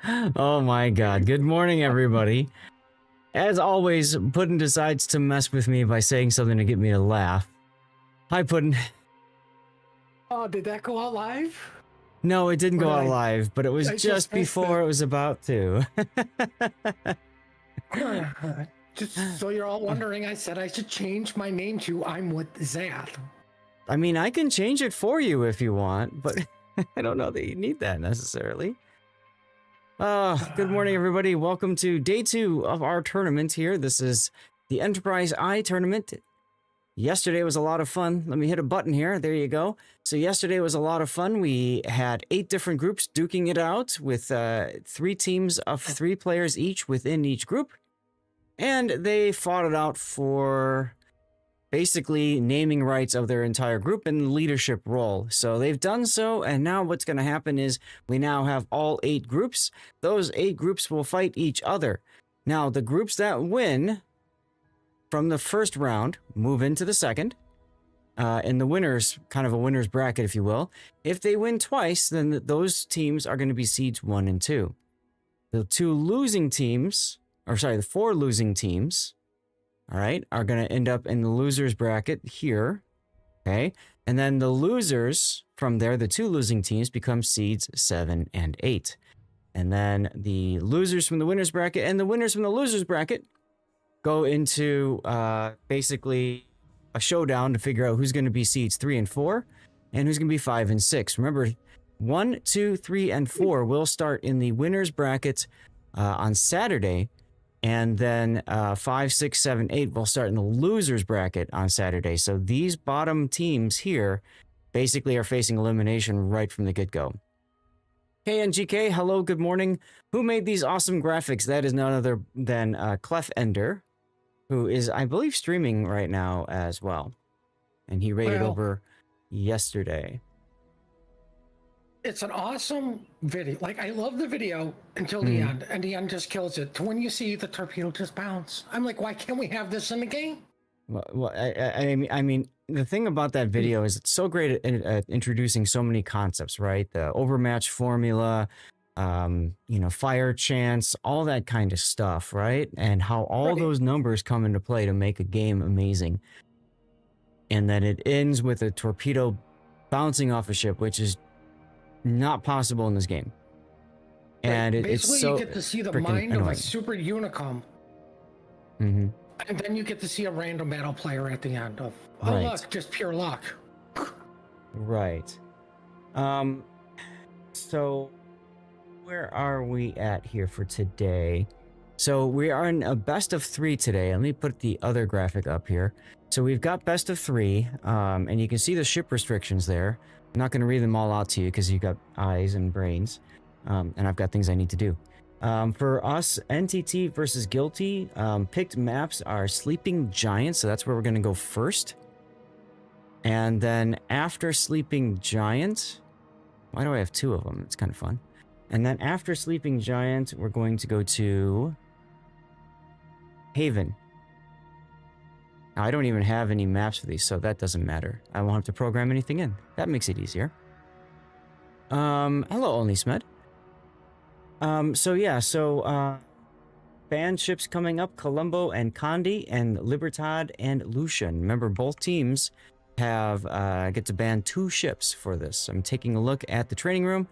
Oh my god. Good morning, everybody. As always, Puddin decides to mess with me by saying something to get me to laugh. Hi, Puddin. Oh, did that go out live? No, it didn't Or go did out I- live, but it was I just missed before it. it was about to. Just so you're all wondering, I said I should change my name to I'm with Zath. I mean, I can change it for you if you want, but I don't know that you need that necessarily. Good morning, everybody. Welcome to day 2 of our tournament here. This is the Enterprise I tournament. Yesterday was a lot of fun. Let me hit a button here. There you go. So yesterday was a lot of fun. We had 8 different groups duking it out with 3 teams of 3 players each within each group. And they fought it out for basically naming rights of their entire group and leadership role. So they've done so, and now what's going to happen is we now have all 8 groups. Those 8 groups will fight each other. Now, the groups that win from the first round move into the second. In the winners, kind of a winner's bracket, if you will. If they win twice, then those teams are going to be seeds 1 and 2. The 4 losing teams, all right, are going to end up in the loser's bracket here, okay? And then the losers from there, the 2 losing teams, become seeds 7 and 8. And then the losers from the winner's bracket and the winners from the loser's bracket go into basically a showdown to figure out who's going to be seeds 3 and 4 and who's going to be 5 and 6. Remember, 1, 2, 3, and 4 will start in the winner's bracket on Saturday. And then 5, 6, 7, 8 will start in the loser's bracket on Saturday. So these bottom teams here basically are facing elimination right from the get-go. KNGK, hello, good morning. Who made these awesome graphics? That is none other than Clef Ender, who is, I believe, streaming right now as well. And he rated over yesterday. It's an awesome video. Like, I love the video until the end, and the end just kills it. To when you see the torpedo just bounce. I'm like, why can't we have this in the game? Well, I mean, the thing about that video is it's so great at introducing so many concepts, right? The overmatch formula, fire chance, all that kind of stuff, right? And how all those numbers come into play to make a game amazing. And then it ends with a torpedo bouncing off a ship, which is not possible in this game. And it's so you get to see the mind annoying. of a super unicom. Mm-hmm. And then you get to see a random battle player at the end of, look, just pure luck. Right. So where are we at here for today? So we are in a best of 3 today. Let me put the other graphic up here. So we've got best of 3, and you can see the ship restrictions there. I'm not going to read them all out to you because you've got eyes and brains, and I've got things I need to do. For us, NTT versus Guilty, picked maps are Sleeping Giant, so that's where we're going to go first. And then after Sleeping Giant, why do I have 2 of them? It's kind of fun. And then after Sleeping Giant, we're going to go to Haven. Now, I don't even have any maps for these, so that doesn't matter. I won't have to program anything in. That makes it easier. Hello, Only Smed. Banned ships coming up, Colombo and Condi, and Libertad and Lucian. Remember, both teams have get to ban 2 ships for this. I'm taking a look at the training room,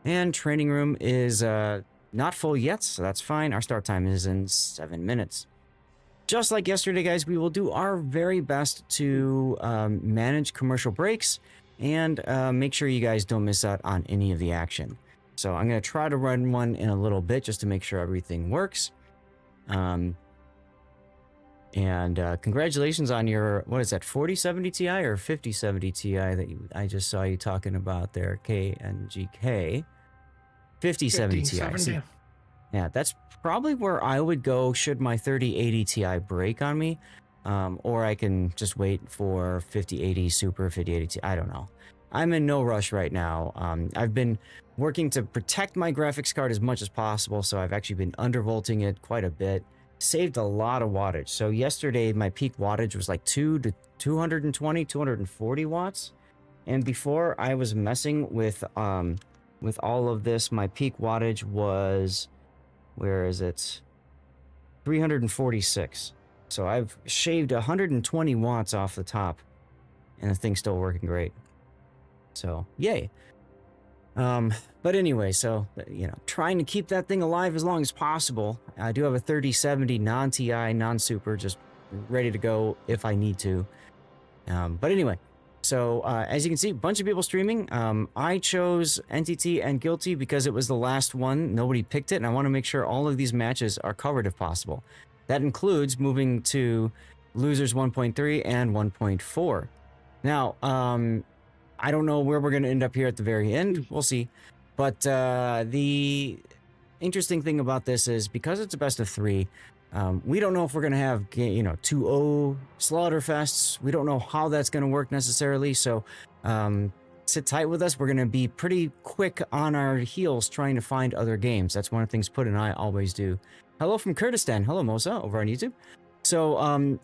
and training room is not full yet, so that's fine. Our start time is in 7 minutes. Just like yesterday, guys, we will do our very best to manage commercial breaks and make sure you guys don't miss out on any of the action. So I'm going to try to run one in a little bit just to make sure everything works. Congratulations on your, what is that, 4070 Ti or 5070 Ti that I just saw you talking about there, KNGK. 5070 Ti. Yeah, that's probably where I would go should my 3080 Ti break on me. Or I can just wait for 5080 Super, 5080 Ti. I don't know. I'm in no rush right now. I've been working to protect my graphics card as much as possible, so I've actually been undervolting it quite a bit. Saved a lot of wattage. So yesterday, my peak wattage was like 220, 240 watts. And before, I was messing with with all of this, my peak wattage was, where is it? 346. So I've shaved 120 watts off the top, and the thing's still working great. So, yay. But anyway, so, trying to keep that thing alive as long as possible. I do have a 3070 non-TI, non-super, just ready to go if I need to. But anyway, so as you can see, a bunch of people streaming. I chose NTT and Guilty because it was the last one. Nobody picked it, and I want to make sure all of these matches are covered if possible. That includes moving to Losers 1.3 and 1.4. Now, I don't know where we're going to end up here at the very end. We'll see. But the interesting thing about this is because it's a best of 3, we don't know if we're going to have, 2-0 Slaughterfests. We don't know how that's going to work necessarily. So sit tight with us. We're going to be pretty quick on our heels trying to find other games. That's one of the things Put and I always do. Hello from Kurdistan. Hello, Mosa, over on YouTube. So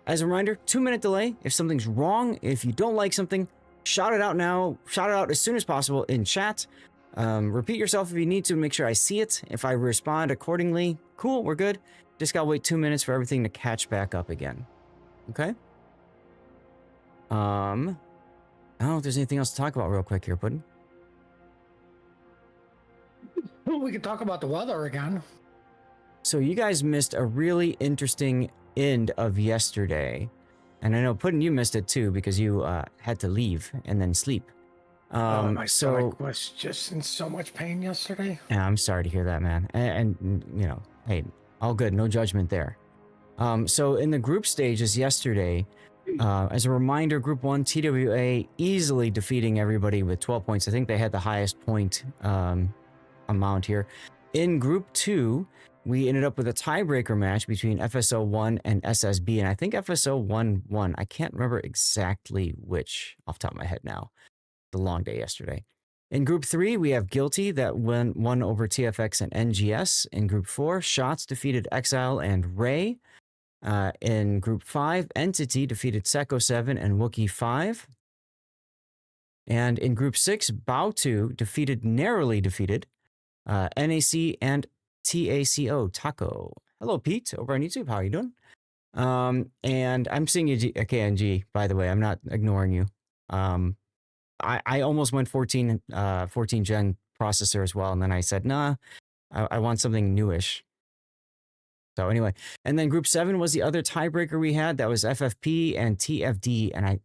as a reminder, 2-minute delay. If something's wrong, if you don't like something, shout it out now. Shout it out as soon as possible in chat. Repeat yourself if you need to make sure I see it. If I respond accordingly, cool, we're good. Just gotta wait 2 minutes for everything to catch back up again. Okay? I don't know if there's anything else to talk about real quick here, Puddin'. Well, we could talk about the weather again. So you guys missed a really interesting end of yesterday. And I know, Puddin', you missed it too because you had to leave and then sleep. My stomach was just in so much pain yesterday. Yeah, I'm sorry to hear that, man. And hey, all good, no judgment there. So in the group stages yesterday, as a reminder, Group 1, TWA easily defeating everybody with 12 points. I think they had the highest point amount here. In Group 2, we ended up with a tiebreaker match between FSO1 and SSB, and I think FSO1 won. I can't remember exactly which off the top of my head now. The long day yesterday. In Group 3, we have Guilty that won over TFX and NGS. In Group 4, Shots defeated Exile and Ray. In Group 5, Entity defeated Seco 7 and Wookie 5. And in Group 6, Bao2 narrowly defeated NAC and TACO, Taco. Hello, Pete, over on YouTube. How are you doing? And I'm seeing you, KNG, by the way. I'm not ignoring you. I almost went 14 gen processor as well, and then I said, nah, I want something newish. So anyway, and then Group 7 was the other tiebreaker we had. That was FFP and TFD, and I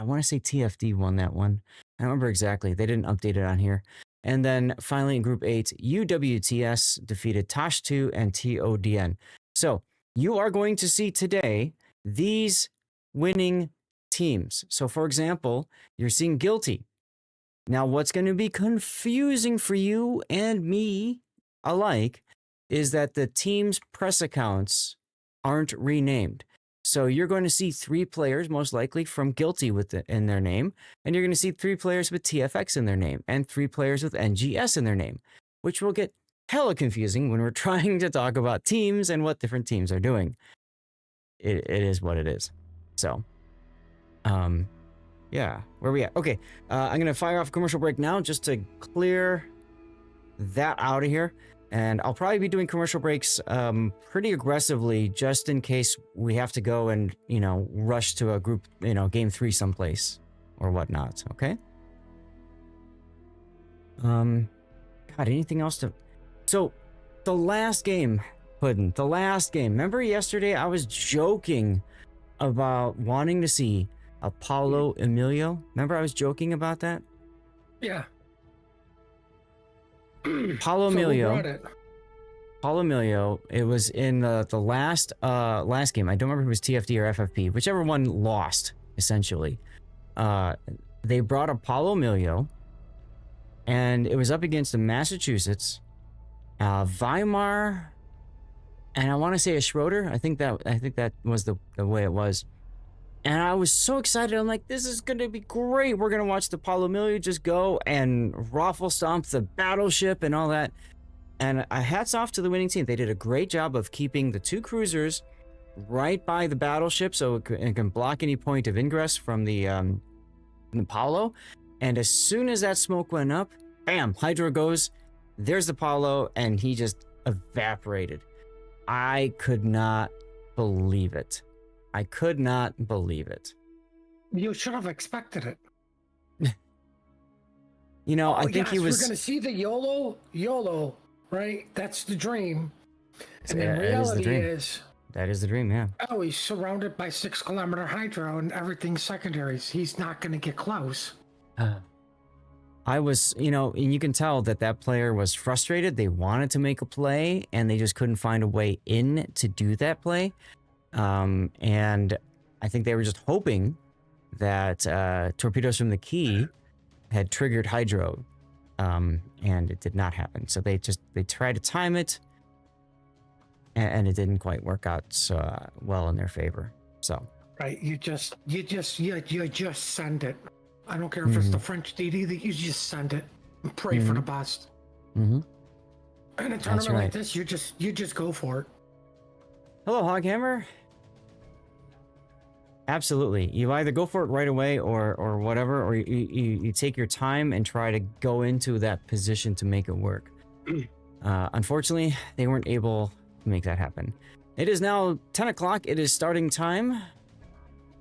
want to say TFD won that one. I don't remember exactly. They didn't update it on here. And then finally in Group 8, UWTS defeated Tosh2 and TODN. So you are going to see today these winning teams. So for example, you're seeing Guilty. Now what's going to be confusing for you and me alike is that the team's press accounts aren't renamed. So you're going to see 3 players most likely from Guilty in their name, and you're going to see 3 players with TFX in their name and 3 players with NGS in their name, which will get hella confusing when we're trying to talk about teams and what different teams are doing. It is what it is. So yeah, where are we at? Okay, I'm gonna fire off a commercial break now just to clear that out of here, and I'll probably be doing commercial breaks pretty aggressively just in case we have to go and rush to a group game 3 someplace or whatnot. Okay. God, anything else to? So the last game, Puddin', the last game. Remember yesterday I was joking about wanting to see Apollo Emilio. Remember I was joking about that? Yeah. Apollo Emilio. Apollo Emilio. It was in the last game. I don't remember if it was TFD or FFP. Whichever one lost, essentially. They brought Apollo Emilio, and it was up against the Massachusetts, Weimar, and I want to say a Schroeder. I think that was the way it was. And I was so excited. I'm like, this is going to be great. We're going to watch the Apollo Emilio just go and raffle stomp the battleship and all that. And hats off to the winning team. They did a great job of keeping the 2 cruisers right by the battleship so it can block any point of ingress from the Apollo. And as soon as that smoke went up, bam, hydro goes. There's Apollo, and he just evaporated. I could not believe it. I could not believe it. You should have expected it. You know, I think yes, he was. We're going to see the YOLO, right? That's the dream. And Yeah, the reality is, that is the dream, yeah. oh, he's surrounded by 6-kilometer hydro and everything's secondaries. He's not going to get close. I was, you know, and you can tell that that player was frustrated. They wanted to make a play, and they just couldn't find a way in to do that play. And I think they were just hoping that torpedoes from the key had triggered hydro, and it did not happen. So they tried to time it, and it didn't quite work out so well in their favor. So right, you just send it. I don't care if it's the French DD that you just send it and pray for the best. And in a tournament like this, you just go for it. Hello, Hoghammer. Absolutely. You either go for it right away or whatever, or you take your time and try to go into that position to make it work. Unfortunately, they weren't able to make that happen. It is now 10 o'clock. It is starting time.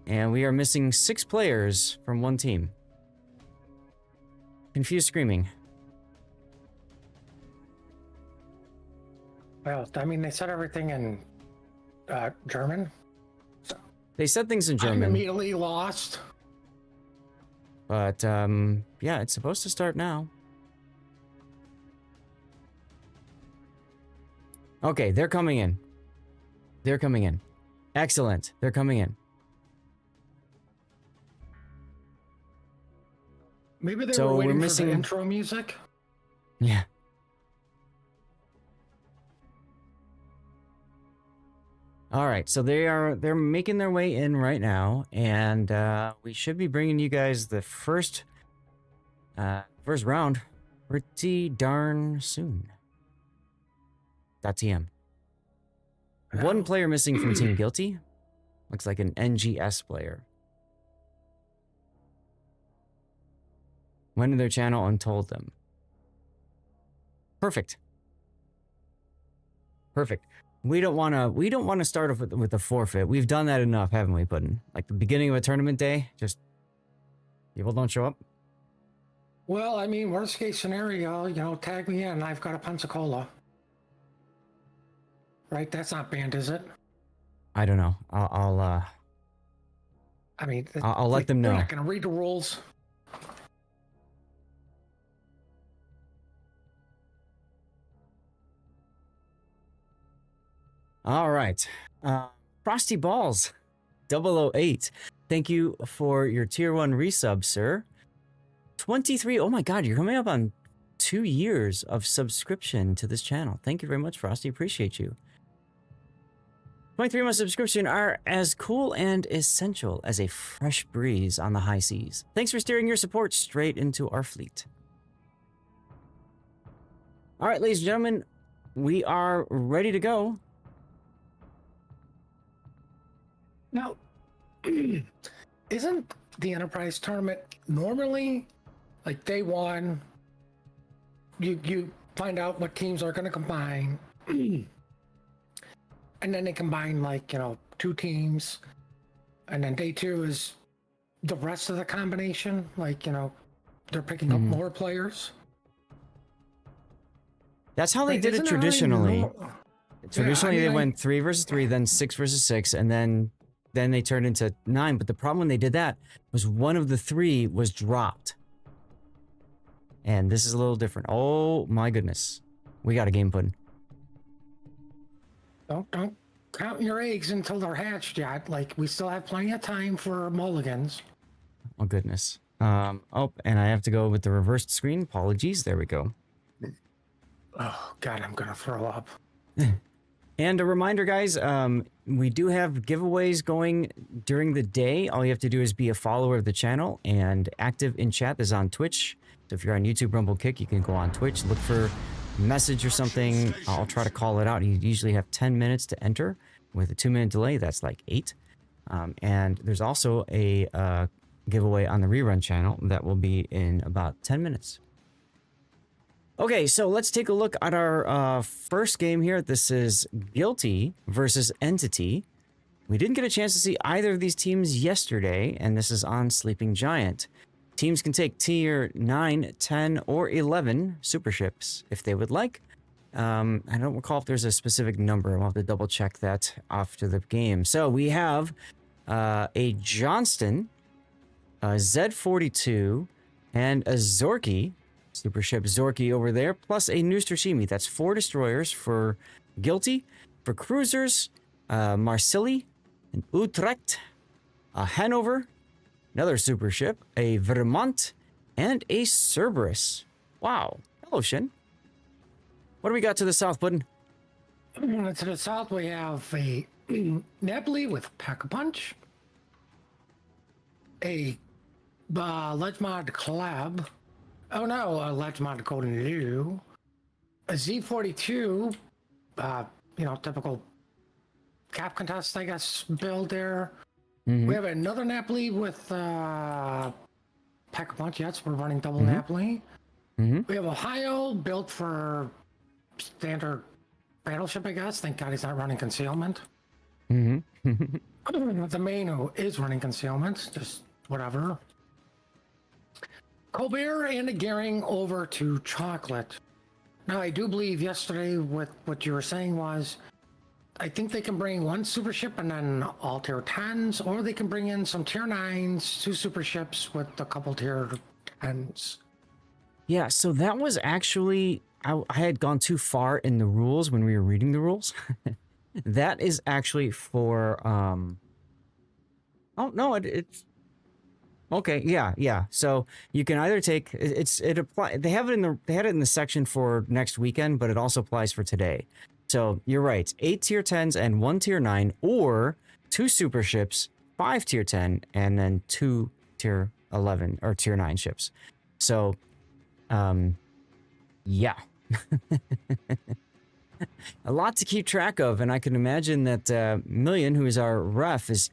And we are missing 6 players from one team. Confused screaming. Well, I mean, they said everything in German. So They said things in I'm German. immediately lost. But, yeah, it's supposed to start now. Okay, they're coming in. They're coming in. Excellent. They're coming in. Maybe they So were we're waiting missing- for the intro music. Yeah. All right, so they're making their way in right now, and we should be bringing you guys the first round pretty darn soon. .tm. One player missing from Team Guilty. Looks like an NGS player. Went to their channel and told them. Perfect. Perfect. We don't want to start off with a forfeit. We've done that enough, haven't we, Puddin? Like the beginning of a tournament day, just people don't show up. Well, I mean, worst case scenario, tag me in. I've got a Pensacola. Right? That's not banned, is it? I don't know. I'll let them know. They're not going to read the rules. All right. Frosty Balls 008. Thank you for your tier 1 resub, sir. 23. Oh my god, you're coming up on 2 years of subscription to this channel. Thank you very much, Frosty. Appreciate you. 23 months subscription are as cool and essential as a fresh breeze on the high seas. Thanks for steering your support straight into our fleet. All right, ladies and gentlemen, we are ready to go. Now, isn't the Enterprise tournament normally like day one? You find out what teams are going to combine, and then they combine 2 teams, and then day 2 is the rest of the combination. They're picking up more players. That's how they Right, did it isn't that how traditionally. Traditionally, Yeah, I they mean, went 3 versus 3, then 6 versus 6, and then they turned into 9. But the problem when they did that was one of the 3 was dropped. And this is a little different. Oh my goodness. We got a game Puddin. Don't count your eggs until they're hatched yet. We still have plenty of time for mulligans. Oh goodness. Oh, and I have to go with the reversed screen. Apologies. There we go. Oh God, I'm gonna throw up. And a reminder, guys, we do have giveaways going during the day. All you have to do is be a follower of the channel and active in chat. This is on Twitch. So if you're on YouTube, Rumble Kick, you can go on Twitch, look for a message or something. I'll try to call it out. You usually have 10 minutes to enter. With a 2-minute delay, that's like 8. And there's also a giveaway on the rerun channel that will be in about 10 minutes. Okay, so let's take a look at our first game here. This is Guilty versus Entity. We didn't get a chance to see either of these teams yesterday, and this is on Sleeping Giant. Teams can take tier 9, 10, or 11 super ships if they would like. I don't recall if there's a specific number. We'll have to double check that after the game. So we have a Johnston, a Z42, and a Zorky. Super ship Zorky over there, plus a Noostershimi. That's 4 destroyers for Guilty. For cruisers, Marsilli, an Utrecht, a Hanover, another super ship, a Vermont, and a Cerberus. Wow. Hello, Shin. What do we got to the south, Puddin? To the south, we have a Nebly with Pack-a-Punch, a Ledgemod Collab. Oh no, a Ledgemod Golden New, a Z42, typical cap contest, I guess, build there. Mm-hmm. We have another Napoli with Pack-a-Punch. Yes, we're running double Napoli. Mm-hmm. We have Ohio built for standard battleship, I guess. Thank God he's not running concealment. Mm-hmm. The main who is running concealment, just whatever. Colbert and the Gearing over to Chocolate. Now, I do believe yesterday with what you were saying was, I think they can bring 1 super ship and then all tier 10s, or they can bring in some tier 9s, 2 super ships with a couple tier 10s. Yeah, so that was actually, I had gone too far in the rules when we were reading the rules. That is actually for, oh, no, it's, okay, yeah. So you can either take, they had it in the section for next weekend, but it also applies for today. So you're right, 8 tier 10s and 1 tier 9, or 2 super ships, 5 tier 10, and then 2 tier 11 or tier 9 ships. So, yeah. A lot to keep track of, and I can imagine that Million, who is our ref, is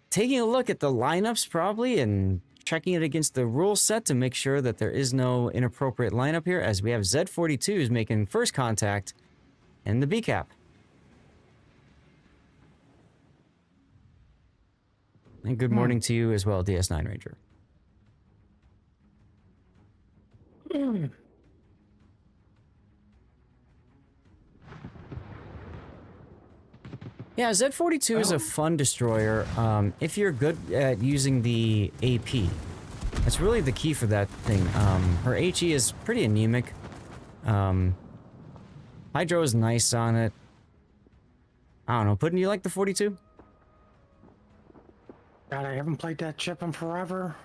taking a look at the lineups probably and checking it against the rule set to make sure that there is no inappropriate lineup here, as we have Z42s making first contact in the B cap. And good morning to you as well, DS9 Ranger. Yeah, Z42 is a fun destroyer if you're good at using the AP. That's really the key for that thing. Her HE is pretty anemic. Hydro is nice on it. I don't know. Puddin', you like the 42? God, I haven't played that ship in forever.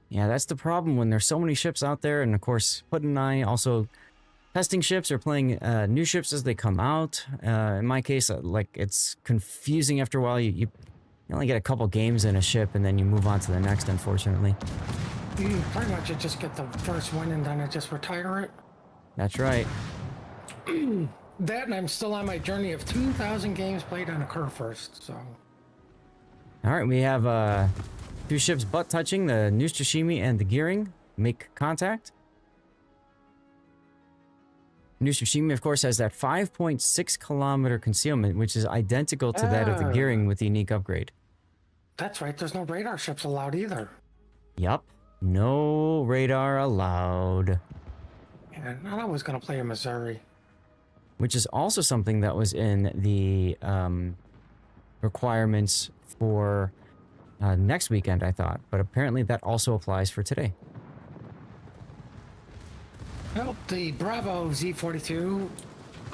Yeah, that's the problem when there's so many ships out there. And of course, Puddin' and I also testing ships or playing new ships as they come out. In my case, like, it's confusing after a while. You only get a couple games in a ship and then you move on to the next, unfortunately. Pretty much you just get the first win and then I just retire it. That's right. That, and I'm still on my journey of 2,000 games played on a curve first, so. All right, we have 2 ships butt touching, the Noostershimi and the Gearing make contact. Noostershimi, of course, has that 5.6 kilometer concealment, which is identical to that of the Gearing with the unique upgrade. That's right, there's no radar ships allowed either. Yup, no radar allowed. Yeah, I was going to play in Missouri. Which is also something that was in the requirements for next weekend, I thought. But apparently that also applies for today. Well, the Bravo Z42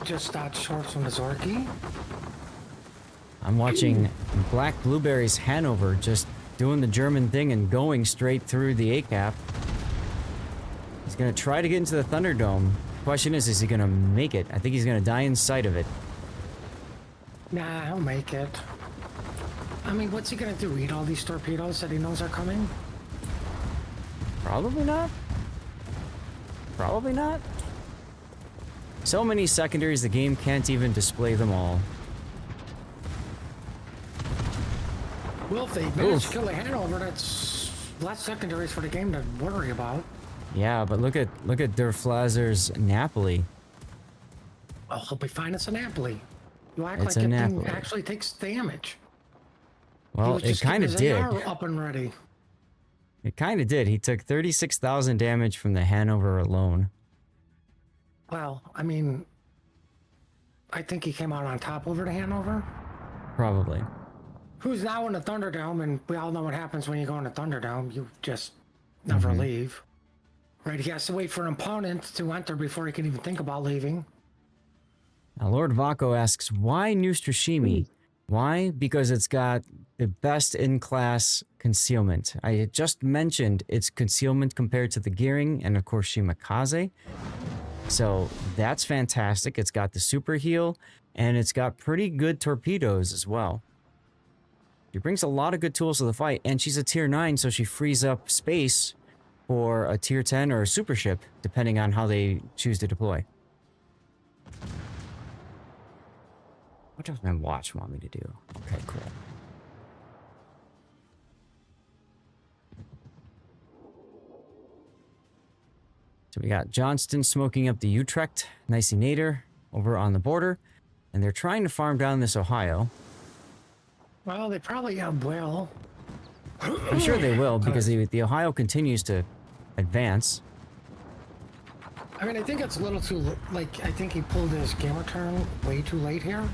just stopped short from the Zorky. I'm watching Black Blueberry's Hanover just doing the German thing and going straight through the A-cap. He's going to try to get into the Thunderdome. Question is he going to make it? I think he's going to die in sight of it. Nah, he'll make it. I mean, what's he going to do? Eat all these torpedoes that he knows are coming? Probably not. Probably not. So many secondaries, the game can't even display them all. Well, if they manage to kill a Hanover, that's less secondaries for the game to worry about. Yeah, but look at Der Flazer's Napoli. Oh, he'll be fine as a Napoli. You act It's like a it thing Napoli. actually takes damage. He Well, was it just getting kind of his did. AR up and ready. It kind of did. He took 36,000 damage from the Hanover alone. Well, I mean, I think he came out on top over to Hanover. Probably. Who's now in the Thunderdome, and we all know what happens when you go in the Thunderdome. You just never leave. Right? He has to wait for an opponent to enter before he can even think about leaving. Now, Lord Vako asks, why Neustrashimi? Why? Because it's got the best in-class concealment. I had just mentioned its concealment compared to the Gearing and, of course, Shimakaze. So that's fantastic. It's got the super heal, and it's got pretty good torpedoes as well. She brings a lot of good tools to the fight, and she's a tier 9, so she frees up space for a tier 10 or a super ship, depending on how they choose to deploy. What does my watch want me to do? Okay, cool. So we got Johnston smoking up the Utrecht, Nicey Nader over on the border, and they're trying to farm down this Ohio. Well, they probably will. I'm sure they will, because the Ohio continues to advance. I mean, I think it's a little too, like, I think he pulled his gamer turn way too late here.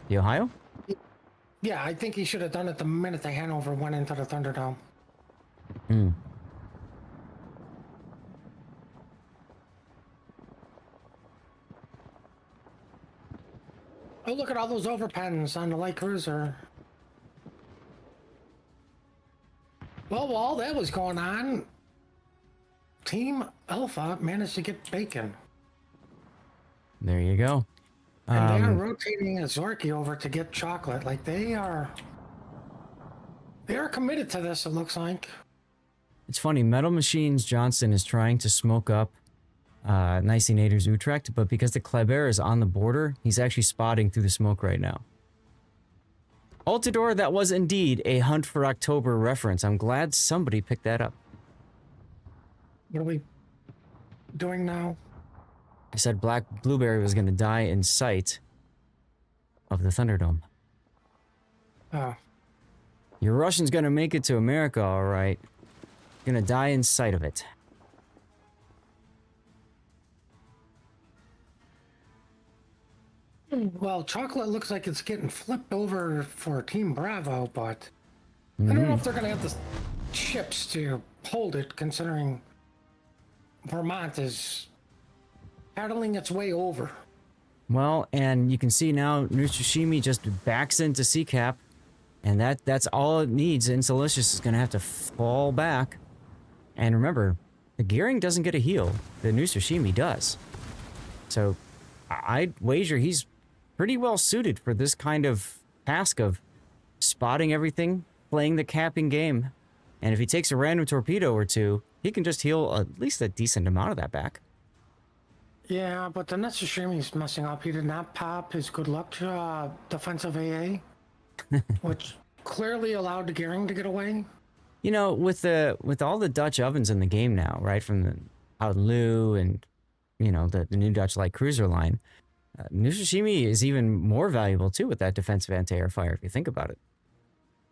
The Ohio? Yeah, I think he should have done it the minute the Hanover went into the Thunderdome. Hmm. Oh, look at all those overpens on the light cruiser. Well, while all that was going on, Team Alpha managed to get bacon. There you go. And they are rotating a Zorky over to get chocolate. Like, they are committed to this, it looks like. It's funny, Metal Machines Johnson is trying to smoke up Nicey Nader's Utrecht, but because the Kleber is on the border, he's actually spotting through the smoke right now. Altidore, that was indeed a Hunt for October reference. I'm glad somebody picked that up. What are we doing now? I said Black Blueberry was going to die in sight of the Thunderdome. Oh. Your Russian's going to make it to America, all right. Going to die in sight of it. Well, chocolate looks like it's getting flipped over for Team Bravo, but I don't know if they're going to have the ships to hold it, considering Vermont is paddling its way over. Well, and you can see now Nutsushimi just backs into Sea-Cap, and that's all it needs. Insolicious is going to have to fall back. And remember, the Gearing doesn't get a heal. The Nutsushimi does. So I'd wager he's pretty well suited for this kind of task of spotting everything, playing the capping game. And if he takes a random torpedo or two, he can just heal at least a decent amount of that back. Yeah, but the Nutsushimi's messing up. He did not pop his good luck defensive AA, which clearly allowed the Gearing to get away. You know, with all the Dutch ovens in the game now, right, from the Howden and, you know, the new Dutch light cruiser line, Nutsushimi is even more valuable too with that defensive anti-air fire if you think about it.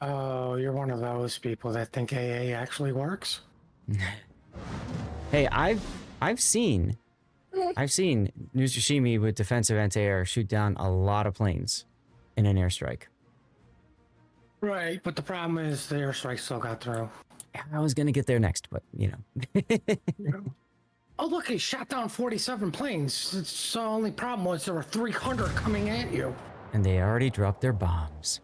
Oh, you're one of those people that think AA actually works? Hey, I've seen Nutsushimi with defensive anti-air shoot down a lot of planes in an airstrike. Right, but the problem is the airstrike still got through. I was gonna get there next, but you know. Oh, look, he shot down 47 planes. It's the only problem was there were 300 coming at you. And they already dropped their bombs.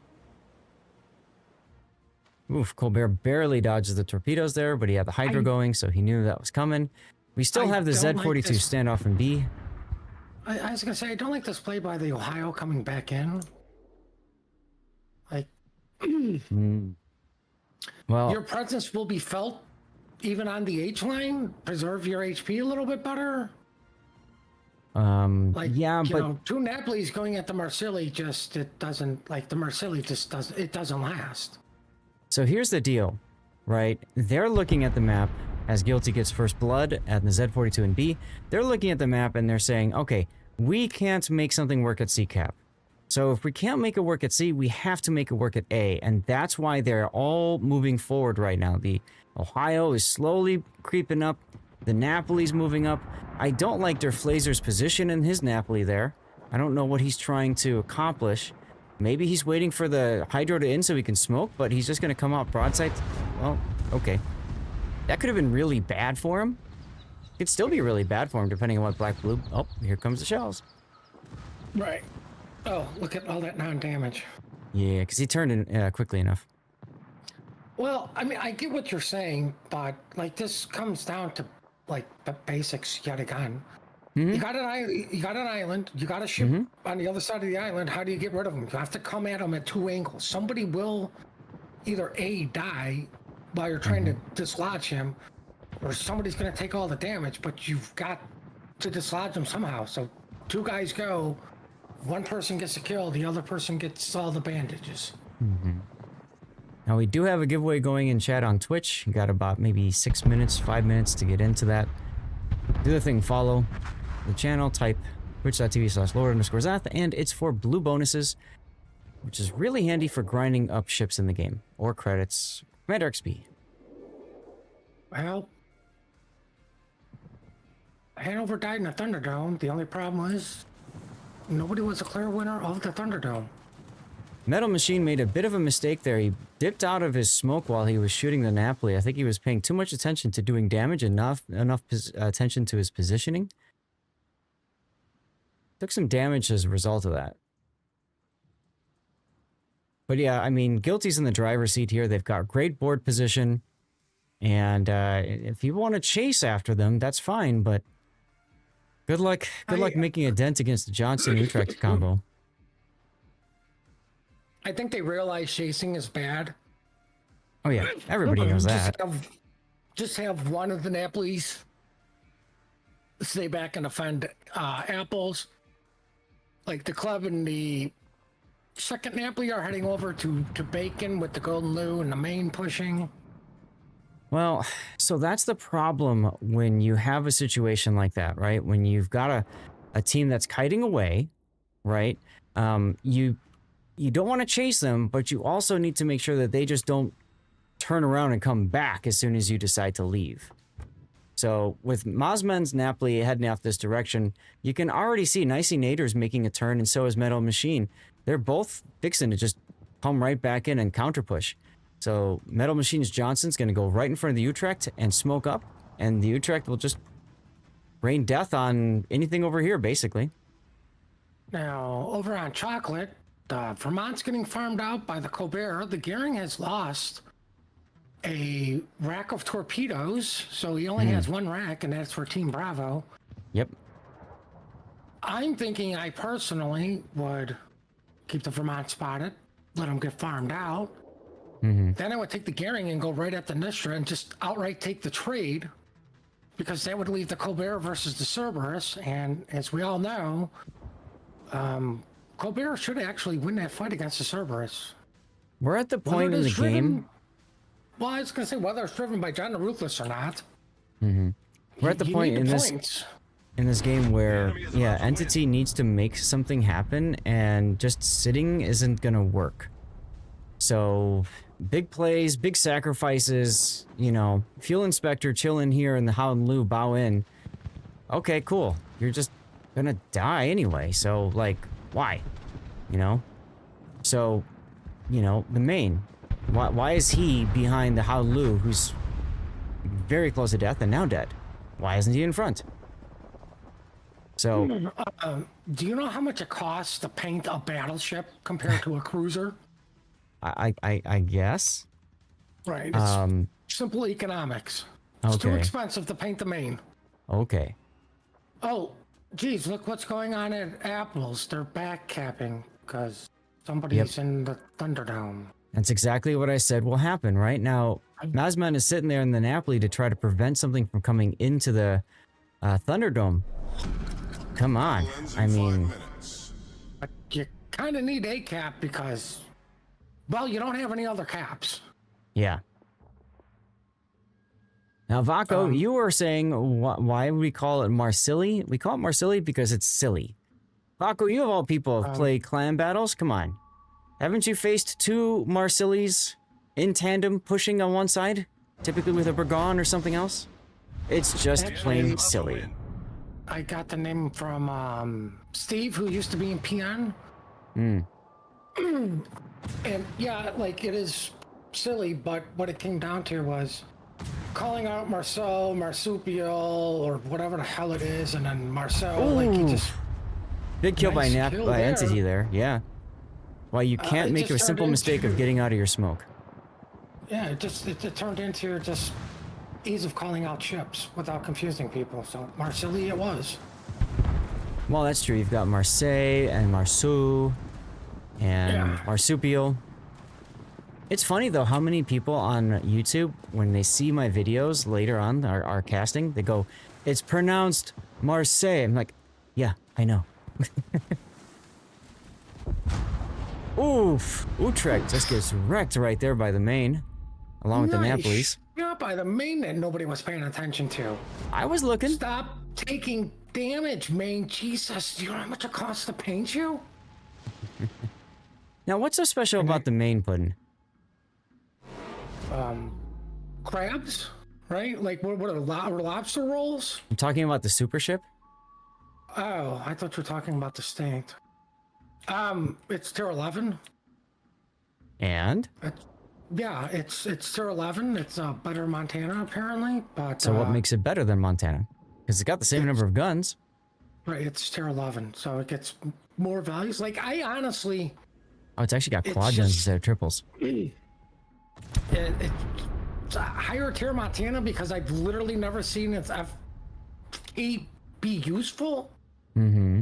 Oof, Colbert barely dodges the torpedoes there, but he had the Hydra going, so he knew that was coming. We still have the Z-42 standoff in B. I was gonna say, I don't like this play by the Ohio coming back in. Like, well, your presence will be felt even on the H line. Preserve your HP a little bit better. yeah, you but know, two Napoli's going at the Marsilli it doesn't, like, the Marsilli it doesn't last. So here's the deal, right? They're looking at the map as Guilty gets first blood at the Z42 and B. They're looking at the map and they're saying, okay, we can't make something work at C cap. So if we can't make it work at C, we have to make it work at A. And that's why they're all moving forward right now. The Ohio is slowly creeping up. The Napoli's moving up. I don't like Der Flazer's position in his Napoli there. I don't know what he's trying to accomplish. Maybe he's waiting for the Hydro to end so he can smoke, but he's just going to come out broadside. Well, okay. That could have been really bad for him. It'd still be really bad for him, depending on what Black Blue... Oh, here comes the shells. Right. Oh, look at all that non-damage. Yeah, because he turned in quickly enough. Well, I mean, I get what you're saying, but, like, this comes down to, like, the basics yet again. You got an island, you got a ship on the other side of the island. How do you get rid of them? You have to come at them at two angles. Somebody will either A, die while you're trying to dislodge him, or somebody's going to take all the damage, but you've got to dislodge them somehow. So two guys go, one person gets a kill, the other person gets all the bandages. Now, we do have a giveaway going in chat on Twitch. You got about maybe 6 minutes, 5 minutes to get into that. Do the thing, follow the channel, type twitch.tv/Lord_Zath, and it's for blue bonuses, which is really handy for grinding up ships in the game, or credits, Commander XP. Well, Hanover died in the Thunderdome. The only problem is nobody was a clear winner of the Thunderdome. Metal Machine made a bit of a mistake there. He dipped out of his smoke while he was shooting the Napoli. I think he was paying too much attention to doing damage and enough attention to his positioning. Took some damage as a result of that. But yeah, I mean, Guilty's in the driver's seat here. They've got great board position. And if you want to chase after them, that's fine. But good luck making a dent against the Johnson-Utrecht combo. I think they realize chasing is bad. Oh yeah, everybody knows that. Just have one of the Napolis stay back and defend apples. Like the club and the second Napoli are heading over to Bacon with the Golden Lou and the main pushing. Well, so that's the problem when you have a situation like that, right? When you've got a team that's kiting away, right? You don't want to chase them, but you also need to make sure that they just don't turn around and come back as soon as you decide to leave. So with Mosman's Napoli heading off this direction, you can already see Nicey Nader's making a turn, and so is Metal Machine. They're both fixing to just come right back in and counter push. So Metal Machine's Johnson's going to go right in front of the Utrecht and smoke up, and the Utrecht will just rain death on anything over here, basically. Now, over on Chocolate, Vermont's getting farmed out by the Colbert. The Goering has lost a rack of torpedoes, so he only has one rack, and that's for Team Bravo. Yep. I'm thinking I personally would keep the Vermont spotted, let them get farmed out. Then I would take the Goering and go right at the Nistra and just outright take the trade, because that would leave the Colbert versus the Cerberus, and as we all know, Colbert should actually win that fight against the Cerberus. We're at the point in the game. Well, I was going to say whether it's driven by John the Ruthless or not. We're at the point in this game where, yeah, Entity needs to make something happen, and just sitting isn't going to work. So, big plays, big sacrifices, you know, Fuel Inspector chill in here and the Howlin' Lou bow in. Okay, cool. You're just going to die anyway, so, like, why? You know? So, you know, the main. Why is he behind the Howlin' Lou, who's very close to death and now dead? Why isn't he in front? So... do you know how much it costs to paint a battleship compared to a cruiser? I guess. Right. It's simple economics. It's too expensive to paint the main. Okay. Oh, geez, look what's going on at Apples. They're back capping because somebody's in the Thunderdome. That's exactly what I said will happen. Right now, Mazman is sitting there in the Napoli to try to prevent something from coming into the Thunderdome. Come on. I mean... But you kind of need a cap because... Well, you don't have any other caps. Yeah. Now, Vaco, you were saying why we call it Marsili? We call it Marsili because it's silly. Vaco, you of all people have played clan battles. Come on. Haven't you faced two Marsilis in tandem pushing on one side? Typically with a Burgon or something else? It's just plain silly. I got the name from Steve, who used to be in Peon. And yeah, like it is silly, but what it came down to was calling out Marcel, Marsupial, or whatever the hell it is, and then Marcel, like he just... Good kill by entity there, yeah. Why you can't make a simple mistake of getting out of your smoke. Yeah, it turned into just ease of calling out ships without confusing people. So Marsili it was. Well, that's true. You've got Marseille and Marceau and Marsupial. It's funny though how many people on YouTube, when they see my videos later on, our casting, they go, "It's pronounced Marseille." I'm like, yeah, I know. Oof! Utrecht just gets wrecked right there by the main, along with the Napolis. Yeah, by the main that nobody was paying attention to. I was looking. Stop taking damage, main. Jesus, do you know how much it costs to paint you? Now, what's so special about the main, Puddin'? Crabs, right? Like what are lobster rolls? I'm talking about the super ship. Oh, I thought you were talking about distinct. It's tier 11. And? Yeah, it's tier 11. It's better Montana apparently, but so what makes it better than Montana? Because it's got the same number of guns. Right, it's tier 11, so it gets more values. Like I honestly. Oh, it's actually got quad guns instead of triples. It's a higher tier Montana because I've literally never seen its FE be useful. Mm-hmm.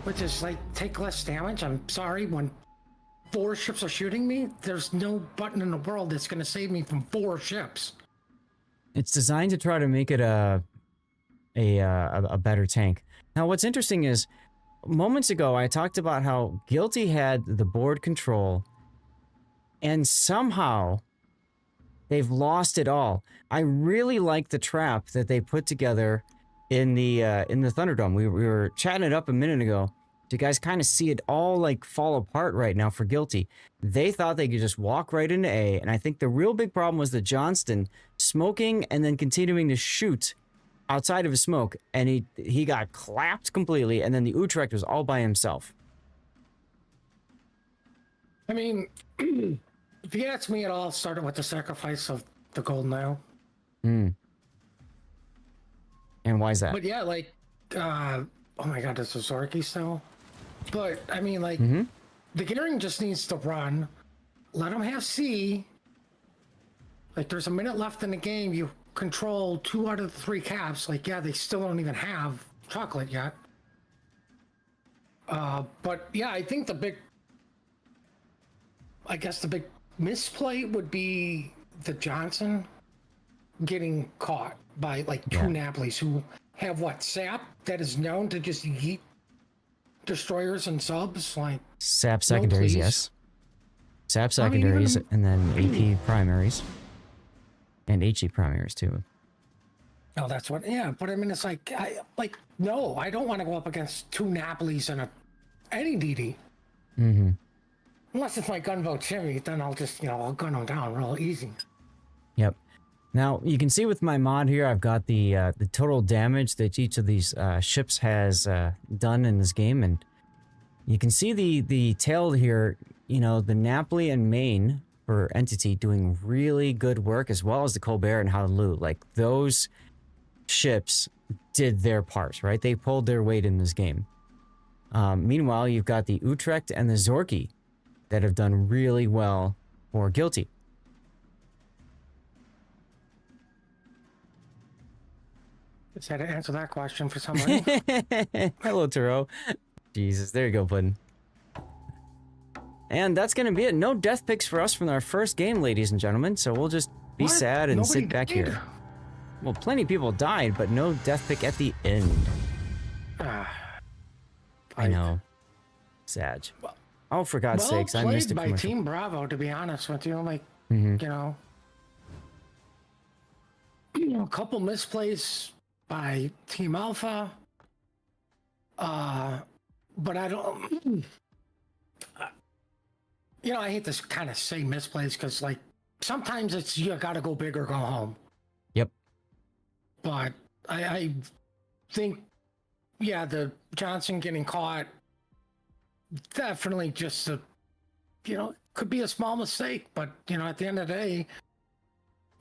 Which is like, take less damage. I'm sorry, when 4 ships are shooting me, there's no button in the world that's going to save me from 4 ships. It's designed to try to make it a better tank. Now, what's interesting is, moments ago, I talked about how Guilty had the board control, and somehow they've lost it all. I really like the trap that they put together in the Thunderdome. We were chatting it up a minute ago. You guys kind of see it all like fall apart right now for Guilty. They thought they could just walk right into A, and I think the real big problem was the Johnston smoking and then continuing to shoot outside of his smoke, and he got clapped completely, and then the Utrecht was all by himself. I mean, if you ask me, it all started with the sacrifice of the Golden Isle. And why is that? But yeah, like, oh my god, this is Zorky still. But I mean, like, the Gearing just needs to run. Let him have C. Like, there's a minute left in the game. You control 2 out of the 3 caps. Like, yeah, they still don't even have chocolate yet. But yeah, I think the big misplay would be the Johnson getting caught by like 2 Napolis who have sap that is known to just yeet destroyers and subs, like sap secondaries, yes. Sap secondaries, and then AP primaries. And HE primaries too. Oh, that's what. Yeah, but I mean, it's like, no, I don't want to go up against 2 Napolis and any DD. Unless it's my gunboat Chimney, then I'll just, I'll gun them down real easy. Yep. Now you can see with my mod here, I've got the total damage that each of these ships has done in this game, and you can see the tail here. The Napoli and Maine for Entity doing really good work, as well as the Colbert and Hallelujah. Like, those ships did their part, right? They pulled their weight in this game. Meanwhile, you've got the Utrecht and the Zorky that have done really well for Guilty. Just had to answer that question for somebody. Hello, Turo. Jesus, there you go, Puddin'. And that's going to be it. No death picks for us from our first game, ladies and gentlemen. So we'll just be sad and sit back here. Well, plenty of people died, but no death pick at the end. I know. Sad. Oh, for God's sakes, I missed a commercial. By Team Bravo, to be honest with you. Like, a couple misplays by Team Alpha. But I don't. I hate to kind of say misplays because, like, sometimes it's you got to go big or go home. Yep. But I think, yeah, the Johnson getting caught definitely just could be a small mistake, but at the end of the day,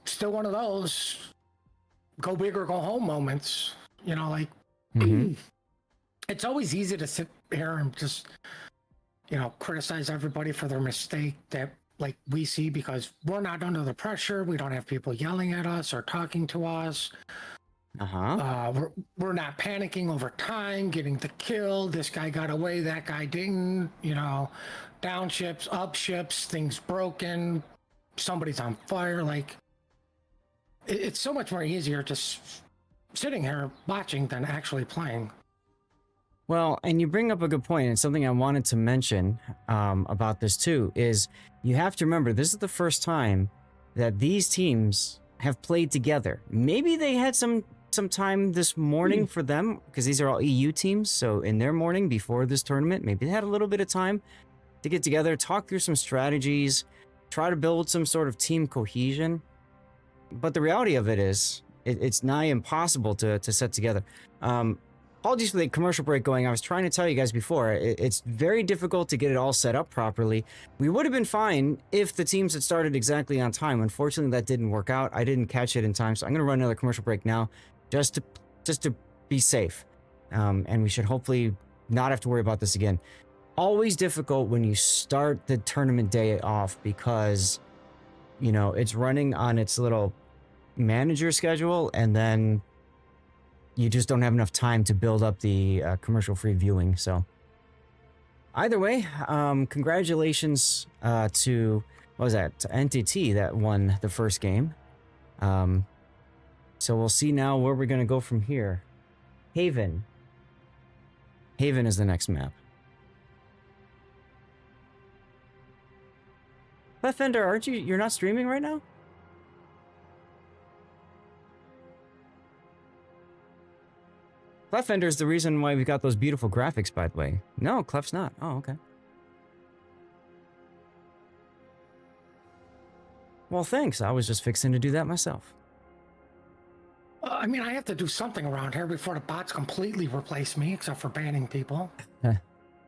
still one of those go big or go home moments. Like it's always easy to sit here and just criticize everybody for their mistake that like we see because we're not under the pressure. We don't have people yelling at us or talking to us. We're not panicking over time, getting the kill. This guy got away, that guy didn't. Down ships, up ships, things broken, somebody's on fire. Like it's so much more easier just sitting here watching than actually playing. Well, and you bring up a good point, and something I wanted to mention about this too is you have to remember this is the first time that these teams have played together. Maybe they had some time this morning for them because these are all EU teams. So in their morning before this tournament, maybe they had a little bit of time to get together, talk through some strategies, try to build some sort of team cohesion. But the reality of it is, it's nigh impossible to set together. Apologies for the commercial break going. I was trying to tell you guys before, it's very difficult to get it all set up properly. We would have been fine if the teams had started exactly on time. Unfortunately, that didn't work out. I didn't catch it in time, so I'm going to run another commercial break now just to be safe. And we should hopefully not have to worry about this again. Always difficult when you start the tournament day off because, it's running on its little manager schedule and then you just don't have enough time to build up the commercial-free viewing. So either way, congratulations to, what was that, to NTT that won the first game. So we'll see now where we're going to go from here. Haven. Haven is the next map. Pathfinder, aren't you're not streaming right now? Clefender is the reason why we got those beautiful graphics, by the way. No, Clef's not. Oh, okay. Well, thanks. I was just fixing to do that myself. I mean, I have to do something around here before the bots completely replace me, except for banning people.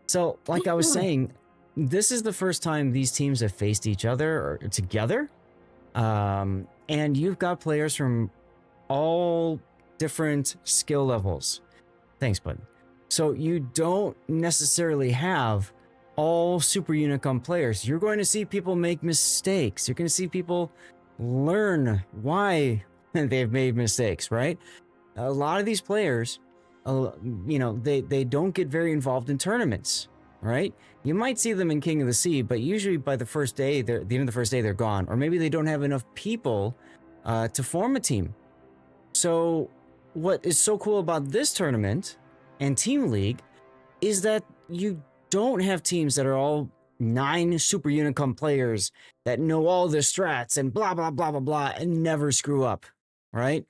So, like I was saying, this is the first time these teams have faced each other or together. And you've got players from all different skill levels. Thanks, bud. So you don't necessarily have all Super Unicom players. You're going to see people make mistakes. You're going to see people learn why they've made mistakes, right? A lot of these players, they don't get very involved in tournaments, right? You might see them in King of the Sea, but usually by the first day, the end of the first day, they're gone. Or maybe they don't have enough people to form a team. So what is so cool about this tournament and Team League is that you don't have teams that are all 9 Super Unicom players that know all the strats and blah, blah, blah, blah, blah, and never screw up, right?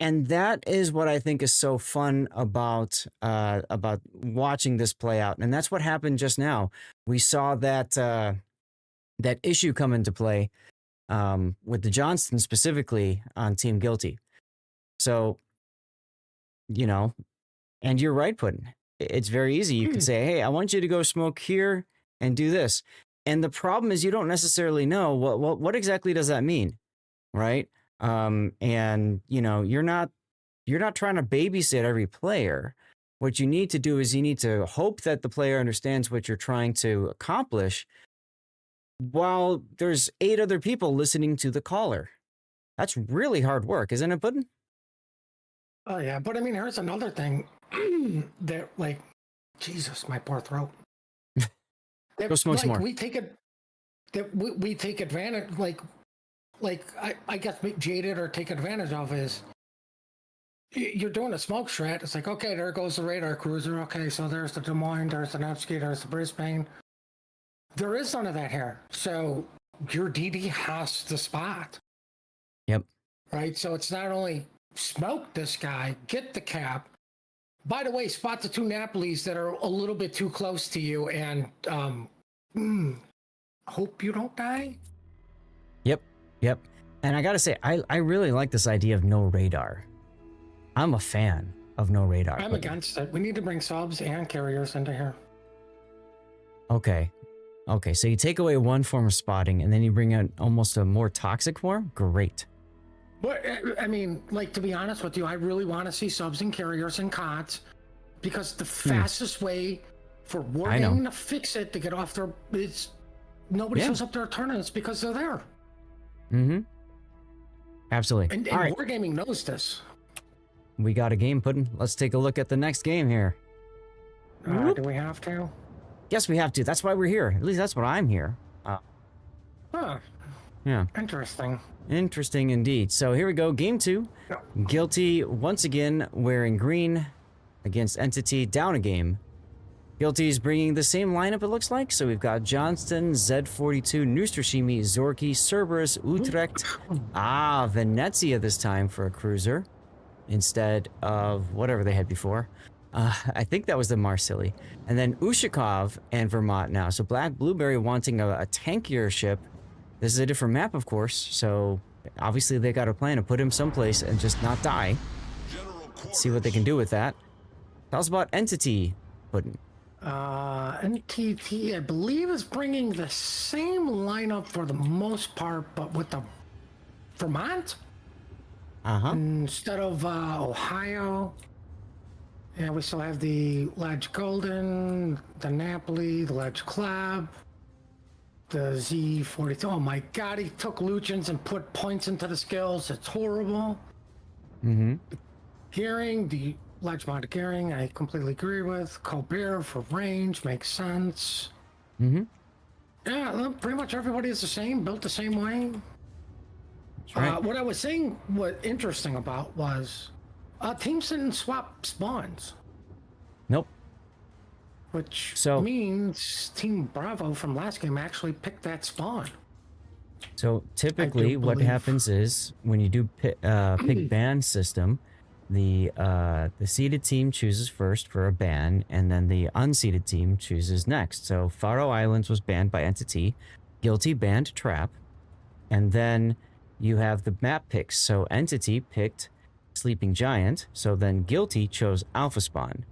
And that is what I think is so fun about watching this play out. And that's what happened just now. We saw that that issue come into play with the Johnston specifically on Team Guilty. So, and you're right, Puddin'. It's very easy. You can say, hey, I want you to go smoke here and do this. And the problem is you don't necessarily know what exactly does that mean, right? And you're not trying to babysit every player. What you need to do is you need to hope that the player understands what you're trying to accomplish while there's 8 other people listening to the caller. That's really hard work, isn't it, Puddin'? Oh yeah, but I mean, here's another thing that, like, Jesus, my poor throat. Go smoke some more. We take advantage, I guess jaded or take advantage of is you're doing a smoke strat. It's like, okay, there goes the radar cruiser. Okay, so there's the Des Moines, there's the Nevsky, there's the Brisbane. There is none of that here. So your DD has to spot. Yep. right? So it's not only smoke this guy, get the cap. By the way, spot the two Napolis that are a little bit too close to you, and hope you don't die. Yep. And I gotta say, I really like this idea of no radar. I'm a fan of no radar. I'm against it. We need to bring subs and carriers into here. Okay. So you take away one form of spotting, and then you bring in almost a more toxic form? Great. But I mean, like, to be honest with you, I really want to see subs and carriers and cots, because the fastest way for Wargaming to fix it, to get off their, it's nobody shows up their tournaments because they're there. Mm-hmm. Absolutely. And All right. Wargaming knows this. We got a game, Puddin'. Let's take a look at the next game here. Do we have to? Yes, we have to. That's why we're here. At least that's what I'm here. Huh. Yeah. Interesting. Interesting indeed. So here we go. Game 2. Guilty once again wearing green against Entity, down a game. Guilty's bringing the same lineup, it looks like. So we've got Johnston, Z42, Neustrashimi, Zorky, Cerberus, Utrecht. Venezia this time for a cruiser instead of whatever they had before. I think that was the Marsilli. And then Ushakov and Vermont now. So Black Blueberry wanting a tankier ship. This is a different map, of course. So obviously they got a plan to put him someplace and just not die. Let's see what they can do with that. Tell us about Entity, Puddin'. NTT, I believe, is bringing the same lineup for the most part, but with the Vermont instead of Ohio. Yeah, we still have the Ledge Golden, the Napoli, the Ledge Club, the Z42. Oh my God, he took Luchins and put points into the skills. It's horrible. Gearing, the Ledge Mod Gearing, I completely agree with. Colbert for range makes sense. Yeah, pretty much everybody is the same, built the same way. Right. What I was saying, what interesting about was teams didn't swap spawns. Nope. Which So- means Team Bravo from last game actually picked that spawn. So typically what believe. happens is when you do pick ban system, the seeded team chooses first for a ban, and then the unseeded team chooses next. So Faroe Islands was banned by Entity, Guilty banned Trap, and then you have the map picks. So Entity picked Sleeping Giant, so then Guilty chose Alpha Spawn,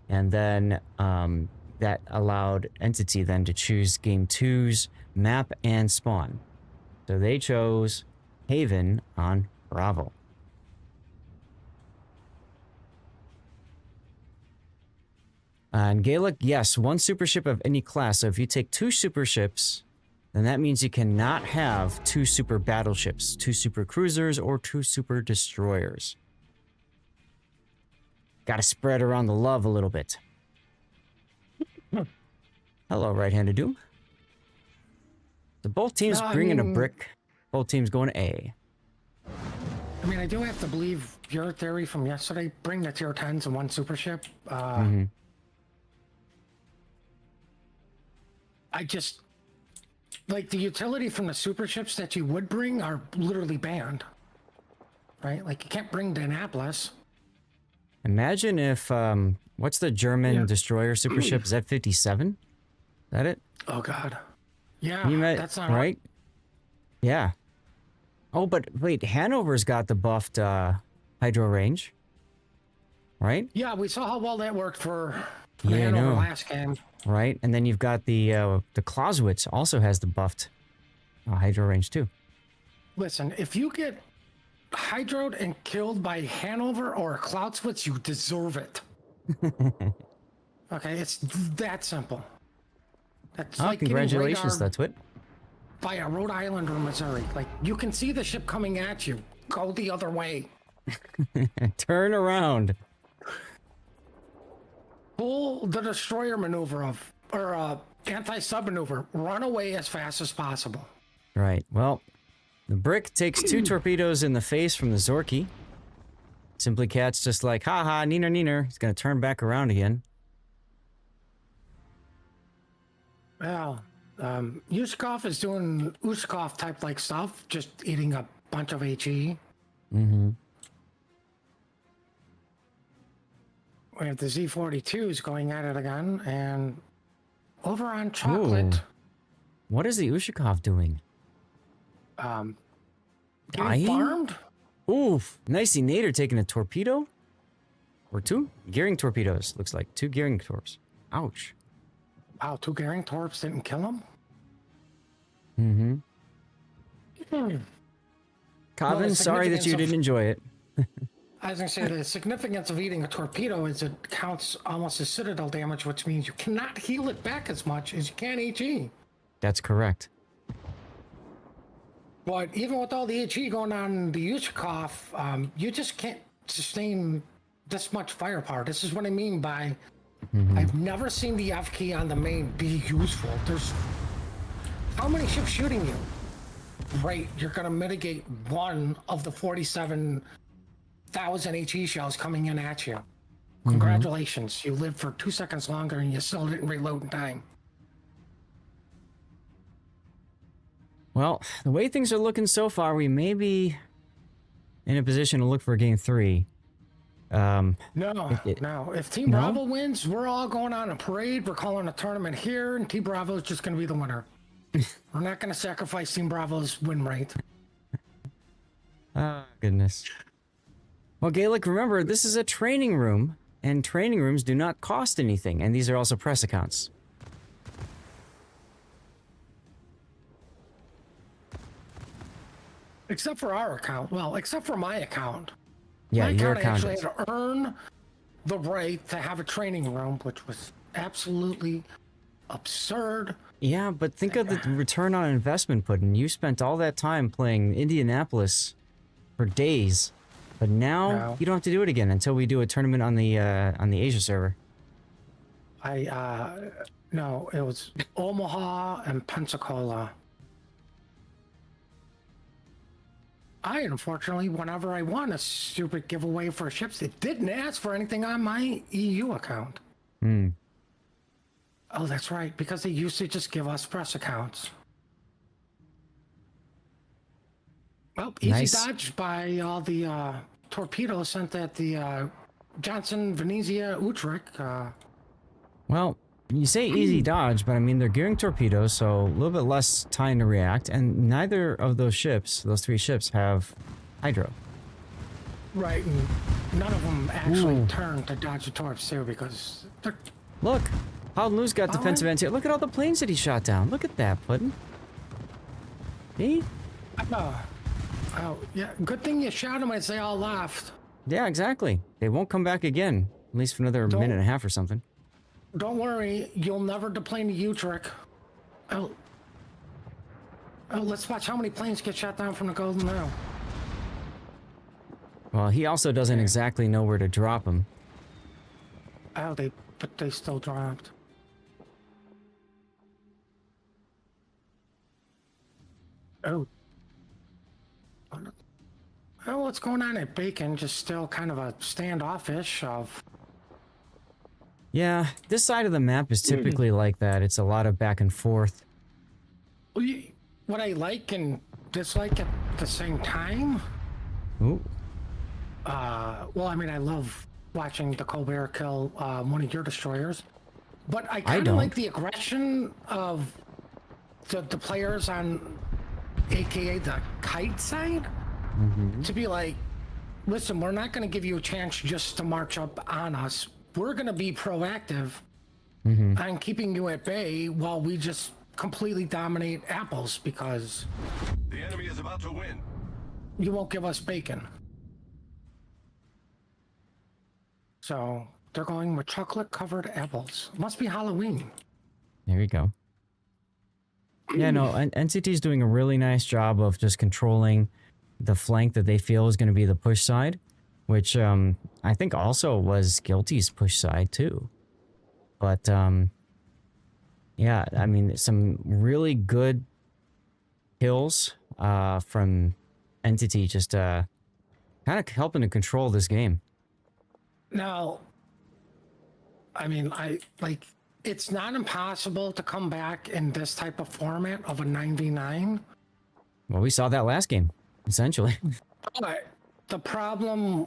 and then that allowed Entity then to choose Game 2's map and spawn. So they chose Haven on Bravo. And Gaelic, yes, one super ship of any class. So if you take two super ships, then that means you cannot have two super battleships, two super cruisers, or two super destroyers. Gotta spread around the love a little bit. Hello, Right-Handed Doom. So both teams bringing a brick. Both teams going to A. I mean, I do have to believe your theory from yesterday. Bring the tier 10s and one super ship. I just, like, the utility from the super ships that you would bring are literally banned. Right? Like, you can't bring the Annapolis. Imagine if, what's the German destroyer super ship? Z57? Is that it? Oh, God. Yeah, Can you that's not right. Yeah. Oh, but wait, Hanover's got the buffed hydro range, right? Yeah, we saw how well that worked for Yeah, I Hanover know. last game. Right, and then you've got the Clausewitz also has the buffed hydro range too. Listen, if you get hydroed and killed by Hanover or a Clausewitz, you deserve it. Okay, it's that simple. That's like getting Congratulations, radar that's what. by a Rhode Island or Missouri. Like, you can see the ship coming at you. Go the other way. Turn around. Pull the destroyer maneuver or anti-sub maneuver. Run away as fast as possible. Right. Well, the brick takes 2 torpedoes in the face from the Zorky. Simply Cat's just like, haha, neener, neener. He's gonna turn back around again. Well, Yuskov is doing Uskov type like stuff, just eating a bunch of HE. Mm-hmm. We have the Z42s going at it again, and over on Ooh. chocolate. What is the Ushikov doing? Getting Dying? farmed? Oof. Nicey Nader taking a torpedo? Or two? Gearing torpedoes, looks like. Two gearing torps. Ouch. Wow, 2 Gearing Torps didn't kill him? Mm-hmm. Well, Cobbin, the sorry that you significance didn't enjoy it. I was going to say the significance of eating a torpedo is it counts almost as citadel damage, which means you cannot heal it back as much as you can HE. That's correct. But even with all the HE going on in the Yushikov, you just can't sustain this much firepower. This is what I mean by I've never seen the F key on the main be useful. There's how many ships shooting you? Right, you're going to mitigate one of the 47,000 HE shells coming in at you. Congratulations, you lived for 2 seconds longer and you still didn't reload in time. Well, the way things are looking so far, we may be in a position to look for game 3. No. If Team No? Bravo wins, we're all going on a parade. We're calling a tournament here, and Team Bravo is just going to be the winner. We're not going to sacrifice Team Bravo's win rate. Oh, goodness. Well, Gaelic, remember, this is a training room, and training rooms do not cost anything, and these are also press accounts. Except for our account. Well, except for my account. Yeah, my your account account actually is. had to earn the right to have a training room, which was absolutely absurd. Yeah, but think of the return on investment, Puddin'. You spent all that time playing Indianapolis for days, but now No. you don't have to do it again until we do a tournament on the Asia server. No, it was Omaha and Pensacola. I, unfortunately, whenever I won a stupid giveaway for ships, it didn't ask for anything on my EU account. Hmm. Oh, that's right, because they used to just give us press accounts. Well, easy Nice. dodge by all the torpedoes sent at the Johnson, Venezia, Utrecht. Well, you say easy dodge, but I mean, they're gearing torpedoes, so a little bit less time to react, and neither of those ships, those 3 ships, have hydro. Right, and none of them actually Ooh. turned to dodge the torps too, because they're... Look, Howden's got defensive anti. Look at all the planes that he shot down. Look at that, Puddin'. See? Oh, yeah, good thing you shot them as they all left. Yeah, exactly. They won't come back again, at least for another minute and a half or something. Don't worry, you'll never deplane the Utrecht. Oh, let's watch how many planes get shot down from the Golden Rail. Well, he also doesn't exactly know where to drop them. Oh, but they still dropped. Oh. Oh, what's going on at Bacon? Just still kind of a standoffish of... Yeah, this side of the map is typically like that. It's a lot of back and forth. What I like and dislike at the same time... Ooh. Well, I mean, I love watching the Colbert kill one of your destroyers, but I I kind of don't. like the aggression of the players on, aka the kite side, to be like, listen, we're not going to give you a chance just to march up on us. We're going to be proactive on keeping you at bay while we just completely dominate apples because The enemy is about to win. you won't give us bacon. So they're going with chocolate-covered apples. Must be Halloween. There you go. Yeah, no, NCT's doing a really nice job of just controlling the flank that they feel is going to be the push side, which I think also was Guilty's push side too. But yeah, I mean, some really good kills from Entity, just kind of helping to control this game. Now, I mean, it's not impossible to come back in this type of format of a 9v9. Well, we saw that last game, essentially. But the problem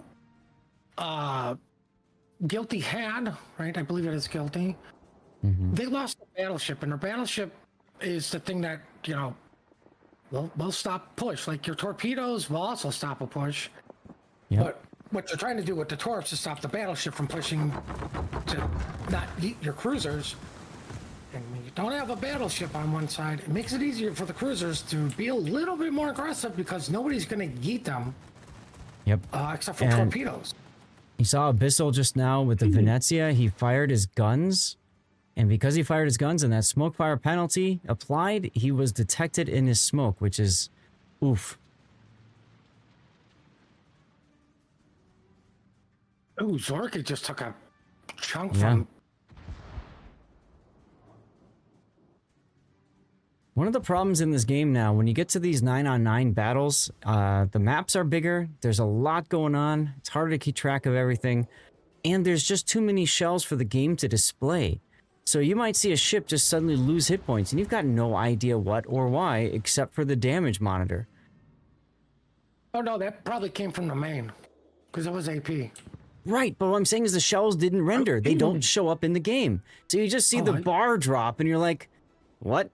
Guilty had, right? I believe it is Guilty. They lost the battleship, and their battleship is the thing that, you know, will stop push. Like your torpedoes will also stop a push. Yep. But what you're trying to do with the torps is stop the battleship from pushing to not eat your cruisers. And when you don't have a battleship on one side, it makes it easier for the cruisers to be a little bit more aggressive because nobody's going to yeet them. Yep. Except for And torpedoes. you saw Abyssal just now with the Venezia. He fired his guns. And because he fired his guns and that smoke fire penalty applied, he was detected in his smoke, which is oof. Ooh, Zorky just took a chunk from... One of the problems in this game now, when you get to these 9-on-9 battles, the maps are bigger. There's a lot going on. It's harder to keep track of everything. And there's just too many shells for the game to display. So you might see a ship just suddenly lose hit points, and you've got no idea what or why, except for the damage monitor. Oh no, that probably came from the main, because it was AP. Right, but what I'm saying is the shells didn't render. They don't show up in the game. So you just see the bar drop, and you're like, what?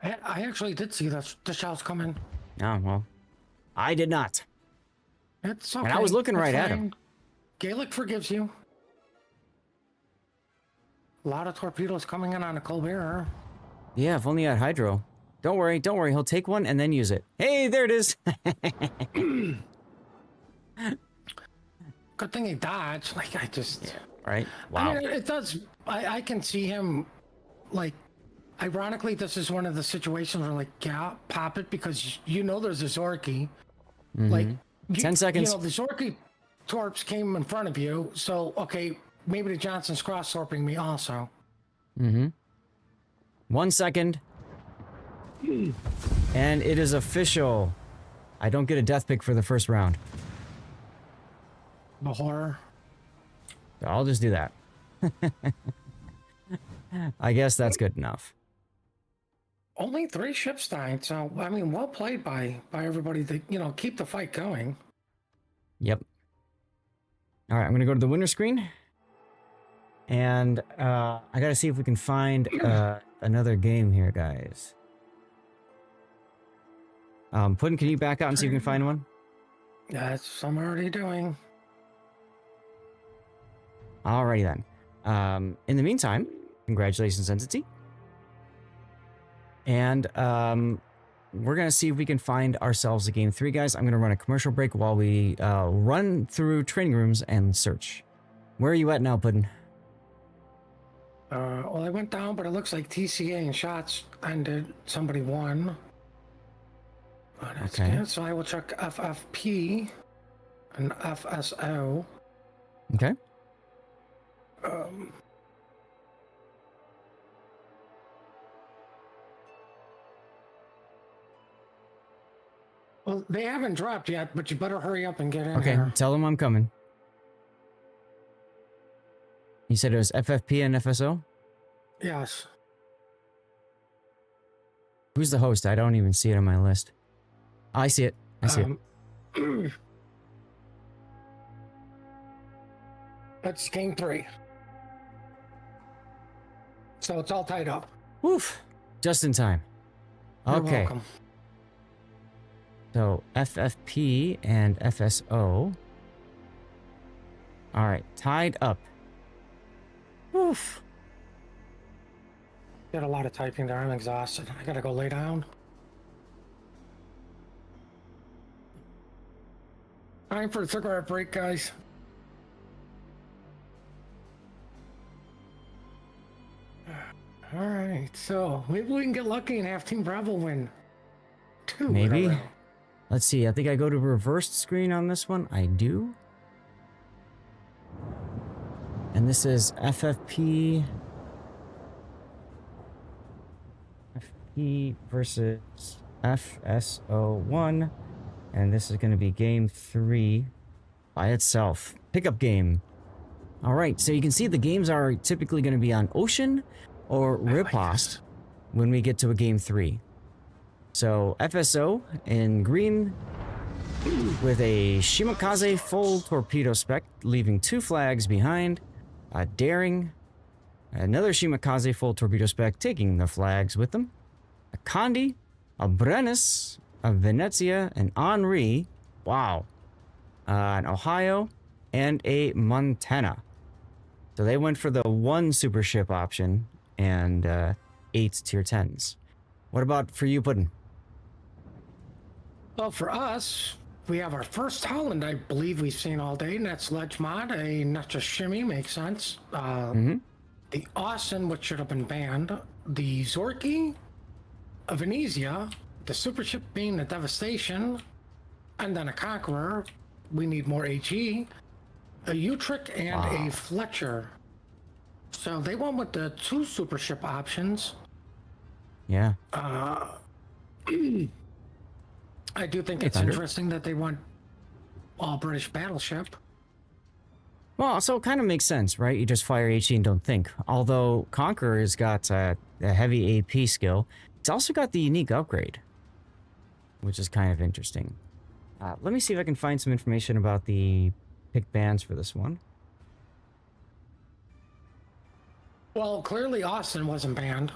I actually did see the shells come in. Oh, well, I did not. It's okay. And I was looking right at him. Gaelic forgives you. A lot of torpedoes coming in on a Colbert. Yeah, if only I had hydro. Don't worry, don't worry. He'll take one and then use it. Hey, there it is. Good thing he dodged. Like, I just... Yeah, right? Wow. I mean, it does... I can see him, like... Ironically, this is one of the situations where, like, yeah, pop it, because you know there's a Zorky. Like... 10 seconds. You know, the Zorky torps came in front of you, so, okay... Maybe the Johnson's cross-torping me also. 1 second. And it is official. I don't get a death pick for the first round. The horror. I'll just do that. I guess that's good enough. Only 3 ships died, so, I mean, well played by everybody to, you know, keep the fight going. Yep. All right, I'm going to go to the winner screen. And I got to see if we can find another game here, guys. Puddin', can you back out and see if you can find one? That's what I'm already doing. Alrighty then. In the meantime, congratulations, Entity. And we're going to see if we can find ourselves a game 3, guys. I'm going to run a commercial break while we run through training rooms and search. Where are you at now, Puddin'? Well, I went down, but it looks like TCA and shots ended. Somebody won. Okay. Good. So I will check FFP and FSO. Okay. Well, they haven't dropped yet, but you better hurry up and get in Okay, here. tell them I'm coming. You said it was FFP and FSO? Yes. Who's the host? I don't even see it on my list. Oh, I see it. I see it. That's game 3. So it's all tied up. Woof. Just in time. You're Okay. welcome. So FFP and FSO. All right, tied up. Oof. Did a lot of typing there. I'm exhausted. I gotta go lay down. Time for a cigarette break, guys. All right, so maybe we can get lucky and have Team Bravo win 2. Maybe. in a row. Let's see. I think I go to reversed screen on this one. I do. And this is FFP. FFP versus FSO1. And this is going to be game 3 by itself. Pickup game. All right. So you can see the games are typically going to be on Ocean or Riposte when we get to a game 3. So FSO in green, with a Shimakaze full torpedo spec, leaving 2 flags behind. A Daring, another Shimakaze full torpedo spec, taking the flags with them. A Condi, a Brennus, a Venezia, an Henri, wow, an Ohio, and a Montana. So they went for the 1 super ship option and 8 tier 10s. What about for you, Puddin'? Well, for us, we have our first Holland, I believe we've seen all day, and that's Ledge Mod, a not just shimmy, makes sense. The Austin, which should have been banned. The Zorky, a Venezia, the super ship being the Devastation, and then a Conqueror. We need more HE. A Utrecht and a Fletcher. So they went with the 2 super ship options. Yeah. I do think it's interesting that they want all British battleship. Well, so it kind of makes sense, right? You just fire HE and don't think. Although Conqueror has got a heavy AP skill, it's also got the unique upgrade, which is kind of interesting. Let me see if I can find some information about the pick bans for this one. Well, clearly Austin wasn't banned.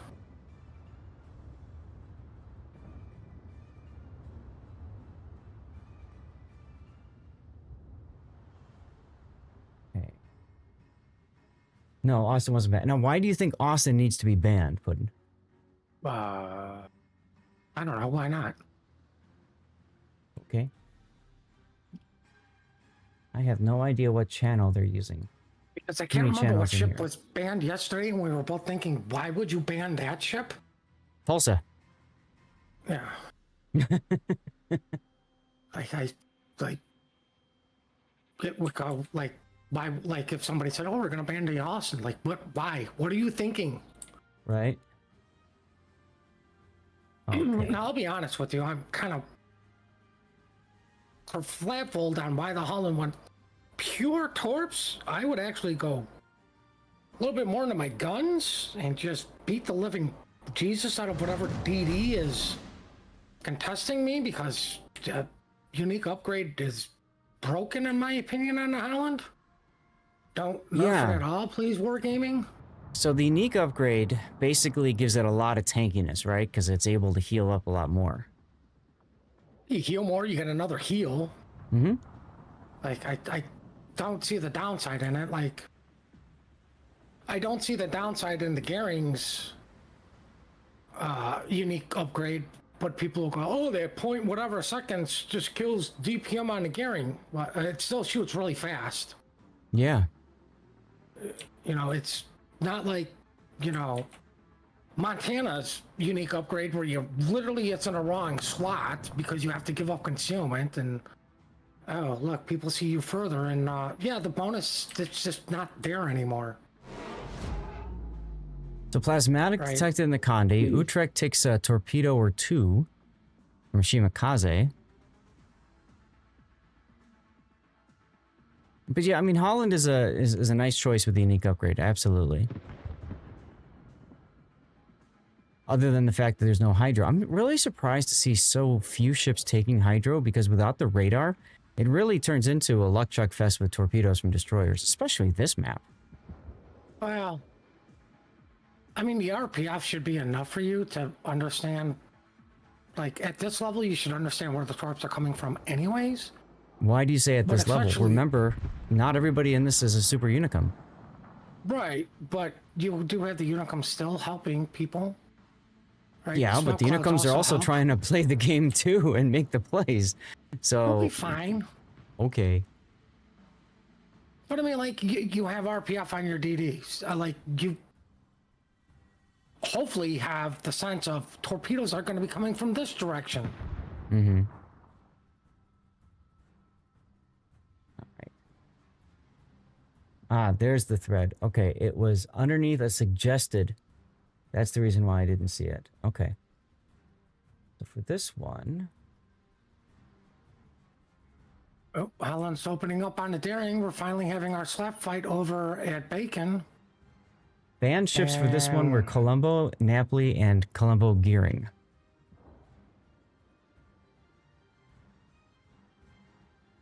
Okay. No, Austin wasn't banned. Now, why do you think Austin needs to be banned, Puddin'? I don't know. Why not? Okay. I have no idea what channel they're using. Because I Too can't many remember what channels in ship here. was banned yesterday, and we were both thinking, why would you ban that ship? Tulsa. Yeah. I like, it would go, like, why, like, if somebody said, oh, we're going to ban the Austin, like, what, why? What are you thinking? Right? Okay. Now, I'll be honest with you, I'm kind of flat-fold on why the Holland went pure torps. I would actually go a little bit more into my guns and just beat the living Jesus out of whatever DD is contesting me, because the unique upgrade is broken in my opinion on the Holland. Don't nerf it at all, please, Wargaming. So the unique upgrade basically gives it a lot of tankiness, right? Because it's able to heal up a lot more. You heal more, you get another heal. Mm-hmm. Like, I don't see the downside in it. Like, I don't see the downside in the Gearing's unique upgrade, but people will go, oh, that point whatever seconds just kills DPM on the Gearing. Well, it still shoots really fast. Yeah. You know, it's not like, you know, Montana's unique upgrade where you literally it's in a wrong slot because you have to give up concealment, and oh look, people see you further, and yeah, the bonus, it's just not there anymore. So plasmatic detected in the Conde. Utrecht takes a torpedo or 2 from Shimakaze. But yeah, I mean, Holland is a nice choice with the unique upgrade, absolutely. Other than the fact that there's no hydro. I'm really surprised to see so few ships taking hydro, because without the radar, it really turns into a luck chuck fest with torpedoes from destroyers, especially this map. Well, I mean, the RPF should be enough for you to understand, like, at this level, you should understand where the torps are coming from anyways. Why do you say at this level? Remember, not everybody in this is a super unicum. Right, but you do have the unicum still helping people. Right? Yeah, but the unicums are also trying to play the game too and make the plays. So we'll be fine. Okay. But I mean, like, you have RPF on your DDs. Like, you hopefully have the sense of torpedoes are going to be coming from this direction. Mm-hmm. All right. Ah, there's the thread. Okay, it was underneath a suggested. That's the reason why I didn't see it. Okay. So for this one... Oh, Holland's opening up on the Daring. We're finally having our slap fight over at Bacon. Banned ships for this one were Colombo, Napoli, and Colombo Gearing.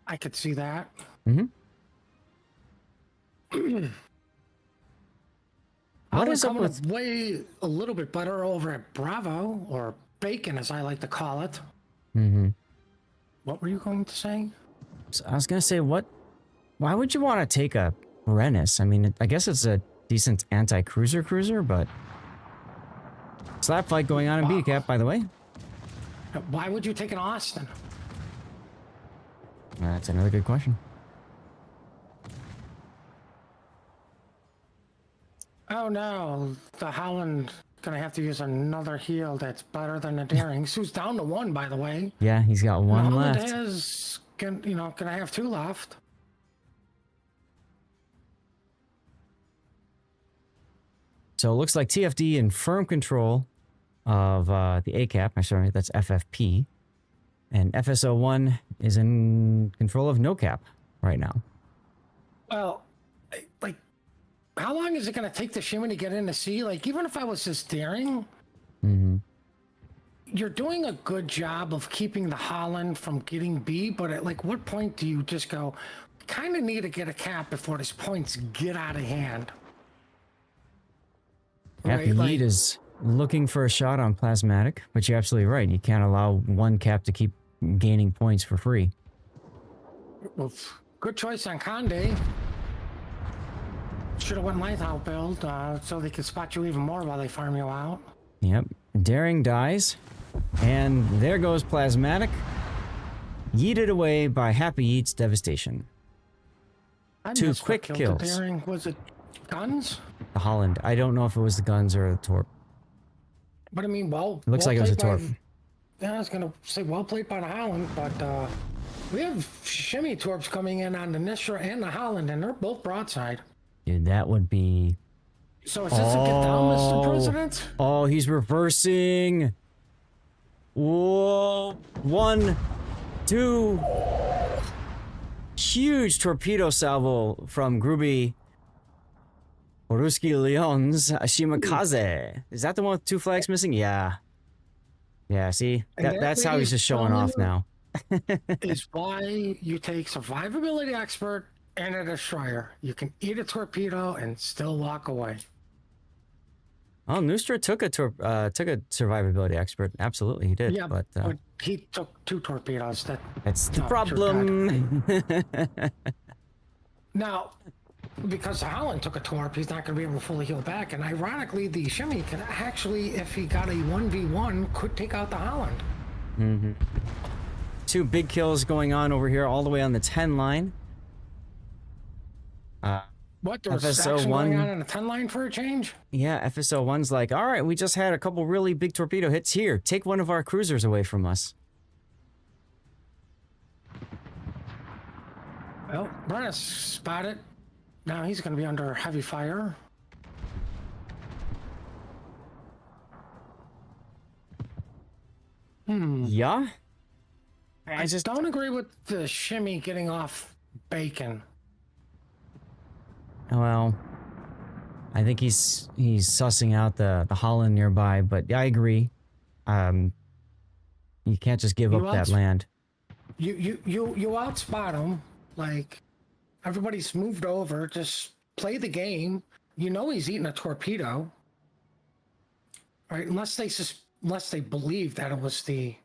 I could see that. Mm-hmm. What Holland is up coming with... way a little bit better over at Bravo, or Bacon, as I like to call it. Mm-hmm. What were you going to say? So I was gonna say, why would you want to take a Brennus? I mean, I guess it's a decent anti-cruiser cruiser, but... Slap fight going on in B-Cap, by the way. Why would you take an Austin? That's another good question. Oh no, the Holland gonna have to use another heal that's better than the Darings, who's down to 1, by the way. Yeah, he's got one And Holland left. is, gonna have 2 left. So it looks like TFD in firm control of the ACAP. I'm sorry, that's FFP. And FSO1 is in control of no cap right now. Well, like, how long is it gonna take the Shimmy to get into C? Like, even if I was just daring, you're doing a good job of keeping the Holland from getting B, but at like what point do you just go, kind of need to get a cap before these points get out of hand? Happy Yeet is looking for a shot on Plasmatic, but you're absolutely right. You can't allow one cap to keep gaining points for free. Well, good choice on Conde. Should have went Lighthouse build so they could spot you even more while they farm you out. Yep. Daring dies. And there goes Plasmatic. Yeeted away by Happy Yeet's devastation. I 2 missed what quick killed kills. the Daring. Was it guns? The Holland. I don't know if it was the guns or the torp. But I mean, well, It looks like it was a played torp. Yeah, I was gonna say well played by the Holland, but we have shimmy torps coming in on the Nistra and the Holland, and they're both broadside. Dude, that would be... So is this a get down, Mr. President? Oh, he's reversing. Whoa. 1, 2. Huge torpedo salvo from Gruby. Oruski Leon's Shimakaze. Is that the one with 2 flags missing? Yeah. Yeah, see? That's how he's just showing off now. Is why you take survivability expert and a destroyer. You can eat a torpedo and still walk away. Oh, Nustra took a survivability expert. Absolutely, he did. Yeah, but he took 2 torpedoes. that's the Oh, problem. Now, because Holland took a torp, he's not going to be able to fully heal back. And ironically, the Shimmy can actually, if he got a 1v1, could take out the Holland. 2 big kills going on over here, all the way on the 10 line. What? There's FSO action 1. going on in a 10 line for a change? Yeah, FSO1's like, all right, we just had a couple really big torpedo hits here. Take one of our cruisers away from us. Well, Brennis spotted. Now he's going to be under heavy fire. Yeah? I just don't agree with the Shimmy getting off Bacon. Well, I think he's sussing out the Holland nearby, but yeah, I agree. You can't just give up that land. You outspot him. Like, everybody's moved over. Just play the game. You know he's eating a torpedo, right? Unless they believe that it was the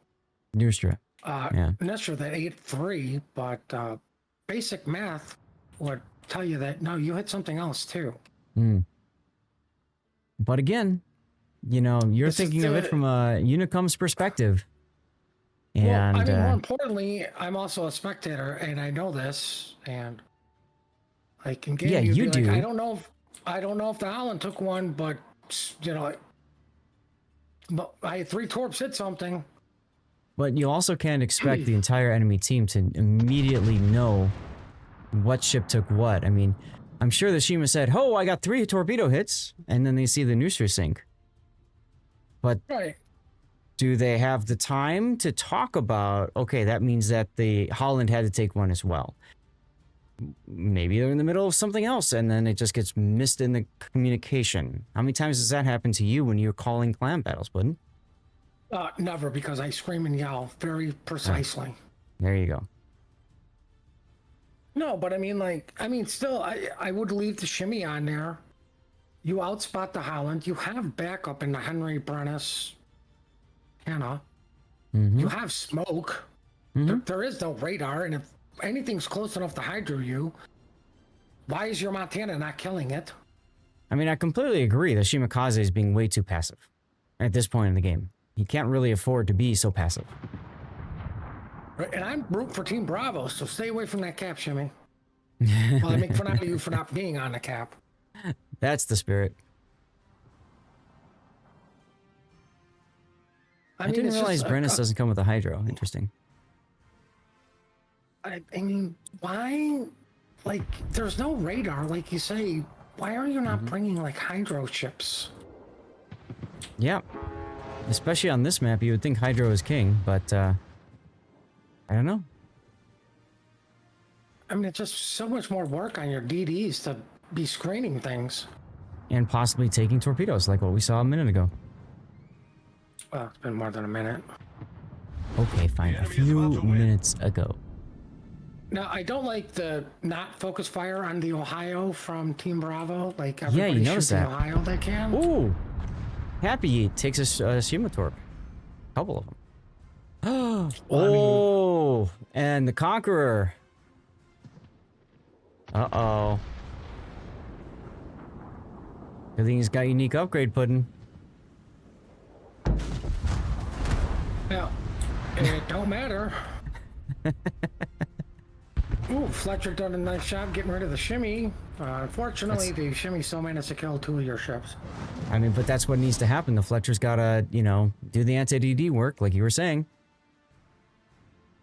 Nustra. Yeah. Nestor that ate 3, but basic math would tell you that no, you hit something else too. But again, you know, you're thinking of it from a Unicom's perspective. And well, I mean, more importantly, I'm also a spectator, and I know this, and I can give you do. Like, I don't know if the Holland took one, but you know, but I had 3 torps hit something. But you also can't expect the entire enemy team to immediately know what ship took what. I mean, I'm sure the Shima said, "Oh, I got 3 torpedo hits," and then they see the Nusra sink. But Right. do they have the time to talk about, okay, that means that the Holland had to take one as well? Maybe they're in the middle of something else and then it just gets missed in the communication. How many times does that happen to you when you're calling clan battles, Puddin? Never, because I scream and yell very precisely. There you go. No, but I mean, like, still, I would leave the shimmy on there. You outspot the Holland. You have backup in the Henry Brennis, Hannah. You have smoke. There is no radar, and if anything's close enough to hydro you, why is your Montana not killing it? I mean, I completely agree that Shimakaze is being way too passive at this point in the game. He can't really afford to be so passive. Right, and I'm rooting for Team Bravo, so stay away from that cap, Shimmy. Well, I make fun of you for not being on the cap. That's the spirit. I mean, didn't it's realize just Brennis doesn't come with a hydro. Interesting. I mean, why? Like, there's no radar, like you say. Why are you not bringing, like, hydro ships? Yeah. Especially on this map, you would think hydro is king, but, I don't know. I mean, it's just so much more work on your DDs to be screening things. And possibly taking torpedoes, like what we saw a minute ago. Well, it's been more than a minute. Okay, fine. A few minutes ago. Now, I don't like the not focus fire on the Ohio from Team Bravo. Like, Yeah, everybody you noticed shoots the that. Ohio they can. Ooh! Happy takes a Shimatorp. A couple of them. Oh! And the Conqueror. Uh-oh. Good thing he's got unique upgrade pudding. Now, it don't matter. Ooh, Fletcher done a nice job getting rid of the shimmy. Unfortunately, the shimmy still managed to kill 2 of your ships. I mean, but that's what needs to happen. The Fletcher's gotta, you know, do the anti-DD work, like you were saying.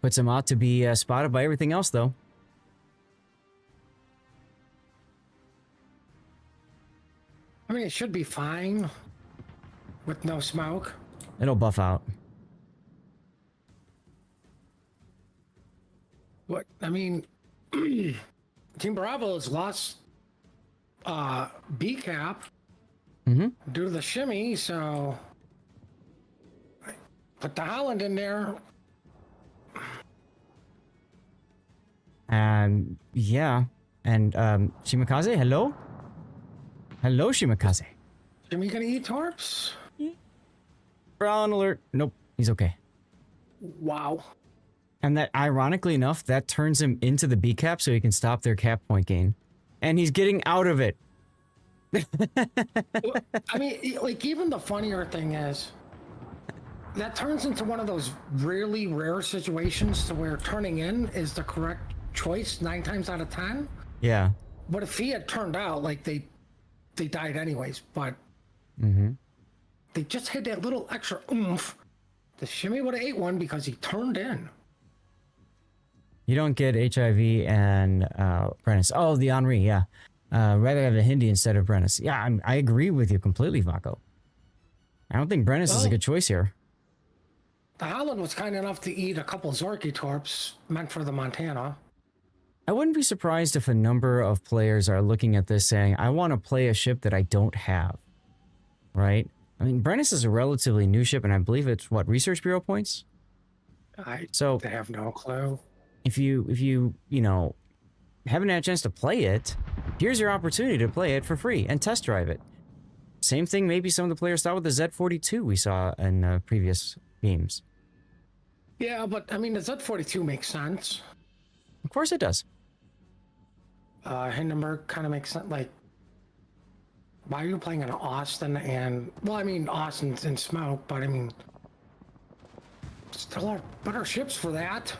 Puts him out to be spotted by everything else, though. I mean, it should be fine with no smoke. It'll buff out. What? I mean, Team Bravo has lost B cap due to the shimmy, so put the Holland in there. Yeah. And, Shimakaze, hello? Hello, Shimakaze. Shimmy gonna eat torps? Brown alert. Nope, he's okay. Wow. And that, ironically enough, that turns him into the B cap so he can stop their cap point gain. And he's getting out of it. I mean, like, even the funnier thing is, that turns into one of those really rare situations to where turning in is the correct choice 9 times out of 10. Yeah. But if he had turned out, like, they died anyways, but they just had that little extra oomph. The shimmy would have ate one because he turned in. You don't get HIV and Brennis. Oh, the Henri, yeah. Rather have a Hindi instead of Brennis. Yeah, I agree with you completely, Vako. I don't think Brennis is a good choice here. The Holland was kind enough to eat a couple Zorky torps meant for the Montana. I wouldn't be surprised if a number of players are looking at this saying, I want to play a ship that I don't have. Right? I mean, Brennis is a relatively new ship, and I believe it's, what, Research Bureau points? I So have no clue. if you know, haven't had a chance to play it, here's your opportunity to play it for free and test drive it. Same thing maybe some of the players thought with the Z42 we saw in previous games. Yeah, but I mean, the Z42 makes sense. Of course it does. Hindenburg kind of makes sense. Like, why are you playing an Austin and, well, I mean, Austin's in smoke, but I mean, still are better ships for that.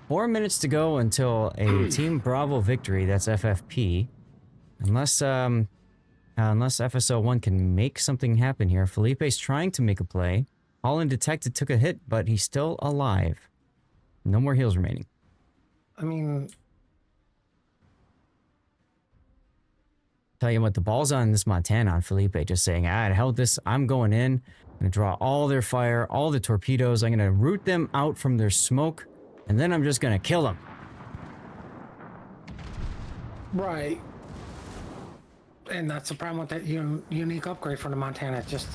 4 minutes to go until a Team Bravo victory. That's FFP. Unless FSO1 can make something happen here. Felipe's trying to make a play. Holland detected took a hit, but he's still alive. No more heals remaining. I mean, Tell you what, the ball's on this Montana on Felipe, just saying, I held this, I'm going in. I'm going to draw all their fire, all the torpedoes. I'm going to root them out from their smoke, and then I'm just going to kill them. right. And that's the problem with that unique upgrade for the Montana. It's just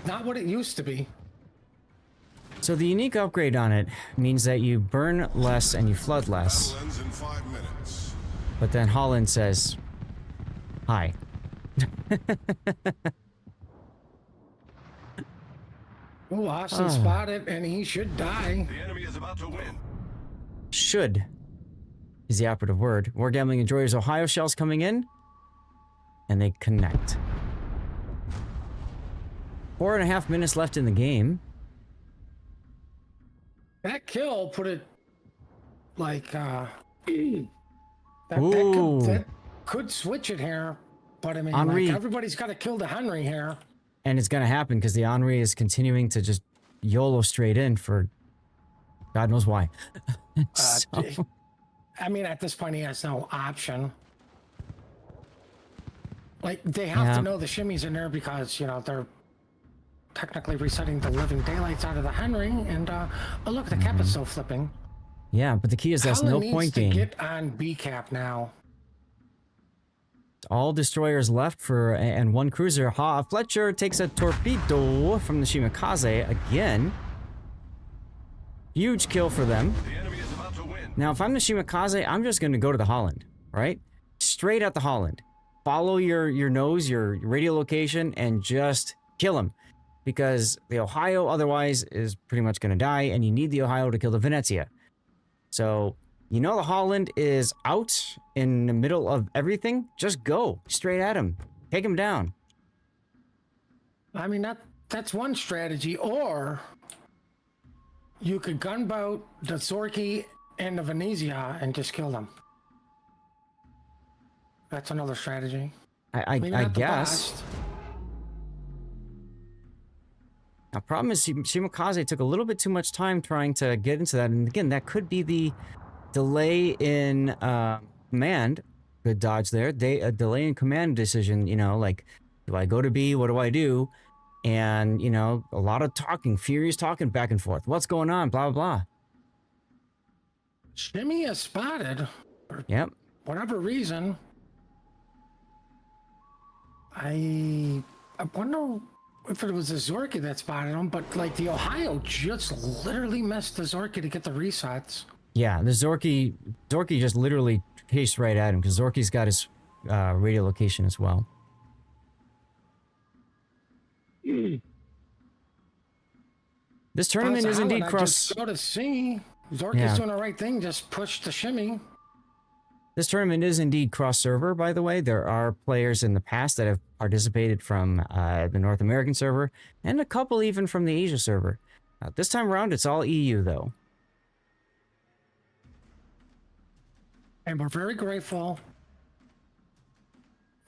not what it used to be. So the unique upgrade on it means that you burn less and you flood less. Battle ends in 5 minutes. But then Holland says, hi. Oh, Austin spotted, and he should die. The enemy is about to win. Should is the operative word. War Gambling Enjoyers Ohio shells coming in, and they connect. 4.5 minutes left in the game. That kill put it like that could switch it here, but I mean, Henry, like, everybody's got to kill the Henry here. And it's going to happen because the Henri is continuing to just YOLO straight in for God knows why. So, I mean, at this point, he has no option. Like, they have to know the shimmies in there because, you know, they're technically resetting the living daylights out of the Henry. And, oh, look, the cap is still flipping. yeah, but the key is that's no point gain. Get on B cap now. All destroyers left for and one cruiser. Fletcher takes a torpedo from the Shimakaze again. Huge kill for them. The enemy is about to win. Now, if I'm the Shimakaze, I'm just going to go to the Holland, right? Straight at the Holland. Follow your nose, your radio location, and just kill him. Because the Ohio otherwise is pretty much going to die, and you need the Ohio to kill the Venezia. So, you know the Holland is out in the middle of everything? Just go straight at him. Take him down. I mean, that's one strategy. Or you could gunboat the Zorky and the Venezia and just kill them. That's another strategy. I guess. Best. Now, problem is Shimakaze took a little bit too much time trying to get into that. And again, that could be the delay in command. Good dodge there. A delay in command decision, you know, like, do I go to B? What do I do? And, you know, a lot of talking, furious talking back and forth. What's going on? Blah, blah, blah. Shimmy is spotted. For whatever reason. I wonder if it was the Zorky that spotted him, but like the Ohio just literally missed the Zorky to get the resets. Yeah, the Zorky just literally paced right at him because Zorky's got his radio location as well. This tournament is indeed cross. Go to C. Zorky's doing the right thing. Just push the shimmy. This tournament is indeed cross-server, by the way. There are players in the past that have participated from the North American server, and a couple even from the Asia server. This time around, it's all EU, though. And we're very grateful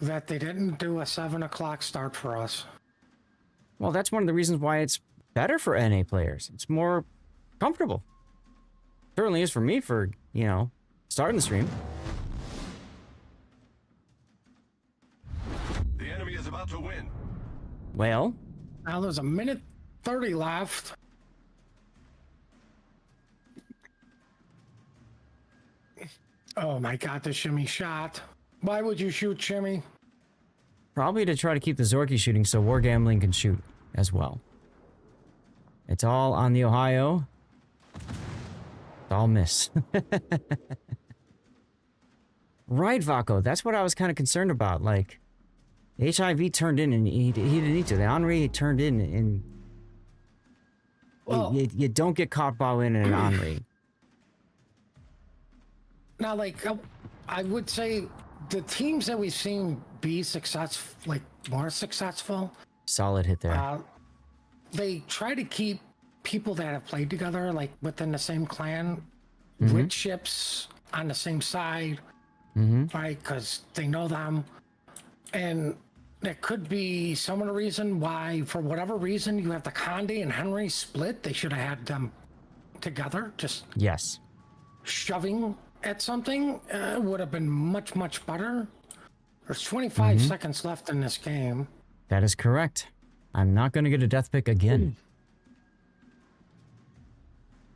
that they didn't do a 7 o'clock start for us. Well, that's one of the reasons why it's better for NA players. It's more comfortable. Certainly is for me for, you know, starting the stream. The enemy is about to win. Well, now there's a minute 30 left. Oh my God, the shimmy shot. Why would you shoot shimmy? probably to try to keep the Zorky shooting so War Gambling can shoot as well. It's all on the Ohio. It's all miss. Right, Vaco. That's what I was kind of concerned about. Like, HIV turned in and he didn't need to. The Henri turned in and... Well, you don't get caught bow in an Henri. Now, like, I would say the teams that we've seen be successful, like more successful. Solid hit there. They try to keep people that have played together, like within the same clan, with ships on the same side, right? Because they know them. And that could be some of the reason why, for whatever reason, you have the Conde and Henry split. They should have had them together, just shoving at something. Would have been much, much better. There's 25 seconds left in this game. That is correct. I'm not going to get a death pick again.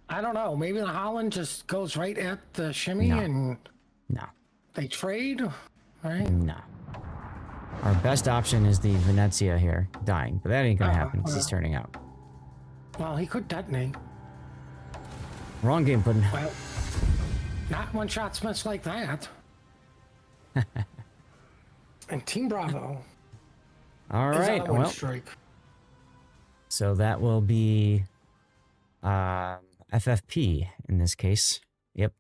I don't know. Maybe the Holland just goes right at the shimmy and they trade, right? No. Our best option is the Venezia here, dying. But that ain't going to happen because he's turning out. Well, he could detonate. Wrong game, Puddin'. Well, not when shots miss like that. And Team Bravo All is right. on a win Well, streak. so that will be FFP in this case. Yep.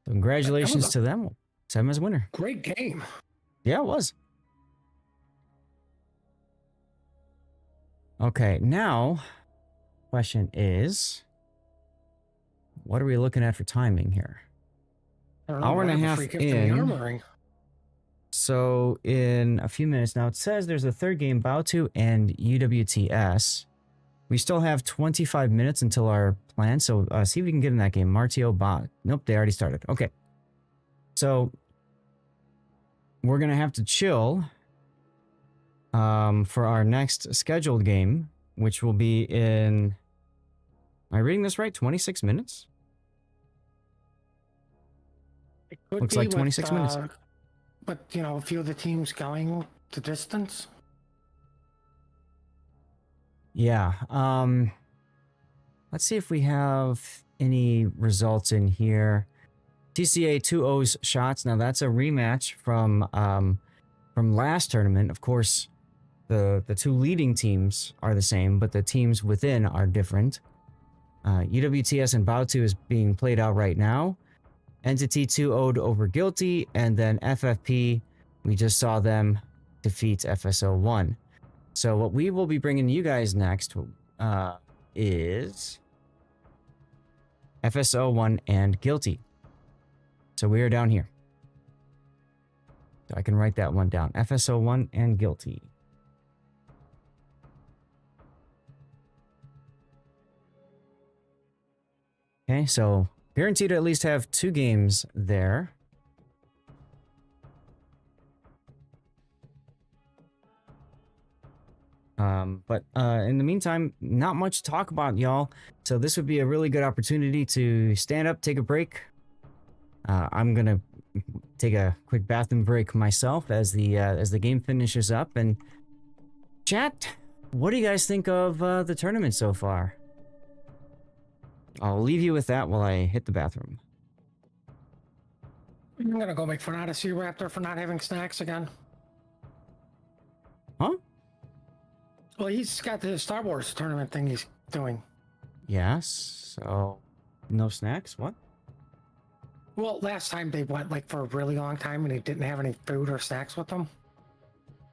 So congratulations to them. Sam as winner. Great game. Yeah, it was. Okay, now question is, what are we looking at for timing here? I don't know, Hour and a have half free gift in the in. armory. So in a few minutes now, it says there's a third game, Bautu and UWTS. We still have 25 minutes until our plan, so see if we can get in that game. Martio, Bot. Nope, they already started. Okay. So we're going to have to chill for our next scheduled game, which will be in, am I reading this right? 26 minutes? It could Looks be like 26 minutes. But, you know, a few of the teams going the distance. Yeah. Let's see if we have any results in here. TCA 2-0's shots. Now that's a rematch from last tournament. Of course, the two leading teams are the same, but the teams within are different. UWTS and Bautu is being played out right now. Entity 2-0'd over Guilty, and then FFP, we just saw them defeat FSO1. So what we will be bringing you guys next is FSO1 and Guilty. So we are down here. So I can write that one down. FSO1 and Guilty. Okay, so guaranteed to at least have 2 games there. But in the meantime, not much to talk about, y'all. So this would be a really good opportunity to stand up, take a break. I'm gonna take a quick bathroom break myself as the game finishes up. And chat, what do you guys think of the tournament so far? I'll leave you with that while I hit the bathroom. I'm gonna go make fun out of Sea Raptor for not having snacks again. Huh? Well, he's got the Star Wars tournament thing he's doing. Yes. So, no snacks? What? Well, last time they went like for a really long time and he didn't have any food or snacks with them.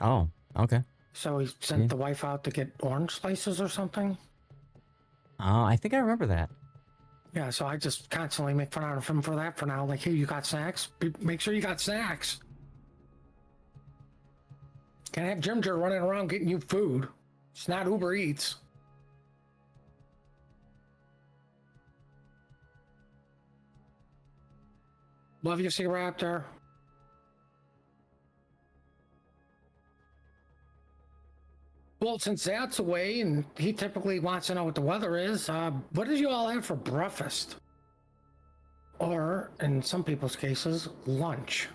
Oh, okay. So he sent the wife out to get orange slices or something. Oh, I think I remember that. Yeah, so I just constantly make fun out of him for that for now. Like, hey, you got snacks? Make sure you got snacks. Can't have Ginger running around getting you food. It's not Uber Eats. Love you, Sea Raptor. Well, since that's away and he typically wants to know what the weather is, what did you all have for breakfast? Or, in some people's cases, lunch?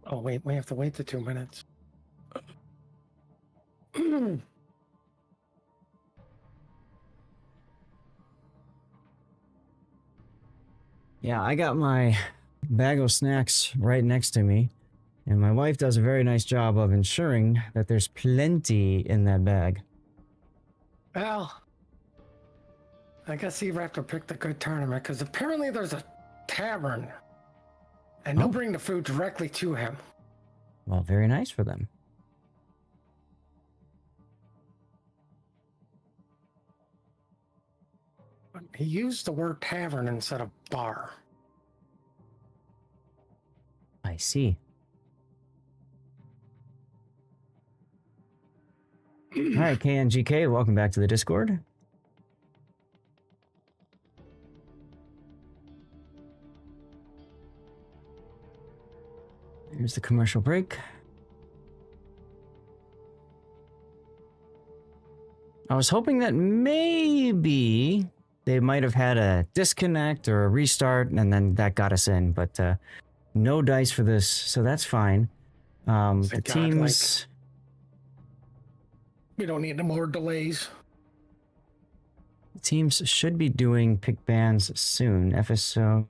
Oh, wait, we have to wait the 2 minutes. Yeah, I got my bag of snacks right next to me, and my wife does a very nice job of ensuring that there's plenty in that bag. Well, I guess you have to pick the good tournament because apparently there's a tavern and they'll bring the food directly to him. Well, very nice for them. He used the word tavern instead of bar. I see. All right, KNGK, welcome back to the Discord. Here's the commercial break. I was hoping that maybe they might have had a disconnect or a restart, and then that got us in, but no dice for this, so that's fine. The Thank God, teams. we don't need no more delays. Teams should be doing pick bands soon. FSO.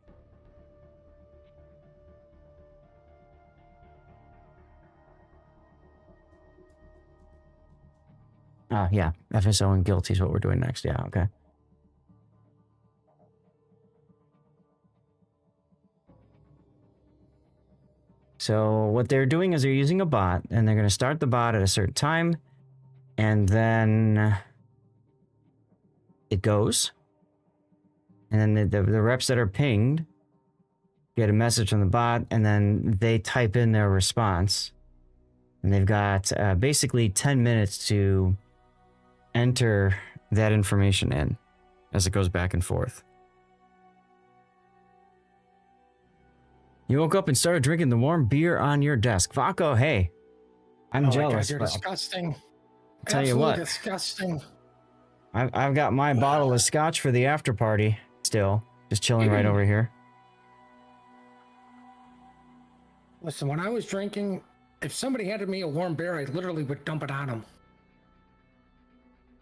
Yeah, FSO and Guilty is what we're doing next. Yeah, okay. So what they're doing is they're using a bot, and they're going to start the bot at a certain time, and then it goes, and then the reps that are pinged get a message from the bot, and then they type in their response, and they've got basically 10 minutes to enter that information in as it goes back and forth. You woke up and started drinking the warm beer on your desk. Vaco, hey, I'm jealous. God, you're but disgusting. I'll tell you what, Disgusting. I've got my bottle of scotch for the after party still, just chilling right over here. Listen, when I was drinking, if somebody handed me a warm beer, I literally would dump it on them.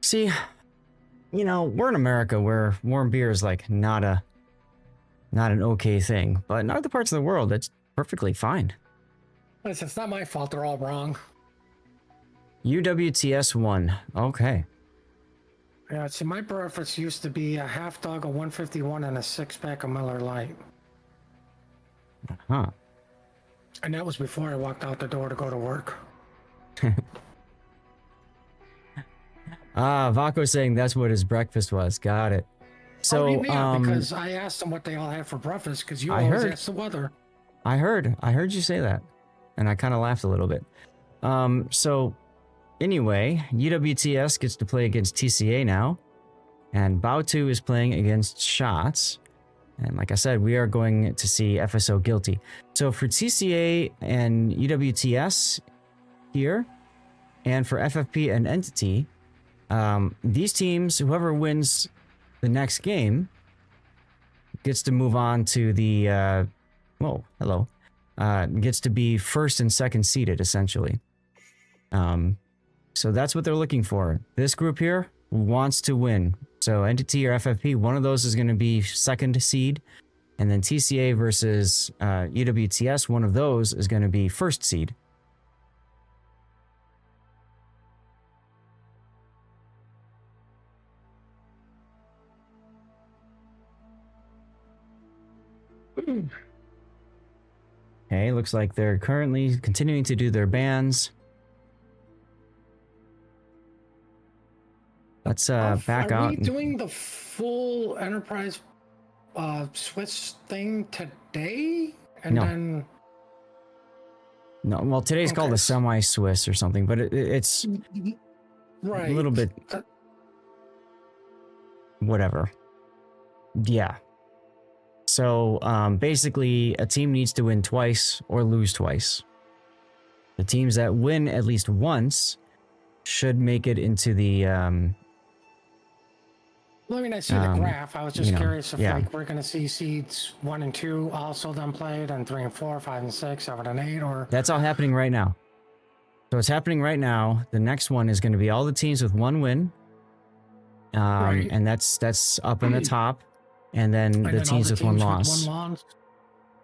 See, you know, we're in America where warm beer is like not an okay thing, but in other parts of the world, it's perfectly fine. Listen, it's not my fault. They're all wrong. UWTS 1. Okay. Yeah, see, my breakfast used to be a half dog of 151 and a 6-pack of Miller Lite. Huh. And that was before I walked out the door to go to work. Vaco's saying that's what his breakfast was. Got it. So, because I asked them what they all had for breakfast, because you I always heard. ask the weather. I heard you say that, and I kind of laughed a little bit. So anyway, UWTS gets to play against TCA now, and Bautu is playing against Shots. And like I said, we are going to see FSO Guilty. So for TCA and UWTS here, and for FFP and Entity, these teams, whoever wins the next game, gets to move on to the, gets to be first and second seeded, essentially. So that's what they're looking for. This group here wants to win. So Entity or FFP, one of those is going to be second seed. And then TCA versus UWTS, one of those is going to be first seed. Okay, looks like they're currently continuing to do their bans. Let's back out. Are we doing the full Enterprise Swiss thing today? And No. then... No, well, today's called a semi-Swiss or something, but it's right. a little bit... whatever. Yeah. So, basically, a team needs to win twice or lose twice. The teams that win at least once should make it into the... Well, I mean, I see the graph. I was just curious if, yeah. like, we're going to see seeds 1 and 2 also then played, and 3 and 4, 5 and 6, 7 and 8, or... That's all happening right now. So it's happening right now. The next one is going to be all the teams with 1 win. Right. And that's up in the top. And then the teams with 1 loss.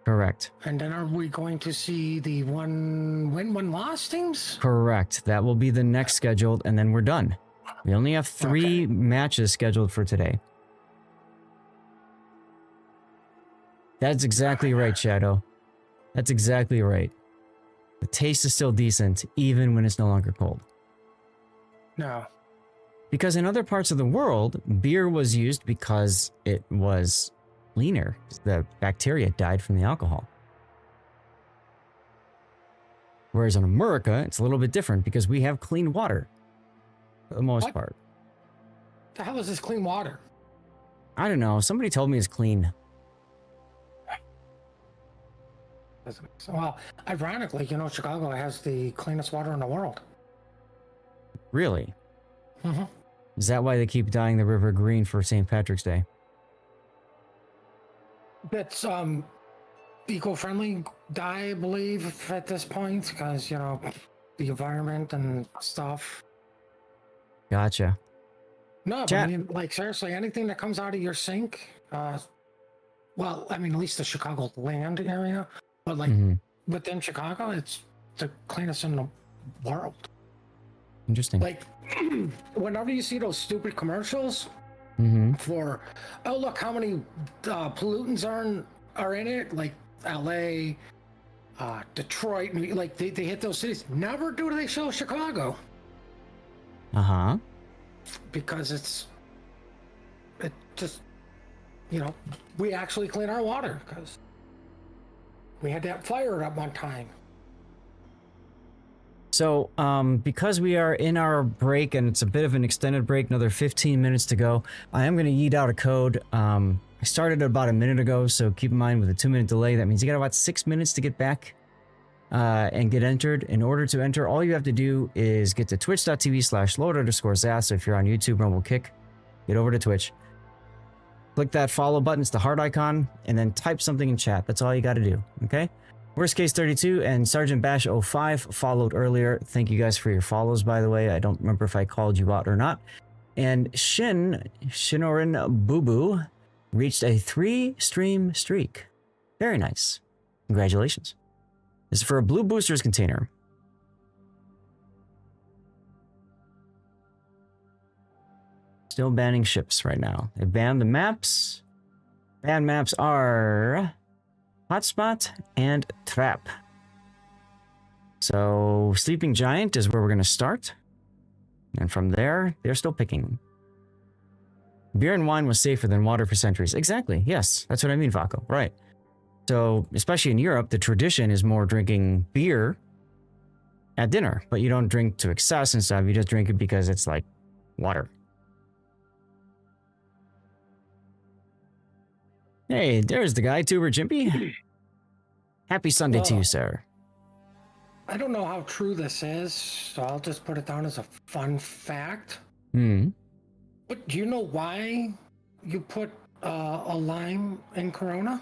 Correct. And then are we going to see the 1 win, 1 loss teams? Correct. That will be the next scheduled, and then we're done. We only have 3 matches scheduled for today. That's exactly right, Shadow. That's exactly right. The taste is still decent, even when it's no longer cold. No. Because in other parts of the world, beer was used because it was cleaner. The bacteria died from the alcohol. Whereas in America, it's a little bit different because we have clean water. For the most part. The hell is this clean water? I don't know. Somebody told me it's clean. Well, ironically, you know, Chicago has the cleanest water in the world. Really? Mm-hmm. Is that why they keep dyeing the river green for St. Patrick's Day? That's eco-friendly dye, I believe, at this point, because, you know, the environment and stuff. Gotcha. No, but I Chat. mean, like, seriously, anything that comes out of your sink, well, I mean, at least the Chicago land area, but like Mhm. within Chicago, it's the cleanest in the world. Interesting. Like, whenever you see those stupid commercials for, oh, look how many pollutants are in it, like LA, Detroit, like they hit those cities. Never do they show Chicago Uh-huh. because it just, you know, we actually clean our water because we had that fire at one time. So, because we are in our break and it's a bit of an extended break, another 15 minutes to go, I am going to yeet out a code. I started about a minute ago, so keep in mind with a 2-minute delay, that means you got about 6 minutes to get back and get entered. In order to enter, all you have to do is get to twitch.tv/Lord_Zaz. So if you're on YouTube, Rumble Kick, get over to Twitch. Click that follow button, it's the heart icon, and then type something in chat. That's all you got to do, okay? Worst Case 32 and Sergeant Bash 05 followed earlier. Thank you guys for your follows, by the way. I don't remember if I called you out or not. And Shinorin Boo Boo reached a 3-stream streak. Very nice. Congratulations. This is for a blue boosters container. Still banning ships right now. They banned the maps. Banned maps are Hotspot and Trap. So Sleeping Giant is where we're going to start. And from there, they're still picking. Beer and wine was safer than water for centuries. Exactly. Yes, that's what I mean, Vaco. Right. So, especially in Europe, the tradition is more drinking beer at dinner. But you don't drink to excess and stuff. You just drink it because it's like water. Hey, there's the guy, Tuber Jimpy. Happy Sunday to you, sir. I don't know how true this is, so I'll just put it down as a fun fact. But do you know why you put a lime in Corona?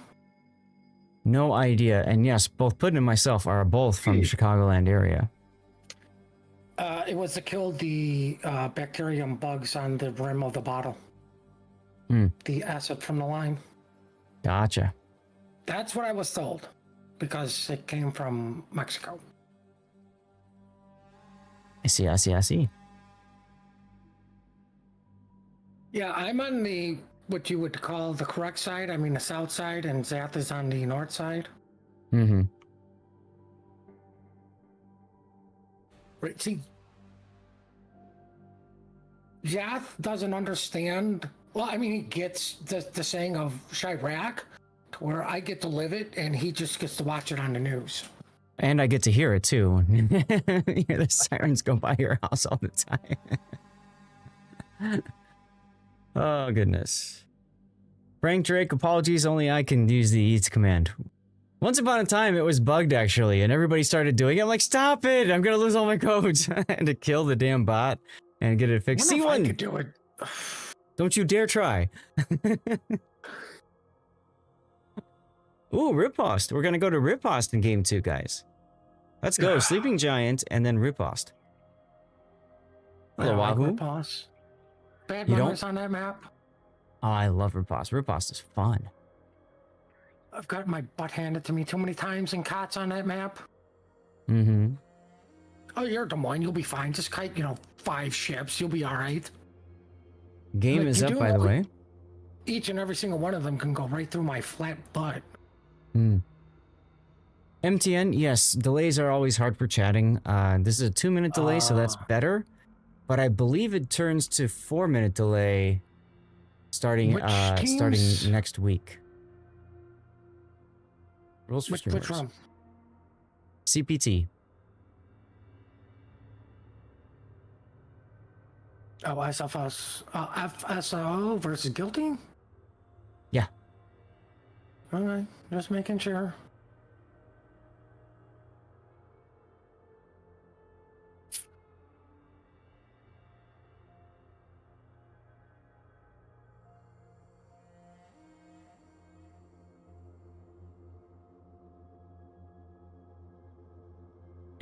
No idea. And yes, both Puddin and myself are both from the Chicagoland area. It was to kill the bacterium bugs on the rim of the bottle. The acid from the lime. Gotcha. That's what I was told, because it came from Mexico. I see. Yeah, I'm on the, what you would call the correct side. I mean, the south side, and Zath is on the north side. Right, see, Zath doesn't understand. Well, I mean, he gets the saying of Chirac, where I get to live it, and he just gets to watch it on the news. And I get to hear it too. You hear the sirens go by your house all the time. Oh, goodness. Frank Drake, apologies, only I can use the eats command. Once upon a time, it was bugged, actually, and everybody started doing it. I'm like, stop it! I'm gonna lose all my codes. I had to kill the damn bot and get it fixed. I wonder if I C1! could do it. Don't you dare try. Ooh, Riposte. We're gonna go to Riposte in game 2, guys. Let's go. Sleeping Giant and then Riposte. Hello, Wahoo. Riposte. Bad You memories don't? on that map. Oh, I love Riposte. Riposte is fun. I've got my butt handed to me too many times in COTS on that map. Oh, you're Des Moines. You'll be fine. Just kite, 5 ships. You'll be all right. Game Like, is you up, do by the look- way. Each and every single one of them can go right through my flat butt. MTN, yes, delays are always hard for chatting. This is a 2-minute delay, so that's better. But I believe it turns to 4-minute delay starting Which starting teams? next week. Rules for Which streamers. one? CPT. Oh, FSO versus Guilty? Yeah. All right, just making sure.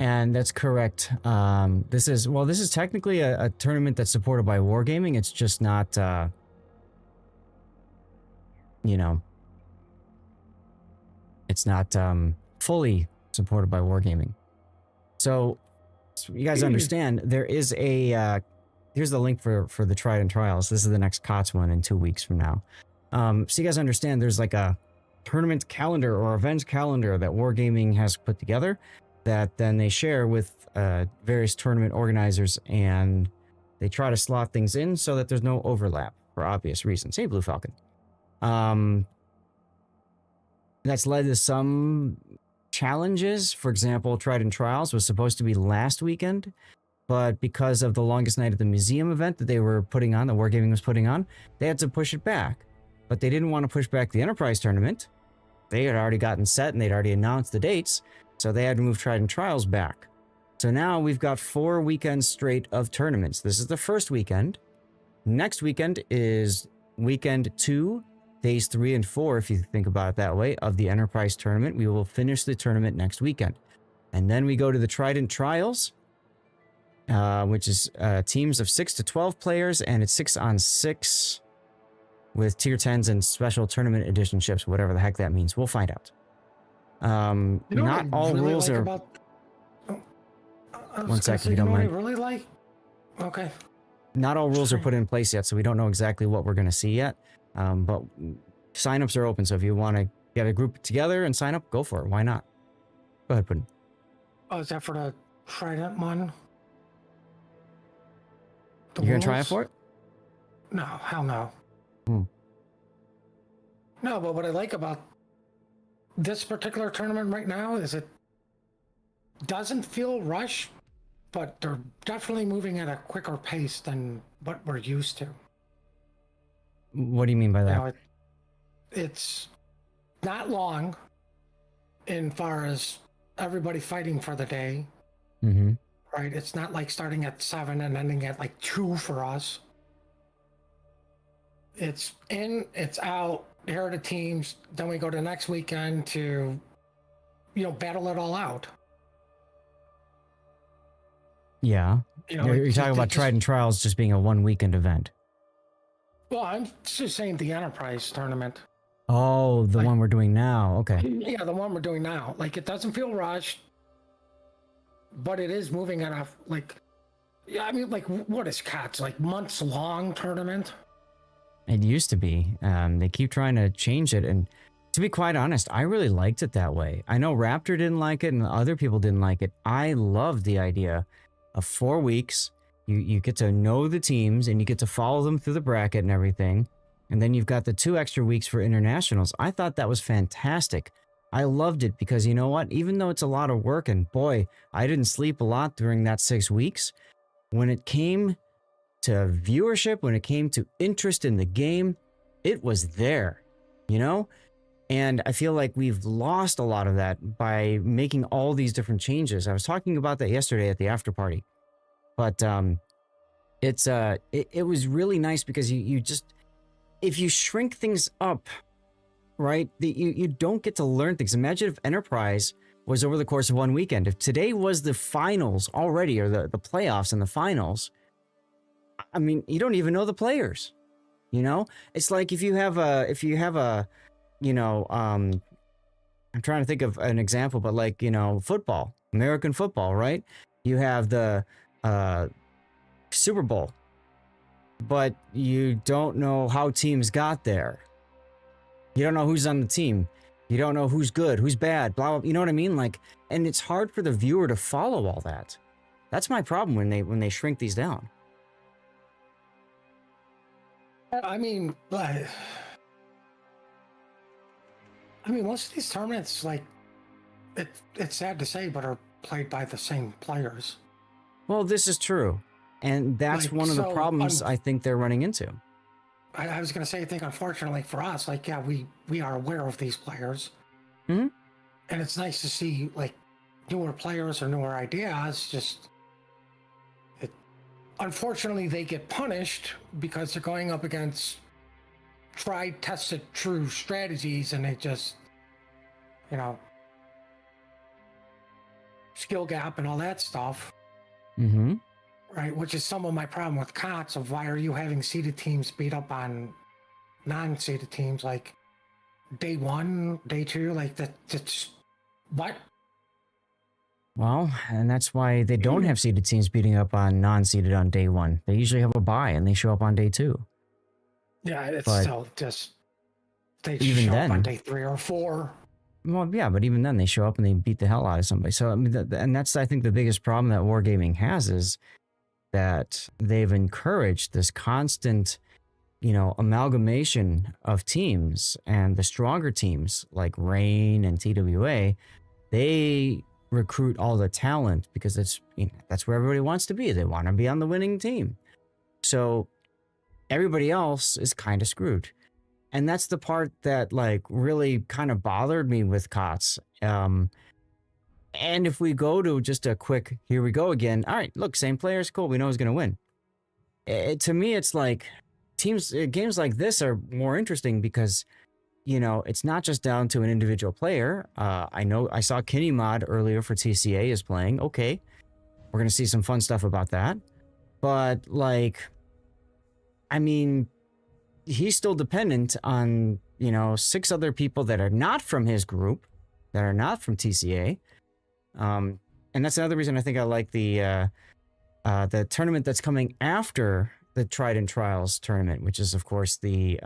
And that's correct. This is technically a tournament that's supported by Wargaming. It's just not, it's not fully supported by Wargaming. So you guys understand, there is a, here's the link for the Trident Trials. This is the next COTS one in 2 weeks from now. So you guys understand there's like a tournament calendar or event calendar that Wargaming has put together that then they share with various tournament organizers, and they try to slot things in so that there's no overlap for obvious reasons. Hey, Blue Falcon. That's led to some challenges. For example, Trident Trials was supposed to be last weekend, but because of the longest night at the museum event that they were putting on, that Wargaming was putting on, they had to push it back. But they didn't want to push back the Enterprise tournament. They had already gotten set and they'd already announced the dates, so they had to move Trident Trials back. So now we've got 4 weekends straight of tournaments. This is the first weekend. Next weekend is weekend 2, days 3 and 4, if you think about it that way, of the Enterprise tournament. We will finish the tournament next weekend. And then we go to the Trident Trials, which is teams of 6 to 12 players, and it's 6-on-6 with tier 10s and special tournament edition ships, whatever the heck that means. We'll find out. Not all rules are... One sec, if you don't mind. I really like... Okay. Not all rules are put in place yet, so we don't know exactly what we're going to see yet. But signups are open, so if you want to get a group together and sign up, go for it. Why not? Go ahead, Puddin. Oh, is that for the Trident one? You're going to try it for it? No, hell no. No, but what I like about this particular tournament right now is it doesn't feel rushed, but they're definitely moving at a quicker pace than what we're used to. What do you mean by that? You know, it's not long in far as everybody fighting for the day. Mm-hmm. Right? It's not like starting at 7 and ending at like 2 for us. It's in, it's out, here are the teams, then we go to next weekend to, battle it all out. Yeah. You're talking about Trident Trials just being a 1 weekend event. Well, I'm just saying the Enterprise tournament. Oh, the one we're doing now. Okay. Yeah, the one we're doing now. Like, it doesn't feel rushed, but it is moving at a, what is COTS? Like, months-long tournament? It used to be. They keep trying to change it, and to be quite honest, I really liked it that way. I know Raptor didn't like it, and other people didn't like it. I loved the idea of 4 weeks. You get to know the teams, and you get to follow them through the bracket and everything, and then you've got the 2 extra weeks for internationals. I thought that was fantastic. I loved it because, you know what? Even though it's a lot of work, and boy, I didn't sleep a lot during that 6 weeks, when it came to viewership, when it came to interest in the game, it was there, And I feel like we've lost a lot of that by making all these different changes. I was talking about that yesterday at the after party, but it was really nice because you just, if you shrink things up, right, you don't get to learn things. Imagine if Enterprise was over the course of 1 weekend. If today was the finals already, or the playoffs and the finals, I mean, you don't even know the players, It's like if you have a, I'm trying to think of an example, but like, football, American football, right? You have the Super Bowl, but you don't know how teams got there. You don't know who's on the team. You don't know who's good, who's bad, blah, blah, you know what I mean? Like, and it's hard for the viewer to follow all that. That's my problem when they shrink these down. I mean, most of these tournaments, like, it's sad to say, but are played by the same players. Well, this is true. And that's one of the problems I think they're running into. I was going to say, I think, unfortunately for us, like, yeah, we are aware of these players. Mm-hmm. And it's nice to see, like, newer players or newer ideas. Unfortunately, they get punished because they're going up against tried, tested, true strategies, and they just, skill gap and all that stuff. Mm-hmm. Right, which is some of my problem with COTS of why are you having seeded teams beat up on non-seeded teams like day 1, day 2, like that's what? Well, and that's why they don't have seeded teams beating up on non-seeded on day 1. They usually have a bye and they show up on day 2. Yeah, it's But still just they even show up on then, day 3 or 4. well, yeah, but even then they show up and they beat the hell out of somebody. So I mean, and that's I think the biggest problem that Wargaming has is that they've encouraged this constant, amalgamation of teams, and the stronger teams like Rain and TWA, they recruit all the talent because that's where everybody wants to be. They want to be on the winning team. So everybody else is kind of screwed. And that's the part that like really kind of bothered me with COTS. And if we go to just a quick, here we go again. All right, look, same players, cool. We know who's going to win. To me, it's like games like this are more interesting because, it's not just down to an individual player. I saw Kinney Mod earlier for TCA is playing. Okay, we're going to see some fun stuff about that. But like, I mean, he's still dependent on, 6 other people that are not from his group, that are not from TCA. And that's another reason I think I like the tournament that's coming after the Trident Trials tournament, which is of course the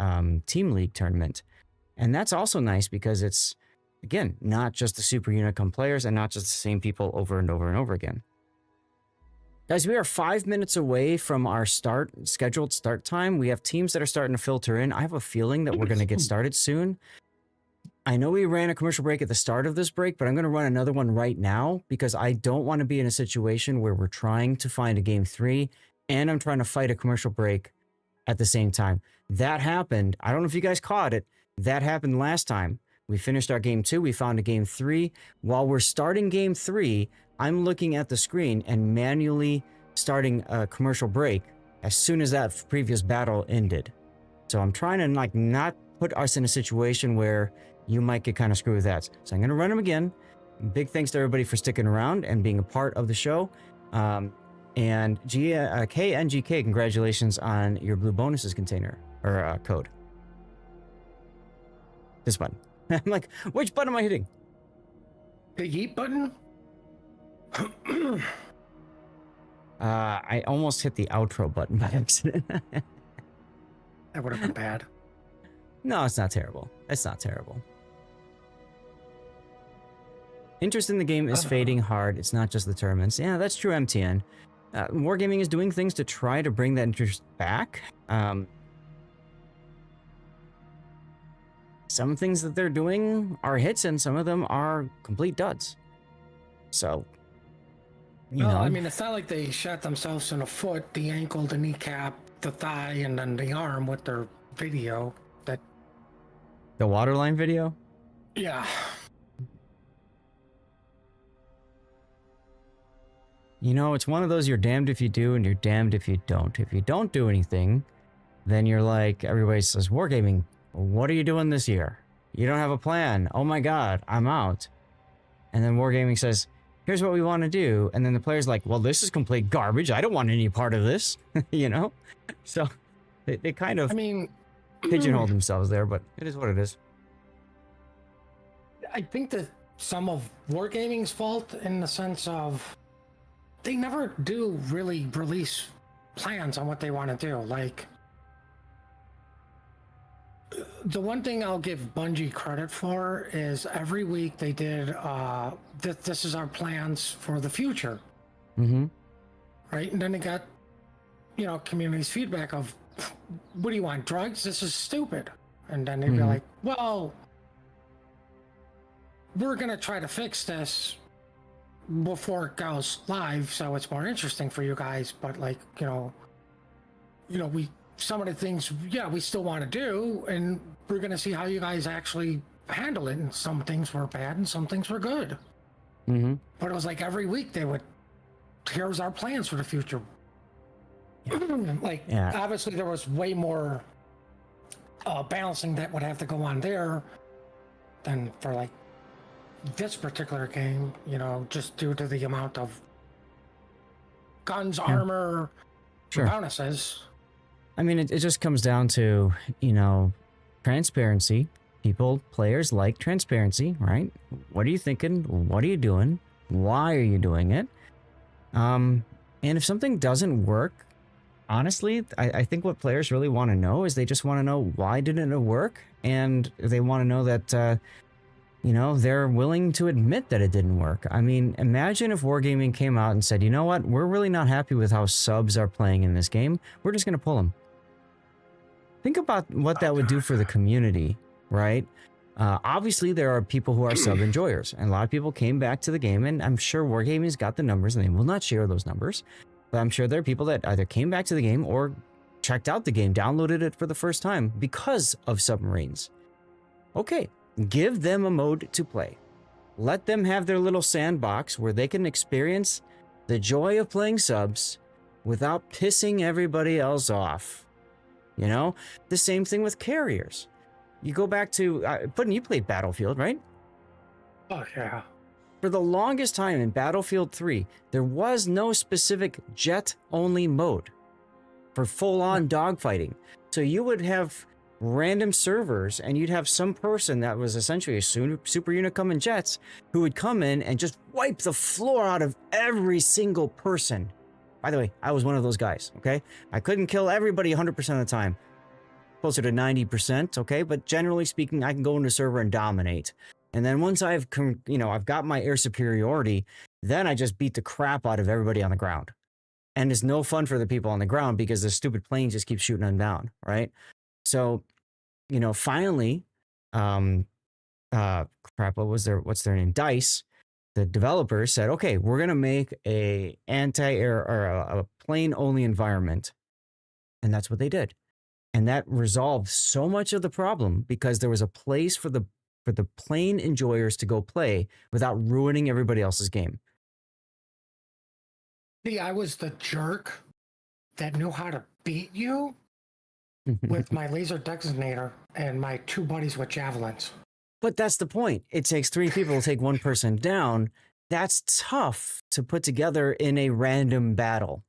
Team League tournament. And that's also nice because it's, again, not just the Super Unicum players and not just the same people over and over and over again. Guys, we are 5 minutes away from our scheduled start time. We have teams that are starting to filter in. I have a feeling that we're going to get started soon. I know we ran a commercial break at the start of this break, but I'm going to run another one right now because I don't want to be in a situation where we're trying to find a game 3 and I'm trying to fight a commercial break at the same time. That happened. I don't know if you guys caught it. That happened last time. We finished our game 2. We found a game 3. While we're starting game 3, I'm looking at the screen and manually starting a commercial break as soon as that previous battle ended. So I'm trying to like not put us in a situation where you might get kind of screwed with that. So I'm going to run them again. Big thanks to everybody for sticking around and being a part of the show. And KNGK, congratulations on your blue bonuses container or code. This button. I'm like, which button am I hitting? The yeet button? I almost hit the outro button by accident. That would have been bad. No, it's not terrible. It's not terrible. Interest in the game is fading hard. It's not just the tournaments. Yeah, that's true, MTN. Wargaming is doing things to try to bring that interest back. Some things that they're doing are hits and some of them are complete duds. So, you know. I mean, it's not like they shot themselves in the foot, the ankle, the kneecap, the thigh, and then the arm with their video. That The waterline video? Yeah. You know, it's one of those you're damned if you do and you're damned if you don't. If you don't do anything, then you're like, everybody says, Wargaming, what are you doing this year? You don't have a plan. Oh my God, I'm out. And then Wargaming says, here's what we want to do. And then the player's like, well, this is complete garbage. I don't want any part of this, you know? So they kind of pigeonhole themselves there, but it is what it is. I think that some of Wargaming's fault in the sense of they never do really release plans on what they want to do. Like, the one thing I'll give Bungie credit for is every week they did, this is our plans for the future. Mm-hmm. Right? And then they got, community's feedback of, what do you want, drugs? This is stupid. And then they'd be like, well, we're going to try to fix this before it goes live, so it's more interesting for you guys. But like, some of the things, we still want to do, and we're going to see how you guys actually handle it. And some things were bad and some things were good. Mm-hmm. But it was like every week they would, here's our plans for the future. Obviously there was way more balancing that would have to go on there than for like this particular game, you know, just due to the amount of guns, Yeah. armor, Sure. bonuses. I mean, it just comes down to, transparency. Players like transparency, right? What are you thinking? What are you doing? Why are you doing it? And if something doesn't work, honestly, I think what players really want to know is they just want to know why didn't it work? And they want to know that, they're willing to admit that it didn't work. I mean, imagine if Wargaming came out and said, you know what, we're really not happy with how subs are playing in this game. We're just going to pull them. Think about what that would do for the community, right? Obviously, there are people who are sub enjoyers, and a lot of people came back to the game, and I'm sure Wargaming's got the numbers, and they will not share those numbers. But I'm sure there are people that either came back to the game or checked out the game, downloaded it for the first time because of submarines. Okay, give them a mode to play. Let them have their little sandbox where they can experience the joy of playing subs without pissing everybody else off. You know, the same thing with carriers. You go back to, Puddin', you played Battlefield, right? Oh, yeah. For the longest time in Battlefield 3, there was no specific jet-only mode for full-on dogfighting. So you would have random servers, and you'd have some person that was essentially a super unit coming jets who would come in and just wipe the floor out of every single person. By the way, I was one of those guys, okay? I couldn't kill everybody 100% of the time. Closer to 90%, okay? But generally speaking, I can go into a server and dominate. And then once I've got my air superiority, then I just beat the crap out of everybody on the ground. And it's no fun for the people on the ground because the stupid planes just keep shooting them down, right? So, finally, what's their name? DICE, the developers said, okay, we're going to make a anti-air or a plane-only environment. And that's what they did. And that resolved so much of the problem because there was a place for the plane enjoyers to go play without ruining everybody else's game. See, I was the jerk that knew how to beat you with my laser designator and my two buddies with javelins. But that's the point. It takes 3 people to take 1 person down. That's tough to put together in a random battle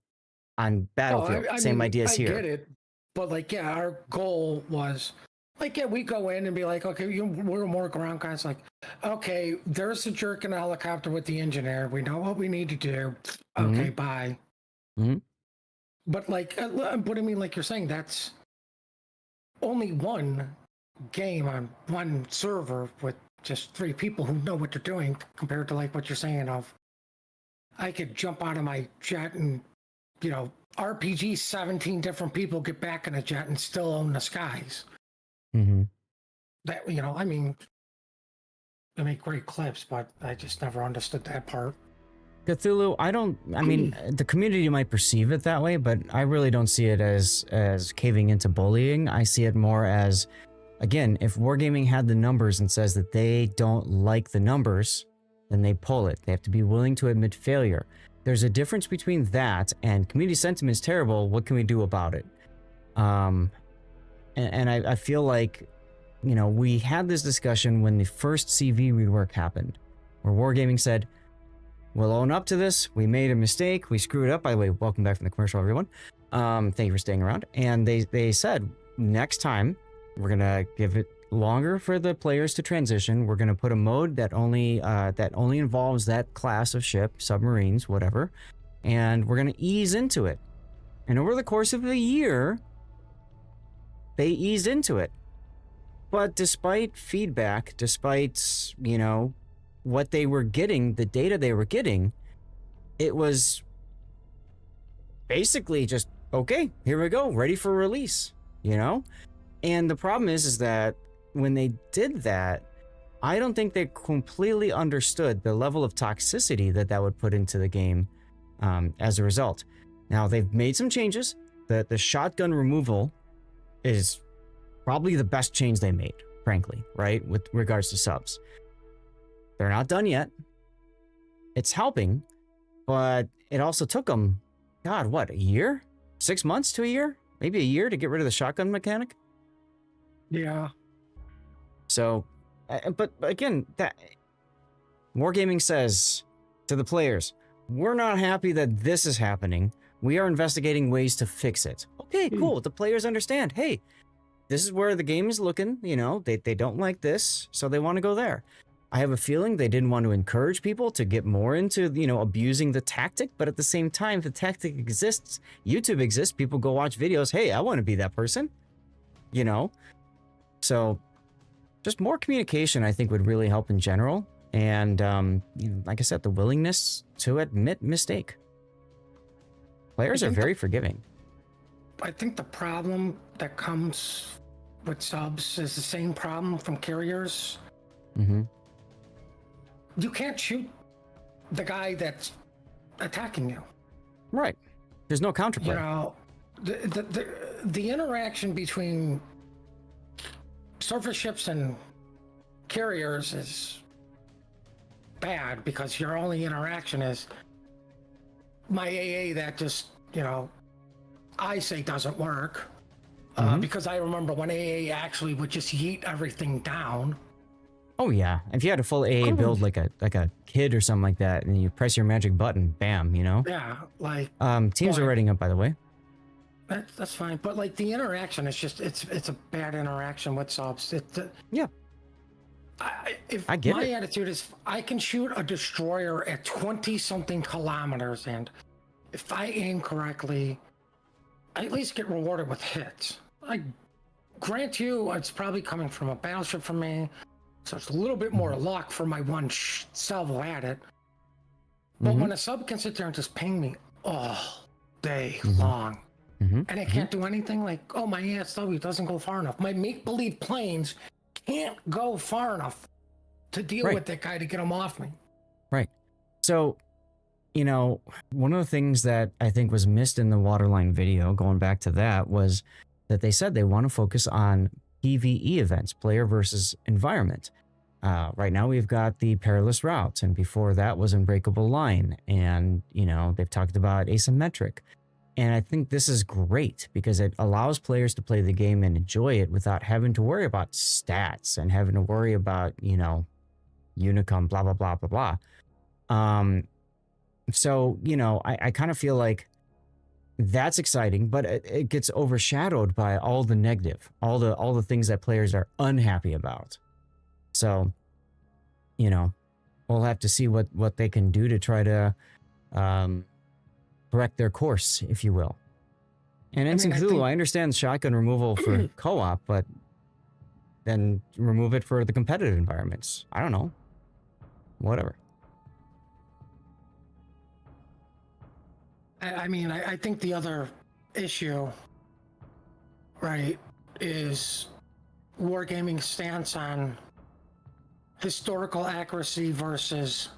on Battlefield. Same ideas here. I get it. But, our goal was, we go in and be like, okay, we're more ground guys. Like, okay, there's a jerk in a helicopter with the engineer. We know what we need to do. Okay, bye. Mm-hmm. But, but I mean, like you're saying, that's only one game on one server with just 3 people who know what they're doing compared to, what you're saying of, I could jump out of my jet and, RPG 17 different people get back in a jet and still own the skies. Mm-hmm. That, I mean, they make great clips, but I just never understood that part. Cthulhu, the community might perceive it that way, but I really don't see it as caving into bullying. I see it more as, again, if Wargaming had the numbers and says that they don't like the numbers, then they pull it. They have to be willing to admit failure. There's a difference between that and community sentiment is terrible. What can we do about it? And I feel like, we had this discussion when the first CV rework happened, where Wargaming said, we'll own up to this. We made a mistake. We screwed up. By the way, welcome back from the commercial, everyone. Thank you for staying around. And they said, next time, we're going to give it longer for the players to transition. We're going to put a mode that only involves that class of ship, submarines, whatever. And we're going to ease into it. And over the course of the year, they eased into it. But despite feedback, despite, what they were getting, the data they were getting, it was basically just, okay, here we go, ready for release, And the problem is that when they did that, I don't think they completely understood the level of toxicity that would put into the game as a result. Now, they've made some changes. The shotgun removal is probably the best change they made, frankly, right? With regards to subs. They're not done yet. It's helping, but it also took them, a year? 6 months to a year? Maybe a year to get rid of the shotgun mechanic? Yeah. So, but again, Wargaming says to the players, we're not happy that this is happening. We are investigating ways to fix it. Okay, cool. The players understand. Hey, this is where the game is looking. You know, they don't like this, so they want to go there. I have a feeling they didn't want to encourage people to get more into, you know, abusing the tactic. But at the same time, if the tactic exists, YouTube exists, people go watch videos. Hey, I want to be that person, you know? So just more communication, I think, would really help in general. And, you know, like I said, the willingness to admit mistake. Players are very forgiving. I think the problem that comes with subs is the same problem from carriers. Mm-hmm. You can't shoot the guy that's attacking you. Right. There's no counterplay. You know, the interaction between surface ships and carriers is bad because your only interaction is my AA that just, you know, I say doesn't work. Because I remember when AA actually would just yeet everything down. Oh yeah, if you had a full AA build like a kid or something like that, and you press your magic button, bam, you know. Yeah, like. Teams are writing up, by the way. That's fine, but like the interaction is just it's a bad interaction with subs. Yeah. If I get my it. attitude is I can shoot a destroyer at 20 something kilometers, and if I aim correctly, I at least get rewarded with hits. I grant you, it's probably coming from a battleship for me. So it's a little bit more luck for my one salvo at it. But when a sub can sit there and just ping me all day long, and I can't do anything, like, oh, my ASW doesn't go far enough. My make-believe planes can't go far enough to deal with that guy to get him off me. Right. So, you know, one of the things that I think was missed in the Waterline video, going back to that, was that they said they want to focus on PvE events, player versus environment. Right now we've got the Perilous Route, and before that was Unbreakable Line, and, you know, they've talked about asymmetric. And I think this is great because it allows players to play the game and enjoy it without having to worry about stats and having to worry about, you know, Unicum, blah, blah, blah, blah, blah. So, you know, I kind of feel like that's exciting, but it gets overshadowed by all the negative, all the things that players are unhappy about. So, you know, we'll have to see what they can do to try to correct their course, if you will. And Ensign Cthulhu, I understand shotgun removal for co-op, but then remove it for the competitive environments. I don't know. Whatever. I mean, I think the other issue, right, is Wargaming's stance on historical accuracy versus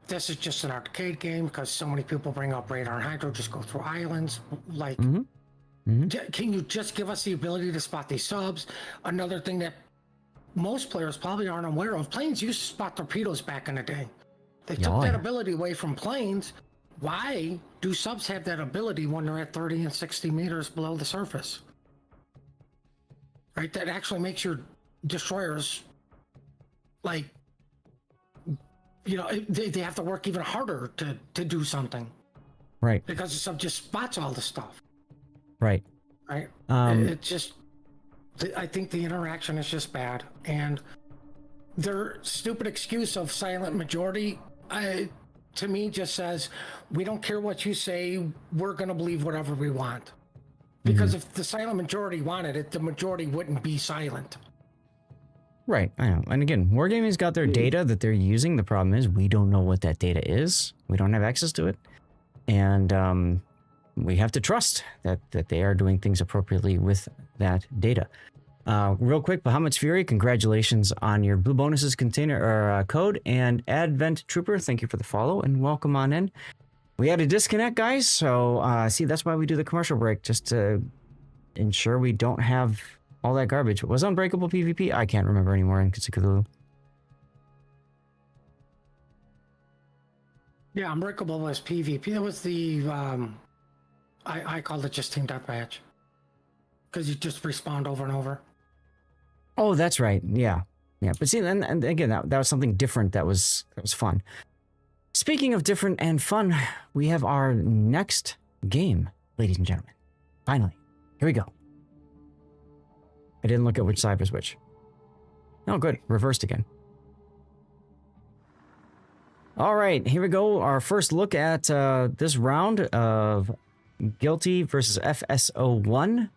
this is just an arcade game because so many people bring up radar and hydro, just go through islands. Like, can you just give us the ability to spot these subs? Another thing that most players probably aren't aware of, planes used to spot torpedoes back in the day. They took that ability away from planes. Why do subs have that ability when they're at 30 and 60 meters below the surface? Right, that actually makes your destroyers, like, you know, they have to work even harder to do something. Right. Because the sub just spots all the stuff. Right. Right. It just, I think the interaction is just bad. And their stupid excuse of silent majority, to me, just says, we don't care what you say, we're going to believe whatever we want. Because if the silent majority wanted it, the majority wouldn't be silent. Right, I know. And again, Wargaming's got their data that they're using. The problem is we don't know what that data is. We don't have access to it. And we have to trust that they are doing things appropriately with that data. Real quick, Bahamut's Fury, congratulations on your Blue Bonuses container or code. And Advent Trooper, thank you for the follow and welcome on in. We had a disconnect, guys. So, see, that's why we do the commercial break, just to ensure we don't have all that garbage. Was Unbreakable PvP? I can't remember anymore in Cthulhu. Yeah, Unbreakable was PvP. It was the, I called it just Team Deathmatch. Because you just respawned over and over. Oh, that's right. Yeah. Yeah, but see, and again, that was something different. That was fun. Speaking of different and fun, we have our next game, ladies and gentlemen. Finally, here we go. I didn't look at which side was which. Oh, good. Reversed again. All right, here we go. Our first look at this round of Guilty versus FSO1.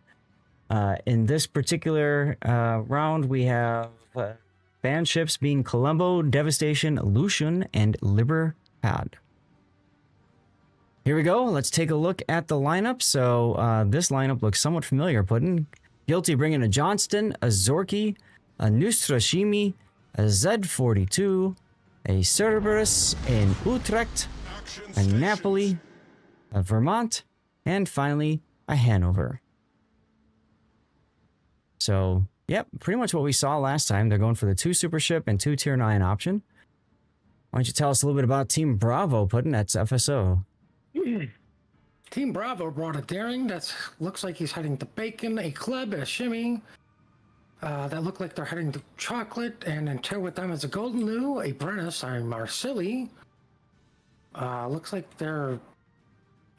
In this particular round, we have banned ships being Colombo, Devastation, Lucian, and Libertad. Here we go. Let's take a look at the lineup. So this lineup looks somewhat familiar. Putting Guilty bringing a Johnston, a Zorky, a Nustrashimi, a Z42, a Cerberus, an Utrecht, a Napoli, a Vermont, and finally a Hanover. So, yep, pretty much what we saw last time. They're going for the 2 super ship and 2 tier 9 option. Why don't you tell us a little bit about Team Bravo, Puddin'? That's FSO. Team Bravo brought a Daring. That looks like he's heading to Bacon, a Club, a Shimmy. That look like they're heading to Chocolate, and then 2 with them is a Golden Lou, a Brennus, a Marsilli. Looks like they're...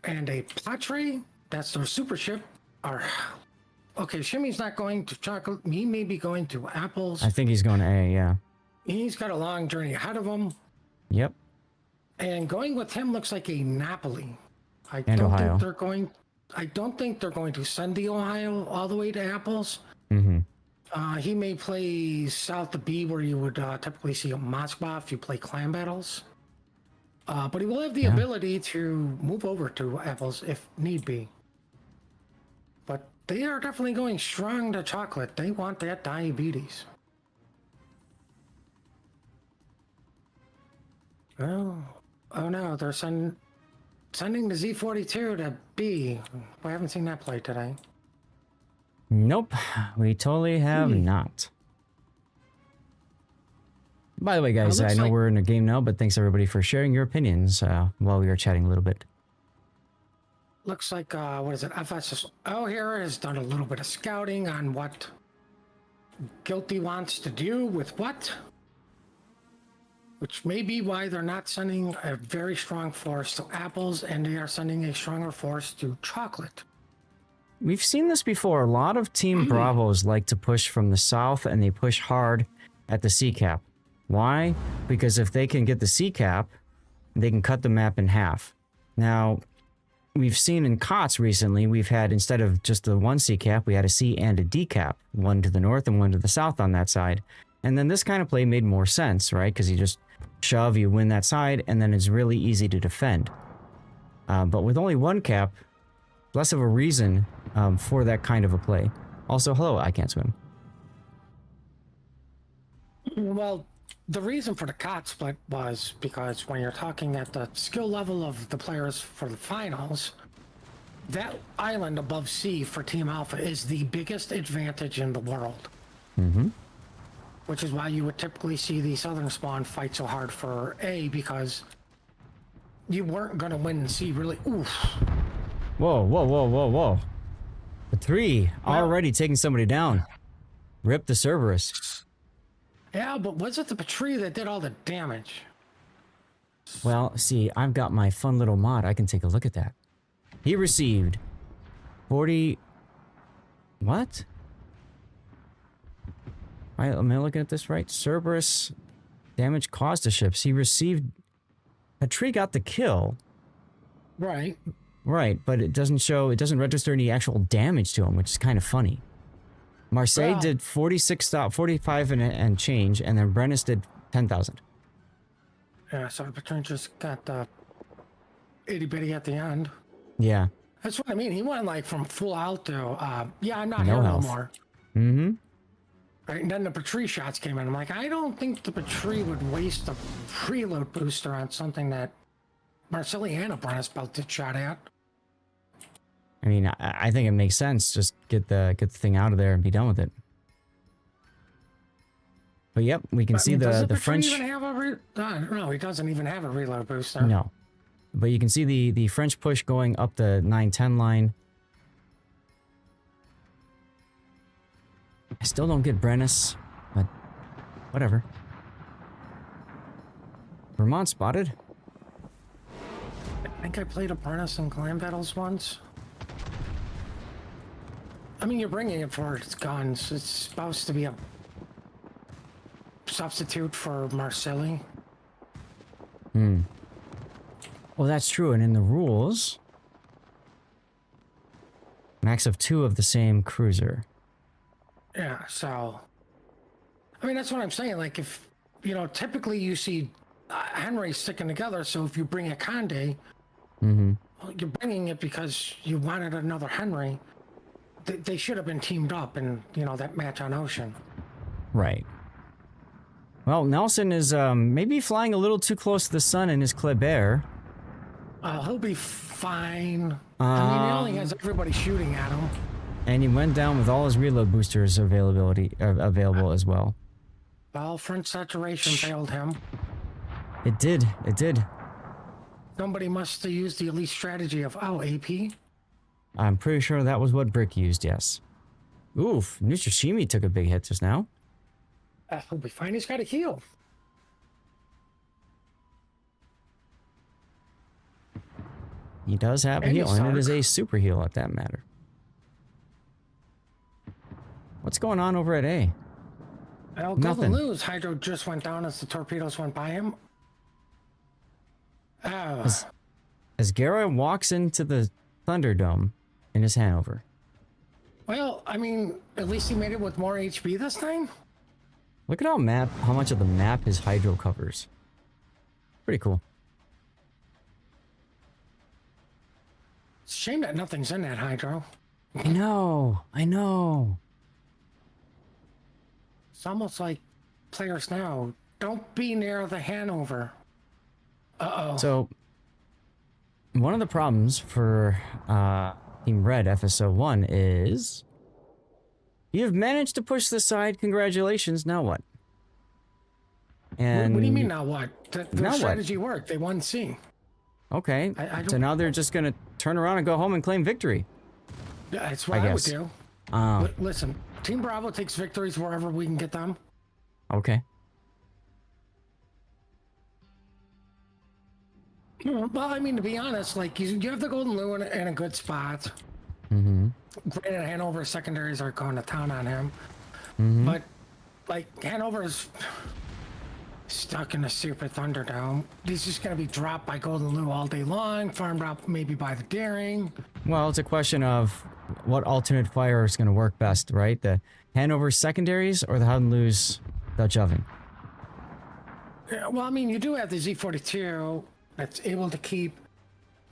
And a Patre. That's their super ship. Okay, Shimmy's not going to Chocolate. He may be going to Apples. I think he's going to A, yeah. He's got a long journey ahead of him. Yep. And going with him looks like a Napoli. I And don't Ohio. think they're going. I don't think they're going to send the Ohio all the way to Apples. Mm-hmm. He may play south of B, where you would typically see a Moskva if you play clan battles. But he will have the ability to move over to Apples if need be. But they are definitely going strong to Chocolate. They want that diabetes. Oh no, they're sending the Z42 to B. We haven't seen that play today. Nope, we totally have not. By the way, guys, I know we're in a game now, but thanks everybody for sharing your opinions while we were chatting a little bit. Looks like, what is it? FSO here has done a little bit of scouting on what Guilty wants to do with what. Which may be why they're not sending a very strong force to Apples, and they are sending a stronger force to Chocolate. We've seen this before. A lot of Team Bravos like to push from the south, and they push hard at the C cap. Why? Because if they can get the C cap, they can cut the map in half. Now, we've seen in COTS recently, we've had, instead of just the 1 C cap, we had a C and a D cap. One to the north and one to the south on that side. And then this kind of play made more sense, right? Because you just shove, you win that side, and then it's really easy to defend. But with only 1 cap, less of a reason for that kind of a play. Also, hello, I can't swim. Well, the reason for the COT split was because when you're talking at the skill level of the players for the finals, that island above C for Team Alpha is the biggest advantage in the world. Mm-hmm. Which is why you would typically see the Southern Spawn fight so hard for A, because you weren't going to win C really. Oof. Whoa, whoa, whoa, whoa, whoa. The 3 already taking somebody down. Rip the Cerberus. Yeah, but was it the Patrie that did all the damage? Well, see, I've got my fun little mod. I can take a look at that. He received 40... What? Am I looking at this right? Cerberus damage caused to ships. He received... Patrie got the kill. Right. Right, but it doesn't show... It doesn't register any actual damage to him, which is kind of funny. Marseille did 45 and change, and then Brennus did 10,000. Yeah, so Patron just got itty bitty at the end. Yeah. That's what I mean. He went like from full out to, yeah, I'm not No here health. no more. Mm-hmm. Right, and then the Patrie shots came in. I'm like, I don't think the Patrie would waste a preload booster on something that Marcelli and a Brennus belt did shot at. I mean, I think it makes sense. Just get the thing out of there and be done with it. But yep, we can see the French. Even have a no, he doesn't even have a reload booster. No, but you can see the French push going up the 9-10 line. I still don't get Brennus, but Whatever. Vermont spotted. I think I played Apprentice in clan battles once. I mean, you're bringing it for its guns. It's supposed to be a substitute for Marcelli. Hmm. Well, that's true. And in the rules, max of 2 of the same cruiser. Yeah, so... I mean, that's what I'm saying. Like, if, you know, typically you see Henry sticking together, so if you bring a Conde, Mm-hmm. well, you're bringing it because you wanted another Henry. They should have been teamed up in, you know, that match on Ocean. Right. Well, Nelson is maybe flying a little too close to the sun in his Kleber. He'll be fine. I mean, he only has everybody shooting at him. And he went down with all his reload boosters available as well. Well, front saturation failed him. It did. It did. Somebody must have used the elite strategy of, oh, AP? I'm pretty sure that was what Brick used, yes. Oof, Nutrishimi took a big hit just now. He'll be fine. He's got a heal. He does have a And heal, he's and it is Sark. a super heal at that matter. What's going on over at A? Well, Nothing. Golden Lou's hydro just went down as the torpedoes went by him. Oh, As Gara walks into the Thunderdome in his Hanover. well, I mean, at least he made it with more HP this time. Look at how much of the map his hydro covers. Pretty cool. It's a shame that nothing's in that hydro. I know. It's almost like players now, don't be near the Hanover. Uh-oh. So, one of the problems for Team Red FSO1 is you've managed to push this side. Congratulations. Now what? And What do you mean now what? Now Their what? strategy worked. They won C. Okay. I So don't- now they're just gonna turn around and go home and claim victory. Yeah, that's what I I would guess. do. Oh, Listen, Team Bravo takes victories wherever we can get them. okay. Well, I mean, to be honest, like, you have the Golden Lou in a good spot. Mm-hmm. Granted, Hanover secondaries are going to town on him. Mm-hmm. But, like, Hanover's stuck in a super Thunderdome. He's just going to be dropped by Golden Lou all day long, farmed out maybe by the Daring. Well, it's a question of what alternate fire is going to work best, right? The Hanover secondaries or the Howdenloo's Dutch oven? Yeah, well, I mean, you do have the Z42 that's able to keep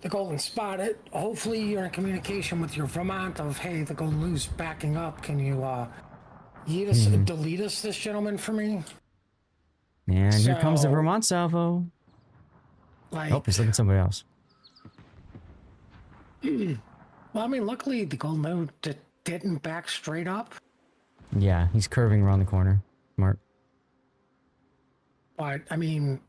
the Golden spotted. Hopefully, you're in communication with your Vermont of, hey, the Golden Lou's backing up. Can you delete us, this gentleman, for me? And here comes the So- Vermont salvo. Like, Oh, he's looking at somebody else. well, I mean, luckily, the Golden Lou didn't back straight up. Yeah, he's curving around the corner. Smart. But, I mean,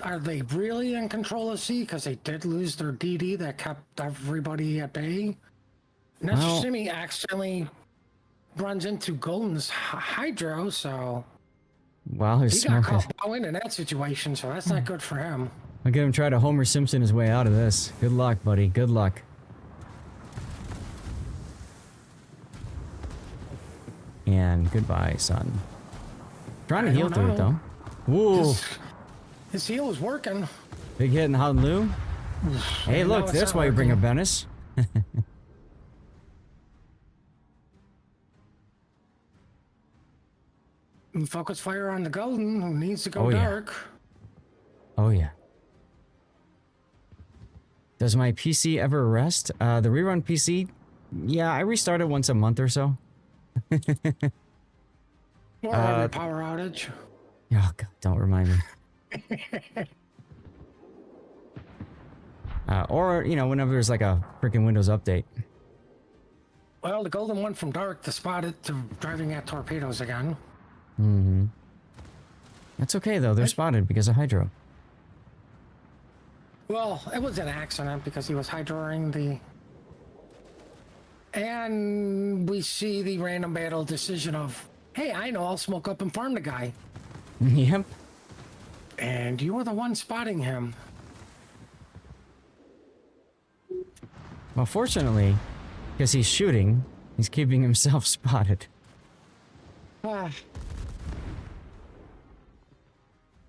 are they really in control of C? Because they did lose their DD that kept everybody at bay. Well- Neshimi accidentally runs into Golden's Hydro, so Wow, he he's got smart. caught bowing in that situation, so that's not good for him. Look at him try to Homer Simpson his way out of this. Good luck, buddy. Good luck. And goodbye, son. Trying to I heal don't through it, know. though. Ooh, His heal is working. big hit in Honolulu. Hey, Yeah, look, no, it's that's not why you bring a working. Venice. And focus fire on the Golden, who needs to go Oh, yeah. dark. Oh, yeah. Does my PC ever rest? The rerun PC? Yeah, I restart it once a month or so. Or every power outage. Oh, God, don't remind me. Or, you know, whenever there's like a freaking Windows update. Well, the Golden went from dark to spotted to driving at torpedoes again. Mm-hmm. That's okay, though. They're spotted because of Hydro. Well, it was an accident because he was hydroing the... And we see the random battle decision of Hey, I know, I'll smoke up and farm the guy. Yep. And you were the one spotting him. Well, fortunately, because he's shooting, he's keeping himself spotted. Ah,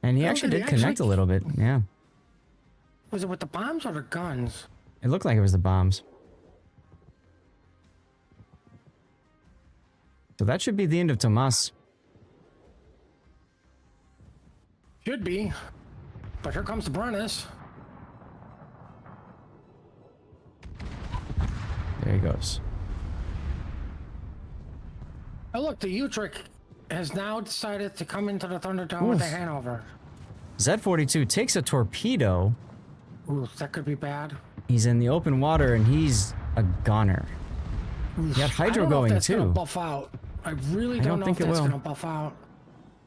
And he Oh, actually did he did connect a actually- little bit. Yeah. was it with the bombs or the guns? It looked like it was the bombs. So that should be the end of Tomas. Should be. But here comes the Brennus. There he goes. Oh, look, the Utrecht has now decided to come into the Thunderdome with the Oof. Hanover. Z42 takes a torpedo. Ooh, that could be bad. He's in the open water and he's a gunner. Oof. got hydro I don't know if going, that's gonna too. buff out. I really I don't don't know think if it that's will. gonna buff out.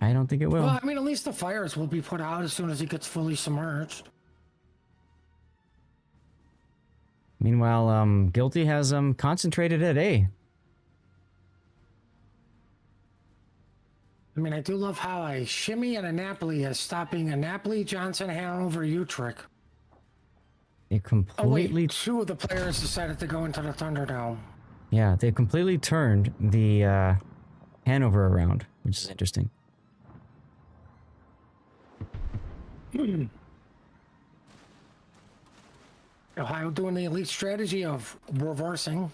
I don't think it will. Well, I mean, at least the fires will be put out as soon as he gets fully submerged. Meanwhile, Guilty has concentrated at A. I mean, I do love how a shimmy and a Napoli is stopping a Napoli, Johnson, Hanover, Utrecht. It Oh completely, wait, two of the players decided to go into the Thunderdome. yeah, they completely turned the Hanover around, which is interesting. Ohio doing the elite strategy of reversing.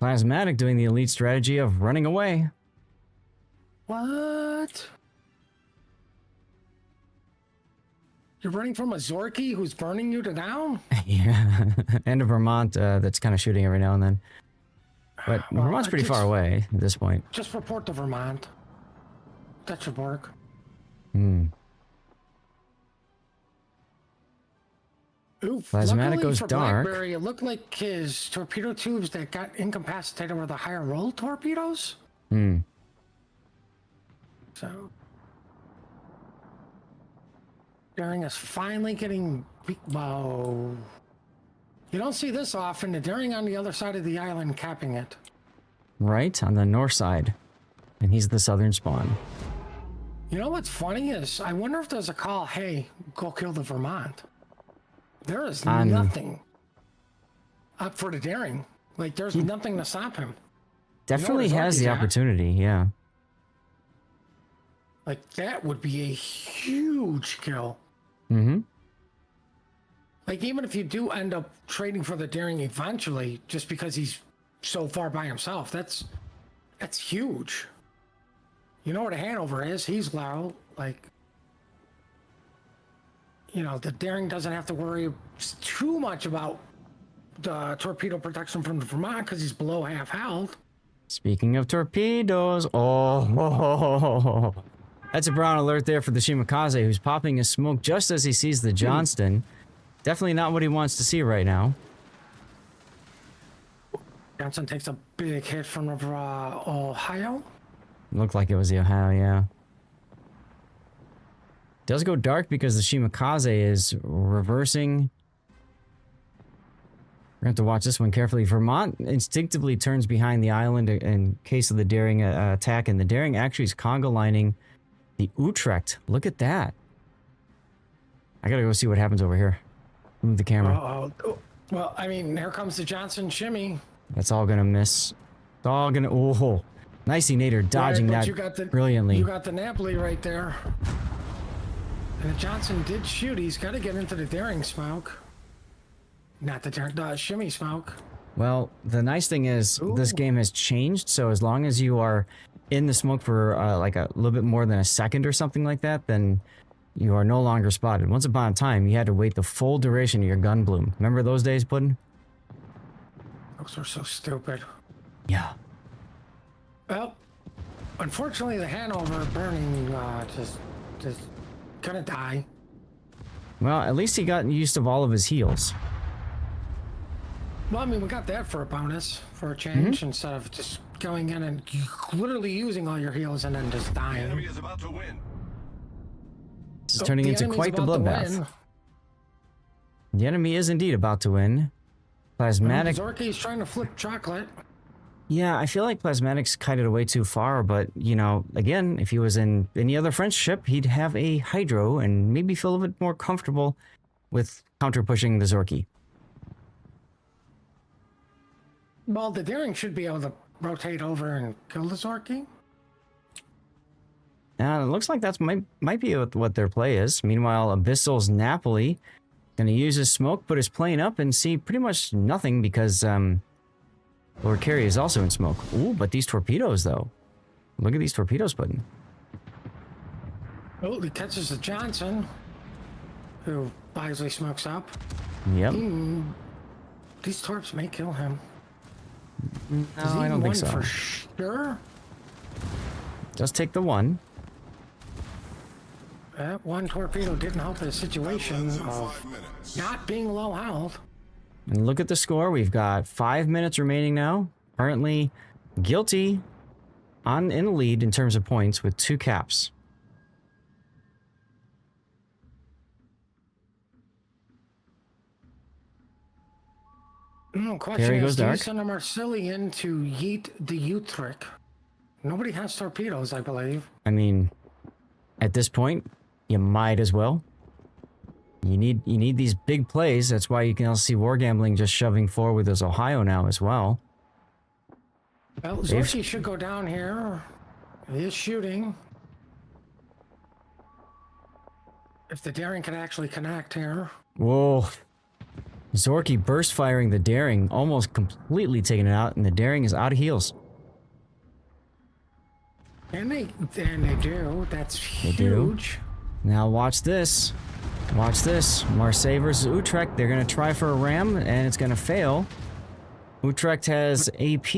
Plasmatic doing the elite strategy of running away. What? You're running from a Zorky who's burning you to down? Yeah, and a Vermont that's kind of shooting every now and then. But Well, Vermont's I pretty far just- away at this point. Just report to Vermont. That should work. Hmm. Oof. Plasmatic Luckily goes for dark. Blackberry, it looked like his torpedo tubes that got incapacitated were the higher roll torpedoes. Hmm. So, Daring is finally getting. Whoa. You don't see this often. The Daring on the other side of the island capping it. Right on the north side, and he's the southern spawn. You know what's funny is I wonder if there's a call, hey, go kill the Vermont. There is nothing up for the Daring. Like, there's nothing to stop him. Definitely where has the Zorky's at? opportunity. Yeah. Like, that would be a huge kill. Mm-hmm. Like, even if you do end up trading for the Daring eventually, just because he's so far by himself, that's huge. You know what a Hanover is? He's low. Like, you know, the Daring doesn't have to worry too much about the torpedo protection from the Vermont because he's below half health. Speaking of torpedoes, oh, that's a brown alert there for the Shimakaze, who's popping his smoke just as he sees the Johnston. Definitely not what he wants to see right now. Johnson takes a big hit from Ohio. Looked like it was the Ohio, yeah. Does go dark because the Shimakaze is reversing. We're going to have to watch this one carefully. Vermont instinctively turns behind the island in case of the Daring attack, and the Daring actually is conga lining the Utrecht. Look at that. I gotta go see what happens over here. Move the camera. Oh, well, I mean, here comes the Johnson shimmy. That's all gonna miss. It's all gonna. Oh, nicey Nader dodging Right, but that you got the, brilliantly. You got the Napoli right there. And the Johnson did shoot. He's got to get into the Daring smoke. Not the shimmy smoke. Well, the nice thing is this Ooh. game has changed, so as long as you are in the smoke for like a little bit more than a second or something like that, then you are no longer spotted. Once upon a time, you had to wait the full duration of your gun bloom. Remember those days, Puddin'? Those are so stupid. Yeah. Well, unfortunately, the Hanover burning just gonna die. Well, at least he got used of all of his heals. Well, I mean, we got that for a bonus, for a change, instead of just going in and literally using all your heals and then just The enemy dying. is about to win. This is Oh, turning into enemy's quite the about to bloodbath. win. The enemy is indeed about to win. Plasmatic. Zorky's trying to flip chocolate. Yeah, I feel like Plasmatics kited away too far, but, you know, again, if he was in any other French ship, he'd have a Hydro and maybe feel a bit more comfortable with counter-pushing the Zorky. Well, the Daring should be able to rotate over and kill the Zorky. It looks like that's might be what their play is. Meanwhile, Abyssal's Napoli gonna use his smoke, put his plane up, and see pretty much nothing because, Lord Carey is also in smoke. Ooh, but these torpedoes, though. Look at these torpedoes putting. Oh, he catches the Johnson, who wisely smokes up. Yep. These torps may kill him. No, I don't think so. For sure. Just take the one. That one torpedo didn't help the situation of not being low health. And look at the score. We've got 5 minutes remaining now. Currently, Guilty in the lead in terms of points with 2 caps. Question There he is, goes do you dark. send a Marsilian to yeet the Utrecht? Nobody has torpedoes, I believe. I mean, at this point, you might as well. You need these big plays. That's why you can also see War Gambling just shoving forward with his Ohio now as well. Well, Zorky should go down here. He is shooting. If the Daring can actually connect here. Whoa. Zorky burst firing the Daring, almost completely taking it out, and the Daring is out of heals. And they do. That's They do. huge. Now watch this. Watch this. Marseille versus Utrecht. They're going to try for a ram, and it's going to fail. Utrecht has AP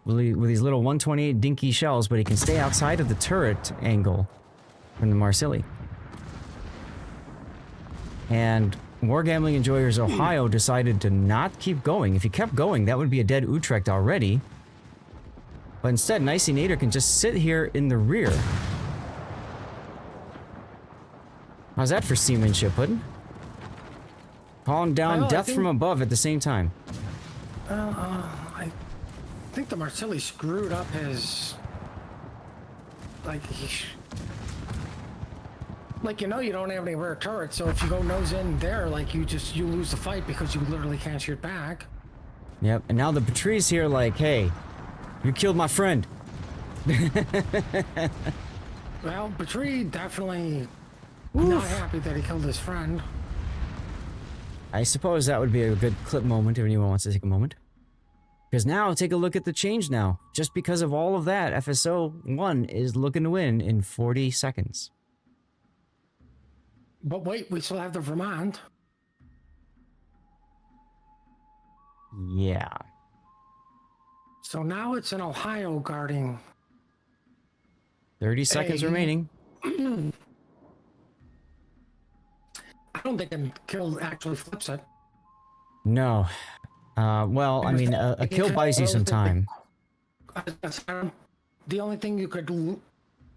with these little 128 dinky shells, but he can stay outside of the turret angle from the Marseille. And War Gambling Enjoyers Ohio decided to not keep going. If he kept going, that would be a dead Utrecht already. But instead, Nicey Nader can just sit here in the rear. How's that for seamanship, Puddin'? Calling down death from above at the same time. I think the Marsilli screwed up his... Like, you know you don't have any rear turrets, so if you go nose in there, like, you lose the fight because you literally can't shoot back. Yep, and now the Patrice here like, hey, you killed my friend. Well, Petrie definitely not happy that he killed his friend. I suppose that would be a good clip moment if anyone wants to take a moment. Because now, take a look at the change now. Just because of all of that, FSO 1 is looking to win in 40 seconds. But wait, we still have the Vermont. Yeah. So now it's an Ohio guarding. 30 seconds remaining. I don't think a kill actually flips it. No. Well, I mean, a kill buys you some time. The only thing you could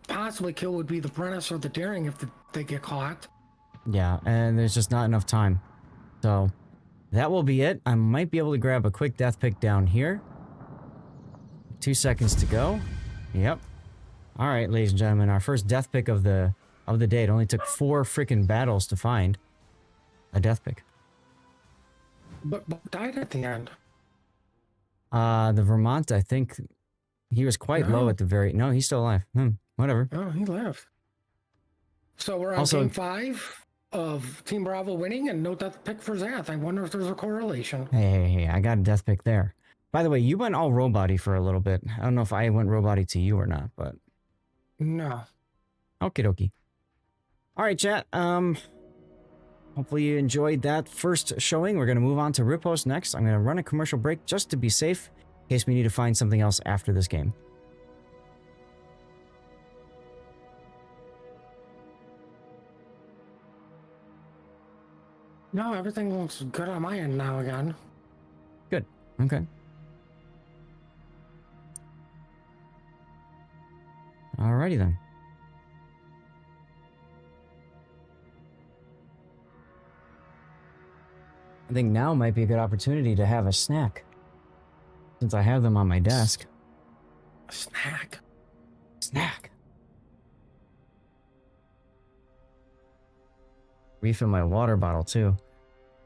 possibly kill would be the Brennis or the Daring if they get caught. Yeah, and there's just not enough time. So, that will be it. I might be able to grab a quick death pick down here. 2 seconds to go. Yep. All right, ladies and gentlemen, our first death pick of the day. It only took 4 freaking battles to find a death pick. But died at the end. The Vermont, I think he was quite low at the very... No, he's still alive. Whatever. Oh, he left. So we're on Also, Team 5 of Team Bravo winning and no death pick for Zath. I wonder if there's a correlation. Hey, I got a death pick there. By the way, you went all robot-y for a little bit. I don't know if I went robot-y to you or not, but... No. Okie dokie. All right, chat. Hopefully you enjoyed that first showing. We're going to move on to Riposte next. I'm going to run a commercial break just to be safe in case we need to find something else after this game. No, everything looks good on my end now again. Good. Okay. Alrighty then. I think now might be a good opportunity to have a snack. since I have them on my desk. Snack. Snack. Refill my water bottle too.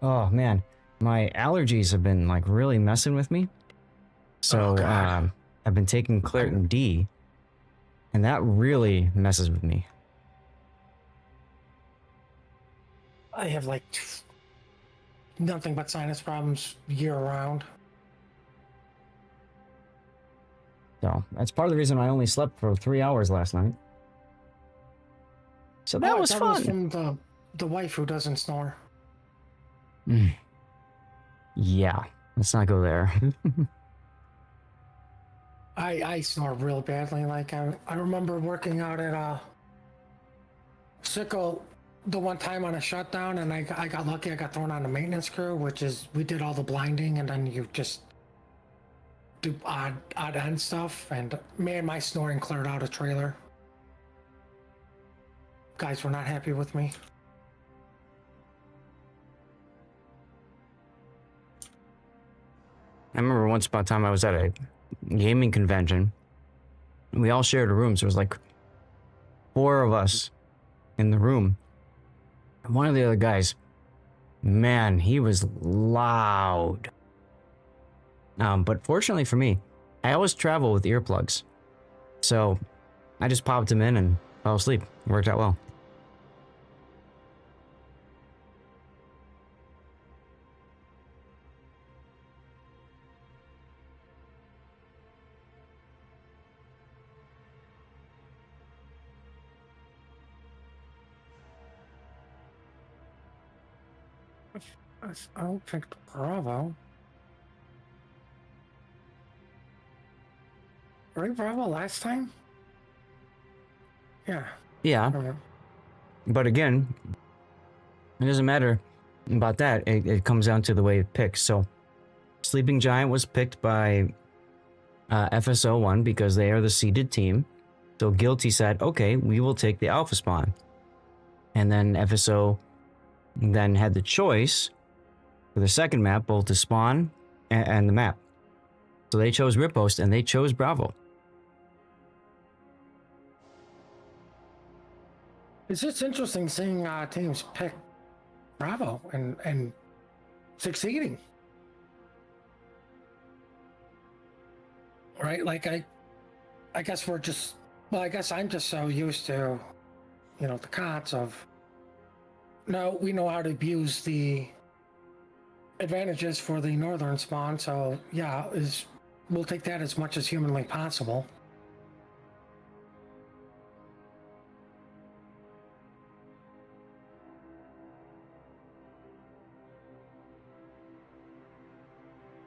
Oh man, my allergies have been like really messing with me. So I've been taking Claritin D, and that really messes with me. I have like nothing but sinus problems year round. So that's part of the reason I only slept for 3 hours last night. So that was fun. Was from the wife who doesn't snore. Yeah, let's not go there. I snore real badly. Like I remember working out at Sickle the one time on a shutdown, and I got lucky. I got thrown on the maintenance crew, which is we did all the blinding, and then you just do odd end stuff. And man, my snoring cleared out a trailer. Guys were not happy with me. I remember once upon a time I was at a gaming convention. We all shared a room, so it was like 4 of us in the room. And one of the other guys, man, he was loud. But fortunately for me, I always travel with earplugs. So I just popped them in and fell asleep. It worked out well. I picked Bravo. Right, Bravo last time? Yeah. Yeah. Okay. But again, it doesn't matter about that. It comes down to the way it picks. So Sleeping Giant was picked by FSO1 because they are the seeded team. So Guilty said, okay, we will take the Alpha Spawn. And then FSO then had the choice for the second map, both the spawn and the map. So they chose Riposte and they chose Bravo. It's just interesting seeing teams pick Bravo and succeeding. Right? Like I guess we're just, well, I guess I'm just so used to, the cons of, no, we know how to abuse the advantages for the northern spawn, so yeah, we'll take that as much as humanly possible.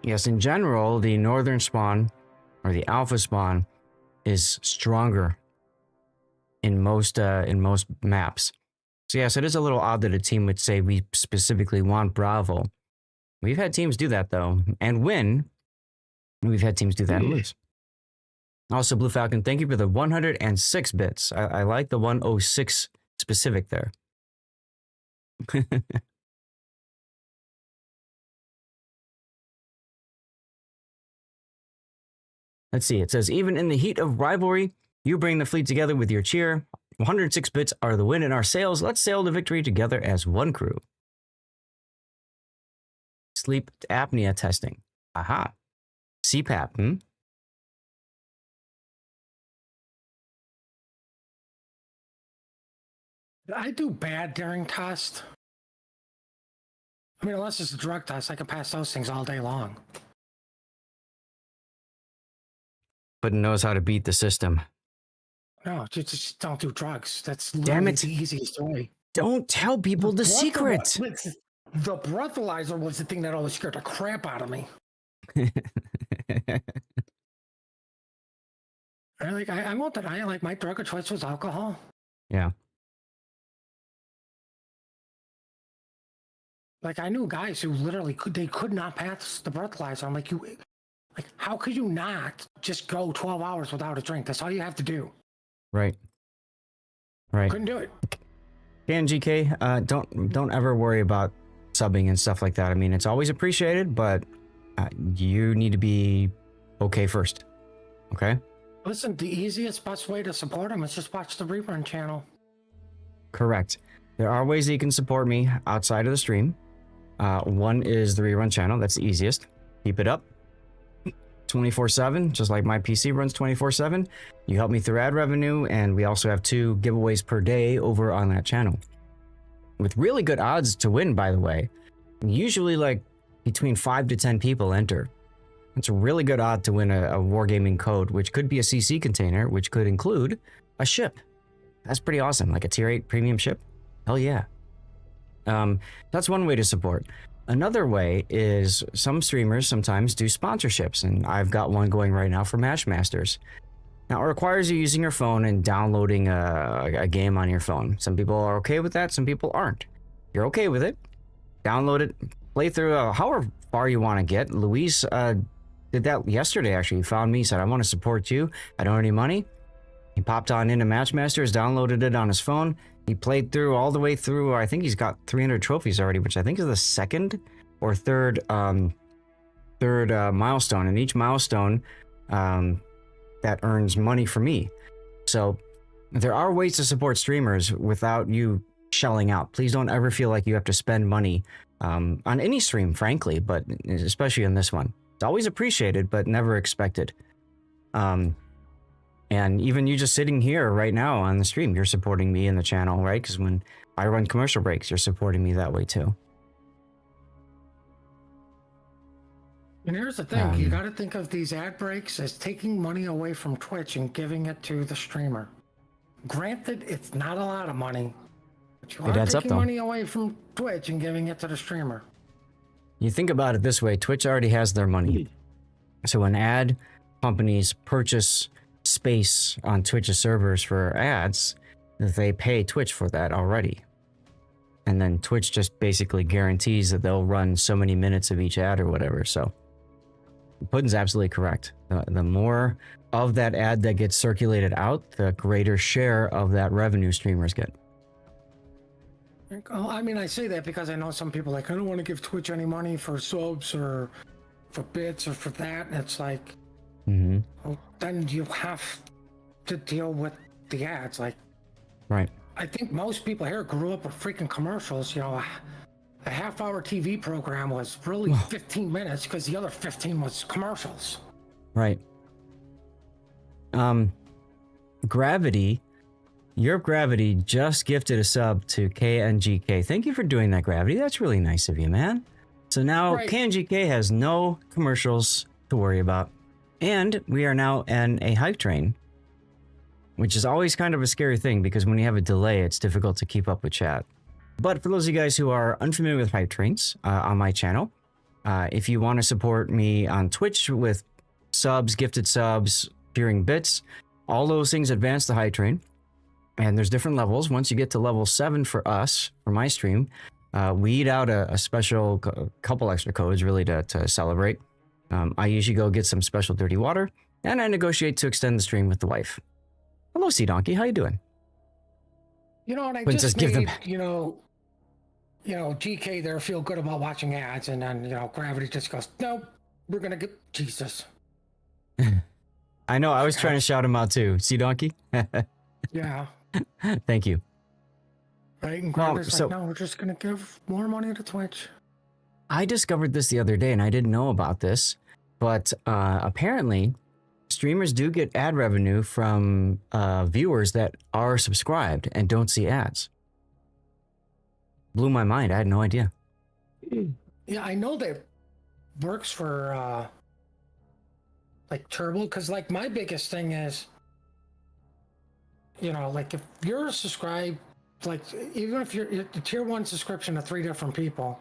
Yes, in general, the northern spawn or the alpha spawn is stronger in most maps. So yes, it is a little odd that a team would say we specifically want Bravo. We've had teams do that though and win. We've had teams do that and lose. Also, Blue Falcon, thank you for the 106 bits. I like the 106 specific there. Let's see. It says, even in the heat of rivalry, you bring the fleet together with your cheer. 106 bits are the win in our sails. Let's sail to victory together as one crew. Sleep apnea testing. Aha. CPAP, I do bad during test. I mean, unless it's a drug test, I can pass those things all day long. But knows how to beat the system. No, just don't do drugs. That's Damn literally it. the easiest way. Don't tell people the secret. The breathalyzer was the thing that always scared the crap out of me. I won't deny it. Like, my drug of choice was alcohol. Yeah. Like, I knew guys who literally could not pass the breathalyzer. I'm like, how could you not just go 12 hours without a drink? That's all you have to do. Right. Right. Couldn't do it. KNGK, don't ever worry about subbing and stuff like that. I mean, it's always appreciated, but you need to be okay first. Okay? Listen, the easiest, best way to support them is just watch the rerun channel. Correct. There are ways that you can support me outside of the stream. One is the rerun channel. That's the easiest. Keep it up 24/7, just like my PC runs 24/7. You help me through ad revenue, and we also have 2 giveaways per day over on that channel. With really good odds to win, by the way. Usually like between 5 to 10 people enter. It's a really good odd to win a wargaming code, which could be a CC container, which could include a ship. That's pretty awesome, like a tier 8 premium ship. Hell yeah. That's one way to support. Another way is some streamers sometimes do sponsorships, and I've got one going right now for Matchmasters. Now, it requires you using your phone and downloading a game on your phone. Some people are okay with that, some people aren't. If you're okay with it, download it, play through however far you want to get. Luis did that yesterday, actually. He found me, said, I want to support you. I don't have any money. He popped on into Matchmasters, downloaded it on his phone. He played through all the way through. I think he's got 300 trophies already, which I think is the second or third milestone. And each milestone that earns money for me. So there are ways to support streamers without you shelling out. Please don't ever feel like you have to spend money on any stream, frankly, but especially in this one. It's always appreciated, but never expected. And even you just sitting here right now on the stream, you're supporting me in the channel, right? Because when I run commercial breaks, you're supporting me that way too. And here's the thing, you got to think of these ad breaks as taking money away from Twitch and giving it to the streamer. Granted, it's not a lot of money, but you are taking money away from Twitch and giving it to the streamer. You think about it this way, Twitch already has their money. So when ad companies purchase space on Twitch's servers for ads, they pay Twitch for that already. And then Twitch just basically guarantees that they'll run so many minutes of each ad or whatever. So Puddin's absolutely correct. The more of that ad that gets circulated out, the greater share of that revenue streamers get. Well, I mean, I say that because I know some people like, I don't want to give Twitch any money for subs or for bits or for that. And it's like, well, then you have to deal with the ads. Like, right. I think most people here grew up with freaking commercials. You know, a half-hour TV program was really 15 minutes because the other 15 was commercials. Right. Gravity, Europe Gravity just gifted a sub to KNGK. Thank you for doing that, Gravity. That's really nice of you, man. So now KNGK has no commercials to worry about. And we are now in a hype train, which is always kind of a scary thing because when you have a delay, it's difficult to keep up with chat. But for those of you guys who are unfamiliar with hype trains on my channel, if you want to support me on Twitch with subs, gifted subs, cheering bits, all those things advance the hype train. And there's different levels. Once you get to level 7 for us, for my stream, we eat out a special couple extra codes really to celebrate. I usually go get some special dirty water, and I negotiate to extend the stream with the wife. Hello, Sea Donkey. How you doing? You know, and I Princess, just made, you know, GK there feel good about watching ads, and then, you know, Gravity just goes, nope, we're going to get Jesus. I know. I was trying to shout him out too. Sea Donkey? Yeah. Thank you. Right, and Gravity's like, no, we're just going to give more money to Twitch. I discovered this the other day, and I didn't know about this, but apparently streamers do get ad revenue from viewers that are subscribed and don't see ads. Blew my mind. I had no idea. Yeah, I know that works for like Turbo, because like my biggest thing is, you know, like if you're subscribed, like even if you're the tier 1 subscription to 3 different people,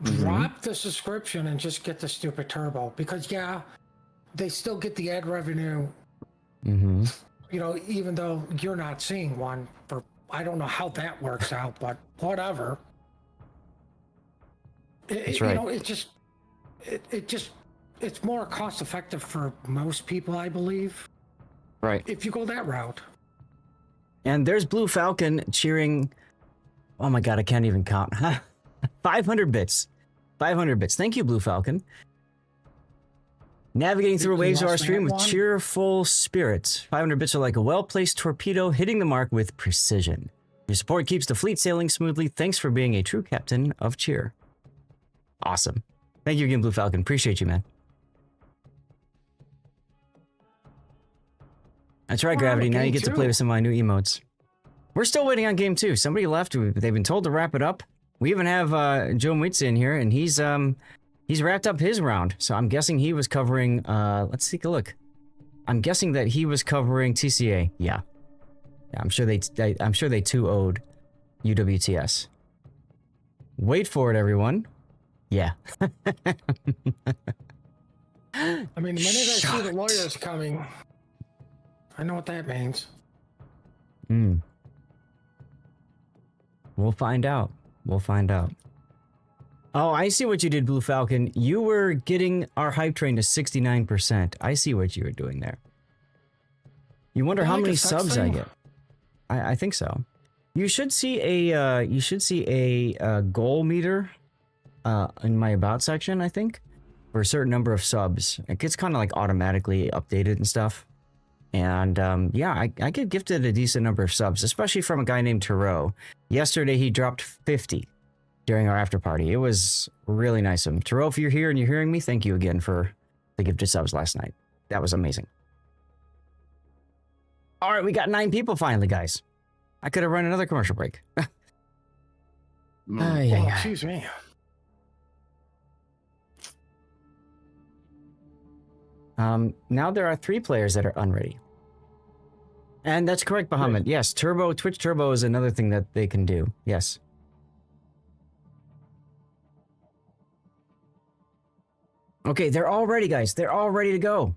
drop the subscription and just get the stupid Turbo, because yeah, they still get the ad revenue, you know, even though you're not seeing one. For I don't know how that works out, but whatever. That's right. You know, it's more cost effective for most people, I believe. Right. If you go that route. And there's Blue Falcon cheering. Oh my God, I can't even count. 500 bits. 500 bits. Thank you, Blue Falcon. Navigating through You waves of our lost me stream at with one? cheerful spirits. 500 bits are like a well-placed torpedo hitting the mark with precision. Your support keeps the fleet sailing smoothly. Thanks for being a true captain of cheer. Awesome. Thank you again, Blue Falcon. Appreciate you, man. That's right, We're on Gravity. to Now you game get to play two. with some of my new emotes. We're still waiting on game 2. Somebody left. They've been told to wrap it up. We even have Joe Mwitz in here, and he's wrapped up his round. So I'm guessing he was covering. Let's take a look. I'm guessing that he was covering TCA. Yeah. I'm sure they too owed UWTS. Wait for it, everyone. Yeah. I mean, the minute I see the lawyers coming, I know what that means. We'll find out. We'll find out. Oh, I see what you did, Blue Falcon. You were getting our hype train to 69%. I see what you were doing there. You wonder how Like many a sex subs I thing? get. I think so. You should see a goal meter in my about section, I think, for a certain number of subs. It gets kind of like automatically updated and stuff. And yeah, I get gifted a decent number of subs, especially from a guy named Taro. Yesterday, he dropped 50 during our after party. It was really nice of him. Taro, if you're here and you're hearing me, thank you again for the gifted subs last night. That was amazing. All right, we got 9 people finally, guys. I could have run another commercial break. Excuse me. Now there are 3 players that are unready. And that's correct, Bahamut. Yes, Twitch Turbo is another thing that they can do. Yes. Okay, they're all ready, guys. They're all ready to go.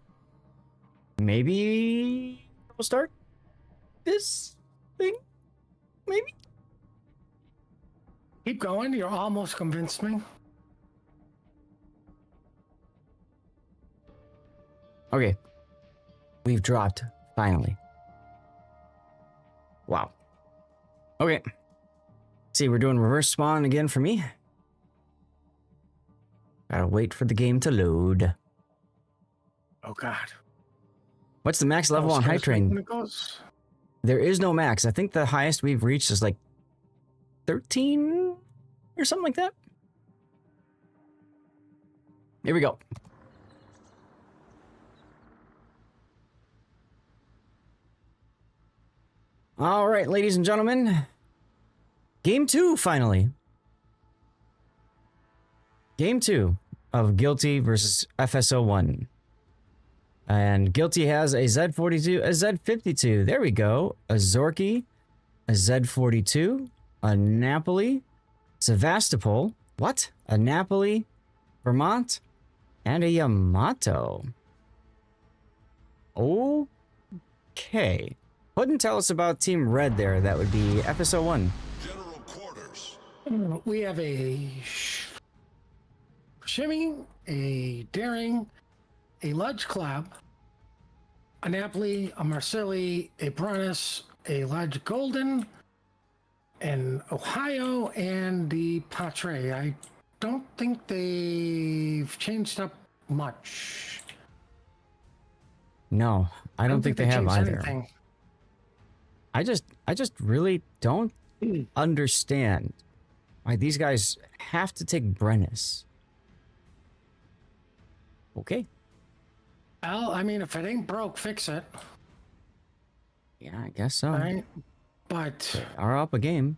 Maybe we'll start this thing? Maybe? Keep going. You almost convinced me. Okay. We've dropped, finally. Wow. Okay. See, we're doing reverse spawn again for me. Gotta wait for the game to load. Oh, God. What's the max level on Hype Train? It goes. There is no max. I think the highest we've reached is like 13 or something like that. Here we go. All right, ladies and gentlemen. Game 2, finally. Game 2 of Guilty versus FSO1. And Guilty has a Z42, a Z52. There we go. A Zorky, a Z42, a Napoli, Sevastopol. What? A Napoli, Vermont, and a Yamato. Okay. Couldn't tell us about Team Red there. That would be FSO1. General quarters. We have a shimmy, a daring, a ledge club, a Napoli, a Marsilli, a Brunus, a ledge golden, an Ohio, and the Patre. I don't think they've changed up much. No, I don't think they have changed either. anything. I just really don't understand why these guys have to take Brennus. Okay. Well, I mean, if it ain't broke, fix it. Yeah, I guess so. Right? But They are up a game.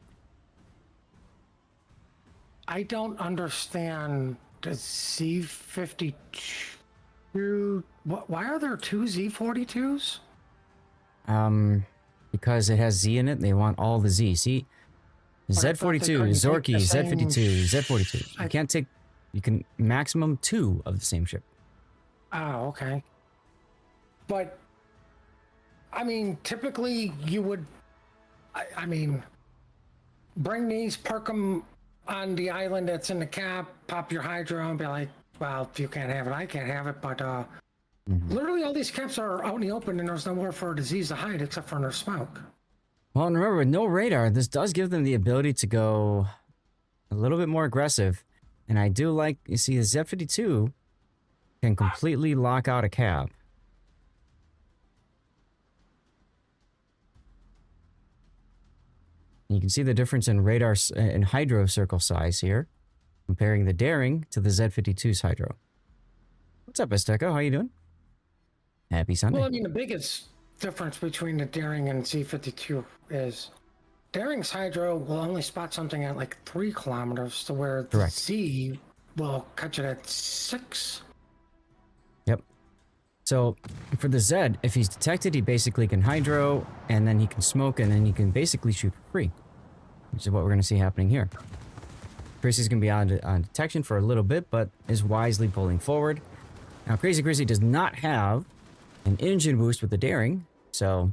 I don't understand the Z52. Why are there 2 Z42s? Because it has Z in it, they want all the Z. See? But I thought they Z42, couldn't take Zorky, the same Z52, Z42. You can't take, you can maximum 2 of the same ship. Oh, okay. But, I mean, typically you would, I mean, bring these, park them on the island that's in the cap, pop your hydro and be like, well, if you can't have it, I can't have it. But literally all these caps are out in the open and there's nowhere for a disease to hide except for in their smoke. Well, and remember, with no radar, this does give them the ability to go a little bit more aggressive. And I do like, you see, the Z52 can completely lock out a cap. You can see the difference in radar and hydro circle size here, comparing the Daring to the Z52's hydro. What's up, Azteca? How you doing? Happy Sunday. Well, I mean, the biggest difference between the Daring and Z52 is Daring's hydro will only spot something at like 3 kilometers, to where the Correct. Z will catch it at 6. Yep. So for the Z, if he's detected, he basically can hydro, and then he can smoke, and then he can basically shoot for free, which is what we're going to see happening here. Chrissy's going to be on detection for a little bit, but is wisely pulling forward. Now, Crazy Chrissy does not have an engine boost with the Daring, so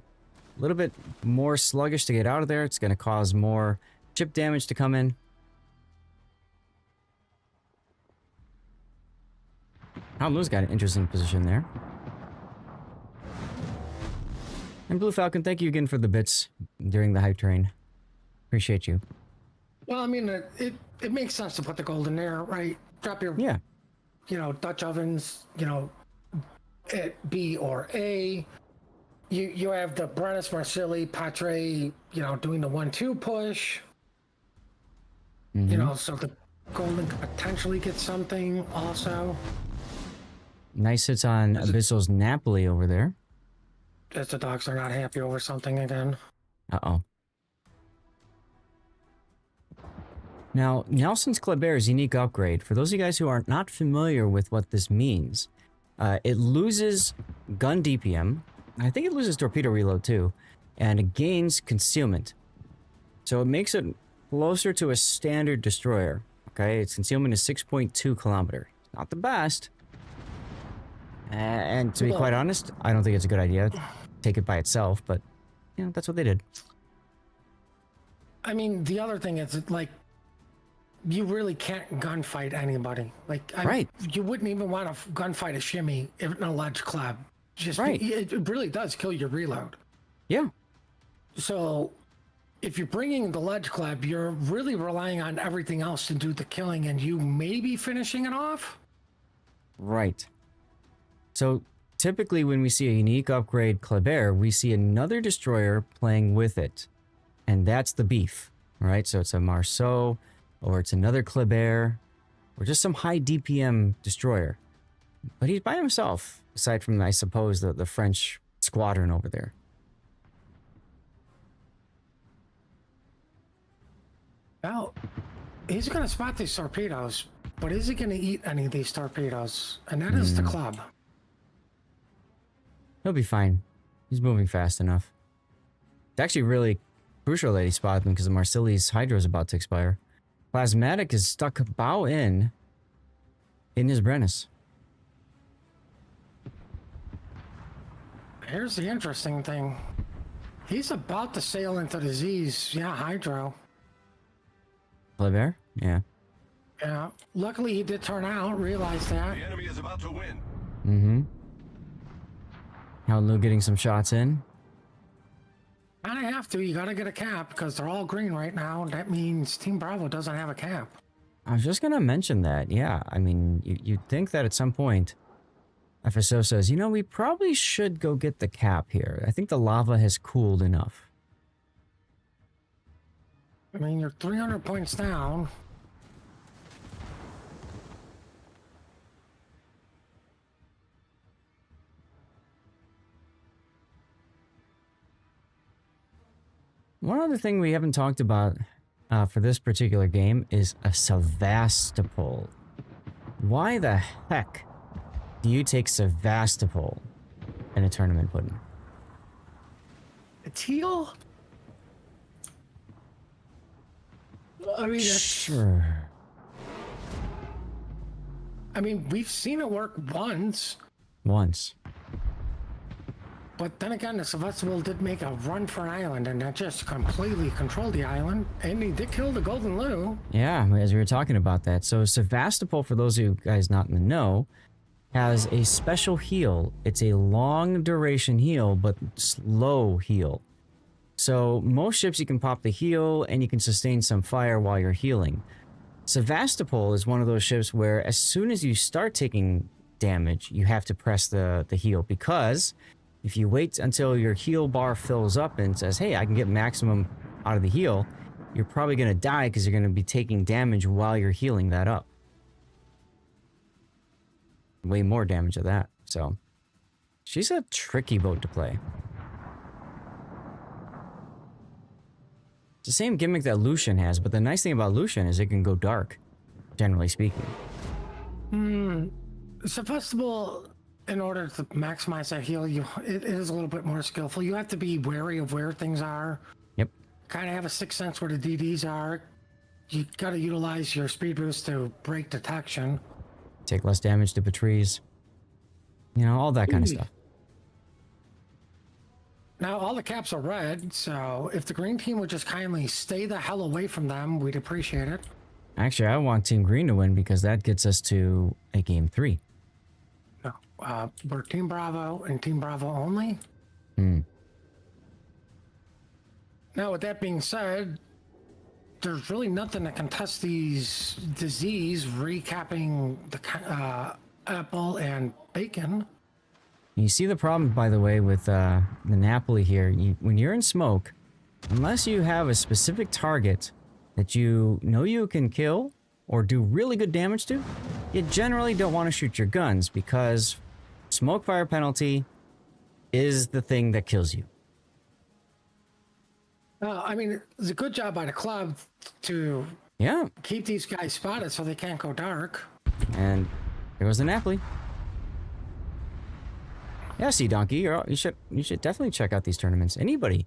a little bit more sluggish to get out of there. It's going to cause more chip damage to come in. Hamlu's got an interesting position there. And Blue Falcon, thank you again for the bits during the hype train. Appreciate you. Well, I mean, it makes sense to put the gold in there, right? Drop your, Yeah. Dutch ovens, at B or A. You have the Brennus, Marsili, Patre, doing the 1-2 push. So the golden could potentially get something also. Nice hits on Abyssal's Napoli over there. As the dogs are not happy over something again. Uh-oh. Now, Nelson's Kleber's unique upgrade, for those of you guys who are not familiar with what this means, it loses gun DPM, I think it loses torpedo reload too, and it gains concealment. So it makes it closer to a standard destroyer, okay? Its concealment is 6.2 kilometer. Not the best. And to be quite honest, I don't think it's a good idea to take it by itself, but, that's what they did. I mean, the other thing is, like, you really can't gunfight anybody. Like, Right. You wouldn't even want to gunfight a shimmy in a ledge club. Just Right. It really does kill your reload. Yeah. So, if you're bringing the ledge club, you're really relying on everything else to do the killing, and you may be finishing it off. Right. So typically when we see a unique upgrade Kleber, we see another destroyer playing with it. And that's the beef, right? So it's a Marceau, or it's another Kleber, or just some high DPM destroyer. But he's by himself, aside from, I suppose, the French squadron over there. Well, he's going to spot these torpedoes, but is he going to eat any of these torpedoes? And that is the club. He'll be fine. He's moving fast enough. It's actually really crucial that he spotted them because the Marsili's hydro is about to expire. Plasmatic is stuck bow in his Brennus. Here's the interesting thing. He's about to sail into the Z's. Yeah, hydro. Kleber? Yeah. Yeah. Luckily, he did turn out, realize that. The enemy is about to win. Mm-hmm. Howlu getting some shots in. Kind of have to. You got to get a cap because they're all green right now. That means Team Bravo doesn't have a cap. I was just going to mention that. Yeah, I mean, you'd think that at some point, FSO says, we probably should go get the cap here. I think the lava has cooled enough. I mean, you're 300 points down. One other thing we haven't talked about for this particular game is a Sevastopol. Why the heck do you take Sevastopol in a tournament pudding? A teal? I mean, Sure. I mean, we've seen it work once, Once. but then again, the Sevastopol did make a run for an island, and that just completely controlled the island, and he did kill the Golden Lou. Yeah, as we were talking about that. So Sevastopol, for those of you guys not in the know, has a special heal. It's a long duration heal, but slow heal. So most ships you can pop the heal and you can sustain some fire while you're healing. Sevastopol is one of those ships where as soon as you start taking damage, you have to press the heal, because if you wait until your heal bar fills up and says, hey, I can get maximum out of the heal, you're probably going to die because you're going to be taking damage while you're healing that up. Way more damage of that. So she's a tricky boat to play. It's the same gimmick that Lucian has, but the nice thing about Lucian is it can go dark, generally speaking. So first of all, in order to maximize that heal, it is a little bit more skillful. You have to be wary of where things are. Yep. Kind of have a sixth sense where the DDs are. You got to utilize your speed boost to break detection. Take less damage to Patrice. You know, all that kind of stuff. Now, all the caps are red, so if the green team would just kindly stay the hell away from them, we'd appreciate it. Actually, I want Team Green to win because that gets us to a game 3. No, we're Team Bravo and Team Bravo only. Now, with that being said, there's really nothing to contest these disease, recapping the apple and bacon. You see the problem, by the way, with the Napoli here. When you're in smoke, unless you have a specific target that you know you can kill or do really good damage to, you generally don't want to shoot your guns because smoke fire penalty is the thing that kills you. I mean, it's a good job by the club to keep these guys spotted so they can't go dark. And there goes the Napoli. Yeah, see, Donkey, you should definitely check out these tournaments. Anybody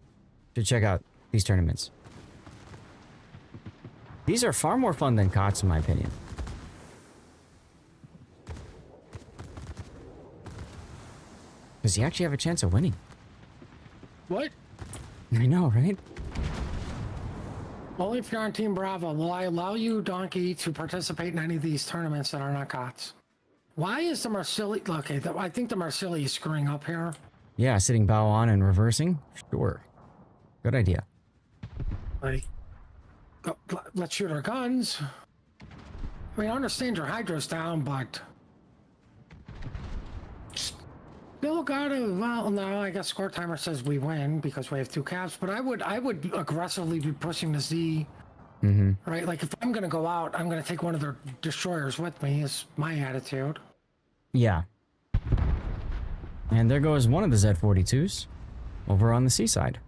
should check out these tournaments. These are far more fun than COTS, in my opinion. Because you actually have a chance of winning. What? I know, right? Only if you're on Team Bravo will I allow you, Donkey, to participate in any of these tournaments that are not COTS. Why is the Marsili... Okay, I think the Marsili is screwing up here. Yeah, sitting bow on and reversing? Sure. Good idea. Like, let's shoot our guns. I mean, I understand your Hydra's down, but... Still gotta... Well, no, I guess score timer says we win because we have 2 caps, but I would aggressively be pushing the Z. Right? Like, if I'm gonna go out, I'm gonna take one of their destroyers with me, is my attitude. Yeah. And there goes one of the Z-42s over on the seaside.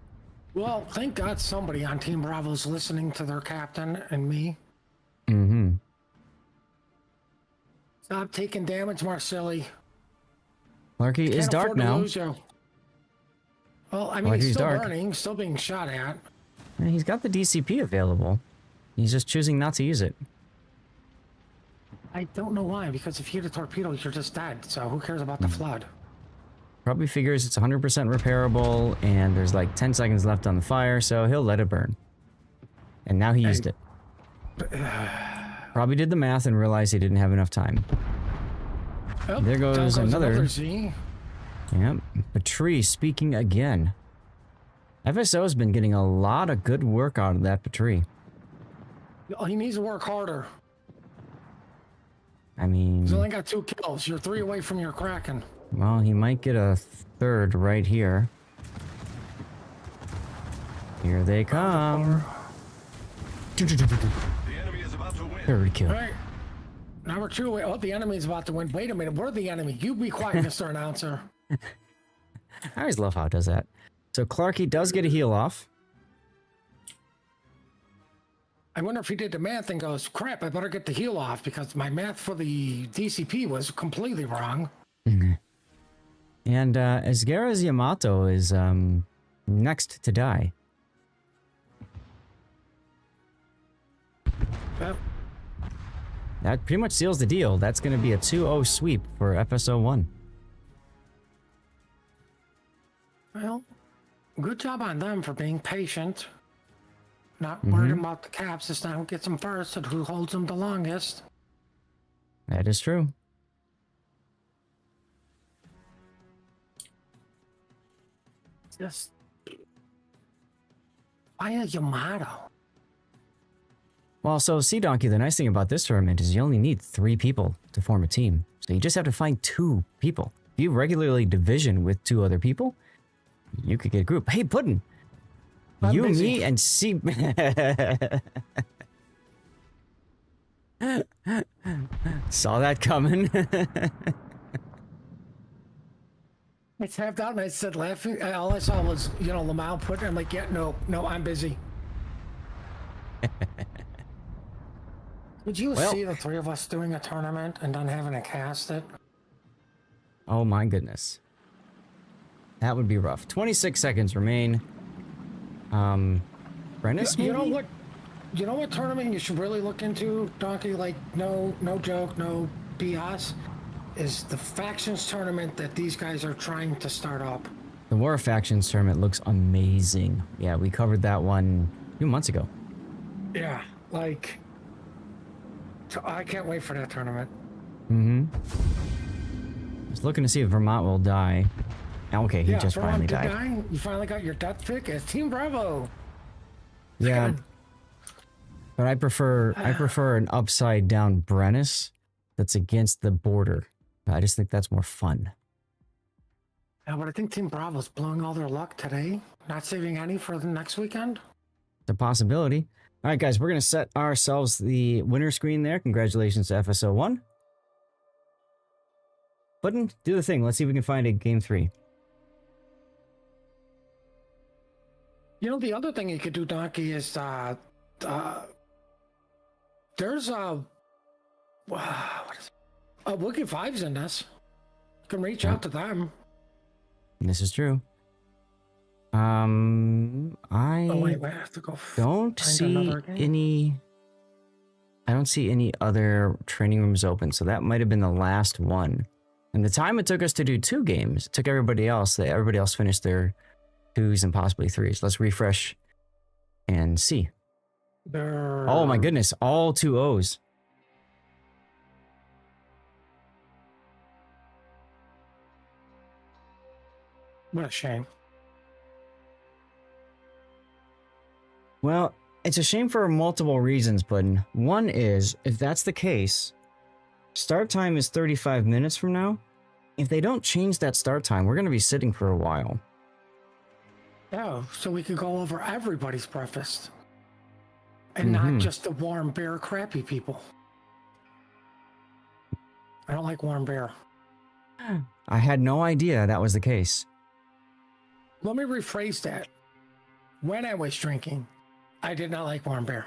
Well, thank God somebody on Team Bravo's listening to their captain and me. Stop taking damage, Marsili. Larky is dark now. Well, I mean, he's still dark. burning, still being shot at. And he's got the DCP available. He's just choosing not to use it. I don't know why, because if you hit a torpedo, you're just dead. So who cares about the flood? Probably figures it's 100% repairable, and there's like 10 seconds left on the fire, so he'll let it burn. And now he used it. Probably did the math and realized he didn't have enough time. Oh, there goes another Z. Yep, Patrice speaking again. FSO's been getting a lot of good work out of that Patrice. He needs to work harder. I mean... He's only got 2 kills. You're 3 away from your Kraken. Well, he might get a 3rd right here. Here they come. The enemy is about to win. 3rd kill. All right. Number 2 away. Oh, the enemy's about to win. Wait a minute. We're the enemy. You be quiet, Mr. Announcer. I always love how it does that. So Clarky does get a heal off. I wonder if he did the math and goes, crap, I better get the heal off because my math for the DCP was completely wrong. And Asgara's Yamato is next to die. Yep. That pretty much seals the deal. That's going to be a 2-0 sweep for FSO1. Well, good job on them for being patient. Not worried about the caps. It's not who gets them first and who holds them the longest. That is true. Just... Why a Yamato? Well, so Sea Donkey, the nice thing about this tournament is you only need 3 people to form a team. So you just have to find 2 people. If you regularly division with 2 other people, you could get a group. Hey, Puddin! I'm You, busy. me, and C... Saw that coming. I tapped out and I said laughing. All I saw was, Lamau put. I'm like, yeah, no, I'm busy. Would you Well- see the 3 of us doing a tournament and then having to cast it? Oh my goodness. That would be rough. 26 seconds remain. Brennis, You know maybe? what? You know what tournament you should really look into, Donkey? Like, no joke, no BS. Is the factions tournament that these guys are trying to start up. The War of Factions tournament looks amazing. Yeah, we covered that one a few months ago. Yeah, like, so I can't wait for that tournament. Just looking to see if Vermont will die. Okay, he just Vermont finally did died. die. You finally got your death pick as Team Bravo. Yeah, but I prefer an upside down Brennis that's against the border. I just think that's more fun. Yeah, but I think Team Bravo's blowing all their luck today. Not saving any for the next weekend. It's a possibility. All right, guys, we're going to set ourselves the winner screen there. Congratulations to FSO1. Button, do the thing. Let's see if we can find a game 3. The other thing you could do, Donkey, is there's what is it? Wookiee Fives in this. You can reach out to them. This is true. I Oh wait, I have to go. don't find see another game. any. I don't see any other training rooms open, so that might have been the last one. And the time it took us to do 2 games, it took everybody else. Everybody else finished their 2s and possibly 3s. Let's refresh and see. Oh my goodness, all 2 O's. What a shame. Well, it's a shame for multiple reasons, Puddin. One is, if that's the case, start time is 35 minutes from now. If they don't change that start time, we're going to be sitting for a while. Yeah, so we could go over everybody's breakfast. And not just the warm bear crappy people. I don't like warm bear. I had no idea that was the case. Let me rephrase that. When I was drinking, I did not like warm beer.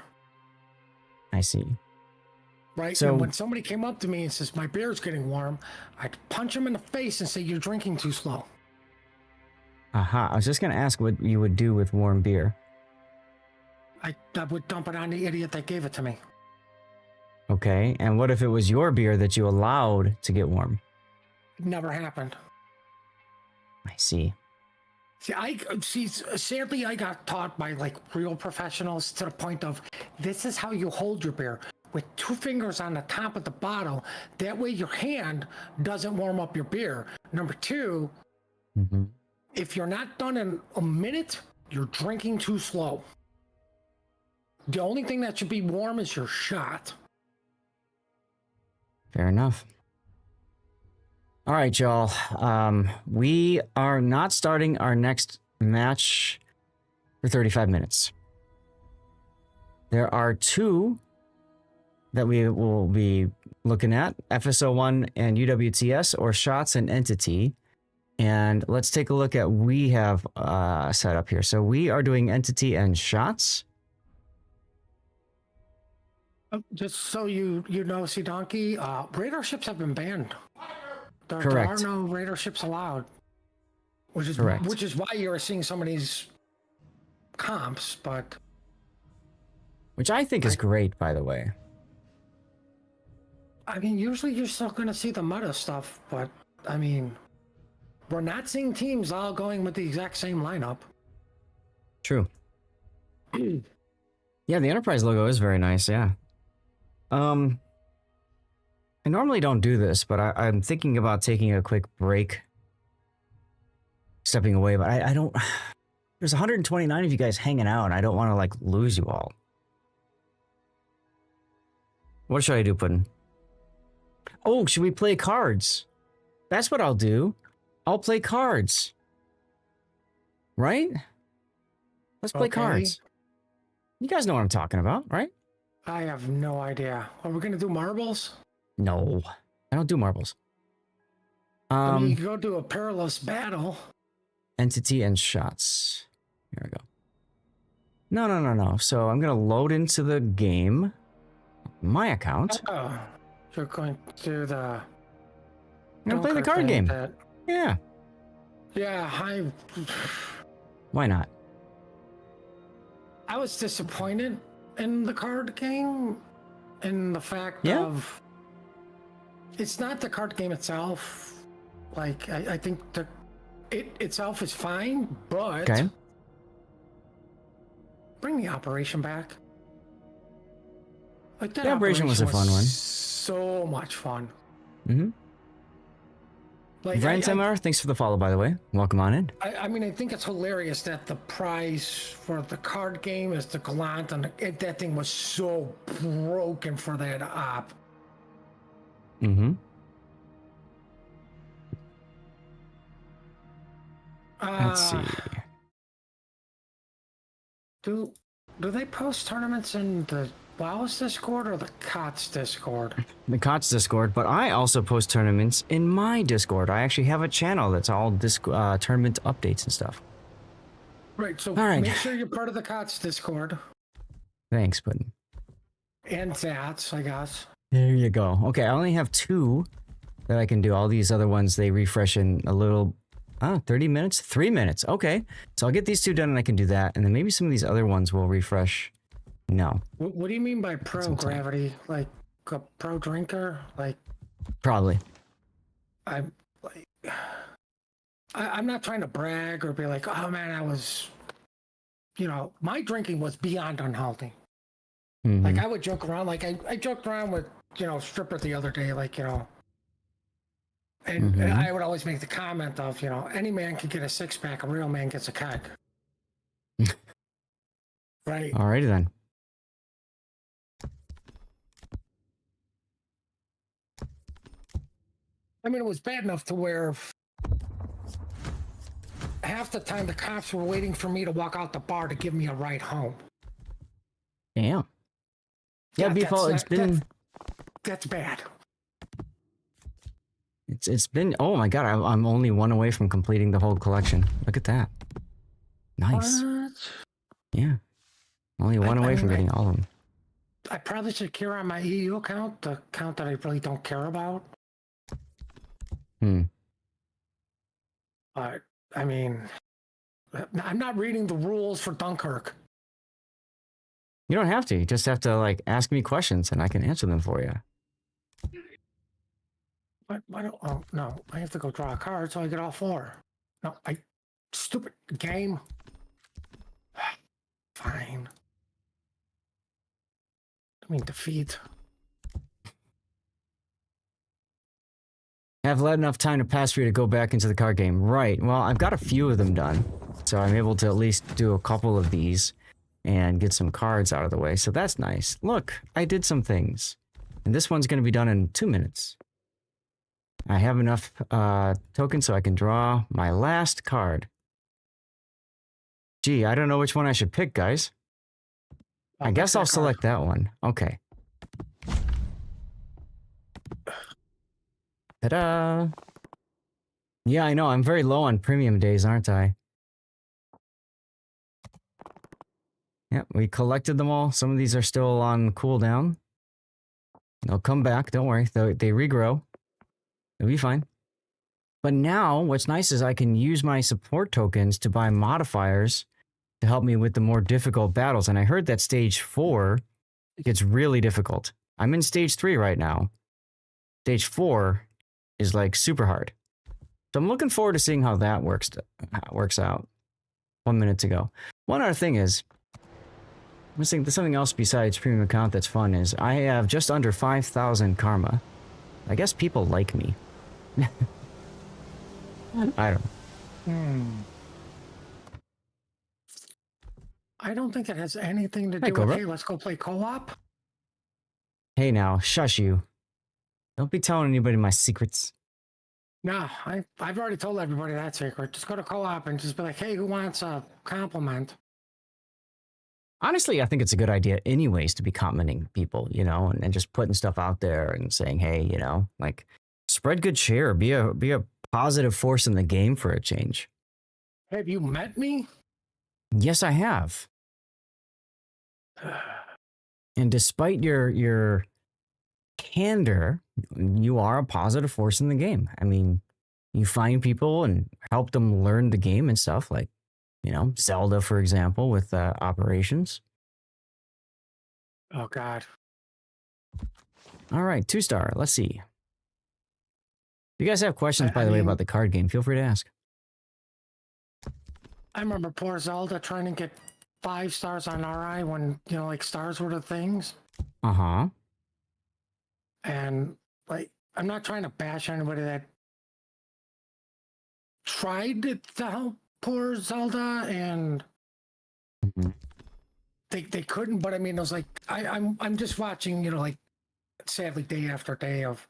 I see. Right? So- And when somebody came up to me and says, my beer's getting warm, I'd punch them in the face and say, you're drinking too slow. Aha, I was just going to ask what you would do with warm beer. I would dump it on the idiot that gave it to me. Okay, and what if it was your beer that you allowed to get warm? It never happened. I see. Sadly, I got taught by like real professionals to the point of this is how you hold your beer with 2 fingers on the top of the bottle. That way your hand doesn't warm up your beer. Number 2, if you're not done in a minute, you're drinking too slow. The only thing that should be warm is your shot. Fair enough. All right, y'all. We are not starting our next match for 35 minutes. There are 2 that we will be looking at, FSO1 and UWTS, or Shots and Entity. And let's take a look at what we have set up here. So we are doing Entity and Shots. Just so you know, see, Donkey, radar ships have been banned. There Correct. are no radar ships allowed, which is Correct. which is why you're seeing some of these comps. But Which I think is great, by the way. I mean, usually you're still going to see the meta stuff. But I mean, we're not seeing teams all going with the exact same lineup. True. Yeah, the Enterprise logo is very nice, yeah. I normally don't do this, but I'm thinking about taking a quick break. Stepping away, but I don't... There's 129 of you guys hanging out, and I don't want to, like, lose you all. What should I do, Puddin? Oh, should we play cards? That's what I'll do. I'll play cards. Right? Let's play cards. You guys know what I'm talking about, right? I have no idea. Are we gonna do marbles? No, I don't do marbles. I mean, you can go do a perilous battle. Entity and shots. Here we go. No. So I'm gonna load into the game. My account. Oh, you're going to do the. I'm gonna play the card game. Yeah. Yeah, Why not? I was disappointed in the card game, in the fact of it's not the card game itself. Like I think it itself is fine, but bring the operation back. Like that the operation was a fun one. So much fun. Mm-hmm. Like Brian Semar, thanks for the follow, by the way. Welcome on in. I mean, I think it's hilarious that the price for the card game is the Gallant, and that thing was so broken for that op. Mm-hmm. Let's see. Do they post tournaments in the WoW's Discord or the COTS Discord? The COTS Discord, but I also post tournaments in my Discord. I actually have a channel that's all tournament updates and stuff. Right, so make sure you're part of the COTS Discord. Thanks, but... And Zats, I guess. There you go. Okay, I only have 2 that I can do. All these other ones, they refresh in a little... 30 minutes? 3 minutes. Okay. So I'll get these 2 done and I can do that. And then maybe some of these other ones will refresh. No. What do you mean by pro gravity? Like a pro drinker? Like probably. I'm not trying to brag or be like, oh man, I was, my drinking was beyond unhealthy. Mm-hmm. Like I would joke around, like I joked around with, stripper the other day, like, and I would always make the comment of, any man can get a 6-pack, a real man gets a keg. Right. Alrighty then. I mean, it was bad enough to where half the time the cops were waiting for me to walk out the bar to give me a ride home. Damn. Yeah, it's been... That's bad. It's been... Oh my god, I'm only 1 away from completing the whole collection. Look at that. Nice. What? Yeah. Only 1 away from getting all of them. I probably should cure on my EU account, the account that I really don't care about. But, I mean, I'm not reading the rules for Dunkirk. You don't have to. You just have to, ask me questions and I can answer them for you. Why don't... Oh, no. I have to go draw a card so I get all 4. No, stupid game. Fine. I mean, defeat. Have let enough time to pass for you to go back into the card game. Right. Well, I've got a few of them done. So I'm able to at least do a couple of these and get some cards out of the way. So that's nice. Look, I did some things. And this one's going to be done in 2 minutes. I have enough tokens so I can draw my last card. Gee, I don't know which one I should pick, guys. I guess I'll select that one. Okay. Ta-da! Yeah, I know. I'm very low on premium days, aren't I? Yep, we collected them all. Some of these are still on cooldown. They'll come back. Don't worry. They regrow. It'll be fine. But now, what's nice is I can use my support tokens to buy modifiers to help me with the more difficult battles. And I heard that stage 4 gets really difficult. I'm in stage 3 right now. Stage 4 is super hard. So I'm looking forward to seeing how that works out. 1 minute to go. One other thing is, I'm thinking there's something else besides premium account that's fun is I have just under 5,000 karma. I guess people like me. I don't know. I don't think it has anything to do with, hey, let's go play co-op. Hey now, shush you. Don't be telling anybody my secrets. No, I've already told everybody that secret. Just go to co-op and just be like, hey, who wants a compliment? Honestly, I think it's a good idea anyways to be commenting people, you know, and just putting stuff out there and saying, hey, you know, like spread good cheer, be a positive force in the game for a change. Have you met me? Yes, I have. And despite your candor, you are a positive force in the game. I mean, you find people and help them learn the game and stuff like, you know, Zelda, for example, with operations. Oh, God. All right, 2-star. Let's see. If you guys have questions, by I the way, mean- about the card game, feel free to ask. I remember poor Zelda trying to get 5 stars on RI when, you know, like stars were the things. Uh-huh. And, like, I'm not trying to bash anybody that tried to help poor Zelda and Mhm. they couldn't, but I mean, it was like, I'm just watching, you know, like, sadly, day after day of,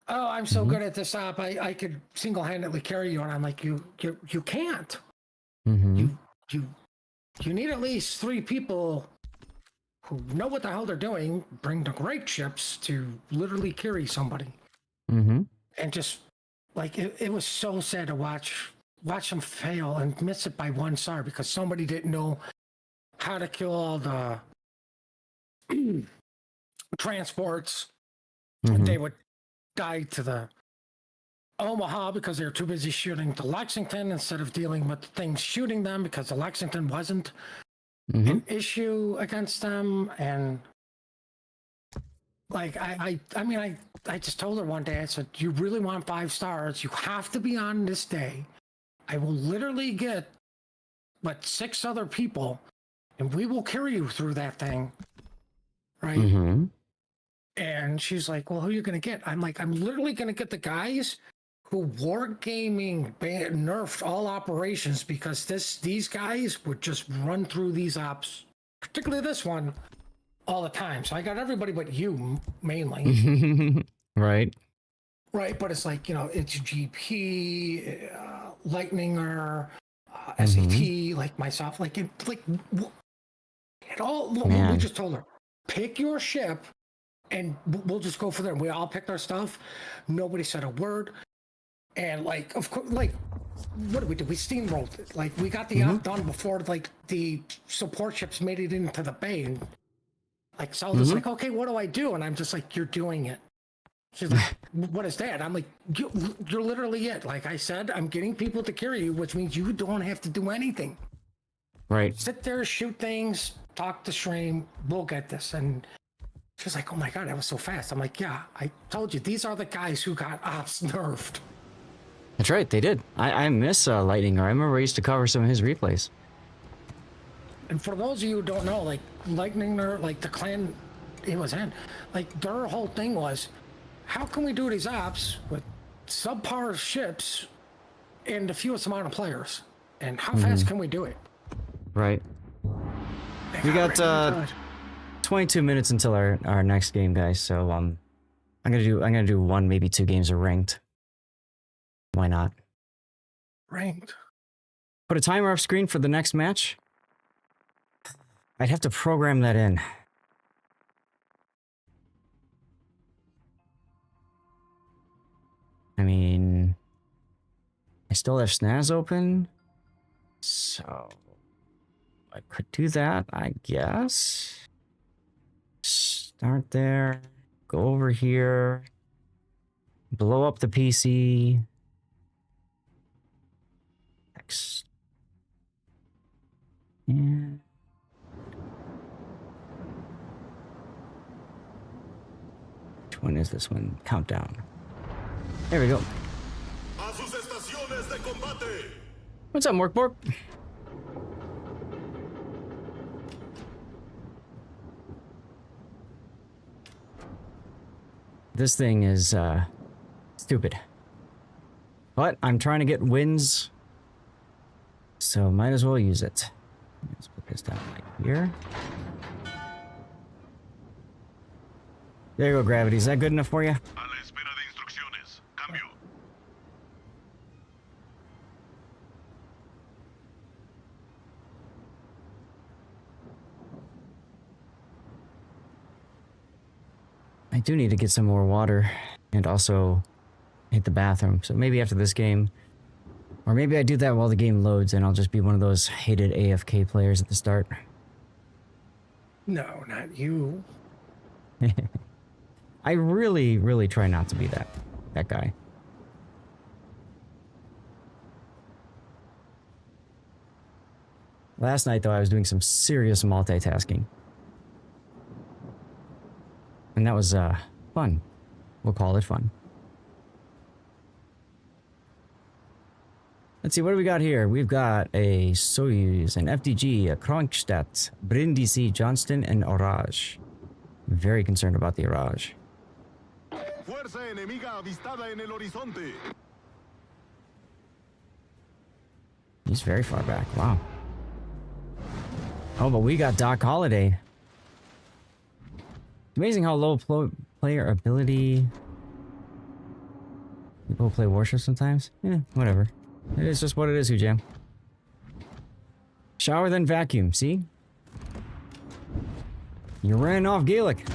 oh, I'm so Mhm. good at this op, I could single-handedly carry you, and I'm like, you can't. Mm-hmm. You need at least 3 people who know what the hell they're doing, bring the great ships to literally carry somebody. Mm-hmm. And just like it was so sad to watch them fail and miss it by 1 star because somebody didn't know how to kill all the transports. Mm-hmm. They would die to the Omaha because they were too busy shooting to Lexington instead of dealing with things shooting them because the Lexington wasn't Mm-hmm. an issue against them. And like I mean I just told her one day, I said, you really want 5 stars, you have to be on this day. I will literally get 6 other people and we will carry you through that thing, right? Mm-hmm. And she's like, well, who are you gonna get? I'm like, I'm literally gonna get the guys who wargaming nerfed all operations because these guys would just run through these ops, particularly this one, all the time. So I got everybody but you mainly. Right. Right, but it's like, you know, it's GP, Lightninger, Mhm. SAT, like myself, it all. We Man. just told her, pick your ship, and we'll just go for there. We all picked our stuff. Nobody said a word, and like, of course, like, what did we do? We steamrolled it. Like, we got the op done before like the support ships made it into the bay, and like Zelda's like, okay, what do I do? And I'm just like, you're doing it. She's like, what is that? I'm like, you're literally it. Like I said, I'm getting people to carry you, which means you don't have to do anything. Right. Sit there, shoot things, talk to stream, we'll get this. And she's like, oh my God, that was so fast. I'm like, yeah, I told you, these are the guys who got ops nerfed. That's right, they did. I miss Lightning. I remember I used to cover some of his replays. And for those of you who don't know, like Lightning, like the clan he was in, like their whole thing was, how can we do these ops with subpar ships and the fewest amount of players? And how fast can we do it? Right. We got 22 minutes until our next game, guys. So I'm gonna do 1, maybe 2 games of ranked. Why not? Ranked. Put a timer off screen for the next match. I'd have to program that in. I mean, I still have Snaz open, so I could do that, I guess. Start there, go over here, blow up the PC. X. And which one is this one? Countdown. There we go. A sus estaciones de combate. What's up, Morkbork? This thing is stupid. But I'm trying to get wins, so might as well use it. Let's put this down right here. There you go, Gravity. Is that good enough for you? A la espera de instrucciones. Cambio. I do need to get some more water and also hit the bathroom. So maybe after this game, or maybe I do that while the game loads and I'll just be one of those hated AFK players at the start. No, not you. I really, really try not to be that guy. Last night, though, I was doing some serious multitasking. And that was, fun. We'll call it fun. Let's see, what do we got here? We've got a Soyuz, an FDG, a Kronstadt, Brindisi, Johnston, and Orage. Very concerned about the Orage. Fuerza enemiga avistada en el horizonte. He's very far back. Wow. Oh, but we got Doc Holliday. Amazing how low player ability. People play warships sometimes. Yeah, whatever. It is just what it is, Hujam. Shower then vacuum. See? You ran off Gaelic.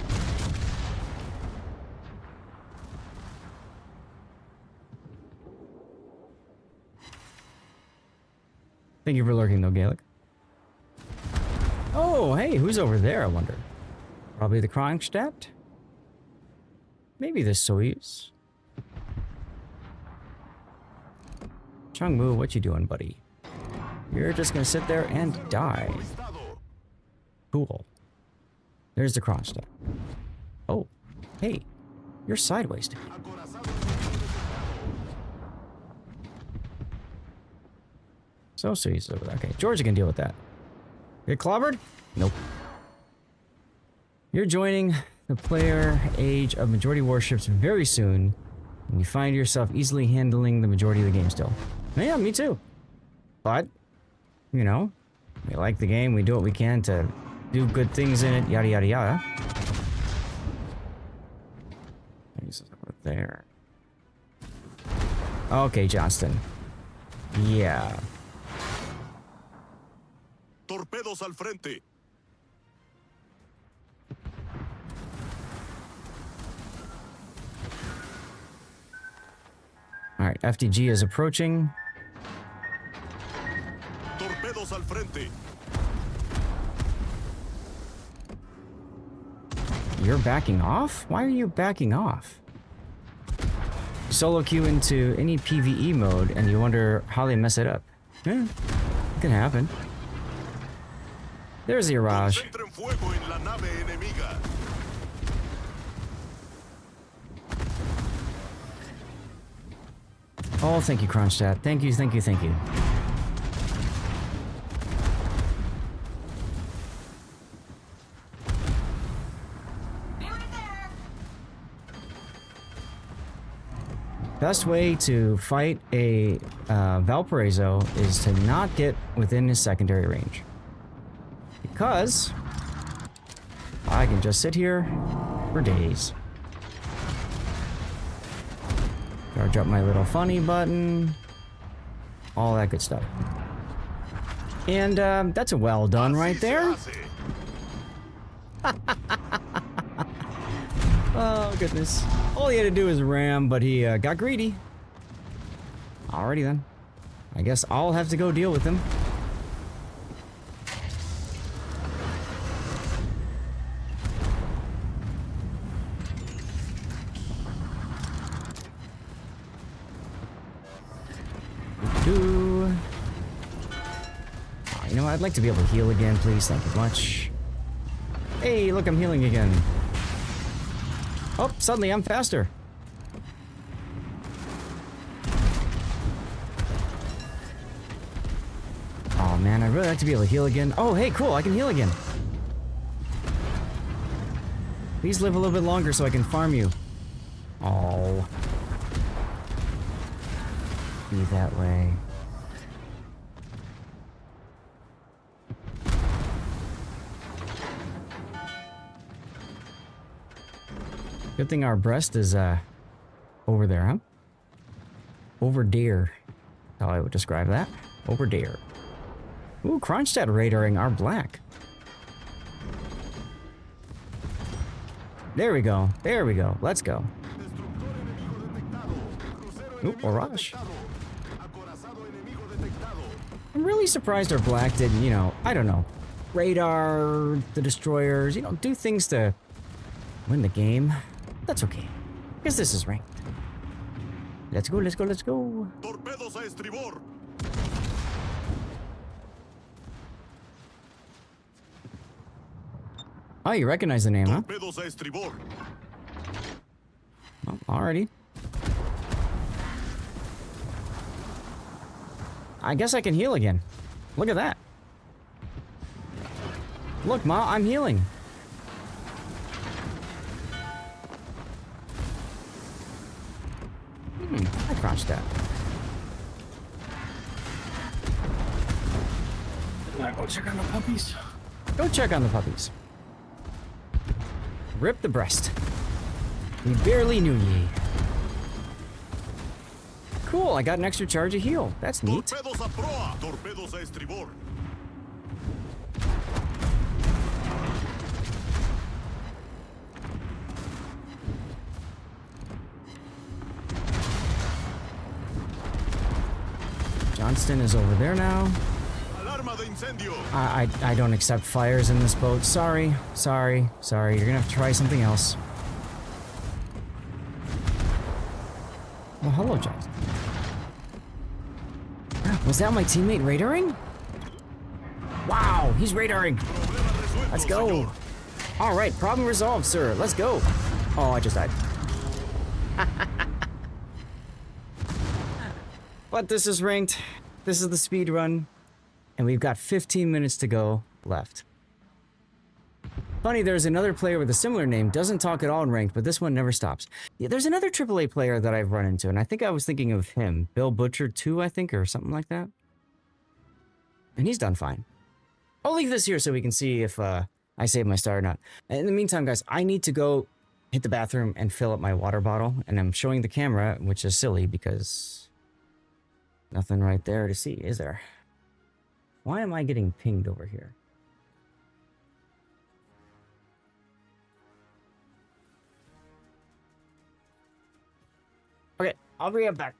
Thank you for lurking, though, Gaelic. Oh, hey, who's over there, I wonder? Probably the Kronstadt? Maybe the Soyuz? Chungmu, what you doing, buddy? You're just gonna sit there and die. Cool. There's the Kronstadt. Oh, hey, you're sideways, dude. So Soyuz over there. Okay, Georgia can deal with that. Get clobbered? Nope. You're joining the player age of majority warships very soon, and you find yourself easily handling the majority of the game still. Yeah, me too. But, you know, we like the game, we do what we can to do good things in it, yada yada yada. He's over there. Okay, Johnston. Yeah. Torpedos al frente. Alright, FDG is approaching. Torpedos al frente. You're backing off? Why are you backing off? Solo queue into any PvE mode and you wonder how they mess it up. Yeah, it can happen. There's the Orage. Concentren fuego en la nave enemiga. Oh, thank you, Kronstadt. Thank you, thank you, thank you. Best way to fight a Valparaiso is to not get within his secondary range. Because I can just sit here for days. Charge up my little funny button. All that good stuff. And that's a well done right there. Oh, goodness. All he had to do was ram, but he got greedy. Alrighty then. I guess I'll have to go deal with him. You know what? I'd like to be able to heal again, please. Thank you much. Hey, look, I'm healing again. Oh, suddenly I'm faster. Oh man, I'd really like to be able to heal again. Oh, hey, cool, I can heal again. Please live a little bit longer so I can farm you. Oh. Be that way. Good thing our breast is over there, huh? Over there. How I would describe that. Over there. Ooh, Kronstadt radaring our black. There we go. There we go. Let's go. Ooh, Orash. I'm really surprised our black didn't, you know, I don't know, radar the destroyers, you know, do things to win the game. That's okay. Because this is ranked. Let's go, let's go, let's go. Torpedos a estribor. Oh, you recognize the name, huh? Torpedos a estribor. Oh, alrighty. I guess I can heal again. Look at that. Look, Ma, I'm healing. I crouched that. Now go check on the puppies. Go check on the puppies. Rip the breast. We barely knew ye. Cool, I got an extra charge of heal. That's neat. Torpedos a proa. Torpedos a estribor. Johnston is over there now. Alarma de incendio. I don't accept fires in this boat. Sorry, sorry, sorry. You're gonna have to try something else. Well, hello, Johnston. Was that my teammate radaring? Wow, he's radaring. Let's go. All right, problem resolved, sir. Let's go. Oh, I just died. But this is ranked. This is the speed run. And we've got 15 minutes to go left. Funny, there's another player with a similar name, doesn't talk at all in ranked, but this one never stops. Yeah, there's another AAA player that I've run into, and I think I was thinking of him. Bill Butcher 2, I think, or something like that. And he's done fine. I'll leave this here so we can see if I save my star or not. In the meantime, guys, I need to go hit the bathroom and fill up my water bottle, and I'm showing the camera, which is silly because nothing right there to see, is there? Why am I getting pinged over here? Okay, I'll be right back.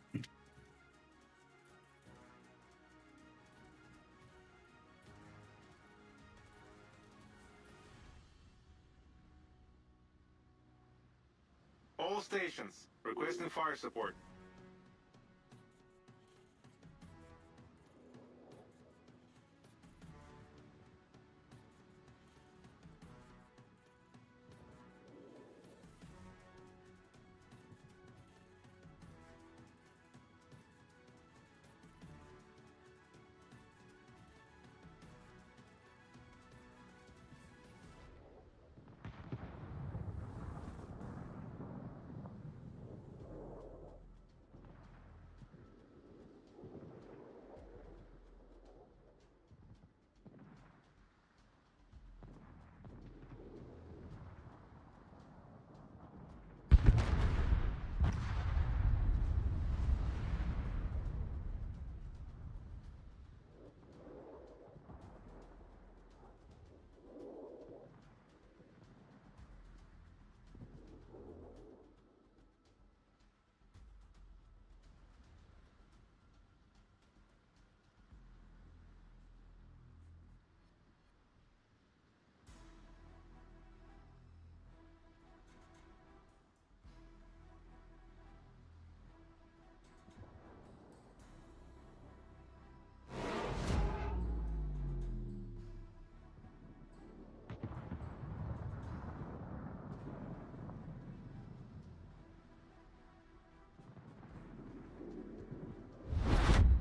All stations, requesting fire support.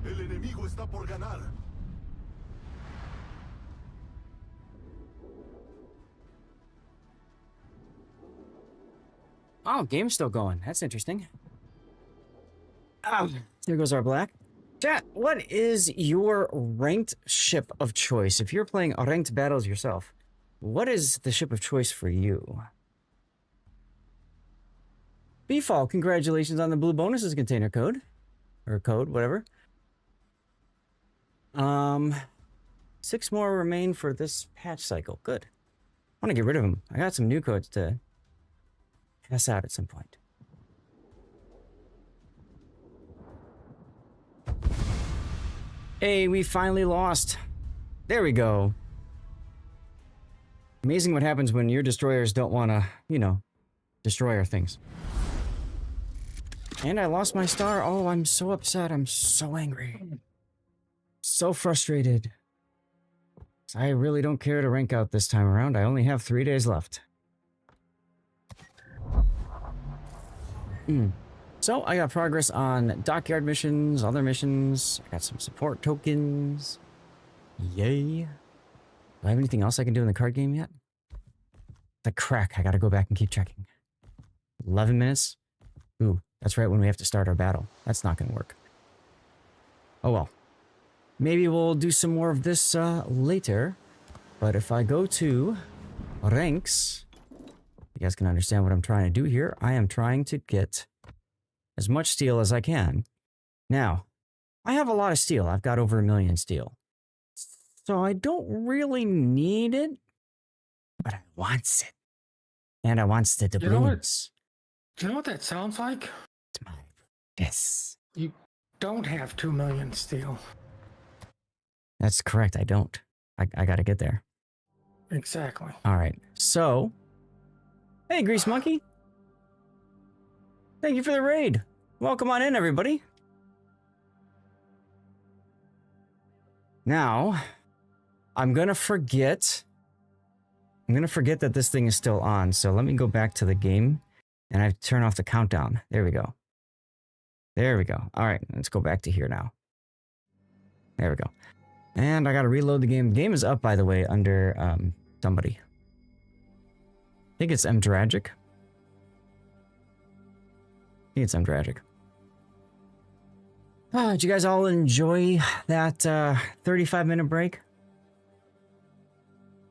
El enemigo está por ganar. Oh, game's still going. That's interesting. Oh, there goes our black. Chat, what is your ranked ship of choice? If you're playing ranked battles yourself, what is the ship of choice for you? B-Fall, congratulations on the blue bonuses container code. Or code, whatever. 6 more remain for this patch cycle. Good. I want to get rid of them. I got some new codes to pass out at some point. Hey, we finally lost. There we go. Amazing what happens when your destroyers don't want to, you know, destroy our things. And I lost my star. Oh, I'm so upset. I'm so angry. So frustrated. I really don't care to rank out this time around. I only have 3 days left. So, I got progress on dockyard missions, other missions. I got some support tokens. Yay. Do I have anything else I can do in the card game yet? The crack. I gotta go back and keep checking. 11 minutes? Ooh, that's right when we have to start our battle. That's not gonna work. Oh well. Maybe we'll do some more of this later. But if I go to ranks, you guys can understand what I'm trying to do here. I am trying to get as much steel as I can. Now, I have a lot of steel. I've got over 1 million steel. So I don't really need it, but I wants it. And I wants the doubloons. Do you know what that sounds like? It's my yes. You don't have 2 million steel. That's correct. I don't. I gotta get there. Exactly. All right. So, hey, Grease Monkey. Thank you for the raid. Welcome on in, everybody. Now, I'm gonna forget that this thing is still on. So let me go back to the game and I turn off the countdown. There we go. There we go. All right, let's go back to here now. There we go. And I gotta reload the game. The game is up, by the way, under somebody. I think it's Mdragic. I think it's Mdragic. Did you guys all enjoy that 35-minute break?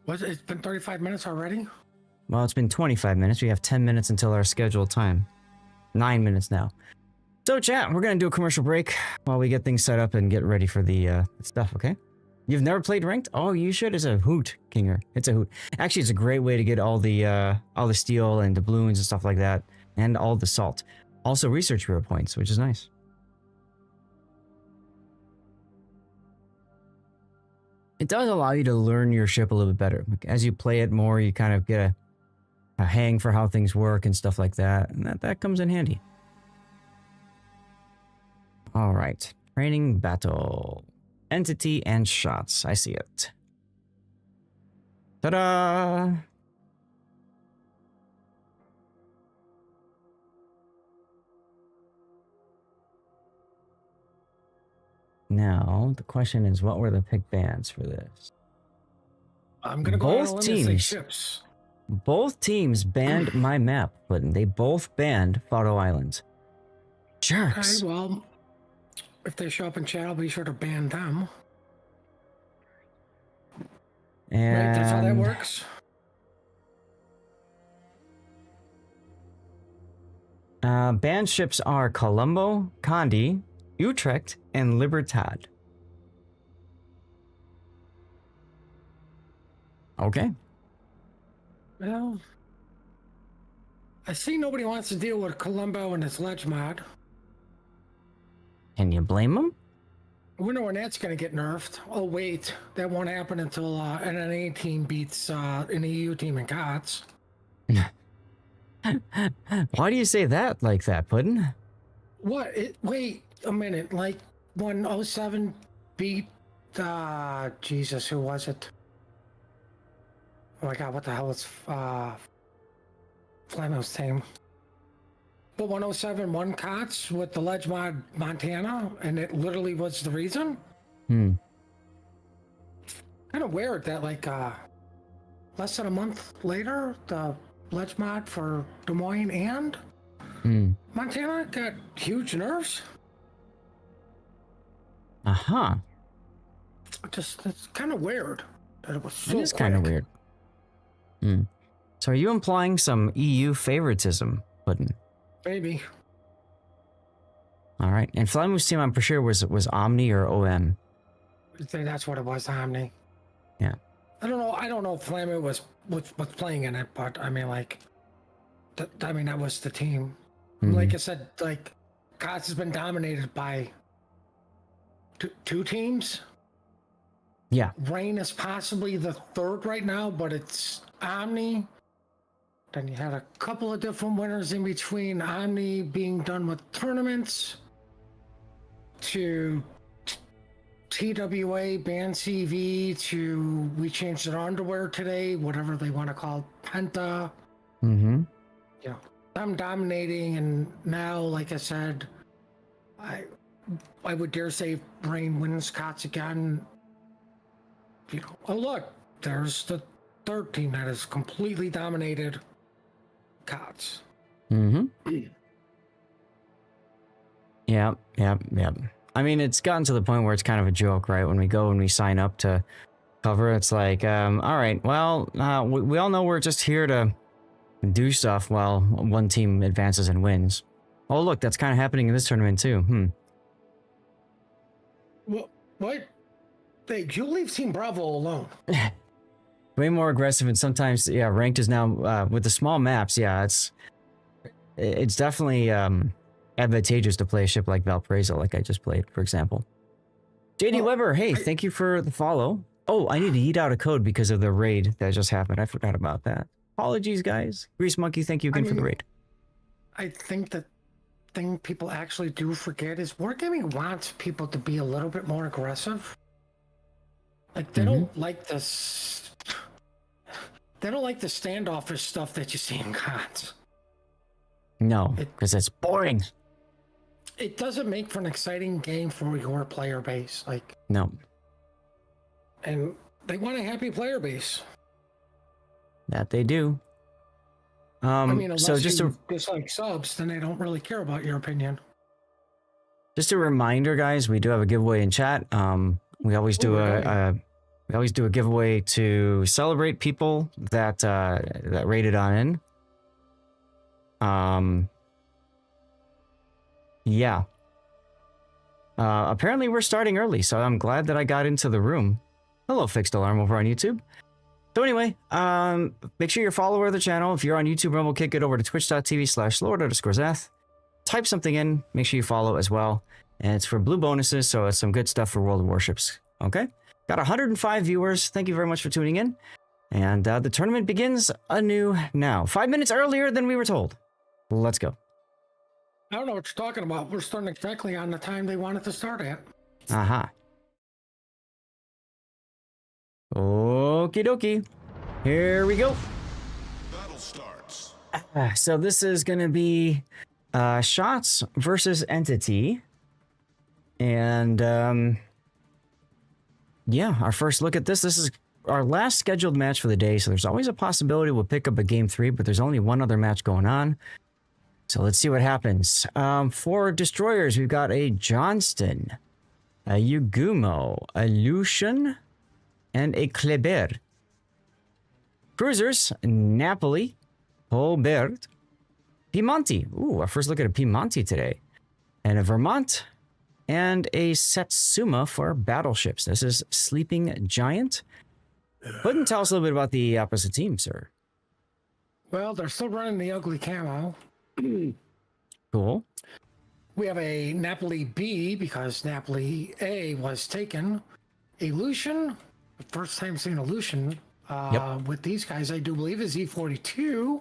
It's been 35 minutes already? Well, it's been 25 minutes. We have 10 minutes until our scheduled time. 9 minutes now. So, chat, we're going to do a commercial break while we get things set up and get ready for the stuff, okay? You've never played ranked? Oh, you should. It's a hoot, Kinger. It's a hoot. Actually, it's a great way to get all the steel and doubloons and stuff like that, and all the salt. Also, research hero points, which is nice. It does allow you to learn your ship a little bit better. Like, as you play it more, you kind of get a hang for how things work and stuff like that, and that comes in handy. All right, training battle, entity and shots. I see it. Ta-da! Now, the question is, what were the pick bands for this? I'm gonna go Both on a limb and say teams. ships. Both teams banned my map, but they both banned Photo Islands. Jerks. Okay, well, if they show up in chat, I'll be sure to ban them. And Right, that's how that works. Banned ships are Colombo, Kandy, Utrecht, and Libertad. Okay. Well, I see nobody wants to deal with Columbo and his ledge mod. Can you blame them? I wonder when that's going to get nerfed. Oh, wait. That won't happen until an NA team beats an EU team in COTS. Why do you say that like that, Puddin'? What? Wait a minute. Like, 107 beat... Jesus, who was it? Oh my god, what the hell is... Flamo's team? But 107 won COTS with the ledge mod Montana, and it literally was the reason? Kind of weird that, like, less than a month later, the ledge mod for Des Moines and Montana got huge nerfs. Uh-huh. It's kind of weird that it was so It is kind of quick. weird. So are you implying some EU favoritism, Puddin'? Maybe. All right. And Flamu's team, I'm pretty sure was Omni or OM. I think that's what it was, Omni. Yeah. I don't know. I don't know if Flamu was playing in it, but I mean, like, I mean, that was the team. Like I said, like, COTS has been dominated by two teams. Yeah. Rain is possibly the third right now, but it's Omni. Then you had a couple of different winners in between. Omni being done with tournaments to TWA, Band CV to we changed their underwear today, whatever they want to call it, Penta. Mm-hmm. You know, I'm dominating, and now, like I said, I would dare say if Rain wins COTS again, you know, oh look, there's the third team that has completely dominated COTS. Mm-hmm. Yeah. I mean, it's gotten to the point where it's kind of a joke, right? When we go and we sign up to cover, it's like, all right, well, we all know we're just here to do stuff while one team advances and wins. Oh, look, that's kind of happening in this tournament too. What? Hey, you leave Team Bravo alone. Way more aggressive, and sometimes, yeah, ranked is now with the small maps. Yeah, it's definitely advantageous to play a ship like Valparaiso, like I just played, for example. JD Weber, hey, thank you for the follow. Oh, I need to eat out a code because of the raid that just happened. I forgot about that. Apologies, guys. Grease Monkey, thank you again for the raid. I think the thing people actually do forget is Wargaming wants people to be a little bit more aggressive. Like, they don't like this. They don't like the standoffish stuff that you see in COTS. No, because it's boring. It doesn't make for an exciting game for your player base. Like, no. And they want a happy player base. That they do. I mean, unless so just you dislike subs, then they don't really care about your opinion. Just a reminder, guys, we do have a giveaway in chat. We always do a giveaway to celebrate people that rated on in. Yeah. Apparently we're starting early, so I'm glad that I got into the room. Hello, Fixed Alarm over on YouTube. So anyway, make sure you're a follower of the channel. If you're on YouTube, Rumble, kick it over to twitch.tv/Lord_Zeth. Type something in, make sure you follow as well. And it's for blue bonuses, so it's some good stuff for World of Warships. Okay? Got 105 viewers. Thank you very much for tuning in. And the tournament begins anew now. 5 minutes earlier than we were told. Let's go. I don't know what you're talking about. We're starting exactly on the time they wanted to start at. Aha. Okie dokie. Here we go. Battle starts. So this is going to be Shots versus Entity. And yeah, our first look at this. This is our last scheduled match for the day. So there's always a possibility we'll pick up a game 3, but there's only one other match going on. So let's see what happens. For destroyers, we've got a Johnston, a Yugumo, a Lucian, and a Kleber. Cruisers, Napoli, Holbert, Piemonte. Ooh, our first look at a Piemonte today. And a Vermont, and a Satsuma for battleships. This is Sleeping Giant. Couldn't tell us a little bit about the opposite team, sir. Well, they're still running the ugly camo. Cool. We have a Napoli B because Napoli A was taken. A Lucian, the first time seeing a Lucian with these guys, I do believe, is E42.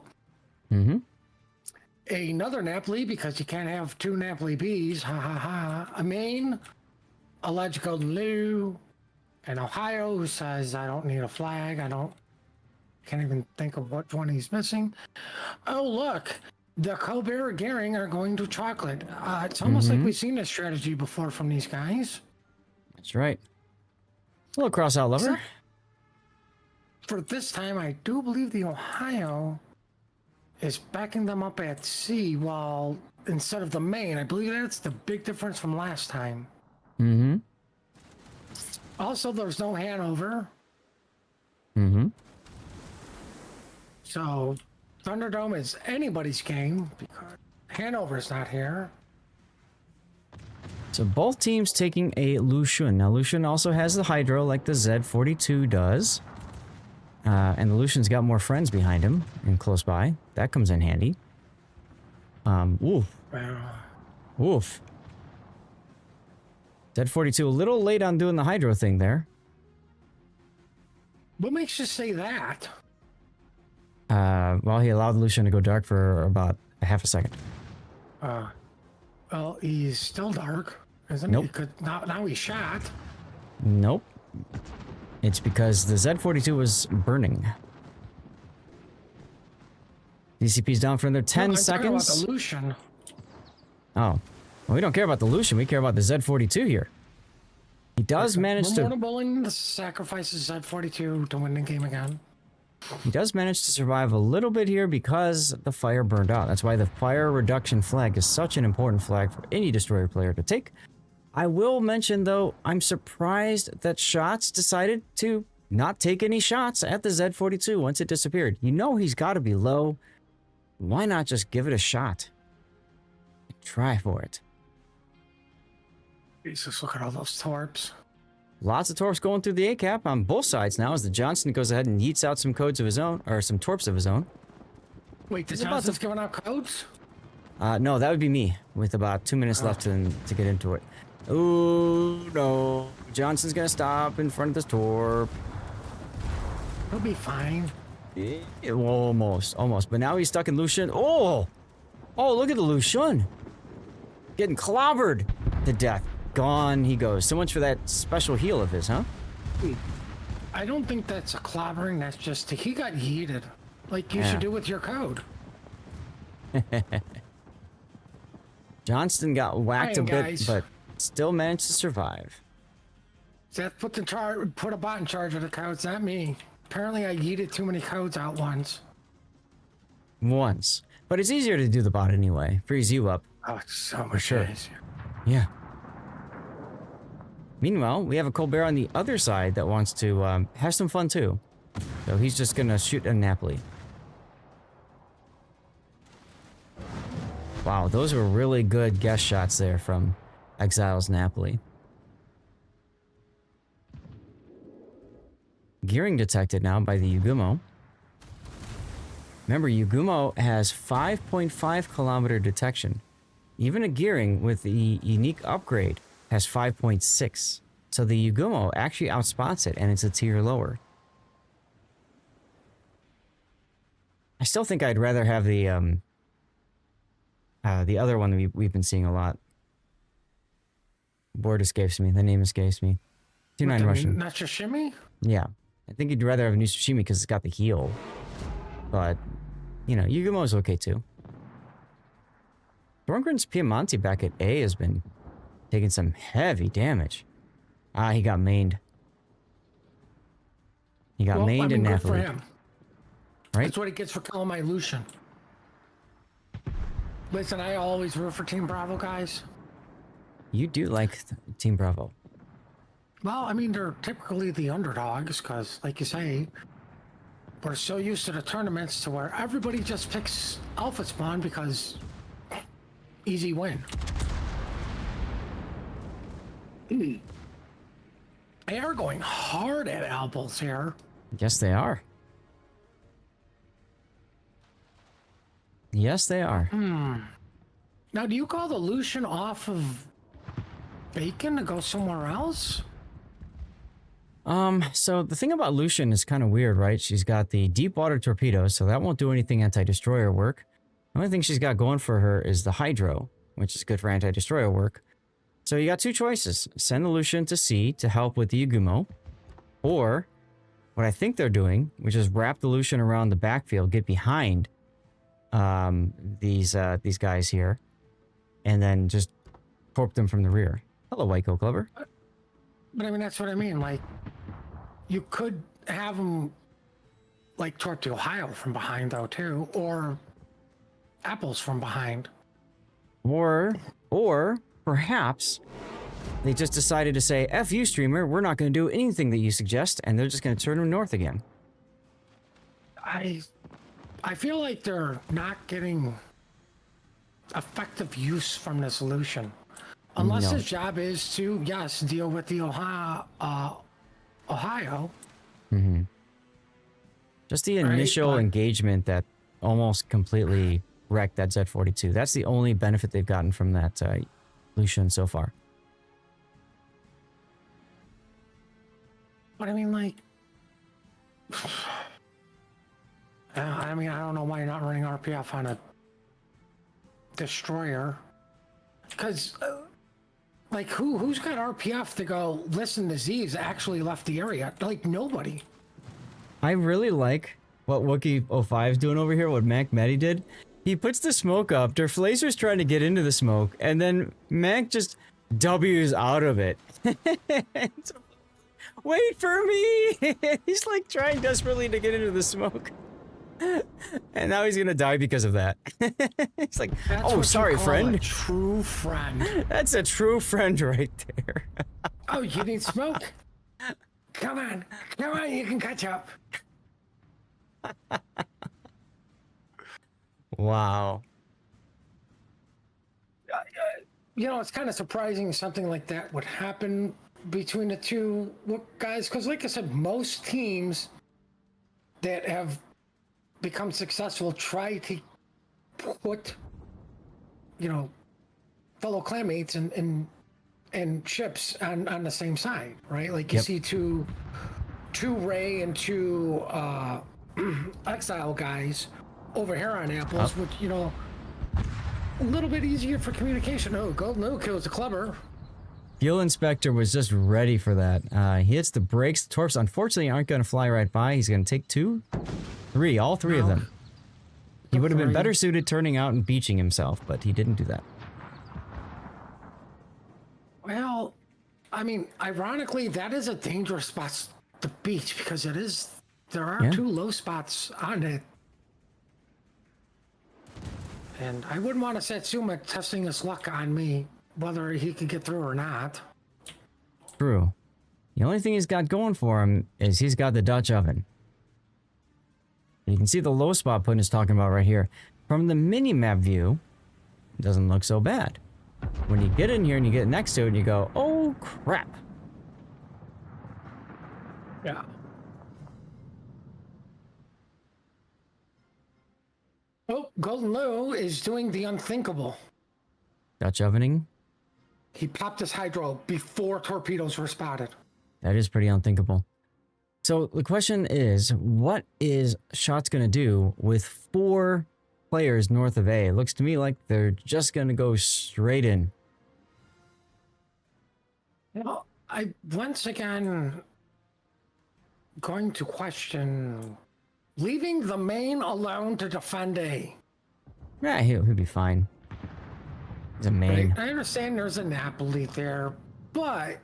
Mm-hmm. Another Napoli, because you can't have two Napoli Bs. Ha ha ha. A Maine, a Logical Lou, and Ohio, who says, I don't need a flag. Can't even think of what one he's missing. Oh, look. The Colbert Gehring are going to chocolate. It's almost like we've seen this strategy before from these guys. That's right. A little cross-out lover. For this time, I do believe the Ohio is backing them up at sea, while instead of the Maine, I believe that's the big difference from last time. Mm-hmm. Also, there's no Hanover. Mm-hmm. So Thunderdome is anybody's game because Hanover's not here. So both teams taking a Lucian. Now Lucian also has the Hydro like the Z42 does. And the Lucian's got more friends behind him and close by. That comes in handy. Woof. Woof. Z42 a little late on doing the Hydro thing there. What makes you say that? Well, he allowed Lucian to go dark for about a half a second. Well, he's still dark, isn't Nope. he? Now he's shot. Nope. It's because the Z42 was burning. DCP's down for another 10 I'm seconds. talking about the Lucian. Oh. Well, we don't care about the Lucian. We care about the Z42 here. He does manage to... We're willing to sacrifice the Z42 to win the game again. He does manage to survive a little bit here because the fire burned out. That's why the fire reduction flag is such an important flag for any destroyer player to take. I will mention, though, I'm surprised that Shots decided to not take any shots at the Z42 once it disappeared. You know he's got to be low. Why not just give it a shot? Try for it. Jesus, look at all those torps. Lots of torps going through the A-cap on both sides now as the Johnson goes ahead and yeets out some codes of his own, or some torps of his own. Wait, the He's about Johnson's giving out codes? No, that would be me with about 2 minutes left to get into it. Ooh, no. Johnson's gonna stop in front of this torp. He'll be fine. Almost. But now he's stuck in Lucian. Oh, look at the Lucian. Getting clobbered to death. Gone he goes. So much for that special heal of his, huh? I don't think that's a clobbering. That's just he got yeeted, like you should do with your code. Johnston got whacked a bit, guys. but still managed to survive. That put a bot in charge of the codes, not me. Apparently, I yeeted too many codes out once. But it's easier to do the bot anyway. Frees you up. Oh, it's so much sure. easier. Yeah. Meanwhile, we have a Colbert on the other side that wants to have some fun too. So he's just gonna shoot a Napoli. Wow, those were really good guess shots there from Exile's Napoli. Gearing detected now by the Yugumo. Remember, Yugumo has 5.5 kilometer detection. Even a gearing with the unique upgrade has 5.6. So the Yugumo actually outspots it, and it's a tier lower. I still think I'd rather have the other one that we've been seeing a lot. Word escapes me. The name escapes me. 2-9 Russian. Not your shimmy? Yeah. I think you'd rather have a new Tsushima because it's got the heal. But, you know, Yugumo's okay too. Thorngren's Piemonte back at A has been taking some heavy damage. Ah, he got mained. He got mained in good for Napoli. him. Right? That's what he gets for killing my Lucian. Listen, I always root for Team Bravo, guys. You do like Team Bravo. Well, I mean, they're typically the underdogs because, like you say, we're so used to the tournaments to where everybody just picks Alpha Spawn because easy win. They are going hard at elbows here. Yes, they are. Yes, they are. Now, do you call the Lucian off of Bacon to go somewhere else? So the thing about Lucian is kind of weird, right? She's got the deep water torpedoes, so that won't do anything anti-destroyer work. The only thing she's got going for her is the Hydro, which is good for anti-destroyer work. So you got two choices. Send the Lucian to sea to help with the Yugumo, or what I think they're doing, which is wrap the Lucian around the backfield, get behind these guys here, and then just torp them from the rear. Hello, White Coat Clover. But I mean, that's what I mean. Like, you could have them like torp the Ohio from behind, though, too, or Apples from behind. Or perhaps they just decided to say, F you, streamer, we're not going to do anything that you suggest, and they're just going to turn them north again. I feel like they're not getting effective use from the solution. Unless No. his job is to, yes, deal with the Ohio. Just the Right, initial but- engagement that almost completely wrecked that Z-42. That's the only benefit they've gotten from that Lucian so far. But I mean, like, I mean, I don't know why you're not running RPF on a destroyer. Because, like, who's got RPF to go, listen, the Z's actually left the area? Like, nobody. I really like what Wookiee 05 is doing over here, what Mac Meddy did. He puts the smoke up, Darth Laser's trying to get into the smoke, and then Mac just W's out of it. Wait for me! He's like trying desperately to get into the smoke. And now he's gonna die because of that. He's like, That's oh, what sorry, you call friend. a true friend. That's a true friend right there. Oh, you need smoke? Come on, you can catch up. Wow. You know, it's kind of surprising something like that would happen between the two guys, because like I said, most teams that have become successful try to put, you know, fellow clanmates and ships on the same side, right? Like you Yep. see two Ray and two Exile guys over here on Apples, which, you know, a little bit easier for communication. Oh, Golden Oak kills the clubber. Fuel Inspector was just ready for that. He hits the brakes. Torps, unfortunately, aren't going to fly right by. He's going to take all three of them. He would have been better suited turning out and beaching himself, but he didn't do that. Well, I mean, ironically, that is a dangerous spot to beach because there are Yeah. two low spots on it. And I wouldn't want to Satsuma testing his luck on me, whether he could get through or not. True. The only thing he's got going for him is he's got the Dutch oven. You can see the low spot Putin is talking about right here. From the mini-map view, it doesn't look so bad. When you get in here and you get next to it and you go, oh crap. Yeah. Oh, Golden Lou is doing the unthinkable. Dutch ovening? He popped his hydro before torpedoes were spotted. That is pretty unthinkable. So the question is, what is Shots going to do with 4 players north of A? It looks to me like they're just going to go straight in. Well, I once again going to question leaving the main alone to defend A. Yeah, he'll be fine. He's a main. Right? I understand there's a Napoli there, but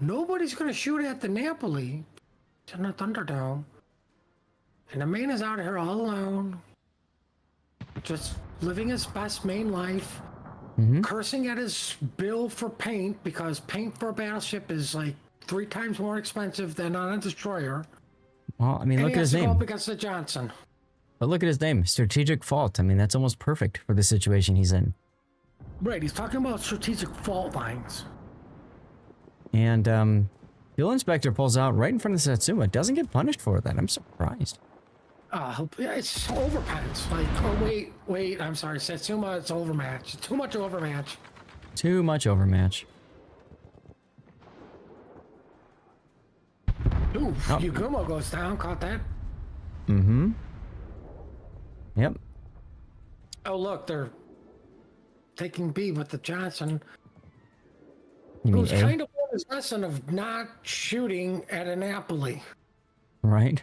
nobody's going to shoot at the Napoli in the Thunderdome. And the main is out here all alone, just living his best main life, cursing at his bill for paint because paint for a battleship is like 3 times more expensive than on a destroyer. Well, I mean, And look he at has his to go name. up against the Johnson. But look at his name. Strategic Fault. I mean, that's almost perfect for the situation he's in. Right, he's talking about strategic fault lines. And Fuel Inspector pulls out right in front of Satsuma. Doesn't get punished for that. I'm surprised. Yeah, it's overpants. Like, oh wait, I'm sorry, Satsuma, it's overmatch. Too much overmatch. Too much overmatch. Ooh, Yugumo goes down, caught that. Mm-hmm. Yep. Oh look, they're taking B with the Johnson. You mean Who's A? kind of learned his lesson of not shooting at a Napoli. Right?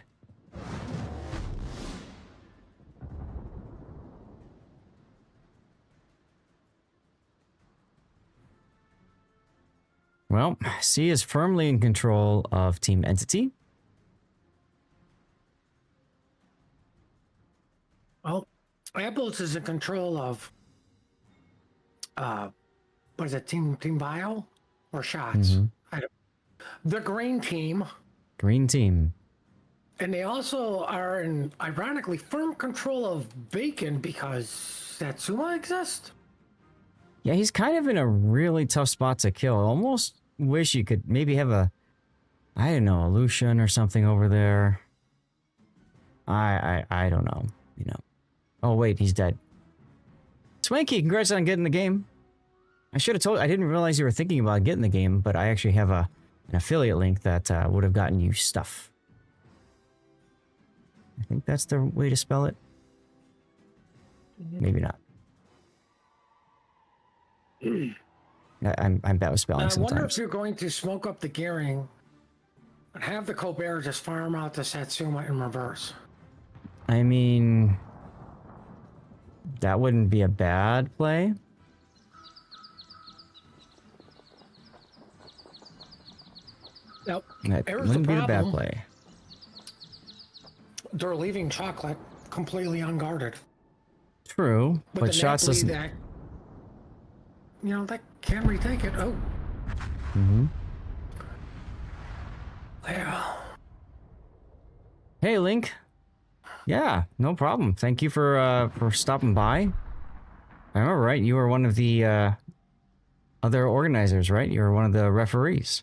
Well, C is firmly in control of Team Entity. Well, Apples is in control of what is it, Team Bio or Shots? I don't, the green team. Green Team. And they also are in, ironically, firm control of Bacon because Satsuma exists. Yeah, he's kind of in a really tough spot to kill. I almost wish you could maybe have a, I don't know, a Lucian or something over there. I don't know, you know. Oh, wait, he's dead. Swanky, congrats on getting the game. I should have told, I didn't realize you were thinking about getting the game, but I actually have an affiliate link that would have gotten you stuff. I think that's the way to spell it. Maybe not. I'm bad with spelling sometimes. I wonder if you're going to smoke up the gearing and have the Colbert just farm out the Satsuma in reverse. I mean, that wouldn't be a bad play. Nope. That There's wouldn't the be a bad problem. play. They're leaving Chocolate completely unguarded. True, With but the shots Napoli doesn't. that, you know, that can retake it. Oh. Mm-hmm. Yeah. Hey, Link. Yeah, no problem. Thank you for stopping by. I remember, right? You were one of the other organizers, right? You were one of the referees.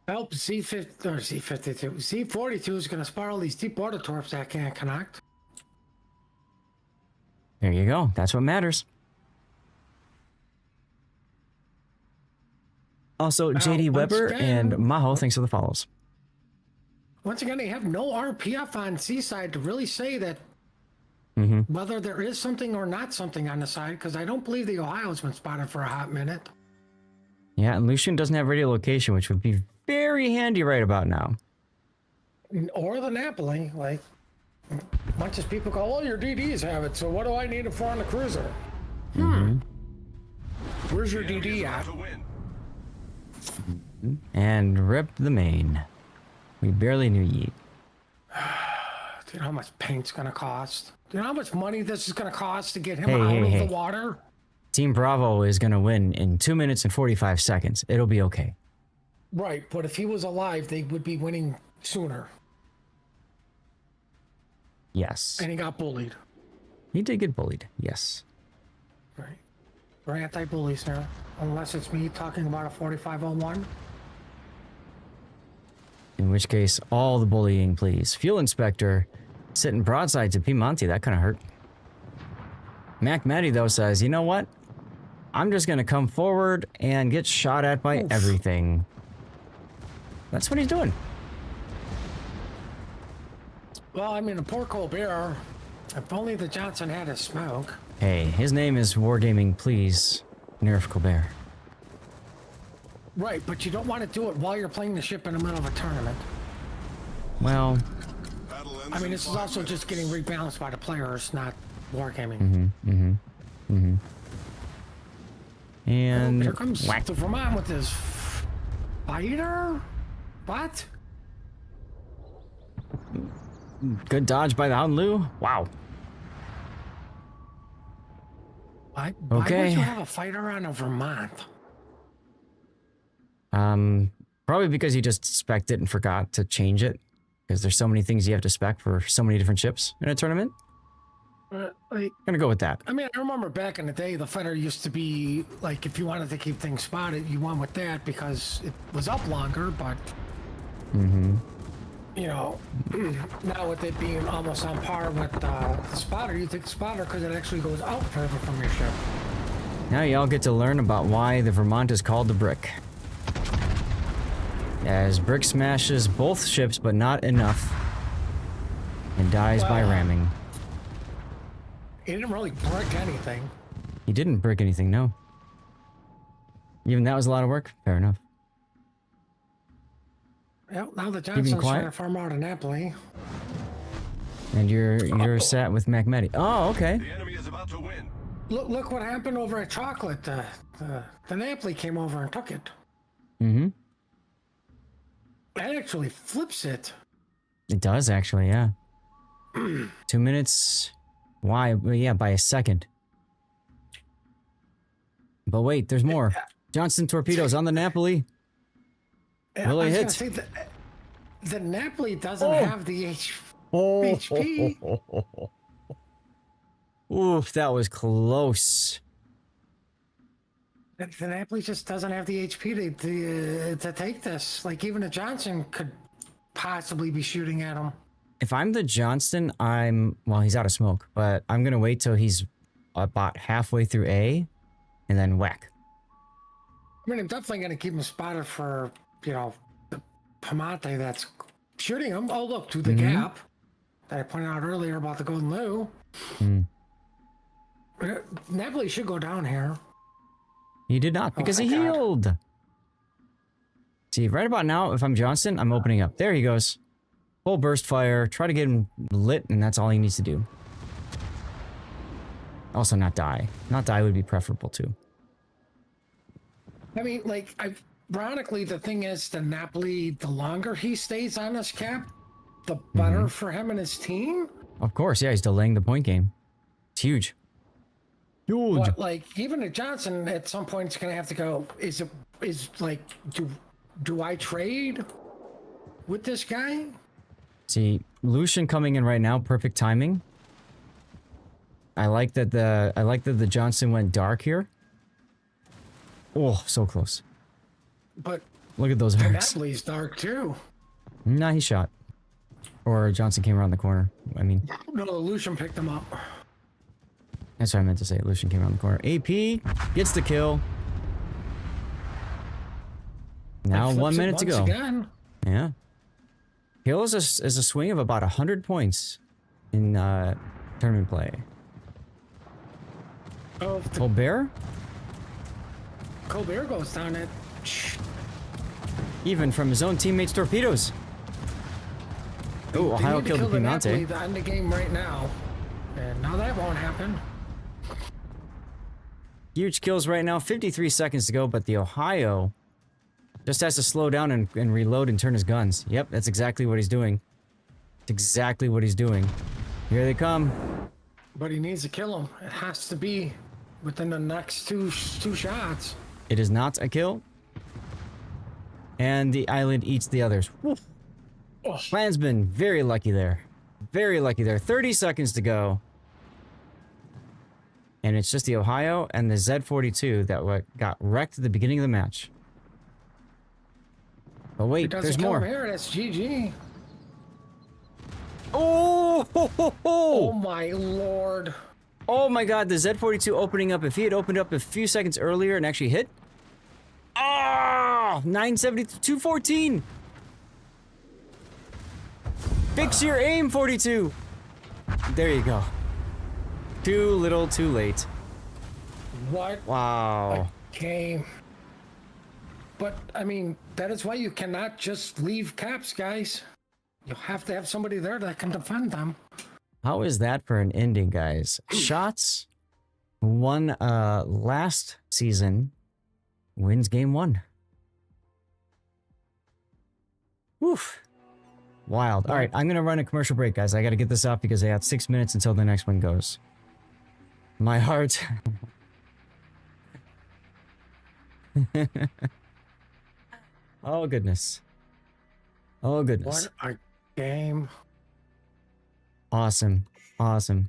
Help Z50 or Z52. Z42 is going to spar all these deep water torps that can't connect. There you go. That's what matters. Also, JD once Weber again- and Maho, thanks for the follows. Once again, they have no RPF on Seaside to really say that whether there is something or not something on the side, because I don't believe the Ohio's been spotted for a hot minute. Yeah, and Lucian doesn't have radio location, which would be very handy right about now. Or the Napoli. Like, much as people go, well, your DDs have it, so what do I need it for on the cruiser? Where's your The enemy is DD about at? to win. And rip the main. We barely knew ye. Do you know how much paint's going to cost? Do you know how much money this is going to cost to get him Hey, out hey, of hey. the water? Team Bravo is going to win in 2 minutes and 45 seconds. It'll be okay. Right, but if he was alive, they would be winning sooner. Yes. And he got bullied. He did get bullied. Yes. Right. We're anti-bullies here. Unless it's me talking about a 4501. In which case, all the bullying, please. Fuel Inspector sitting broadside to Piemonte. That kind of hurt. Mac Matty, though, says, you know what? I'm just going to come forward and get shot at by everything. That's what he's doing. Well, I mean, the poor Colbert, if only the Johnson had his smoke. Hey, his name is Wargaming, please. Nerf Colbert. Right, but you don't want to do it while you're playing the ship in the middle of a tournament. Well, Battle ends I mean, in this is 5 also minutes. just getting rebalanced by the players, not wargaming. and Here comes whack. the Vermont with his fighter? What? Good dodge by the Hound Lu. Wow. Why Okay. would you have a fighter on a Vermont? Probably because you just spec'd it and forgot to change it. Because there's so many things you have to spec for so many different ships in a tournament. Like, Gonna go with that. I mean, I remember back in the day, the fighter used to be like, if you wanted to keep things spotted, you went with that because it was up longer. But you know, now with it being almost on par with the spotter, you take the spotter because it actually goes out further from your ship. Now y'all get to learn about why the Vermont is called the Brick. As Brick smashes both ships, but not enough. And dies by Well- ramming. It didn't really break anything. He didn't break anything, no. Even that was a lot of work? Fair enough. Well, now the Johnson's quiet? trying to farm out of Napoli. And you're sat with MacMedi. Oh, okay. The enemy is about to win. Look what happened over at Chocolate. The Napoli came over and took it. Mm-hmm. That actually flips it. It does, actually, yeah. 2 minutes. Why? Well, yeah, by a second. But wait, there's more. Johnson torpedoes on the Napoli. Yeah, Will I it was hit? gonna say that The Napoli doesn't have the Oh, HP. Oof, that was close. The Napoli just doesn't have the HP to take this. Like, even a Johnson could possibly be shooting at him. If I'm the Johnston, well, he's out of smoke, but I'm going to wait till he's about halfway through A and then whack. I mean, I'm definitely going to keep him spotted for, the Pamate that's shooting him. Oh, look, to the gap that I pointed out earlier about the Golden Lou. Napoli should go down here. He did not because he thank God. healed. See, right about now, if I'm Johnston, I'm opening up. There he goes. Full burst fire. Try to get him lit, and that's all he needs to do. Also, not die. Not die would be preferable, too. I mean, like, ironically, the thing is, the Napoli, the longer he stays on this cap, the better for him and his team. Of course, yeah, he's delaying the point game. It's huge. Huge. But, like, even a Johnson at some point is going to have to go, do I trade with this guy? See, Lucian coming in right now, perfect timing. I like that the Johnson went dark here. Oh, so close. But look at those the arcs. Napoli's dark too. Nah, he shot. Or Johnson came around the corner. I mean, No, Lucian picked him up. that's what I meant to say. Lucian came around the corner. AP gets the kill. Now 1 minute to go. Again. Yeah. Kill is a swing of about 100 points in tournament play. Oh, if the Colbert? Colbert goes down it. Even from his own teammates' torpedoes. Oh, They Ohio need to killed kill the the Napoli Pimante. to end the game right now. And now that won't happen. Huge kills right now. 53 seconds to go, but the Ohio just has to slow down and reload and turn his guns. Yep, that's exactly what he's doing. It's exactly what he's doing. Here they come. But he needs to kill him. It has to be within the next two shots. It is not a kill. And the island eats the others. Woof. Oh. Klansman, very lucky there. Very lucky there. 30 seconds to go. And it's just the Ohio and the Z42 that got wrecked at the beginning of the match. But If he wait, doesn't there's kill more. him here, that's GG. Oh, ho, ho, Oh ho. my lord. Oh my god, the Z42 opening up. If he had opened up a few seconds earlier and actually hit. Ah, 970, 214. Fix your aim, 42. There you go. Too little, too late. What Wow. game. But, I mean, that is why you cannot just leave caps, guys. You have to have somebody there that can defend them. How is that for an ending, guys? Shots won last season wins game 1. Woof. Wild. All right, I'm going to run a commercial break, guys. I got to get this off because I have 6 minutes until the next one goes. My heart. Oh, goodness. Oh, goodness. What a game. Awesome. Awesome.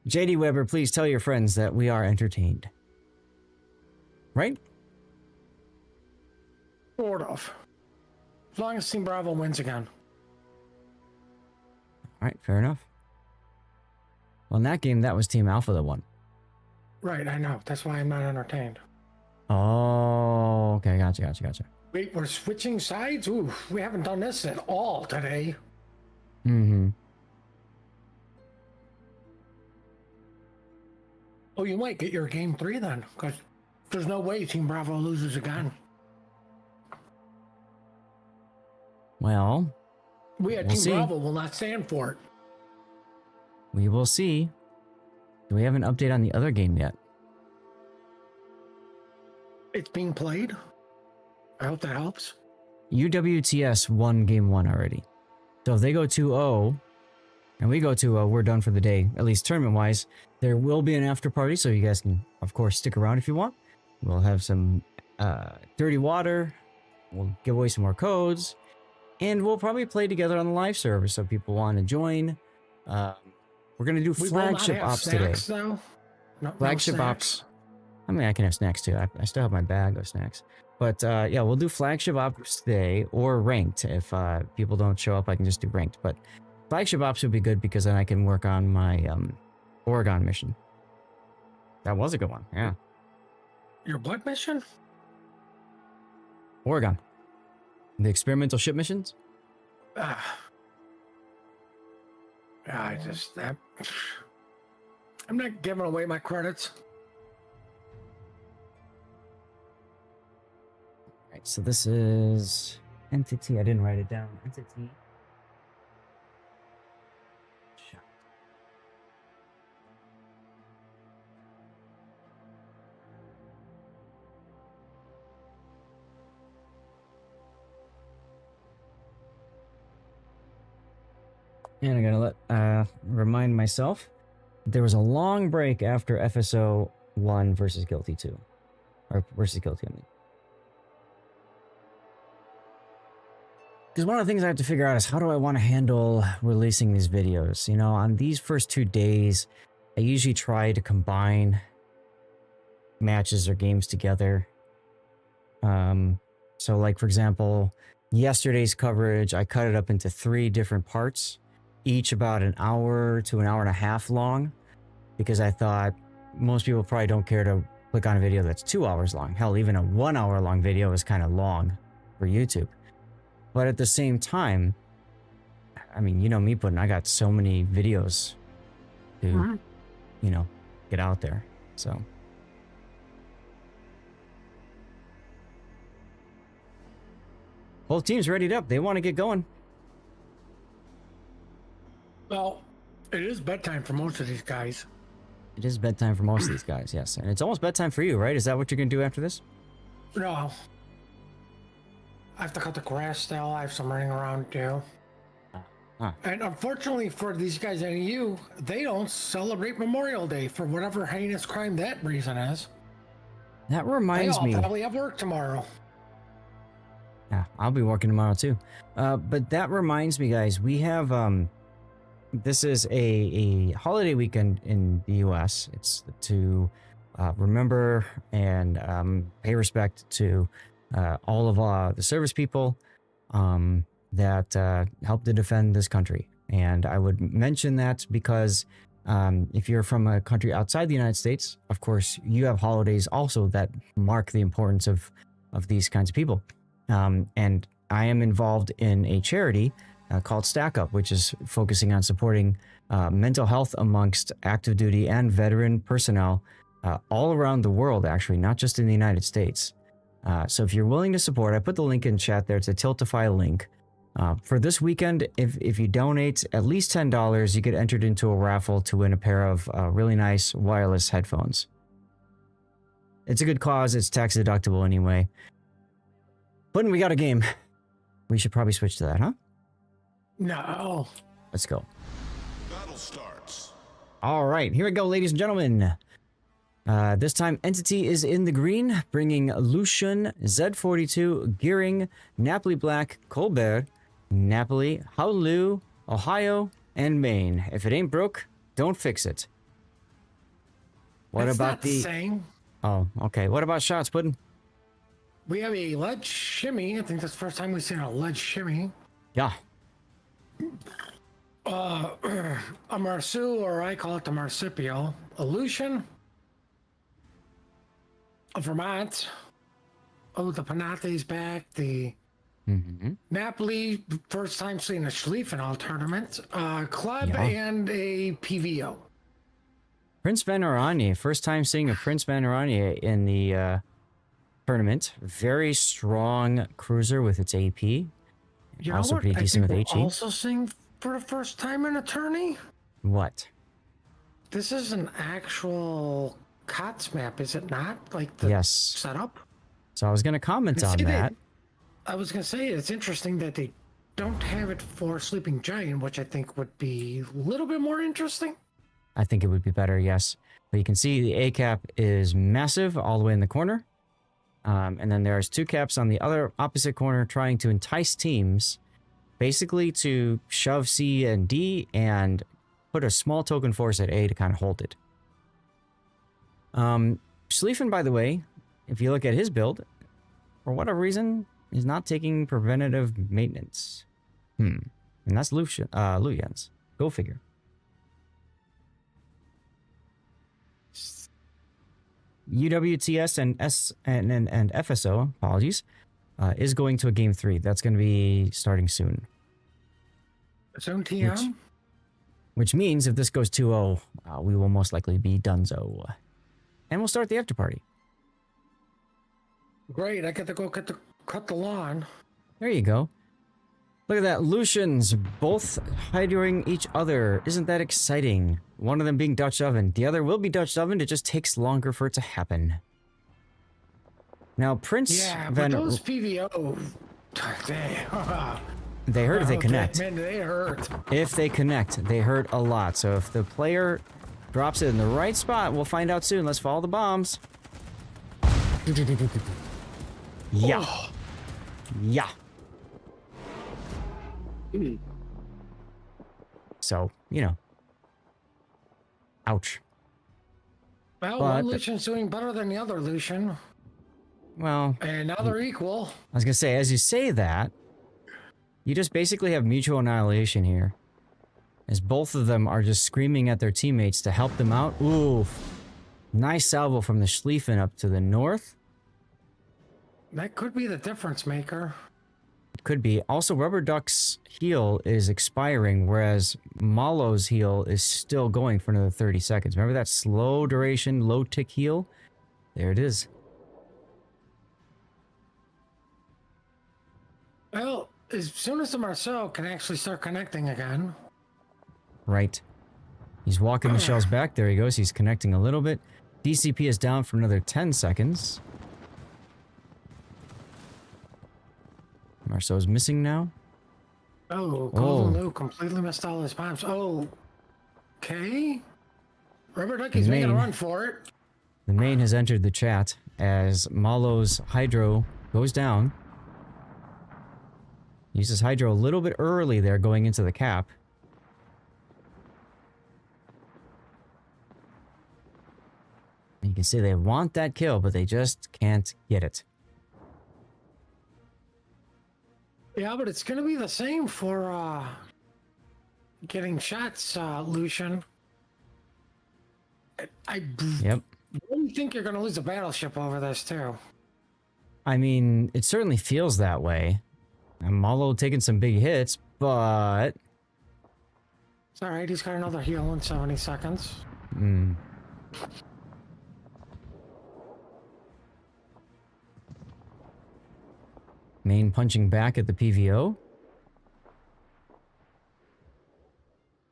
JD Weber, please tell your friends that we are entertained. Right? Sort of. As long as Team Bravo wins again. All right, fair enough. Well, in that game, that was Team Alpha that won. Right, I know. That's why I'm not entertained. Oh, okay. Gotcha. Wait, we're switching sides? Ooh, we haven't done this at all today. Mm-hmm. Oh, you might get your game 3 then, because there's no way Team Bravo loses again. Well, We had We'll Team see. Bravo will not stand for it. we will see. Do we have an update on the other game yet? It's being played. I hope that helps. UWTS won game 1 already. So if they go 2-0 and we go 2-0, we're done for the day, at least tournament-wise. There will be an after party, so you guys can, of course, stick around if you want. We'll have some dirty water. We'll give away some more codes. And we'll probably play together on the live server, so people want to join. We're going to do We will not flagship have ops today. snacks, though. No Flagship snacks. ops. I mean, I can have snacks too. I still have my bag of snacks. But yeah, we'll do flagship ops today or ranked. If people don't show up, I can just do ranked. But flagship ops would be good because then I can work on my Oregon mission. That was a good one. Yeah. Your what mission? Oregon. The experimental ship missions? Yeah, I'm not giving away my credits. Right, so this is entity. I didn't write it down. Entity. And I'm gonna remind myself there was a long break after FSO 1 versus Guilty 2. Or versus Guilty, I mean. Because one of the things I have to figure out is how do I want to handle releasing these videos? You know, on these first 2 days, I usually try to combine matches or games together. So like, for example, yesterday's coverage, I cut it up into 3 different parts, each about an hour to an hour and a half long, because I thought most people probably don't care to click on a video that's 2 hours long. Hell, even a 1 hour long video is kind of long for YouTube. But at the same time, I mean, you know me, Puddin', I got so many videos to, you know, get out there. So. Whole team's readied up. They want to get going. Well, it is bedtime for most of these guys. It is bedtime for most of these guys, yes. And it's almost bedtime for you, right? Is that what you're going to do after this? No. I have to cut the grass still. I have some running around too. And unfortunately for these guys and you, they don't celebrate Memorial Day for whatever heinous crime that reason is. That reminds me. They all probably have work tomorrow. Yeah, I'll be working tomorrow too. But that reminds me, guys, we have this is a holiday weekend in the US. It's to remember and pay respect to all of the service people that helped to defend this country. And I would mention that because if you're from a country outside the United States, of course, you have holidays also that mark the importance of these kinds of people. And I am involved in a charity called Stack Up, which is focusing on supporting mental health amongst active duty and veteran personnel all around the world, actually, not just in the United States. So if you're willing to support, I put the link in chat there. It's a Tiltify link. For this weekend, if you donate at least $10, you get entered into a raffle to win a pair of really nice wireless headphones. It's a good cause. It's tax deductible anyway. But we got a game. We should probably switch to that, huh? No. Let's go. Battle starts. All right, here we go, ladies and gentlemen. This time, Entity is in the green, bringing Lucian, Z42, Gearing, Napoli Black, Colbert, Napoli, Howloo, Ohio, and Maine. If it ain't broke, don't fix it. What That's about not the... saying. Oh, okay. What about shots, Puddin'? We have a lead shimmy. I think that's the first time we've seen a lead shimmy. Yeah. A Marsu, or I call it the Marsipio. A Lucian. A Vermont. Oh, the Panate's back. The Napoli, first time seeing a Schlieffen tournament. Club Yeah. and a PVO. Prince Van Oranje. First time seeing a Prince Van Oranje in the tournament. Very strong cruiser with its AP. You know Also what? pretty I decent think with we're HE. also seeing for the first time an attorney. What? This is an actual COTS map, is it not? Like the Yes. setup? So I was going to comment on See, that. I was going to say, it's interesting that they don't have it for Sleeping Giant, which I think would be a little bit more interesting. I think it would be better, yes. But you can see the A cap is massive all the way in the corner. And then there's 2 caps on the other opposite corner trying to entice teams basically to shove C and D and put a small token force at A to kind of hold it. Schlieffen, by the way, if you look at his build, for whatever reason, is not taking preventative maintenance. And that's Luyan's. Go figure. UWTS and FSO, apologies, is going to a game 3. That's going to be starting soon. Soon TM? Which means if this goes 2-0, we will most likely be donezo. And we'll start the after party. Great, I get to go cut the lawn. There you go. Look at that. Lucians both hydroing each other. Isn't that exciting? One of them being Dutch oven. The other will be Dutch oven. It just takes longer for it to happen. Now, Prince Yeah, Van... but those PVO... They hurt if they connect. Man, they hurt. If they connect, they hurt a lot. So if the player drops it in the right spot, we'll find out soon. Let's follow the bombs. Yeah. Oh. Yeah. So, you know. Ouch. Well, But one Lucian's doing better than the other Lucian. Well, And now they're equal. I was going to say, as you say that, you just basically have mutual annihilation here. As both of them are just screaming at their teammates to help them out. Oof. Nice salvo from the Schlieffen up to the north. That could be the difference maker. It could be. Also, Rubber Duck's heal is expiring, whereas Malo's heal is still going for another 30 seconds. Remember that slow duration, low tick heal? There it is. Well, as soon as the Marcel can actually start connecting again. Right. He's walking Michelle's back. There he goes. He's connecting a little bit. DCP is down for another 10 seconds. Marceau's missing now. Oh, Golden Lou completely missed all his bombs. Oh, okay. Rubber Ducky's making a run for it. The main has entered the chat as Malo's Hydro goes down. Uses Hydro a little bit early there going into the cap. You can see they want that kill, but they just can't get it. Yeah, but it's going to be the same for getting shots, Lucian. I really think you're going to lose a battleship over this, too. I mean, it certainly feels that way. And Malo taking some big hits, but... It's alright, he's got another heal in 70 seconds. Main punching back at the PVO.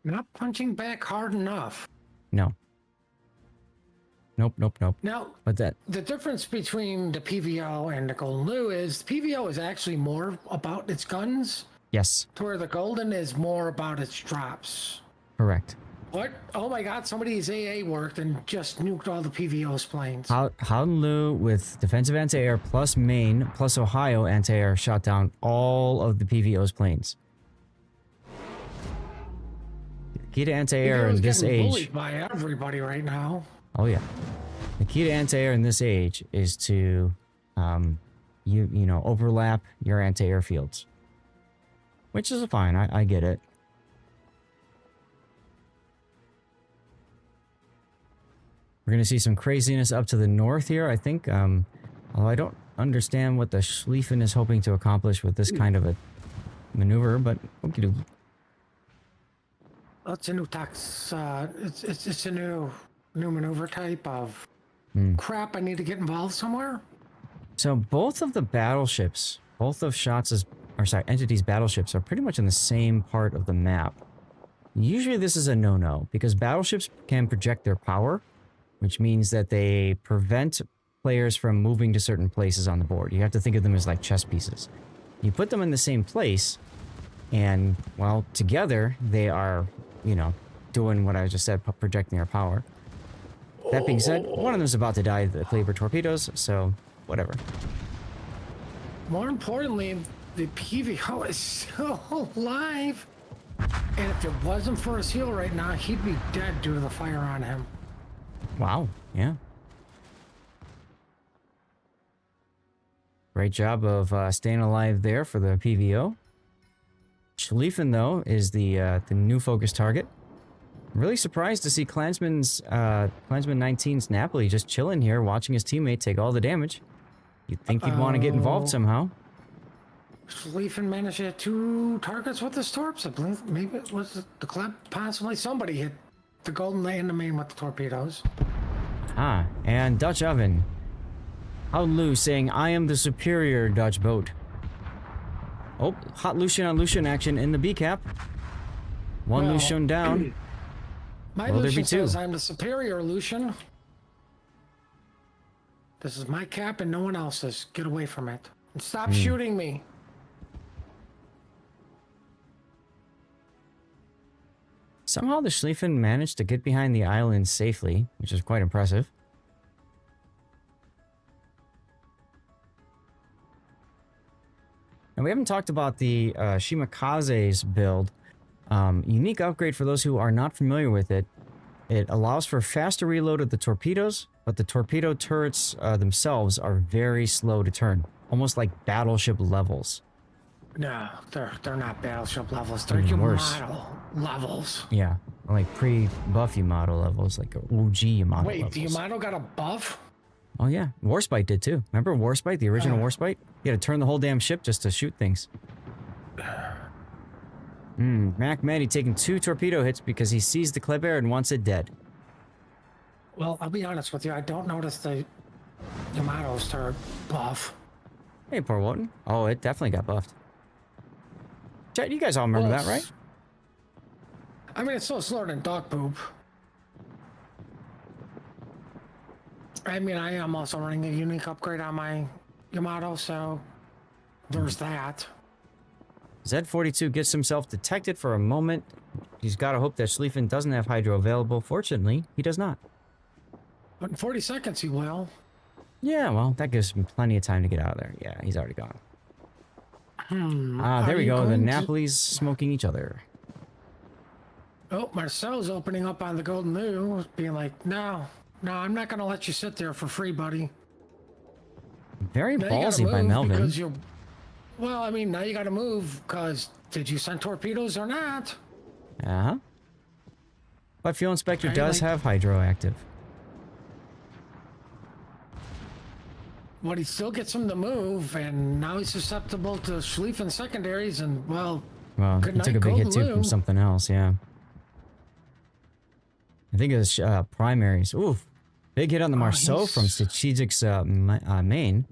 Not punching back hard enough. No. Nope. Now, But that... the difference between the PVO and the Golden Lou is the PVO is actually more about its guns, Yes, to where the Golden is more about its drops. correct. What? Oh my god, somebody's AA worked and just nuked all the PVO's planes. Honolulu with defensive anti-air plus Maine plus Ohio anti-air shot down all of the PVO's planes. The key to anti-air in this getting age... bullied by everybody right now. Oh yeah. The key to anti-air in this age is to, you know, overlap your anti-air fields. Which is fine, I get it. We're going to see some craziness up to the north here, I think. Although I don't understand what the Schlieffen is hoping to accomplish with this kind of a maneuver, but okie dokie. It's a new tax. It's a new maneuver type of crap. I need to get involved somewhere. So both of the battleships, Entity's battleships are pretty much in the same part of the map. Usually this is a no-no because battleships can project their power, which means that they prevent players from moving to certain places on the board. You have to think of them as like chess pieces. You put them in the same place, and, well, together they are, you know, doing what I just said, projecting their power. That being said, one of them is about to die to the Kleber torpedoes, so whatever. More importantly, The PVO is still alive. And if it wasn't for his heal right now, he'd be dead due to the fire on him. Wow. Yeah. Great job of staying alive there for the PVO. Schlieffen, though, is the new focus target. I'm really surprised to see Klansman 19's Napoli just chilling here, watching his teammate take all the damage. You'd think he'd want to get involved somehow. Schlieffen managed to hit 2 targets with the torps. I believe maybe it was the club, possibly somebody hit the golden and the main with the torpedoes. Ah, and Dutch Oven. How Lu saying, I am the superior Dutch boat. Oh, hot Lucian on Lucian action in the B cap. One Well, Lucian down. My Will there be Lucian two? says I'm the superior Lucian. This is my cap and no one else's. Get away from it. And stop shooting me. Somehow the Schlieffen managed to get behind the island safely, which is quite impressive. And we haven't talked about the Shimakaze's build. Unique upgrade for those who are not familiar with it. It allows for faster reload of the torpedoes, but the torpedo turrets themselves are very slow to turn. Almost like battleship levels. No, they're not battleship levels. They're Even worse. Yamato levels. Yeah, like pre-buff Yamato levels, like OG Yamato Wait, levels. the Yamato got a buff? Oh yeah, Warspite did too. Remember Warspite, the original Warspite? You had to turn the whole damn ship just to shoot things. Mac Maddie taking 2 torpedo hits because he sees the Kleber and wants it dead. Well, I'll be honest with you. I don't notice the Yamato's turret buff. Hey, poor Wotan. Oh, it definitely got buffed. Chat, you guys all remember Well, that, right? I mean, it's so slower than dog poop. I mean, I am also running a unique upgrade on my Yamato, so there's that. Z42 gets himself detected for a moment. He's got to hope that Schlieffen doesn't have Hydro available. Fortunately, he does not. But in 40 seconds, he will. Yeah, well, that gives him plenty of time to get out of there. Yeah, he's already gone. There Are we you go. The going to- Napoli's smoking each other. Oh, Marcel's opening up on the Golden New, being like, no, I'm not going to let you sit there for free, buddy. Very Now you gotta ballsy by move Melvin. because you're- Well, I mean, now you got to move because did you send torpedoes or not? Uh-huh. But Fuel Inspector Right, does like- have Hydro active. But he still gets him to move, and now he's susceptible to Schlieffen secondaries, and, well, Well, Good he took a night, big hit Golden too from Lou. something else, yeah. I think it was primaries. Oof. Big hit on the Marceau he's- from Strategic's main.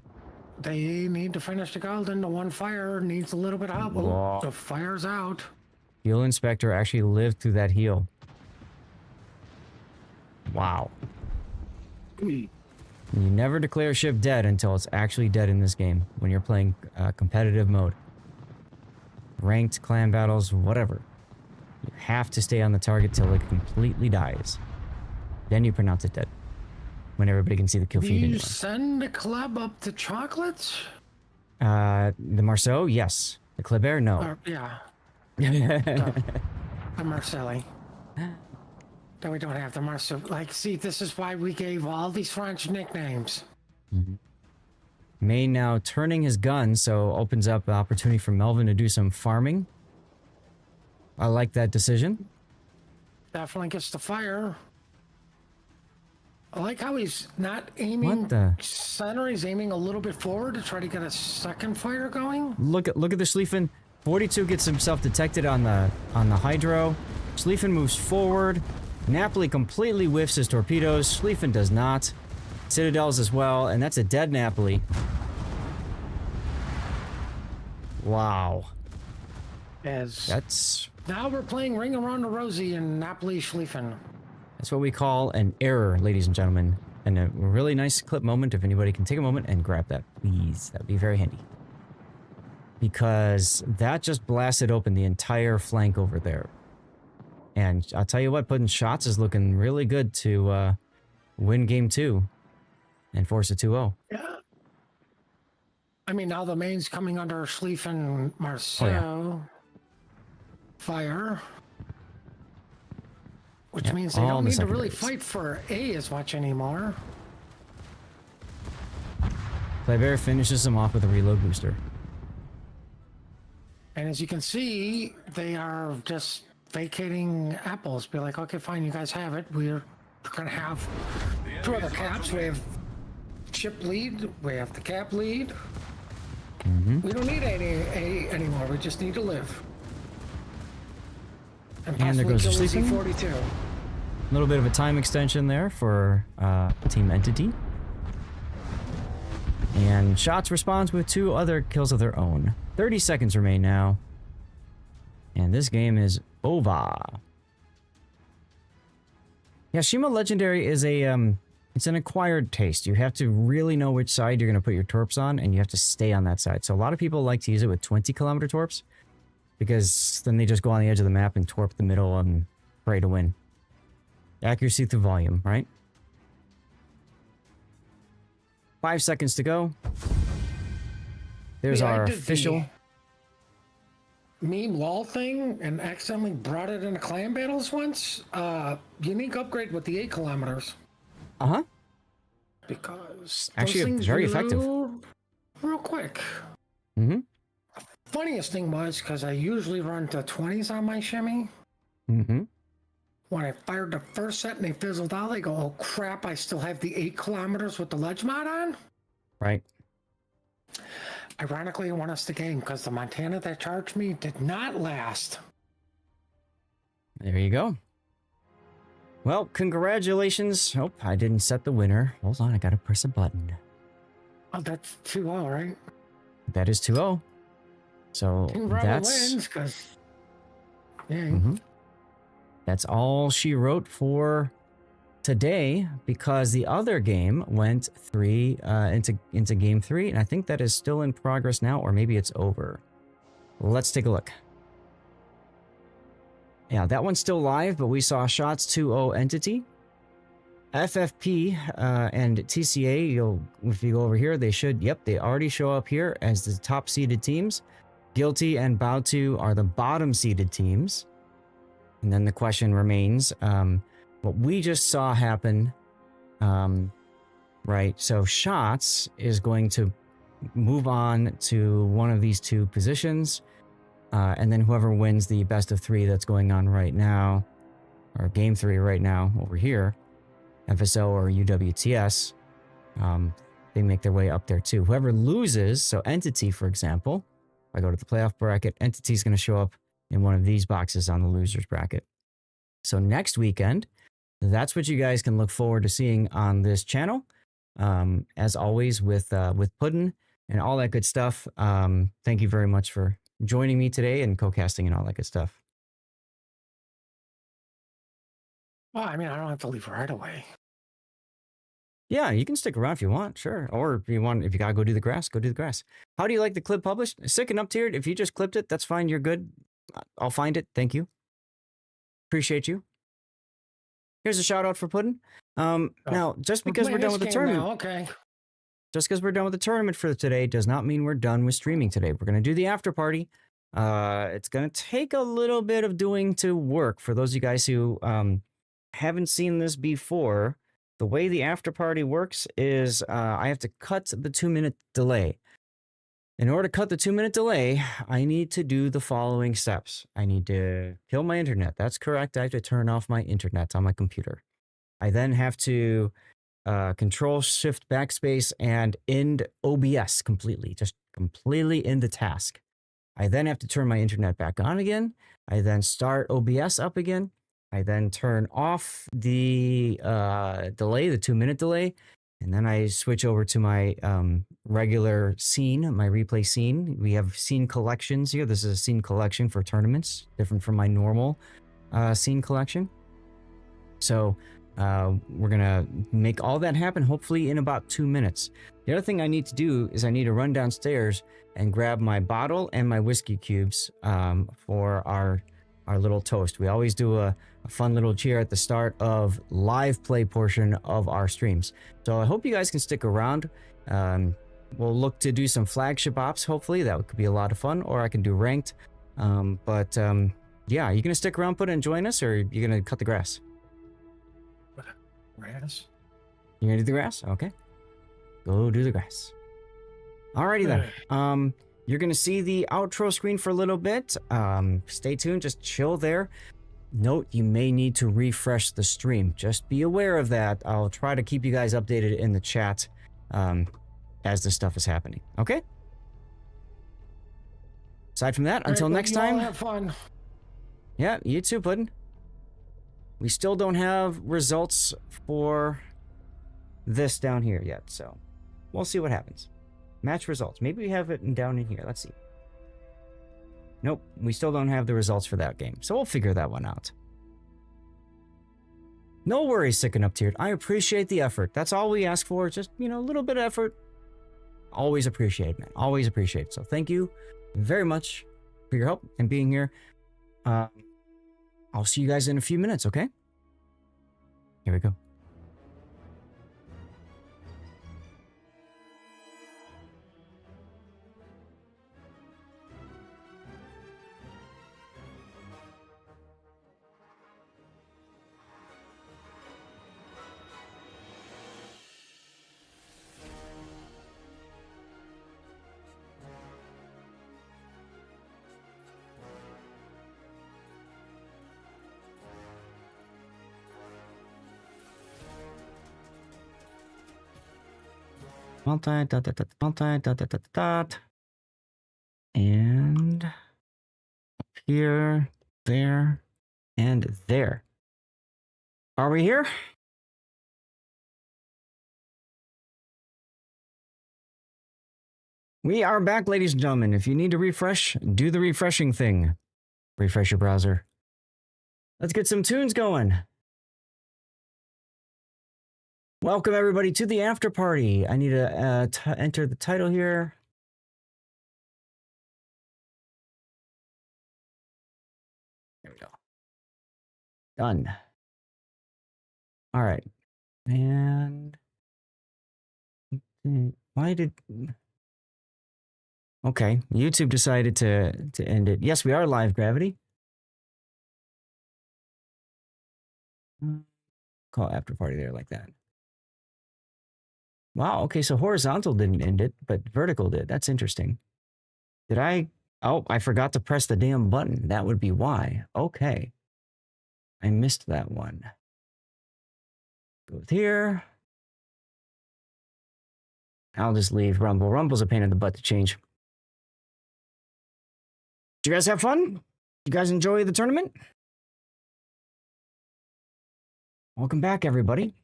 they need to finish the Golden. The one fire needs a little bit of help. Whoa. Oh, the fire's out. Fuel Inspector actually lived through that heal. Wow. You never declare a ship dead until it's actually dead in this game when you're playing competitive mode. Ranked, clan battles, whatever. You have to stay on the target till it completely dies. Then you pronounce it dead. When everybody can see the kill Do feed you anyway. send the club up to chocolates? The Marceau, yes. The Kleber, no. Or, yeah, the Marcelli. That we don't have the Marceau. Like, see, this is why we gave all these French nicknames. Main now turning his gun, so opens up the opportunity for Melvin to do some farming. I like that decision. Definitely gets the fire. I like how he's not aiming What the? center. He's aiming a little bit forward to try to get a second fire going. Look at the Schlieffen. 42 gets himself detected on the Hydro. Schlieffen moves forward. Napoli completely whiffs his torpedoes. Schlieffen does not. Citadels as well, and that's a dead Napoli. Wow. As That's now we're playing Ring Around the Rosie in Napoli Schlieffen. what we call an error, ladies and gentlemen. And a really nice clip moment. If anybody can take a moment and grab that, please. That would be very handy. Because that just blasted open the entire flank over there. And I'll tell you what, putting shots is looking really good to win game 2 and force a 2-0. Yeah. I mean, now the main's coming under Schleif and Marceau. Fire. Which means they all don't the need to really secondaries. fight for A as much anymore. Playbear finishes him off with a reload booster. And as you can see, they are just vacating apples. Be like, okay, fine, you guys have it. We're gonna have two other caps. We have ship lead. We have the cap lead. We don't need any A anymore. We just need to live. And And there possibly goes the kill the sleeping. Z-42. A little bit of a time extension there for Team Entity. And Shots responds with 2 other kills of their own. 30 seconds remain now. And this game is over. Yeah, Shima Legendary is it's an acquired taste. You have to really know which side you're going to put your torps on, and you have to stay on that side. So a lot of people like to use it with 20-kilometer torps, because then they just go on the edge of the map and torp the middle and pray to win. Accuracy through volume, right? 5 seconds to go. There's Yeah, I our did official. the meme lol thing and accidentally brought it into clan battles once. Unique upgrade with the 8 kilometers. Uh-huh. Because Actually, those things very effective. reload real quick. Mm-hmm. Funniest thing was, because I usually run to 20s on my shimmy. Mm-hmm. When I fired the first set and they fizzled out, they go, oh crap, I still have the 8 kilometers with the ledge mod on. Right. Ironically, it won us the game because the Montana that charged me did not last. There you go. Well, congratulations. Oh, I didn't set the winner. Hold on, I gotta press a button. Oh, that's 2-0, right? That is 2-0. So Team Rebel that's wins because, yeah. Mhm. That's all she wrote for today, because the other game went into game 3, and I think that is still in progress now, or maybe it's over. Let's take a look. Yeah, that one's still live, but we saw Shots 2-0 Entity. FFP and TCA, if you go over here, they should, yep, they already show up here as the top seeded teams. Guilty and Bautu are the bottom seeded teams. And then the question remains, what we just saw happen, right? So Shots is going to move on to one of these 2 positions. And then whoever wins the best of 3 that's going on right now, or game 3 right now over here, FSO or UWTS, they make their way up there too. Whoever loses, so Entity, for example, if I go to the playoff bracket, Entity is going to show up in one of these boxes on the losers bracket. So next weekend, that's what you guys can look forward to seeing on this channel. As always, with Puddin' and all that good stuff. Thank you very much for joining me today and co-casting and all that good stuff. Well, I mean, I don't have to leave right away. Yeah, you can stick around if you want, sure. Or if you gotta go do the grass, go do the grass. How do you like the clip published? Sick and up tiered. If you just clipped it, that's fine. You're good. I'll find it. Thank you. Appreciate you. Here's a shout out for Puddin'. Now, just because we're done with the tournament, Okay. just because we're done with the tournament for today does not mean we're done with streaming today. We're going to do the after party. It's going to take a little bit of doing to work. For those of you guys who haven't seen this before, the way the after party works is I have to cut the 2-minute delay. In order to cut the 2-minute delay, I need to do the following steps. I need to kill my internet. That's correct. I have to turn off my internet on my computer. I then have to Control Shift Backspace and end OBS completely. Just completely end the task. I then have to turn my internet back on again. I then start OBS up again. I then turn off the delay, the 2-minute delay. And then I switch over to my regular scene, my replay scene. We have scene collections here. This is a scene collection for tournaments, different from my normal scene collection. So we're going to make all that happen, hopefully in about 2 minutes. The other thing I need to do is I need to run downstairs and grab my bottle and my whiskey cubes for our little toast. We always do a fun little cheer at the start of live play portion of our streams. So I hope you guys can stick around. we'll look to do some flagship ops. Hopefully, that could be a lot of fun. Or I can do ranked. Yeah, are you gonna stick around, put and join us, or are you gonna cut the grass? Grass. You're gonna do the grass? Okay. Go do the grass. Alrighty then. You're gonna see the outro screen for a little bit. Stay tuned, just chill there. Note, you may need to refresh the stream. Just be aware of that. I'll try to keep you guys updated in the chat as this stuff is happening. Okay? Aside from that, until next time. Have fun. Yeah, you too, Puddin'. We still don't have results for this down here yet, so we'll see what happens. Match results. Maybe we have it down in here. Let's see. Nope, we still don't have the results for that game, so we'll figure that one out. No worries, Sick and Up Tiered. I appreciate the effort. That's all we ask for. Just, a little bit of effort. Always appreciate, man. Always appreciate. So thank you very much for your help and being here. I'll see you guys in a few minutes, okay? Here we go. And up here, there, and there. Are we here? We are back, ladies and gentlemen. If you need to refresh, do the refreshing thing. Refresh your browser. Let's get some tunes going. Welcome, everybody, to the after party. I need to enter the title here. There we go. Done. All right. And why did... Okay, YouTube decided to end it. Yes, we are live, Gravity. Call after party there like that. Wow, okay, so horizontal didn't end it, but vertical did. That's interesting. Did I... Oh, I forgot to press the damn button. That would be why. Okay. I missed that one. Go with here. I'll just leave Rumble. Rumble's a pain in the butt to change. Did you guys have fun? You guys enjoy the tournament? Welcome back, everybody.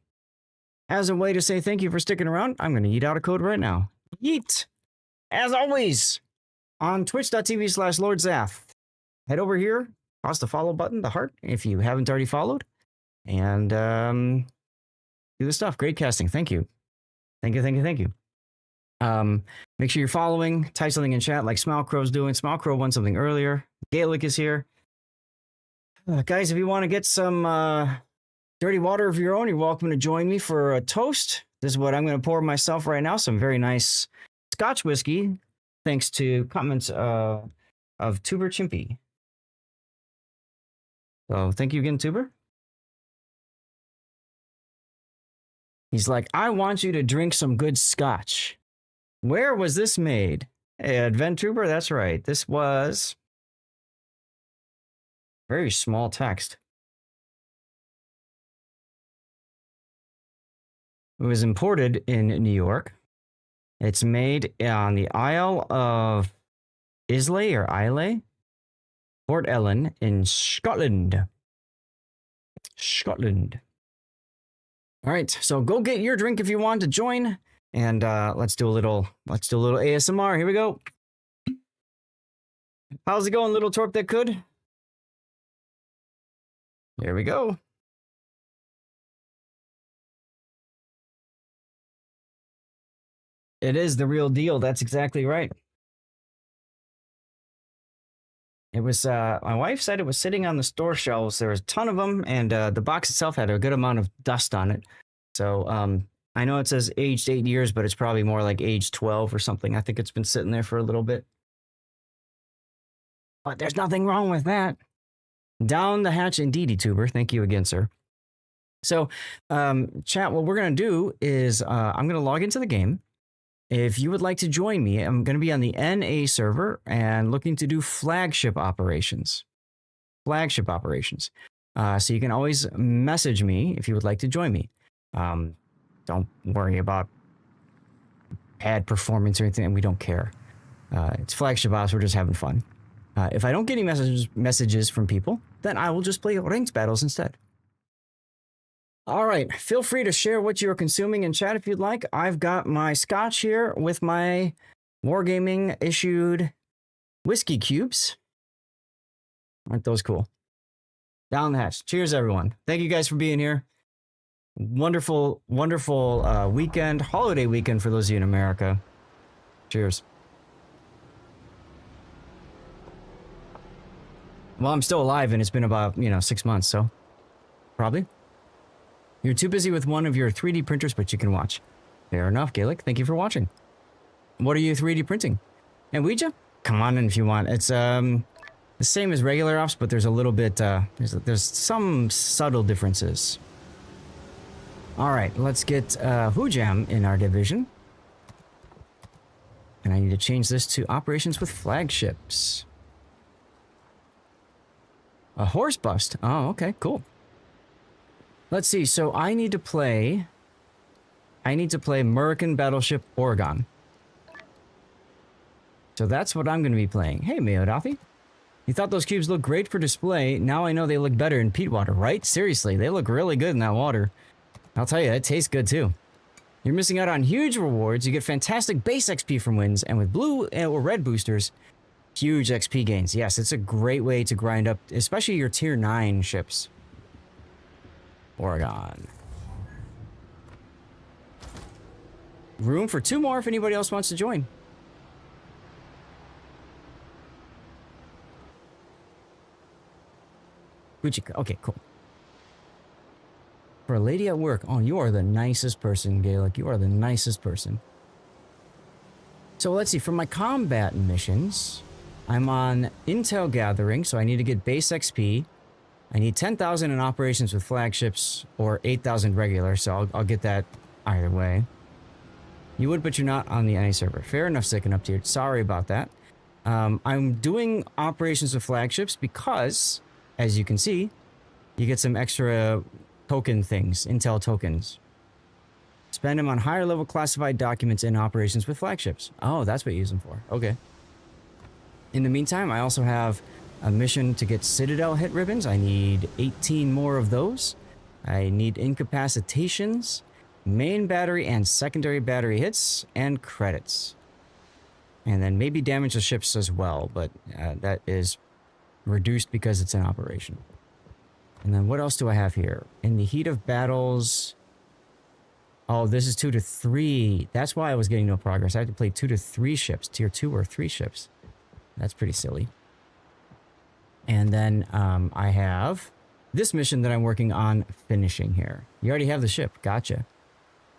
As a way to say thank you for sticking around, I'm going to yeet out a code right now. Yeet! As always, on twitch.tv/LordZath. Head over here, toss the follow button, the heart, if you haven't already followed. And do the stuff. Great casting. Thank you. Thank you, thank you, thank you. Make sure you're following. Type something in chat like Smilecrow's doing. Smilecrow won something earlier. Gaelic is here. Guys, if you want to get some... dirty water of your own, you're welcome to join me for a toast. This is what I'm going to pour myself right now. Some very nice Scotch whiskey, thanks to comments of Tuber Chimpy. So thank you again, Tuber. He's like, I want you to drink some good Scotch. Where was this made? Adventuber, that's right. This was very small text. It was imported in New York. It's made on the Isle of Islay or Islay, Port Ellen in Scotland. Scotland. All right, so go get your drink if you want to join, and let's do a little ASMR. Here we go. How's it going, little twerp that could? Here we go. It is the real deal. That's exactly right. It was, my wife said it was sitting on the store shelves. There was a ton of them, and the box itself had a good amount of dust on it. So I know it says aged 8 years, but it's probably more like age 12 or something. I think it's been sitting there for a little bit. But there's nothing wrong with that. Down the hatch indeedy, tuber. Thank you again, sir. So, chat, what we're going to do is I'm going to log into the game. If you would like to join me, I'm going to be on the NA server and looking to do flagship operations. Flagship operations. So you can always message me if you would like to join me. Don't worry about bad performance or anything. We don't care. It's flagship ops. We're just having fun. If I don't get any messages from people, then I will just play ranked battles instead. All right, feel free to share what you're consuming in chat if you'd like. I've got my scotch here with my Wargaming issued whiskey cubes. Aren't those cool? Down the hatch. Cheers, everyone. Thank you guys for being here. Wonderful, wonderful weekend, holiday weekend for those of you in America. Cheers. Well, I'm still alive and it's been about, 6 months, so probably. You're too busy with one of your 3D printers, but you can watch. Fair enough, Gaelic. Thank you for watching. What are you 3D printing? And Ouija? Come on in if you want. It's the same as regular ops, but there's a little bit, there's some subtle differences. All right, let's get Hoojam in our division. And I need to change this to operations with flagships. A horse bust. Oh, okay, cool. Let's see. So I need to play American Battleship Oregon. So that's what I'm going to be playing. Hey, Mayodafi. You thought those cubes looked great for display. Now I know they look better in peat water, right? Seriously, they look really good in that water. I'll tell you, it tastes good too. You're missing out on huge rewards. You get fantastic base XP from wins, and with blue or red boosters, huge XP gains. Yes, it's a great way to grind up, especially your tier 9 ships. Oregon. Room for 2 more if anybody else wants to join. Okay, cool. For a lady at work. Oh, you are the nicest person, Gaelic. You are the nicest person. So let's see. For my combat missions, I'm on intel gathering, so I need to get base XP. I need 10,000 in operations with flagships or 8,000 regular, so I'll get that either way. You would, but you're not on the NA server. Fair enough, sticking up to you. Sorry about that. I'm doing operations with flagships because, as you can see, you get some extra token things, intel tokens. Spend them on higher level classified documents in operations with flagships. Oh, that's what you use them for. Okay. In the meantime, I also have a mission to get Citadel hit ribbons. I need 18 more of those. I need incapacitations, main battery and secondary battery hits, and credits. And then maybe damage to ships as well, but that is reduced because it's an operation. And then what else do I have here? In the heat of battles... Oh, this is 2 to 3. That's why I was getting no progress. I had to play 2 to 3 ships, tier 2 or 3 ships. That's pretty silly. And then I have this mission that I'm working on finishing here. You already have the ship. Gotcha.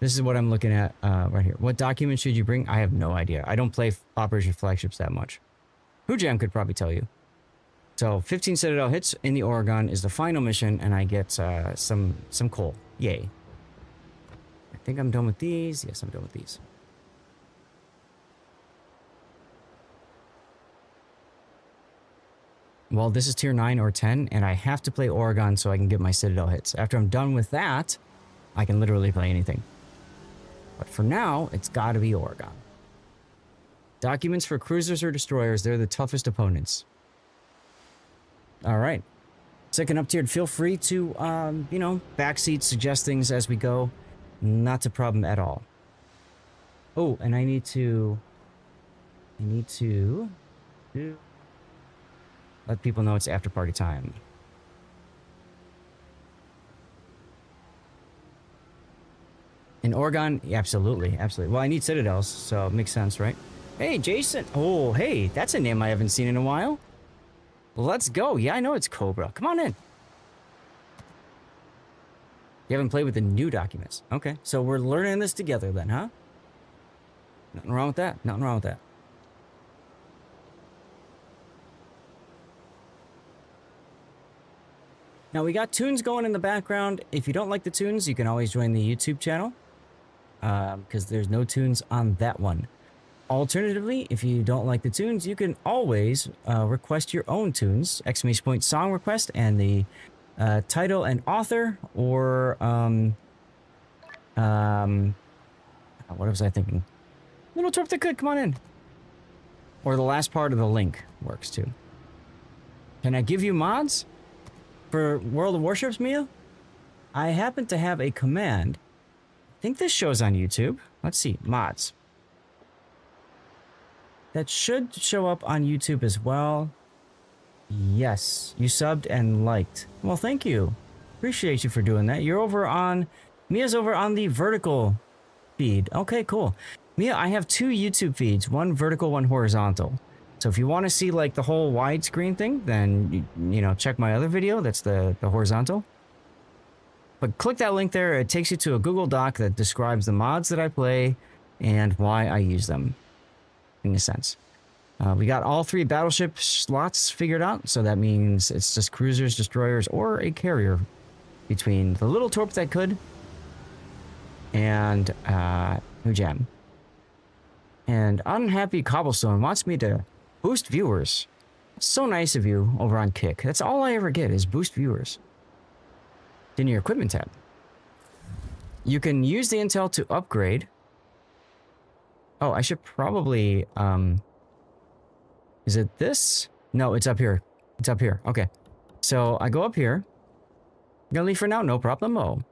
This is what I'm looking at right here. What documents should you bring? I have no idea. I don't play Operation Flagships that much. Hoojam could probably tell you. So 15 Citadel hits in the Oregon is the final mission, and I get some coal. Yay. I think I'm done with these. Yes, I'm done with these. Well, this is tier 9 or 10, and I have to play Oregon so I can get my Citadel hits. After I'm done with that, I can literally play anything. But for now, it's got to be Oregon. Documents for cruisers or destroyers, they're the toughest opponents. All right. Second up tiered, feel free to, backseat, suggest things as we go. Not a problem at all. Oh, and I need to let people know it's after party time. In Oregon, yeah, absolutely, absolutely. Well, I need Citadels, so it makes sense, right? Hey, Jason. Oh, hey, that's a name I haven't seen in a while. Let's go. Yeah, I know it's Cobra. Come on in. You haven't played with the new documents. Okay, so we're learning this together then, huh? Nothing wrong with that. Nothing wrong with that. Now we got tunes going in the background. If you don't like the tunes, you can always join the YouTube channel because there's no tunes on that one. Alternatively, if you don't like the tunes, you can always request your own tunes, exclamation point song request, and the title and author, or what was I thinking? Little Torp that could, come on in. Or the last part of the link works too. Can I give you mods for World of Warships, Mia? I happen to have a command. I think this shows on YouTube. Let's see, mods. That should show up on YouTube as well. Yes, you subbed and liked. Well, thank you. Appreciate you for doing that. You're over on... Mia's over on the vertical feed. Okay, cool. Mia, I have 2 YouTube feeds. One vertical, one horizontal. So if you want to see like the whole widescreen thing, then, you know, check my other video. That's the horizontal. But click that link there. It takes you to a Google Doc that describes the mods that I play and why I use them. In a sense. We got all 3 battleship slots figured out, so that means it's just cruisers, destroyers, or a carrier between the little torp that could and New Gem. And Unhappy Cobblestone wants me to boost viewers. So nice of you over on Kick. That's all I ever get is boost viewers. In your equipment tab. You can use the intel to upgrade. Oh, I should probably, is it this? No, it's up here. It's up here. Okay. So I go up here. Gonna leave for now, no problemo.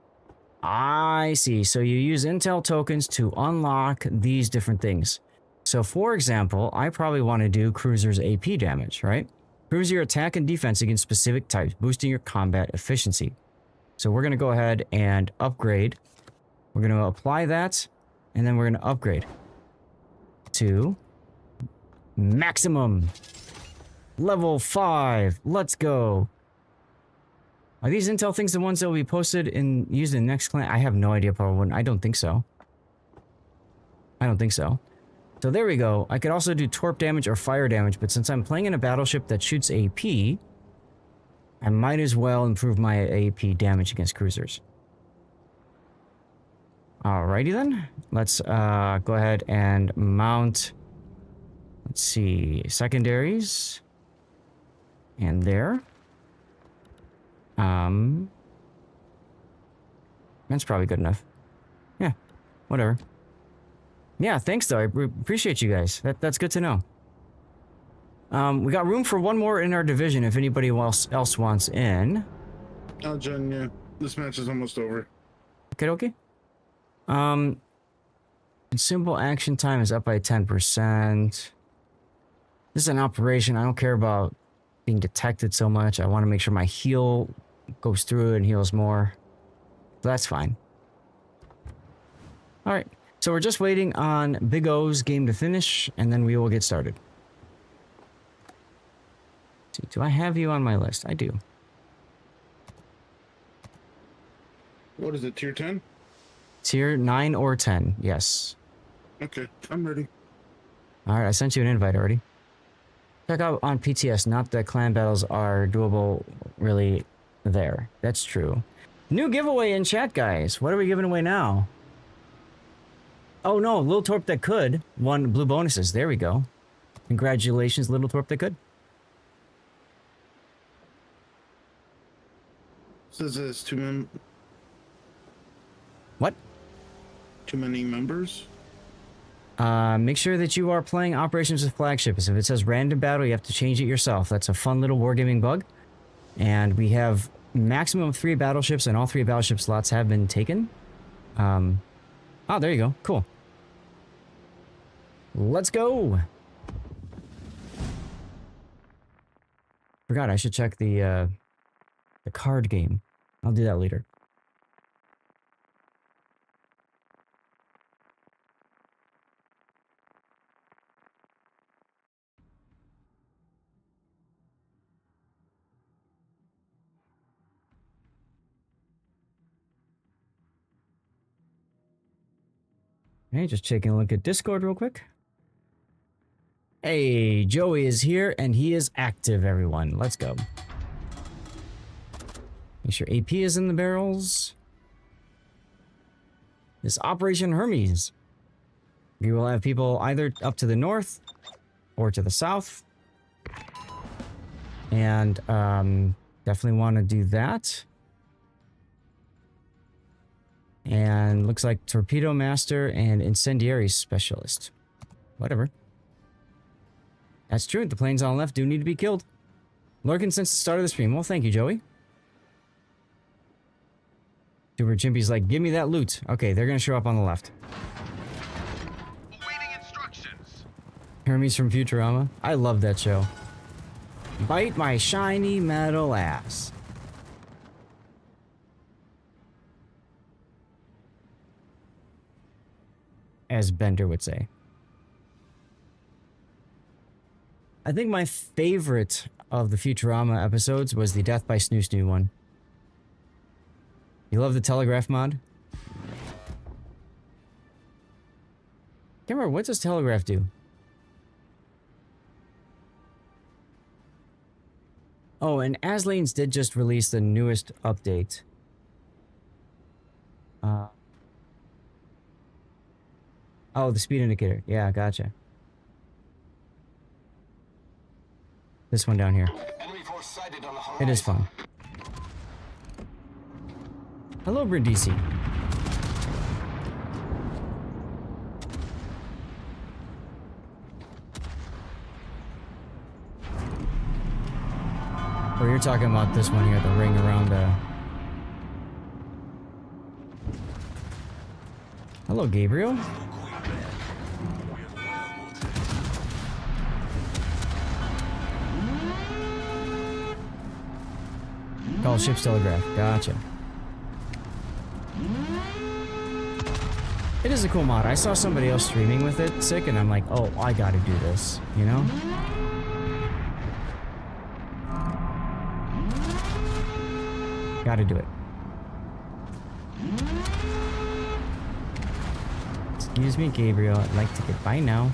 I see. So you use intel tokens to unlock these different things. So for example, I probably want to do cruiser's AP damage, right? Improves your attack and defense against specific types, boosting your combat efficiency. So we're gonna go ahead and upgrade. We're gonna apply that, and then we're gonna upgrade to maximum level 5. Let's go. Are these intel things the ones that will be posted and used in the next clan? I have no idea, probably. I don't think so. I don't think so. So there we go. I could also do torp damage or fire damage, but since I'm playing in a battleship that shoots AP, I might as well improve my AP damage against cruisers. Alrighty then. Let's go ahead and mount, let's see, secondaries. And there. That's probably good enough. Yeah, whatever. Yeah, thanks though. I appreciate you guys. That's good to know. We got room for one more in our division if anybody else wants in. I'll join you. This match is almost over. Okay. Consumable action time is up by 10%. This is an operation. I don't care about being detected so much. I want to make sure my heal goes through and heals more. So that's fine. All right. So we're just waiting on Big O's game to finish, and then we will get started. Let's see, do I have you on my list? I do. What is it, tier 10? Tier 9 or 10, yes. Okay, I'm ready. All right, I sent you an invite already. Check out on PTS, not that clan battles are doable really there. That's true. New giveaway in chat, guys. What are we giving away now? Oh no, Little Torp that could won blue bonuses. There we go. Congratulations, Little Torp that could. Says it's What? too many members? Make sure that you are playing operations with flagships. If it says random battle, you have to change it yourself. That's a fun little wargaming bug. And we have maximum 3 battleships, and all 3 battleship slots have been taken. Oh, there you go. Cool. Let's go. Forgot I should check the card game. I'll do that later. Hey, just taking a look at Discord real quick. Hey, Joey is here and he is active, everyone. Let's go. Make sure AP is in the barrels. This Operation Hermes. We will have people either up to the north or to the south. And definitely want to do that. And looks like Torpedo Master and Incendiary Specialist. Whatever. That's true. The planes on the left do need to be killed. Lurking since the start of the stream. Well, thank you, Joey. Super Chimpy's like, give me that loot. Okay, they're going to show up on the left. Awaiting instructions. Hermes from Futurama. I love that show. Bite my shiny metal ass. As Bender would say. I think my favorite of the Futurama episodes was the Death by Snoo Snoo one. You love the telegraph mod? Can't remember, what does telegraph do? Oh, and Aslane's did just release the newest update. Oh, the speed indicator. Yeah, gotcha. This one down here. Enemy force sighted on the horizon. It is fun. Hello, Brindisi. Oh, you're talking about this one here, the ring around Hello, Gabriel. Call ship's telegraph. Gotcha. It is a cool mod. I saw somebody else streaming with it, sick, and I'm like, oh, I gotta do this, you know? Gotta do it. Excuse me, Gabriel. I'd like to get by now.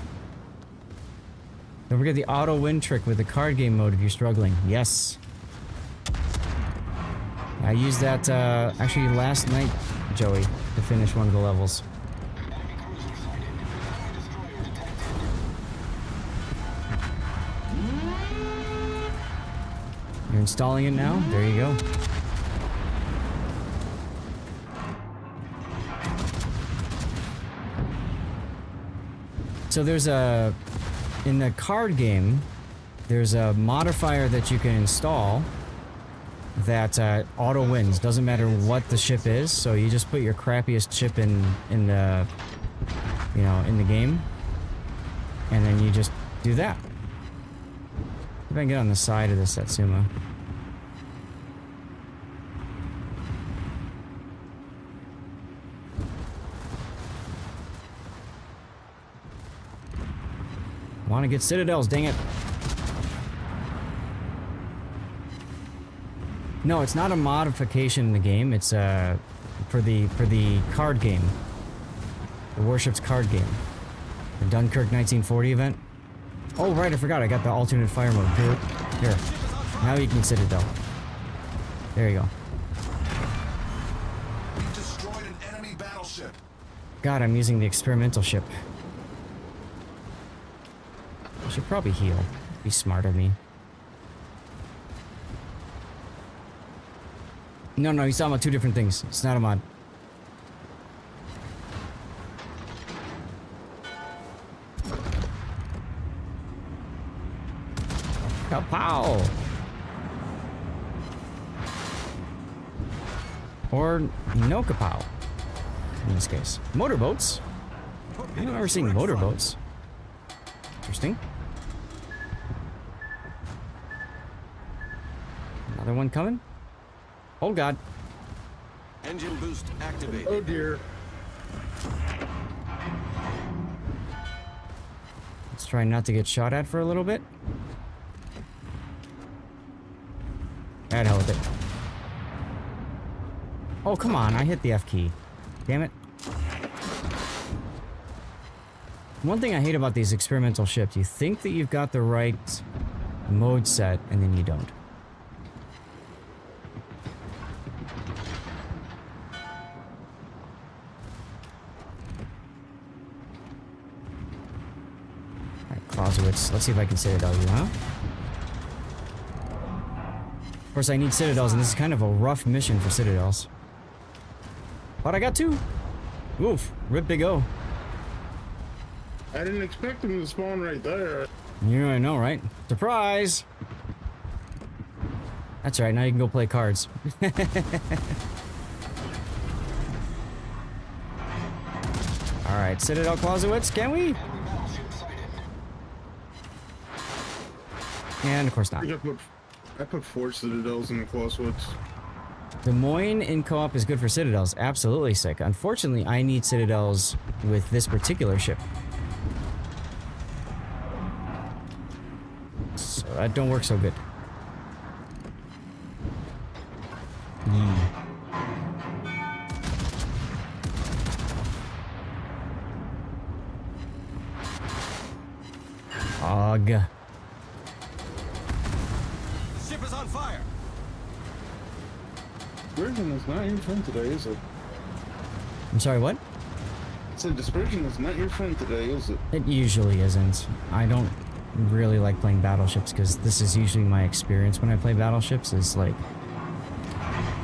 Don't forget the auto win trick with the card game mode if you're struggling. Yes. I used that actually last night, Joey, to finish one of the levels. You're installing it now? There you go. So there's in the card game, there's a modifier that you can install that auto wins. Doesn't matter what the ship is, so you just put your crappiest ship in the, you know, in the game, and then you just do that. If I can get on the side of the Satsuma. Want to get citadels, dang it. No, it's not a modification in the game. It's for the card game. The Warships card game. The Dunkirk 1940 event. Oh right, I forgot. I got the alternate fire mode. Here. Now you can citadel. There you go. Destroyed an enemy battleship. God, I'm using the experimental ship. I should probably heal. Be smart of me. No, he's talking about two different things. It's not a mod. Kapow! Or no kapow. In this case. Motorboats? I don't ever seen motorboats. Interesting. Another one coming? Oh god. Engine boost activated. Oh dear. Let's try not to get shot at for a little bit. That hell with it. Oh, come on. I hit the F key. Damn it. One thing I hate about these experimental ships, you think that you've got the right mode set, and then you don't. Alright, Clausewitz. Let's see if I can Citadel you, huh? Of course, I need Citadels, and this is kind of a rough mission for Citadels. But I got 2. Oof. Rip Big O. I didn't expect him to spawn right there. Yeah, I know, right? Surprise! That's right, now you can go play cards. Alright, Citadel Clausewitz, can we? And of course I not. think I put 4 Citadels in the Clausewitz. Des Moines in co-op is good for Citadels. Absolutely sick. Unfortunately, I need Citadels with this particular ship. So that don't work so good. Ugh. Ship is on fire. Dispersion is not your friend today, is it? I'm sorry, what? I said dispersion is not your friend today, is it? It usually isn't. I don't really like playing battleships because this is usually my experience when I play battleships is like,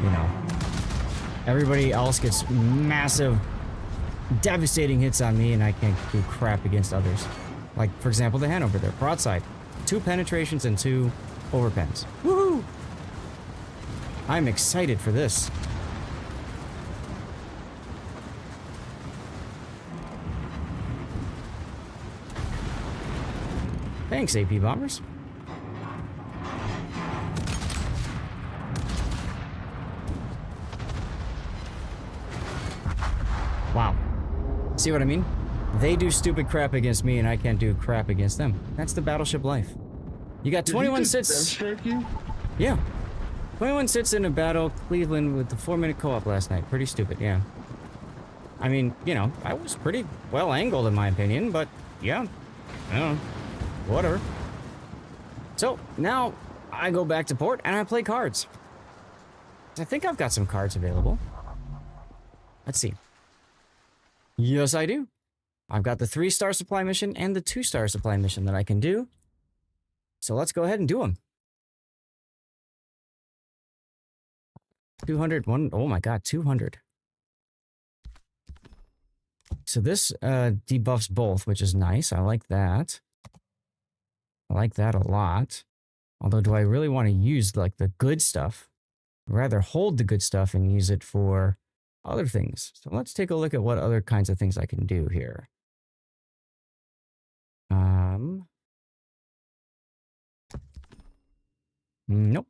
you know, everybody else gets massive, devastating hits on me and I can't do crap against others. Like, for example, the Hanover there, broadside. 2 penetrations and 2 overpens. Woohoo! I'm excited for this. Thanks, AP Bombers. Wow. See what I mean? They do stupid crap against me and I can't do crap against them. That's the battleship life. You got 21 sits. You? Yeah. 21 sits in a battle Cleveland with the 4-minute co-op last night. Pretty stupid, yeah. I mean, you know, I was pretty well angled in my opinion, but yeah. I don't know. Whatever. So, now I go back to port and I play cards. I think I've got some cards available. Let's see. Yes, I do. I've got the 3-star supply mission and the 2-star supply mission that I can do. So let's go ahead and do them. 200, oh my god, 200. So this debuffs both, which is nice. I like that. I like that a lot. Although, do I really want to use like the good stuff? I'd rather hold the good stuff and use it for other things. So let's take a look at what other kinds of things I can do here. Nope.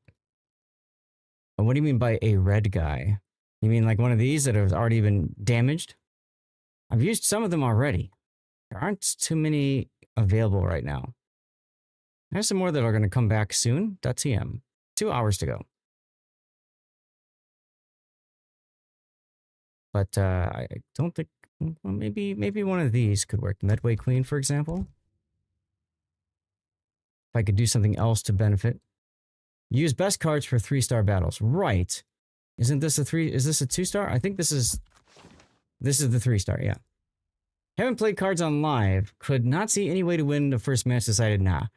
What do you mean by a red guy? You mean like one of these that have already been damaged? I've used some of them already. There aren't too many available right now. There's some more that are going to come back soon. .tm. 2 hours to go. But I don't think... Well, maybe one of these could work. Medway Queen, for example. If I could do something else to benefit. Use best cards for 3-star battles. Right. Isn't this a 3... Is this a 2-star? I think this is... This is the 3-star, yeah. Haven't played cards on live. Could not see any way to win the first match. Decided nah.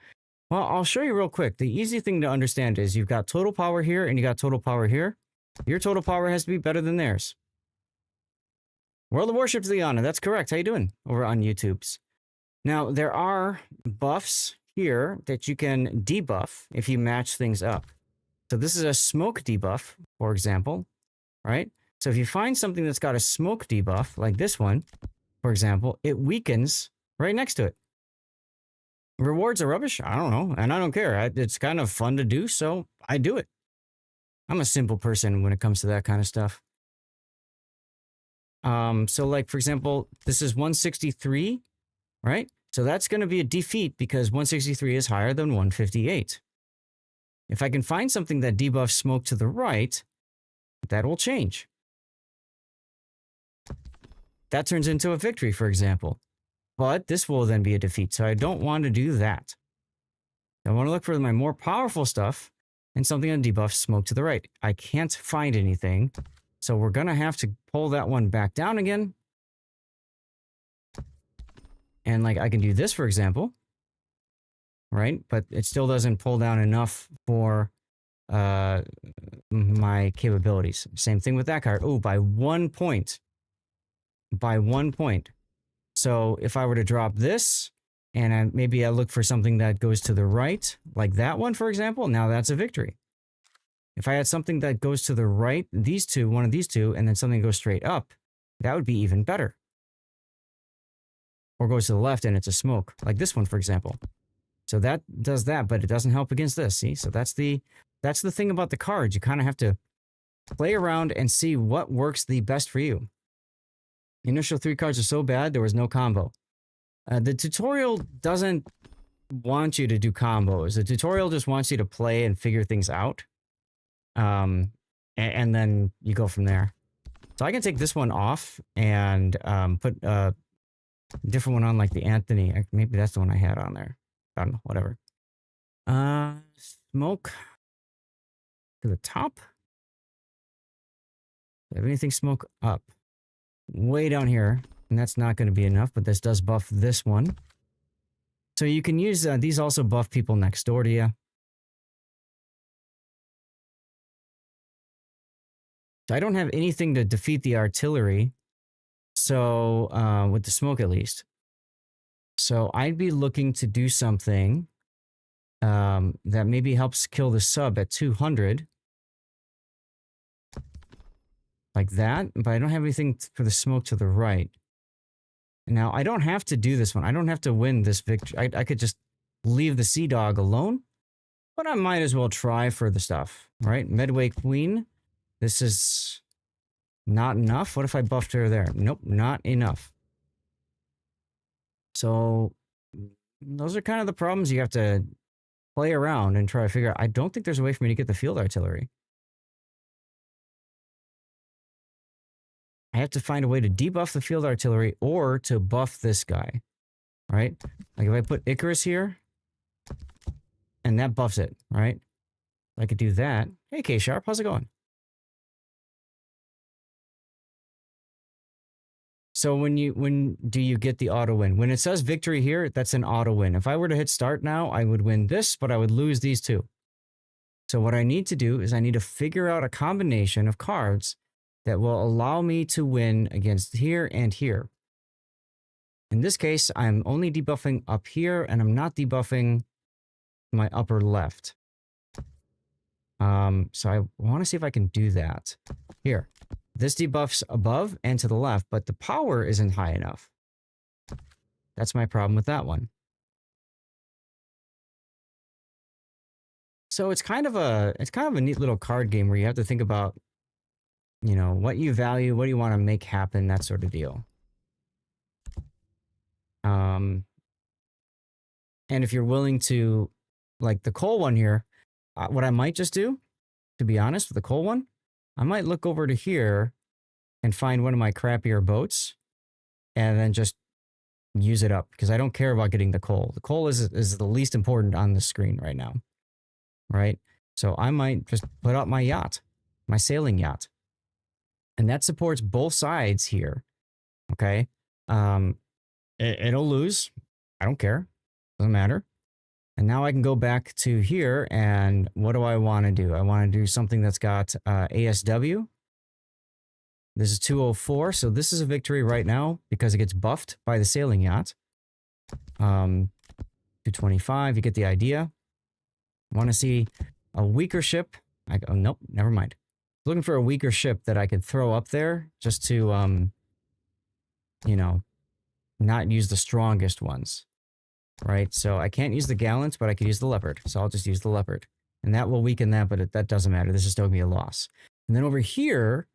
Well, I'll show you real quick. The easy thing to understand is you've got total power here and you got total power here. Your total power has to be better than theirs. World of Warships Liana, that's correct. How you doing? Over on YouTube's. Now, there are buffs here that you can debuff if you match things up. So this is a smoke debuff, for example, right? So if you find something that's got a smoke debuff, like this one, for example, it weakens right next to it. Rewards are rubbish? I don't know, and I don't care. It's kind of fun to do, so I do it. I'm a simple person when it comes to that kind of stuff. So like, for example, this is 163, right? So that's going to be a defeat because 163 is higher than 158. If I can find something that debuffs smoke to the right, that will change. That turns into a victory, for example. But this will then be a defeat, so I don't want to do that. I want to look for my more powerful stuff and something on debuff smoke to the right. I can't find anything, so we're going to have to pull that one back down again. And like I can do this, for example, right? But it still doesn't pull down enough for my capabilities. Same thing with that card. Oh, by 1 point. By 1 point. So if I were to drop this, and maybe I look for something that goes to the right, like that one, for example, now that's a victory. If I had something that goes to the right, these two, one of these two, and then something goes straight up, that would be even better. Or goes to the left and it's a smoke, like this one, for example. So that does that, but it doesn't help against this, see? So that's the thing about the cards. You kind of have to play around and see what works the best for you. The initial 3 cards are so bad, there was no combo. The tutorial doesn't want you to do combos. The tutorial just wants you to play and figure things out. And then you go from there. So I can take this one off and put a different one on, like the Anthony. Maybe that's the one I had on there. I don't know, whatever. Smoke to the top. Do I have anything smoke up? Way down here. And that's not going to be enough, but this does buff this one. So you can use, these also buff people next door to you. So I don't have anything to defeat the artillery. So, with the smoke at least. So I'd be looking to do something that maybe helps kill the sub at 200. Like that, but I don't have anything for the smoke to the right. Now, I don't have to do this one. I don't have to win this victory. I could just leave the Sea Dog alone, but I might as well try for the stuff, right? Medway Queen. This is not enough. What if I buffed her there? Nope, not enough. So those are kind of the problems you have to play around and try to figure out. I don't think there's a way for me to get the field artillery. I have to find a way to debuff the field artillery or to buff this guy, right? Like if I put Icarus here, and that buffs it, right? I could do that. Hey, K-Sharp, how's it going? So when do you get the auto win? When it says victory here, that's an auto win. If I were to hit start now, I would win this, but I would lose these two. So what I need to do is I need to figure out a combination of cards that will allow me to win against here and here. In this case, I'm only debuffing up here, and I'm not debuffing my upper left. So I want to see if I can do that. Here, this debuffs above and to the left, but the power isn't high enough. That's my problem with that one. So it's kind of a neat little card game where you have to think about, you know, what you value, what do you want to make happen, that sort of deal. And if you're willing to, like the coal one here, what I might just do, to be honest, with the coal one, I might look over to here and find one of my crappier boats and then just use it up because I don't care about getting the coal. The coal is the least important on the screen right now, right? So I might just put up my yacht, my sailing yacht. And that supports both sides here, okay? It'll lose. I don't care. Doesn't matter. And now I can go back to here, and what do I want to do? I want to do something that's got ASW. This is 204, so this is a victory right now because it gets buffed by the sailing yacht. 225, you get the idea. I want to see a weaker ship. Oh, nope, never mind. Looking for a weaker ship that I could throw up there just to, you know, not use the strongest ones, right? So I can't use the Gallant, but I could use the Leopard. So I'll just use the Leopard. And that will weaken that, but that doesn't matter. This is still going to be a loss. And then over here,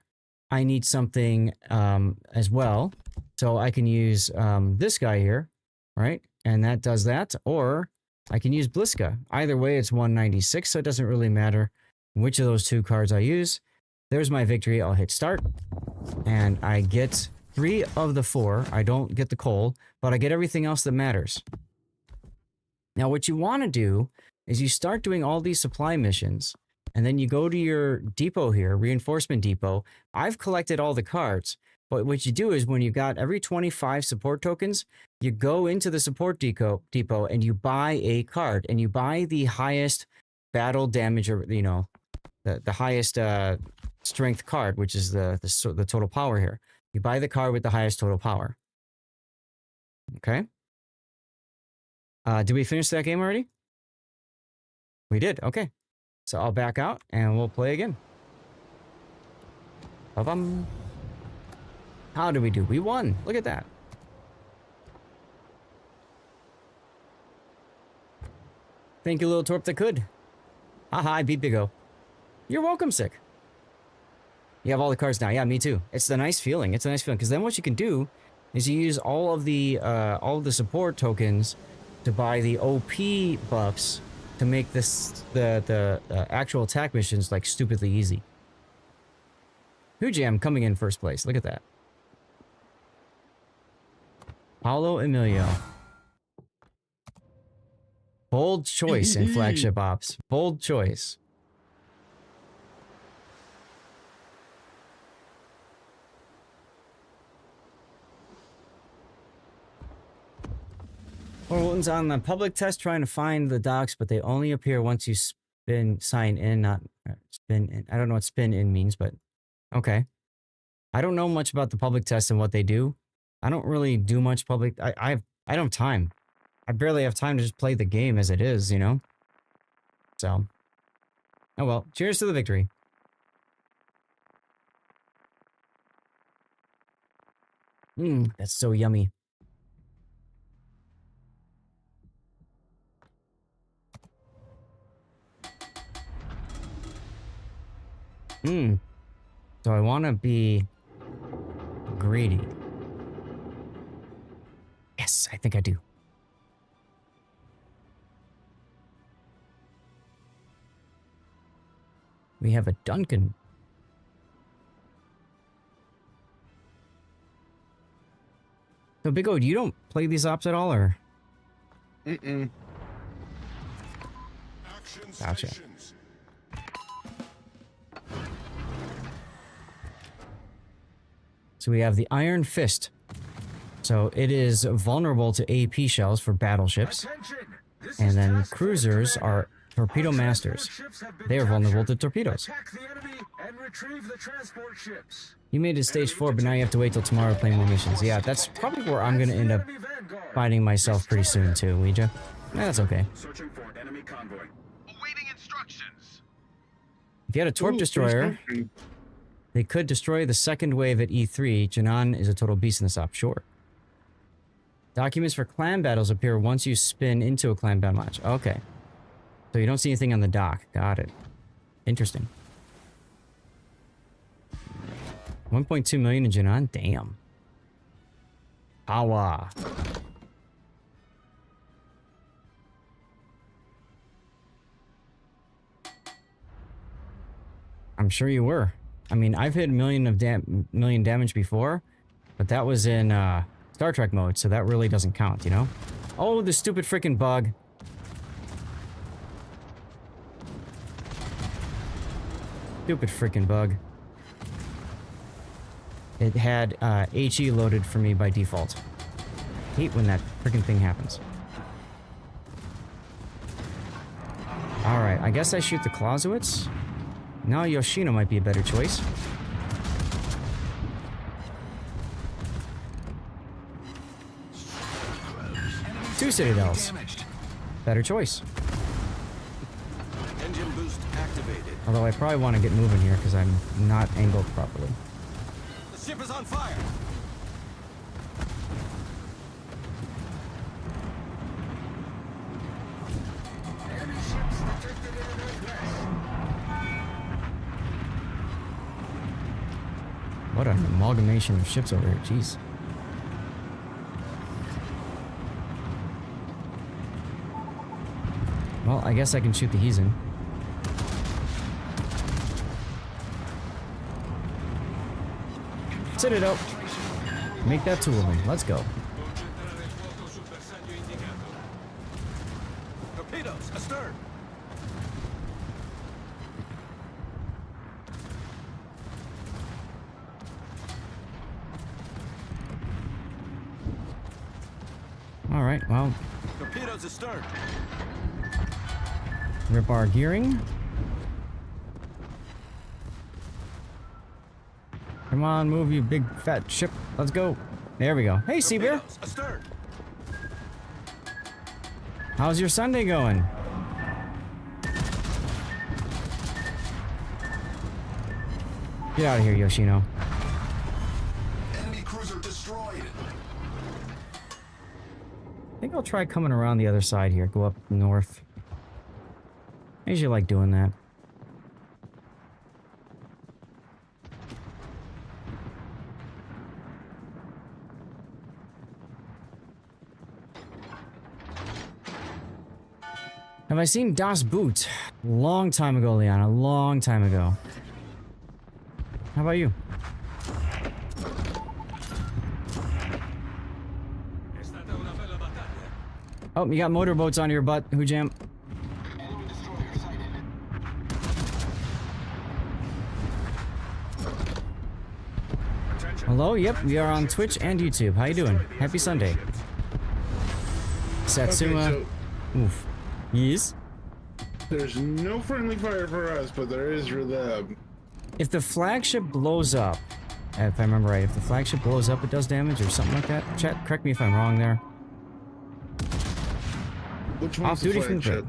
I need something as well. So I can use this guy here, right? And that does that. Or I can use Bliska. Either way, it's 196, so it doesn't really matter which of those two cards I use. There's my victory. I'll hit start. And I get 3 of the 4. I don't get the coal, but I get everything else that matters. Now, what you want to do is you start doing all these supply missions, and then you go to your depot here, reinforcement depot. I've collected all the cards, but what you do is when you've got every 25 support tokens, you go into the support depot and you buy a card, and you buy the highest battle damage, or you know, the highest strength card, which is the total power here. You buy the card with the highest total power. Okay. Did we finish that game already? We did. Okay. So I'll back out and we'll play again. Ba-bum. How did we do? We won. Look at that. Thank you, little Torp that could. Haha, I beat Big O. You're welcome, Sick. You have all the cards now. Yeah, me too. It's the nice feeling. It's a nice feeling. Because then what you can do is you use all of the support tokens to buy the OP buffs to make this the actual attack missions like stupidly easy. Hujam coming in first place. Look at that. Paulo Emilio. Bold choice in flagship ops. Bold choice. Orwellton's on the public test trying to find the docs, but they only appear once you sign in, not spin in. I don't know what spin in means, but okay. I don't know much about the public test and what they do. I don't really do much public. I don't have time. I barely have time to just play the game as it is, you know? So. Oh well. Cheers to the victory. That's so yummy. So I want to be greedy. Yes, I think I do. We have a Duncan. So Big O, you don't play these ops at all, or? Mm-mm. Gotcha. So we have the Iron Fist. So it is vulnerable to AP shells for battleships. And then cruisers are torpedo masters. They are vulnerable to torpedoes. You made it stage 4, but now you have to wait till tomorrow to play more missions. Yeah, that's probably where I'm going to end up finding myself pretty soon too, Ouija. That's okay. If you had a Torp destroyer, they could destroy the second wave at E3. Janan is a total beast in this op, sure. Documents for clan battles appear once you spin into a clan battle match. Okay. So you don't see anything on the dock. Got it. Interesting. 1.2 million in Janan? Damn. Awa. I'm sure you were. I mean, I've hit million damage before, but that was in Star Trek mode, so that really doesn't count, you know? Oh, the stupid freaking bug. Stupid freaking bug. It had HE loaded for me by default. Hate when that freaking thing happens. Alright, I guess I shoot the Clausewitz. Now Yoshino might be a better choice. Two Citadels. Better choice. Engine boost activated. Although I probably want to get moving here because I'm not angled properly. The ship is on fire. What an amalgamation of ships over here, jeez. Well, I guess I can shoot the Heezen. Citadel. Make that two of them. Let's go. Torpedoes astern. All right, well, Torpedoes astern. rip our gearing. Come on, move, you big fat ship. Let's go. There we go. Hey, Sea Bear. Torpedoes astern. How's your Sunday going? Get out of here, Yoshino. Enemy cruiser destroyed. I think I'll try coming around the other side here. Go up north. I usually like doing that. Have I seen Das Boot? Long time ago, Leon. A long time ago. How about you? Oh, you got motorboats on your butt, Hujam. Hello, yep, we are on Twitch and YouTube. How you doing? Happy Sunday. Satsuma. Okay, Oof. Yes? there's no friendly fire for us, but there is for them. If the flagship blows up, if I remember right, if the flagship blows up, it does damage or something like that. Chat, correct me if I'm wrong there. Which one's Off the duty from the flagship?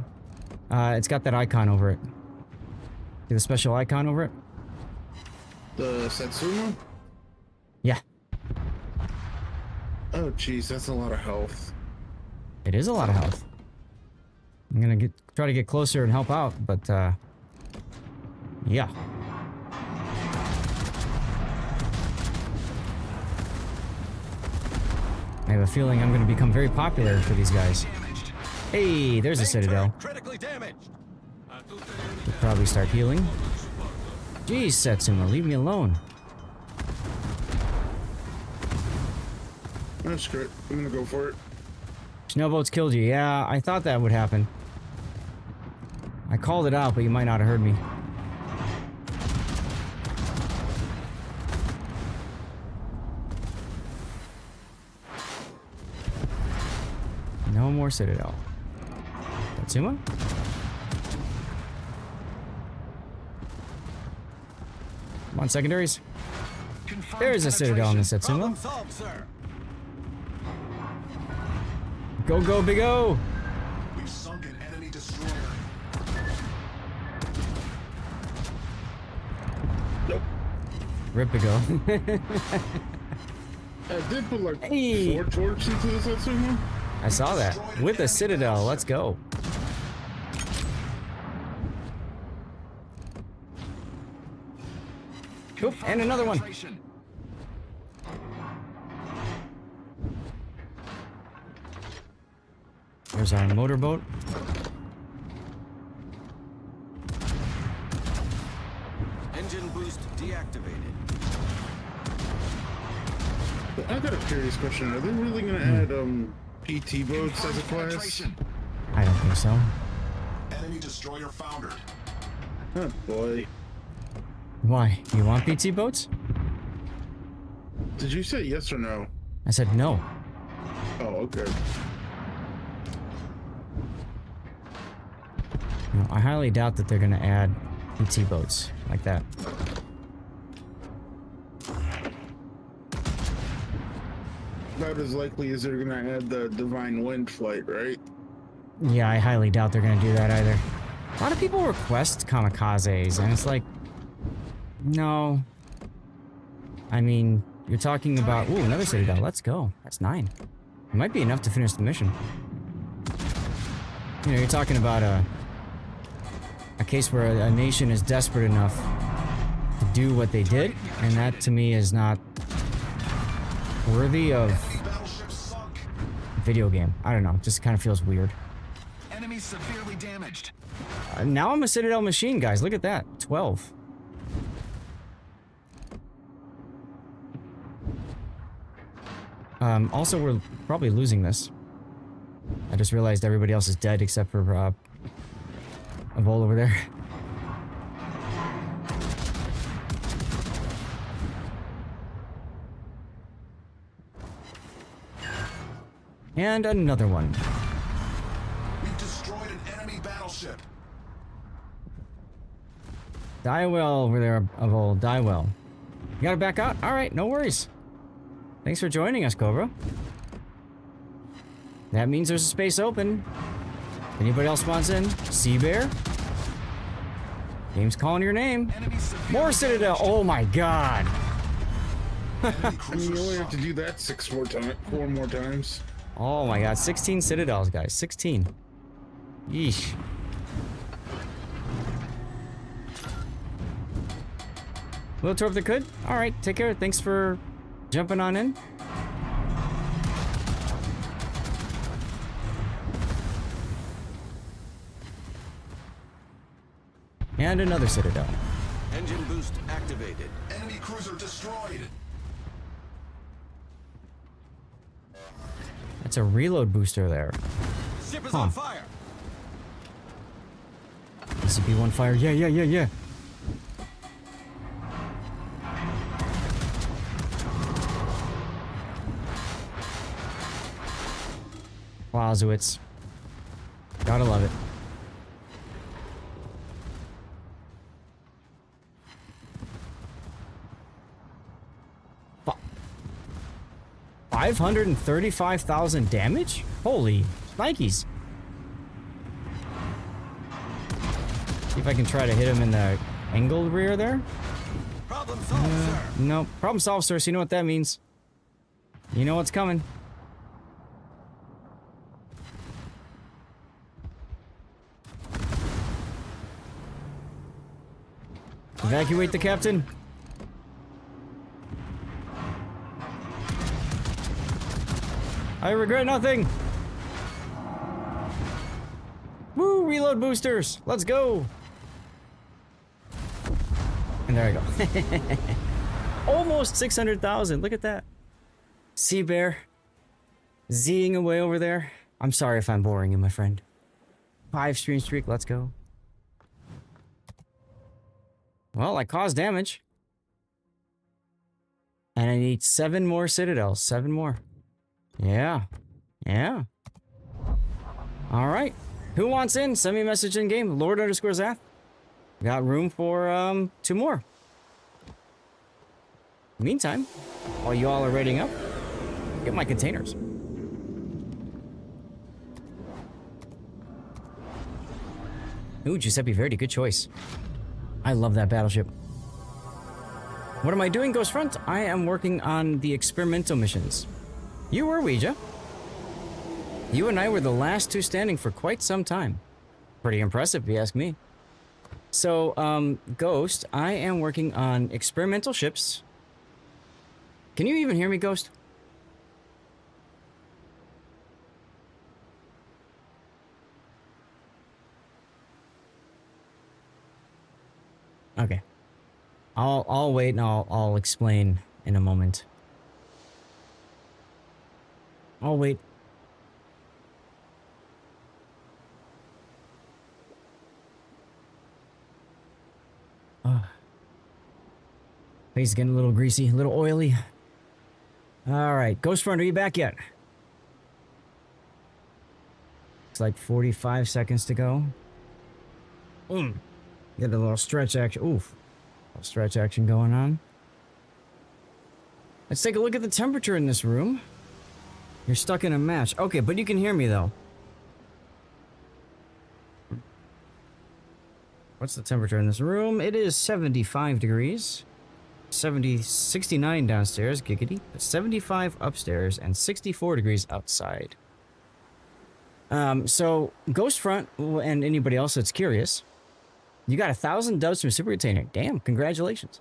It's got that icon over it. See the special icon over it? The Satsuma? Yeah. Oh, jeez, that's a lot of health. It is a lot of health. I'm gonna try to get closer and help out, but yeah. I have a feeling I'm gonna become very popular for these guys. Hey, there's a Citadel. Critically damaged. Should probably start healing. Jeez, Satsuma, leave me alone. Oh, screw it. I'm gonna go for it. Snowboats killed you. Yeah, I thought that would happen. I called it out, but you might not have heard me. No more Citadel. Satsuma? Come on, secondaries. There's a Citadel in the Satsuma. Problem solved, sir. Go, go, Big O! We've sunk an enemy destroyer. Nope. Rip Big O. I did put like Hey. 4 torches into the Satsuma. I saw that. With a Citadel, let's go. Oop, and another one. There's our motorboat. Engine boost deactivated. I got a curious question. Are they really gonna add PT boats as a class? I don't think so. Enemy destroyer foundered. Oh boy. Why? You want PT boats? Did you say yes or no? I said no. Oh, okay. No, I highly doubt that they're gonna add PT boats like that. Not as likely as they're gonna add the Divine Wind flight, right? Yeah, I highly doubt they're gonna do that either. A lot of people request kamikazes, and it's like, no. I mean, you're talking about, ooh, another Citadel. Let's go. That's 9. It might be enough to finish the mission. You know, you're talking about a case where a nation is desperate enough to do what they did, and that to me is not worthy of Battleship sunk. video game. I don't know, it just kind of feels weird. Enemy severely damaged. Now I'm a Citadel machine, guys. Look at that. 12. Also, we're probably losing this. I just realized everybody else is dead except for a Vol over there. And another one. We've destroyed an enemy battleship. Die well over there, Vol. Die well. You gotta back out? Alright, no worries. Thanks for joining us, Cobra. That means there's a space open. Anybody else wants in? Sea Bear? Game's calling your name. More Citadel. Oh my god. Enemy I mean, cruiser you only have to sunk. do that 4 more times. Oh my god. 16 Citadels, guys. 16. Yeesh. Little tour if they could. Alright, take care. Thanks for jumping on in. And another Citadel. Engine boost activated. Enemy cruiser destroyed. That's a reload booster there. Ship is Huh. on fire. ECP-1 fire. Yeah. Wazowitz. Gotta love it. Fu- 535,000 damage? Holy Nikes. See if I can try to hit him in the angled rear there. Problem solved, sir. No. Problem solved, sir. So you know what that means. You know what's coming. Evacuate the captain. I regret nothing. Woo, reload boosters. Let's go. And there I go. Almost 600,000. Look at that. Sea Bear. Zing away over there. I'm sorry if I'm boring you, my friend. 5 stream streak. Let's go. Well, I caused damage. And I need 7 more Citadels. 7 more. Yeah. Alright. Who wants in? Send me a message in game. Lord_Zath. Got room for 2 more. Meantime, while you all are raiding up, get my containers. Ooh, Giuseppe Verdi, good choice. I love that battleship. What am I doing, Ghost Front? I am working on the experimental missions. You were, Ouija. You and I were the last 2 standing for quite some time. Pretty impressive, if you ask me. So, Ghost, I am working on experimental ships. Can you even hear me, Ghost? Okay. I'll wait and I'll explain in a moment. I'll wait. Face is getting a little greasy, a little oily. Alright, Ghost Front, are you back yet? It's like 45 seconds to go. Get a little stretch action. Oof. A little stretch action going on. Let's take a look at the temperature in this room. You're stuck in a match. Okay, but you can hear me though. What's the temperature in this room? It is 75 degrees. 69 downstairs, giggity. 75 upstairs and 64 degrees outside. So Ghost Front and anybody else that's curious, you got 1,000 dubs from Super Retainer. Damn, congratulations.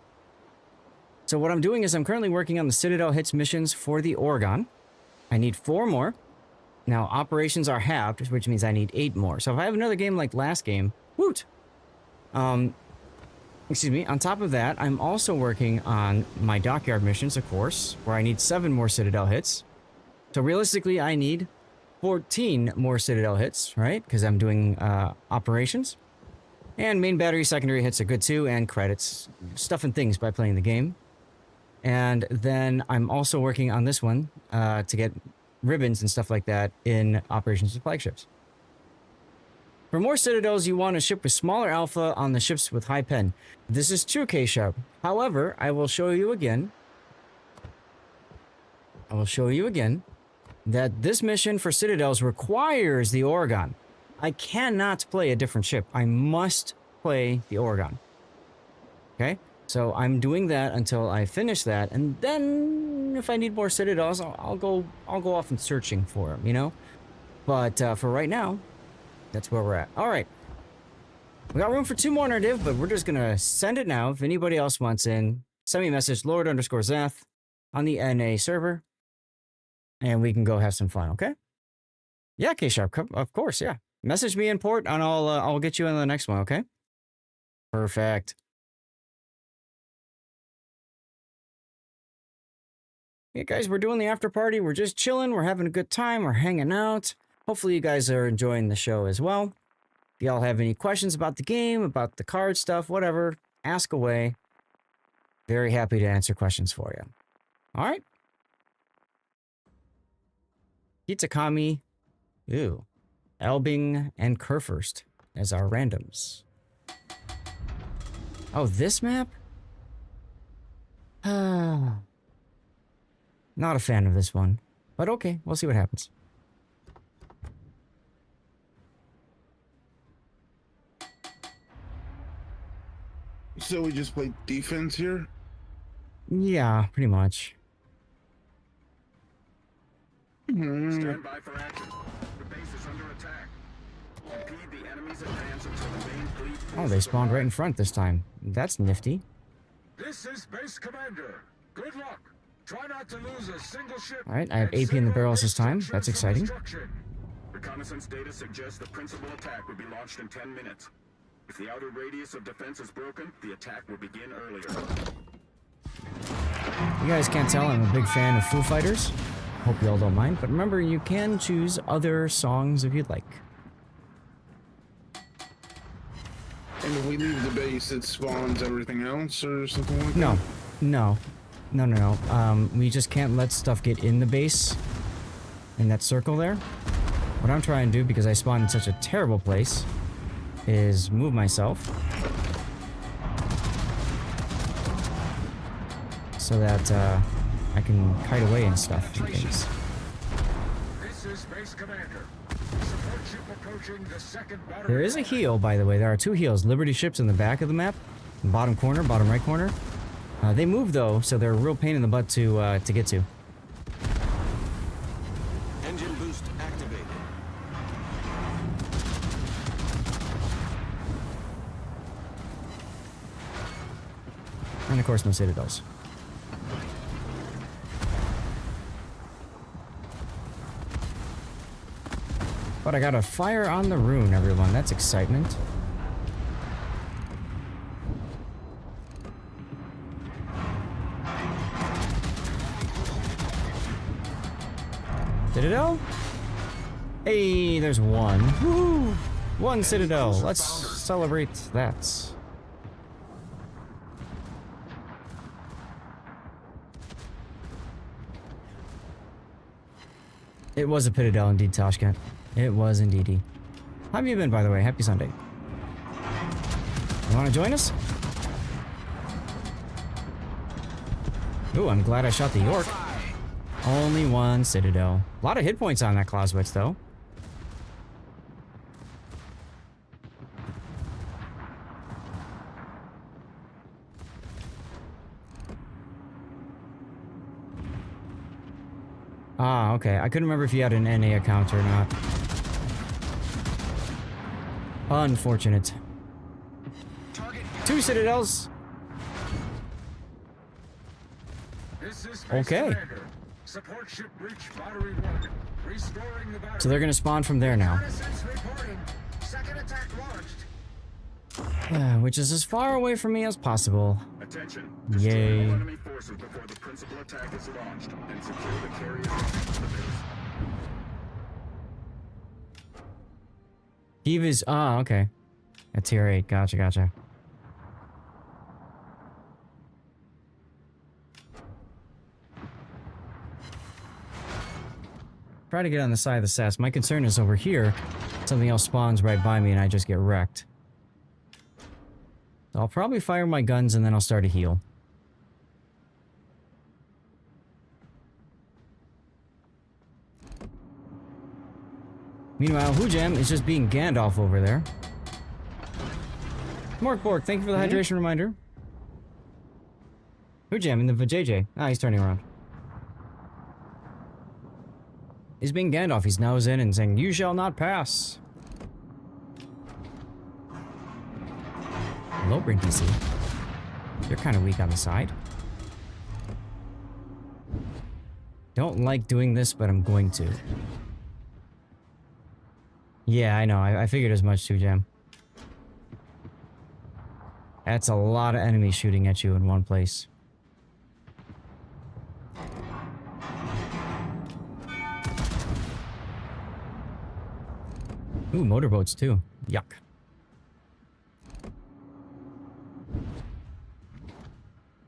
So what I'm doing is I'm currently working on the Citadel Hits missions for the Oregon. I need 4 more. Now operations are halved, which means I need 8 more. So if I have another game like last game, woot. Excuse me. On top of that, I'm also working on my dockyard missions, of course, where I need 7 more Citadel hits. So realistically, I need 14 more Citadel hits, right? Because I'm doing operations. And main battery secondary hits are good too, and credits. Stuff and things by playing the game. And then I'm also working on this one to get ribbons and stuff like that in operations and flagships. For more Citadels, you want a ship with smaller alpha on the ships with high pen. This is true, K-Sharp. However, I will show you again. That this mission for Citadels requires the Oregon. I cannot play a different ship. I must play the Oregon. Okay? So I'm doing that until I finish that, and then if I need more Citadels, I'll go off and searching for them, you know? But for right now, that's where we're at. All right. We got room for 2 more in our div, but we're just gonna send it now. If anybody else wants in, send me a message, Lord_Zath on the NA server. And we can go have some fun, okay? Yeah, K-Sharp, of course, yeah. Message me in port, and I'll get you in the next one, okay? Perfect. Yeah, guys, we're doing the after party. We're just chilling. We're having a good time. We're hanging out. Hopefully you guys are enjoying the show as well. If y'all have any questions about the game, about the card stuff, whatever, ask away. Very happy to answer questions for you. All right? Kitakami, ooh, Elbing, and Kurfürst as our randoms. Oh, this map? Not a fan of this one, but okay, we'll see what happens. So we just play defense here? Yeah, pretty much. Stand by for action. The base is under attack. Impede the enemy's advance until the main fleet. Oh, they spawned right in front this time. That's nifty. This is Base Commander. Good luck. Try not to lose a single ship. All right, I have AP in the barrels this time. That's exciting. Reconnaissance data suggests the principal attack will be launched in 10 minutes. If the outer radius of defense is broken, the attack will begin earlier. You guys can't tell I'm a big fan of Foo Fighters. Hope y'all don't mind, but remember, you can choose other songs if you'd like. And if we leave the base, it spawns everything else or something like No, that? no. We just can't let stuff get in the base, in that circle there. What I'm trying to do, because I spawned in such a terrible place, is move myself so that I can kite away and stuff and things. This is Base Commander. Support ship approaching the second battery. There is a heel, by the way. There are 2 heels. Liberty ships in the back of the map, bottom corner, bottom right corner. They move though, so they're a real pain in the butt to get to. Engine boost activated. And of course, no Citadels. But I got a fire on the rune, everyone. That's excitement. Citadel? Hey, there's one. Woo! 1 Citadel. Let's celebrate that. It was a Citadel indeed, Tashkent. It was indeedy. How have you been, by the way? Happy Sunday. You want to join us? Ooh, I'm glad I shot the York. Only 1 Citadel. A lot of hit points on that Clausewitz, though. Ah, okay. I couldn't remember if you had an NA account or not. Unfortunate. 2 Citadels. Okay. Support ship breach battery 1. Restoring the battery. So they're gonna spawn from there now. Second attack launched. Which is as far away from me as possible. Attention. Yay. Destroy all enemy forces before the principal attack is launched, and secure the carriers to the base. Eve is, okay. At tier 8, gotcha. Try to get on the side of the SAS. My concern is over here, something else spawns right by me and I just get wrecked. So I'll probably fire my guns and then I'll start a heal. Meanwhile, Hujam is just being Gandalf over there. Mark Bork, thank you for the hydration reminder. Hujam in the VJJ. Ah, he's turning around. He's being Gandalf. He's nose in and saying, "You shall not pass." Hello, Brink DC. You're kind of weak on the side. Don't like doing this, but I'm going to. Yeah, I know. I figured as much too, Jam. That's a lot of enemies shooting at you in one place. Ooh, motorboats too. Yuck.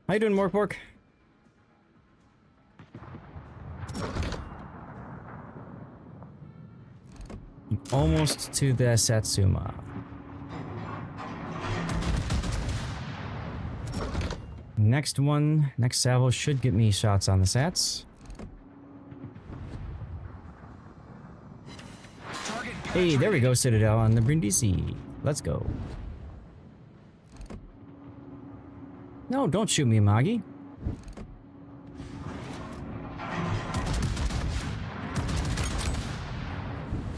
How you doing, Morkbork? Almost to the Satsuma. Next salvo should get me shots on the Sats. Hey, there we go, Citadel on the Brindisi. Let's go. No, don't shoot me, Magi.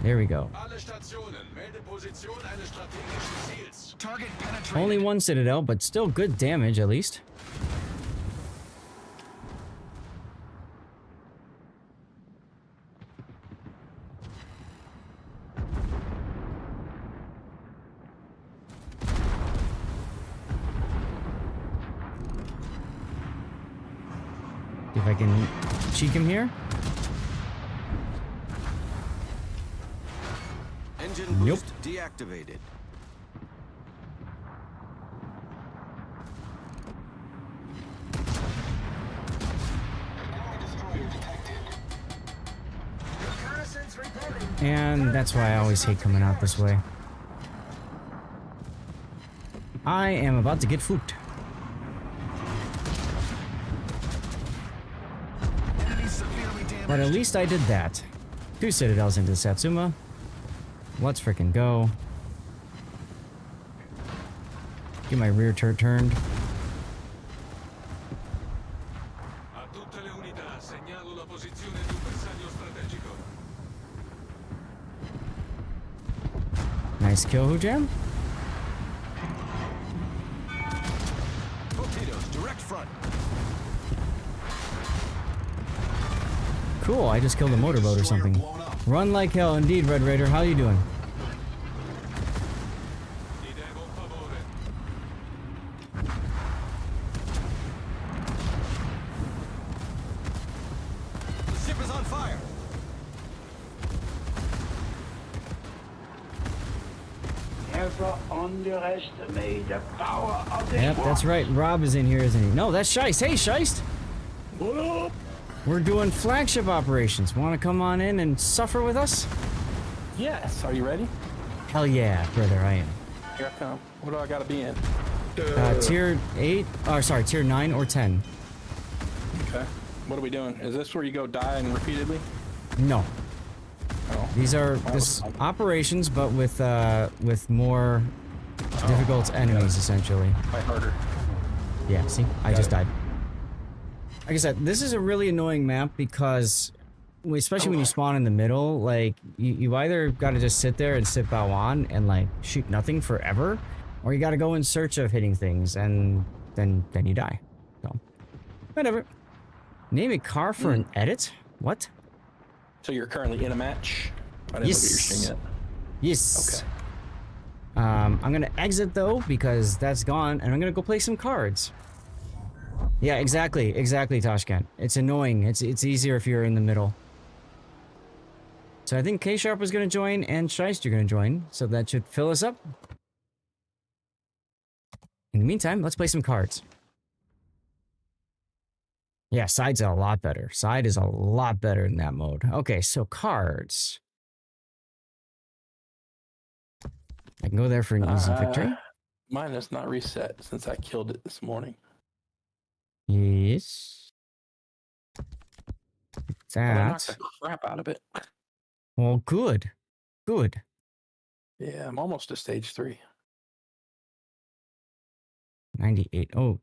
There we go. Only one Citadel, but still good damage at least. If I can cheek him here. Engine boost deactivated. And that's why I always hate coming out this way. I am about to get fooked. But at least I did that. 2 Citadels into the Satsuma. Let's frickin' go. Get my rear turret turned. Nice kill, Hujam. Torpedoes, direct front. Cool, I just killed a motorboat or something. Run like hell indeed, Red Raider. How you doing? The ship is on fire. Never underestimate the power of the Yep, that's right. Rob is in here, isn't he? No, that's Shiest. Hey, Shiest! What up? We're doing flagship operations. Want to come on in and suffer with us? Yes. Are you ready? Hell yeah, brother, I am. Here I come. What do I gotta be in? Tier 8, or sorry, tier 9 or 10. Okay. What are we doing? Is this where you go dying repeatedly? No. Oh. These are operations, but with more difficult enemies, essentially. Fight harder. Yeah, see? I just it. died. Like I said, this is a really annoying map because, especially when you spawn in the middle, like, you either gotta just sit there and sit bow on and, like, shoot nothing forever, or you gotta go in search of hitting things, and then you die. So, whatever. Name a car for an edit? What? So you're currently in a match? I didn't look at your stream yet. Yes. Okay. I'm gonna exit though because that's gone, and I'm gonna go play some cards. Yeah, exactly, Toshkent. It's annoying. It's easier if you're in the middle. So I think K Sharp was going to join and Shiest, you're going to join, so that should fill us up. In the meantime, let's play some cards. Yeah, side's a lot better. Side is a lot better in that mode. Okay, so cards. I can go there for an easy victory. Mine is not reset since I killed it this morning. Yes. But I knocked That. the crap out of it. Well, good. Good. Yeah, I'm almost to stage 3. 98. Oh,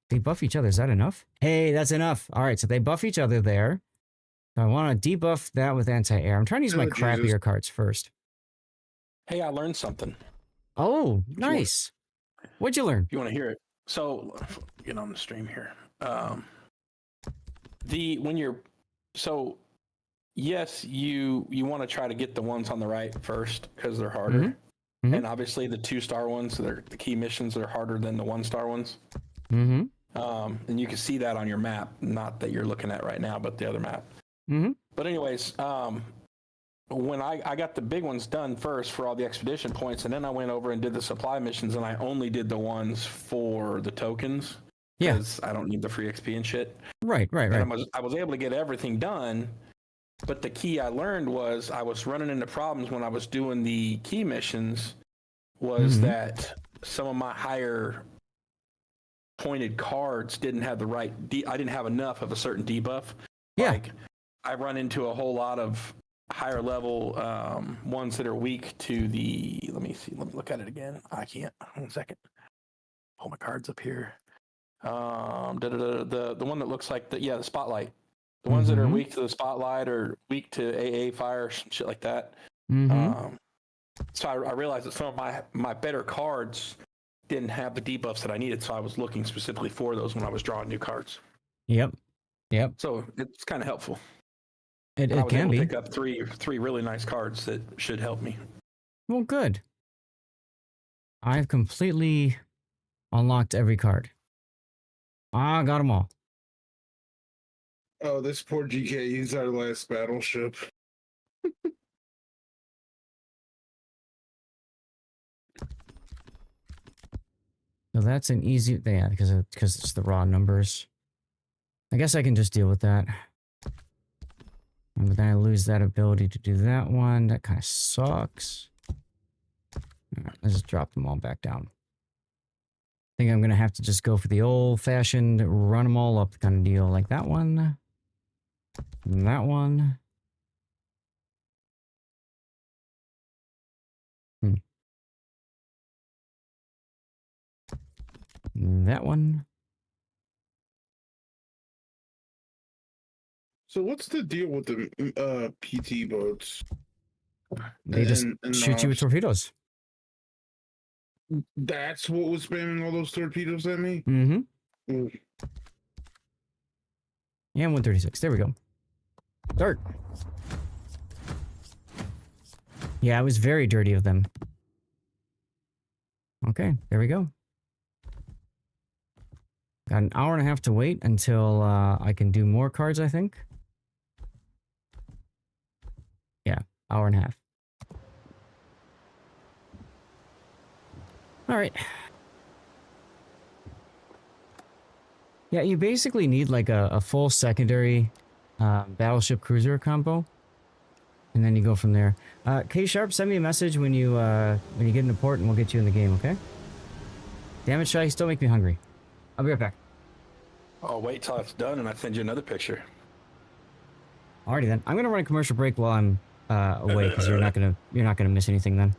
they buff each other. Is that enough? Hey, that's enough. All right, so they buff each other there. So I want to debuff that with anti-air. I'm trying to use my crappier cards first. Hey, I learned something. Oh, nice. What'd you learn? If you want to hear it. So, get on the stream here. Yes, you want to try to get the ones on the right first because they're harder. Mm-hmm. And obviously the 2-star ones, they're the key missions are harder than the 1-star ones. Mm-hmm. And you can see that on your map, not that you're looking at right now, but the other map. Mm-hmm. But anyways, when I got the big ones done first for all the expedition points, and then I went over and did the supply missions, and I only did the ones for the tokens. Yeah. Because I don't need the free XP and shit. Right. And I was able to get everything done, but the key I learned was I was running into problems when I was doing the key missions was that some of my higher pointed cards didn't have the right, I didn't have enough of a certain debuff. Yeah. Like, I run into a whole lot of higher level ones that are weak to the, let me look at it again. I can't, 1 second. Pull my cards up here. The one that looks like the spotlight. The ones that are weak to the spotlight or weak to AA fire, shit like that. So I realized that some of my better cards didn't have the debuffs that I needed, so I was looking specifically for those when I was drawing new cards. Yep. So it's kind of helpful. It I was can able be. to pick up three really nice cards that should help me. Well, good. I've completely unlocked every card. I got them all. Oh, this poor GK, he's our last battleship. So that's an easy, yeah, because it's the raw numbers. I guess I can just deal with that. But then I lose that ability to do that one. That kind of sucks. All right, let's just drop them all back down. I think I'm going to have to just go for the old-fashioned run them all up kind of deal. Like that one. And that one. That one. So what's the deal with the PT boats? They just shoot you with torpedoes. That's what was spamming all those torpedoes at me? Mm-hmm. Mm. Yeah, 136. There we go. Dirt. Yeah, it was very dirty of them. Okay, there we go. Got an hour and a half to wait until I can do more cards, I think. Yeah, hour and a half. All right. Yeah, you basically need like a full secondary battleship cruiser combo, and then you go from there. K Sharp, send me a message when you get into port, and we'll get you in the game. Okay? Damn it, Shy, you still make me hungry. I'll be right back. Oh, wait till it's done, and I send you another picture. Alrighty then. I'm gonna run a commercial break while I'm away because you're not gonna miss anything then.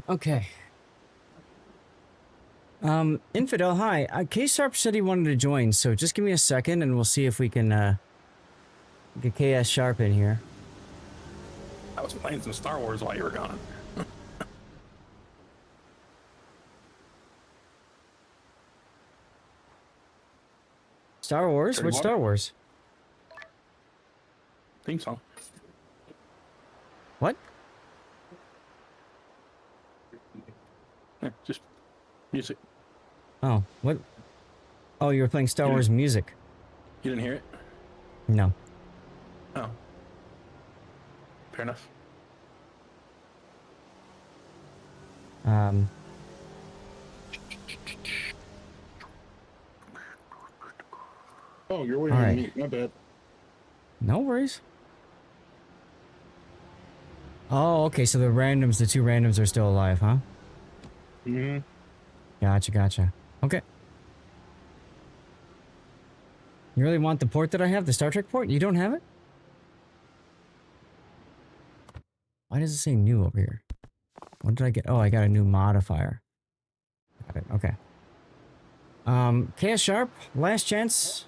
Okay. Infidel, hi. K-Sharp said he wanted to join, so just give me a second and we'll see if we can, get KS Sharp in here. I was playing some Star Wars while you were gone. Star Wars? Dirty Which water? Star Wars? Theme song. What? Yeah, just music. Oh, what? Oh, you were playing Star Wars music. You didn't hear it? No. Oh. Fair enough. Oh, you're waiting All on right. me. My bad. No worries. Oh, okay, so the randoms, the two randoms are still alive, huh? Mm-hmm. Gotcha. Okay. You really want the port that I have? The Star Trek port? You don't have it? Why does it say new over here? What did I get? Oh, I got a new modifier. Got it, okay. KS Sharp, last chance.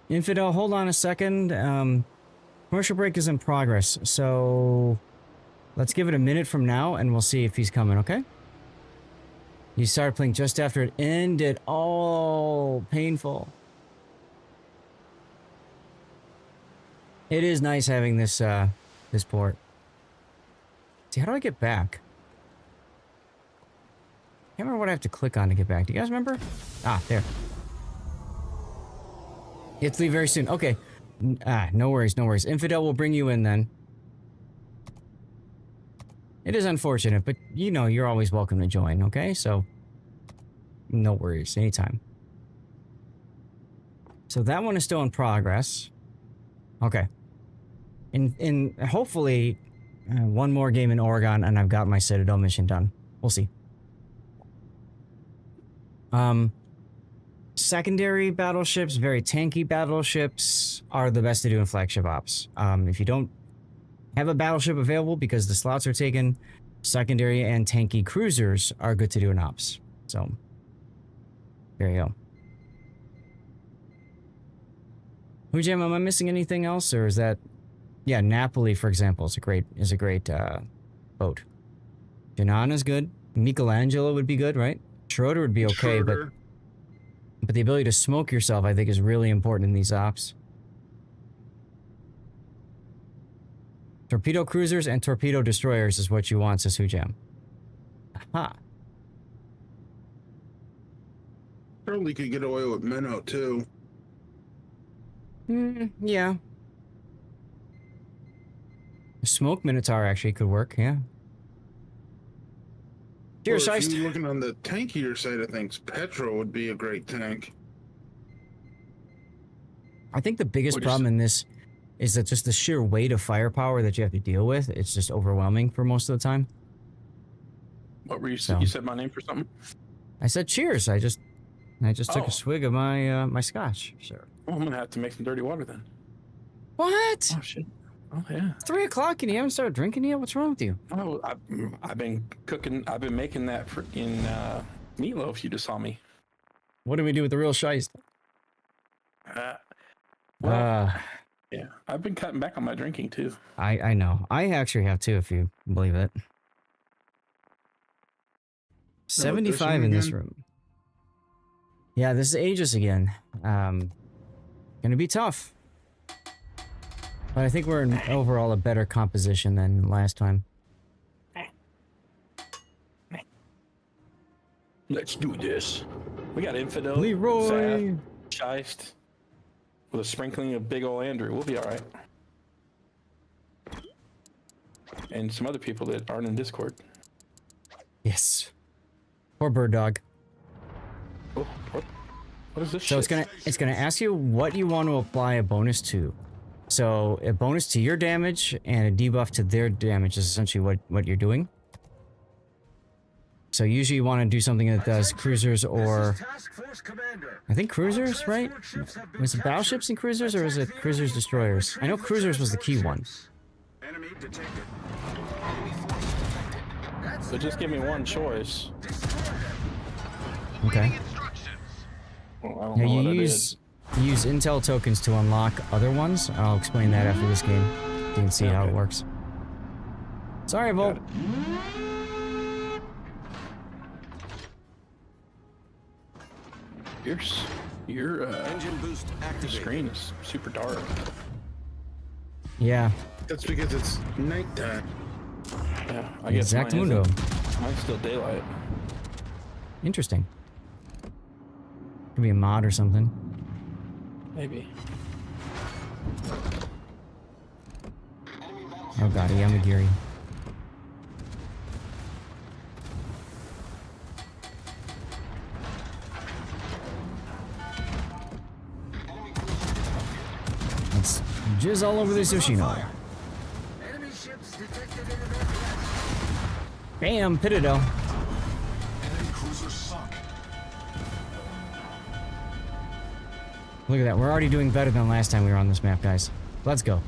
Infidel, hold on a second. Commercial break is in progress, so let's give it a minute from now and we'll see if he's coming, okay? You started playing just after it ended. Oh, painful. It is nice having this, this port. See, how do I get back? Can't remember what I have to click on to get back. Do you guys remember? Ah, there. You have to leave very soon. Okay. No worries. Infidel will bring you in then. It is unfortunate, but you know you're always welcome to join, okay? So, no worries. Anytime. So that one is still in progress. Okay. And hopefully, one more game in Oregon and I've got my Citadel mission done. We'll see. Secondary battleships, very tanky battleships, are the best to do in flagship ops. If you don't have a battleship available because the slots are taken, secondary and tanky cruisers are good to do in ops. So, there you go. Hujam, am I missing anything else, or is that? Yeah, Napoli, for example, is a great boat. Janan is good. Michelangelo would be good, right? Schroeder would be okay, Schroeder. but the ability to smoke yourself, I think, is really important in these ops. Torpedo cruisers and torpedo destroyers is what you want, says Hujam. Aha. Probably could get away with Minnow too. Yeah. A smoke Minotaur actually could work, yeah. Or Cheers, if Scheist. you're looking on the tankier side of things, Petrol would be a great tank. I think the biggest What do you problem in this is that just the sheer weight of firepower that you have to deal with, it's just overwhelming for most of the time. What were you So. You said my name for something? I said cheers. I just took Oh. a swig of my my scotch. Sure. Oh, I'm gonna have to make some dirty water then. What? Oh shit. Oh yeah. It's 3 o'clock and you haven't started drinking yet? What's wrong with you? Oh, I've been cooking. I've been making that freaking meatloaf. You just saw me. What do we do with the real Scheist? Well, yeah, I've been cutting back on my drinking too. I know. I actually have too, if you believe it. 75 in this again? room. Yeah, this is Aegis again. Gonna be tough. But I think we're in overall a better composition than last time. Let's do this. We got Infidel, Leroy! Sav, Scheist, with a sprinkling of big ol' Andrew. We'll be all right. And some other people that aren't in Discord. Yes. Poor bird dog. Oh, what is this? So shit? it's gonna ask you what you want to apply a bonus to. So a bonus to your damage and a debuff to their damage is essentially what you're doing. So usually you want to do something that does cruisers or I think cruisers, right? Was it battleships and cruisers or was it cruisers destroyers? I know cruisers was the key one. enemy detected. So just give me one choice. Okay. Well, I don't Yeah, know you what use intel tokens to unlock other ones. I'll explain that after this game. You can see how it works. Sorry, Volt. Your Engine boost activated. screen is super dark. Yeah. That's because it's nighttime. Yeah, I guess mine Exactamundo. isn't. Mine's still daylight. Interesting. Could be a mod or something. Maybe. Oh god, Yamagiri. Let's jizz all over this Yoshino. Enemy ships detected in Bam, Pitadel. Enemy cruiser sunk. Look at that, we're already doing better than last time we were on this map, guys. Let's go.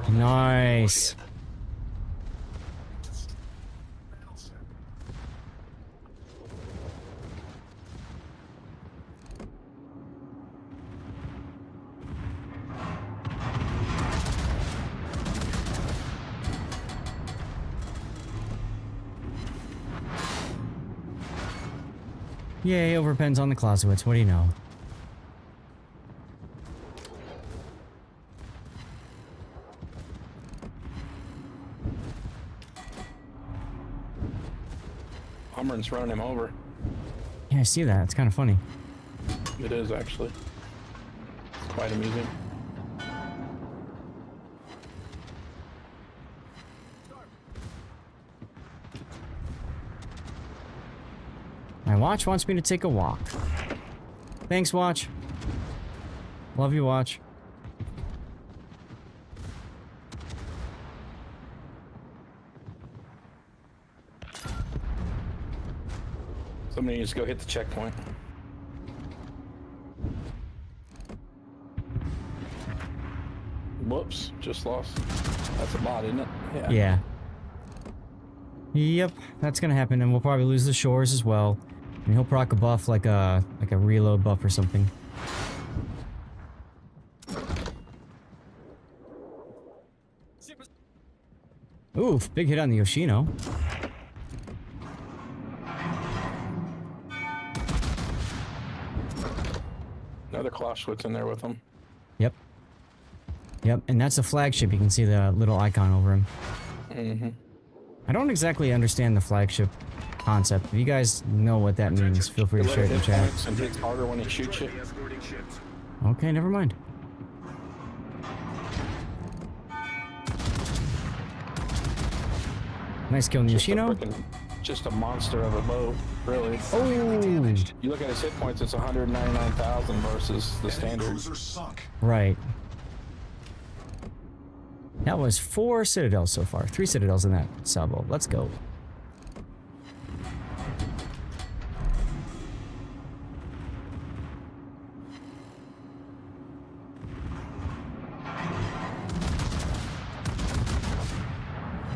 Nice. Yay, overpens on the Clausewitz. What do you know? Hummer's running him over. Yeah, I see that. It's kind of funny. It is actually. It's quite amusing. My watch wants me to take a walk. Thanks, watch. Love you, watch. Somebody needs to go hit the checkpoint. Whoops, just lost. That's a bot, isn't it? Yeah. Yep, that's gonna happen, and we'll probably lose the shores as well. And he'll proc a buff like a reload buff or something. Oof, big hit on the Yoshino. Another Clausewitz in there with him. Yep. Yep, and that's a flagship. You can see the little icon over him. Mm-hmm. I don't exactly understand the flagship concept. If you guys know what that means, feel free to share it in the chat. And hits harder when he shoots you. Escorting ships. Okay, never mind. Nice kill on the Yoshino. Just a monster of a bow, really. Oh! You look at his hit points, it's 199,000 versus the standard. Cruiser sunk. Right. That was 4 citadels so far. 3 citadels in that salvo. Let's go.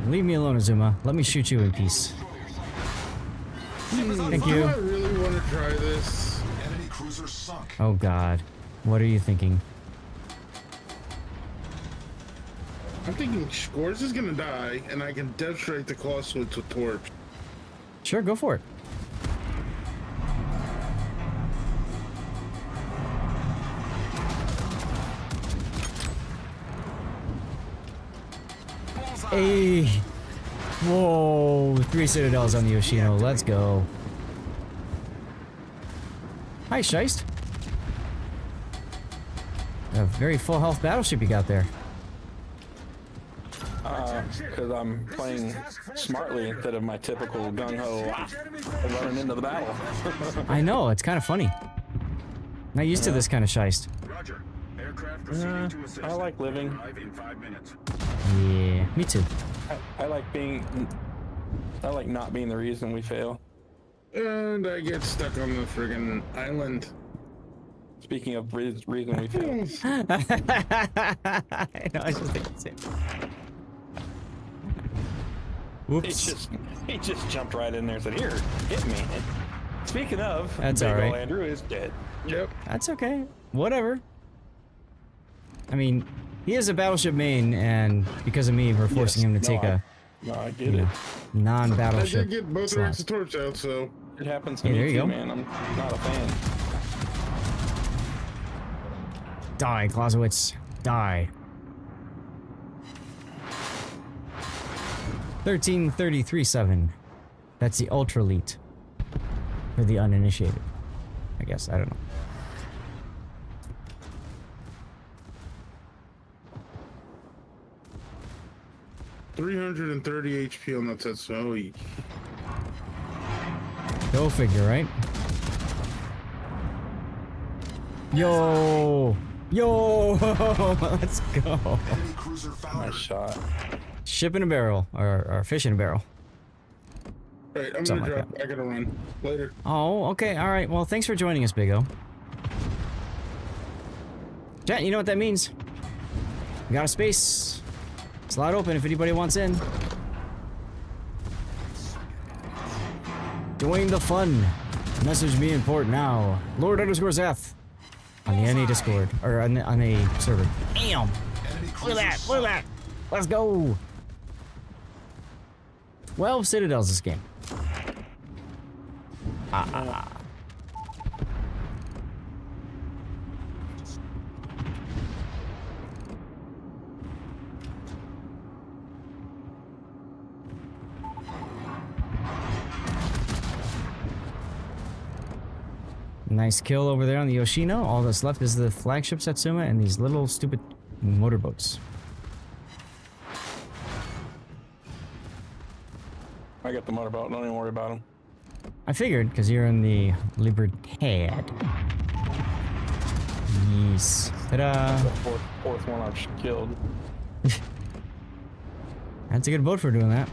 Leave me alone, Azuma. Let me shoot you in peace. Thank Do you. I really want to try this? Enemy cruiser sunk. Oh god. What are you thinking? I'm thinking Scores is gonna die, and I can death strike the Clausewitz with torps. Sure, go for it. Hey. Whoa, 3 citadels on the Yoshino. Let's go. Hi, Scheist. A very full health battleship you got there. because I'm playing smartly instead of my typical gung-ho and running into the battle. I know, it's kind of funny. Not used to this kind of shiest. Roger. Aircraft proceeding to assist. I like living. Arrive in 5 minutes. Yeah, me too. I like not being the reason we fail. And I get stuck on the friggin' island. Speaking of reason we fail. I know, I just think the same. Whoops. He just jumped right in there and said, "Here, hit me." Speaking of, That's big all right. ol' Andrew is dead. Yep. That's okay. Whatever. I mean, he is a battleship main, and because of me, we're forcing him to take a No, I get it. I non-battleship did get both slot. ranks of torch out, so It happens to Hey, me there you too, go. man. I'm not a fan. Die, Clausewitz. Die. 1333.7. That's the ultra elite. For the uninitiated. I guess, I don't know. $330 HP on that Tetsuo. Go figure, right? Yo! Yo! Let's go. Enemy cruiser foundered. Nice shot. Ship in a barrel, or fish in a barrel. Right, I'm Something gonna like drop. I gotta run. Later. Oh, okay, alright. Well, thanks for joining us, Big O. Chat, you know what that means? We got a space. Slot open if anybody wants in. Join the fun. Message me in port now. Lord_Zeth. On the NA Discord. Or on a server. Damn! Enemy Look cruiser at that! Look at that! Let's go! 12 citadels this game. Nice kill over there on the Yoshino. All that's left is the flagship Satsuma and these little stupid motorboats. I got the motorboat. Don't even worry about him. I figured, because you're in the Libertad. Yes. Ta-da! The fourth one I've killed. That's a good boat for doing that.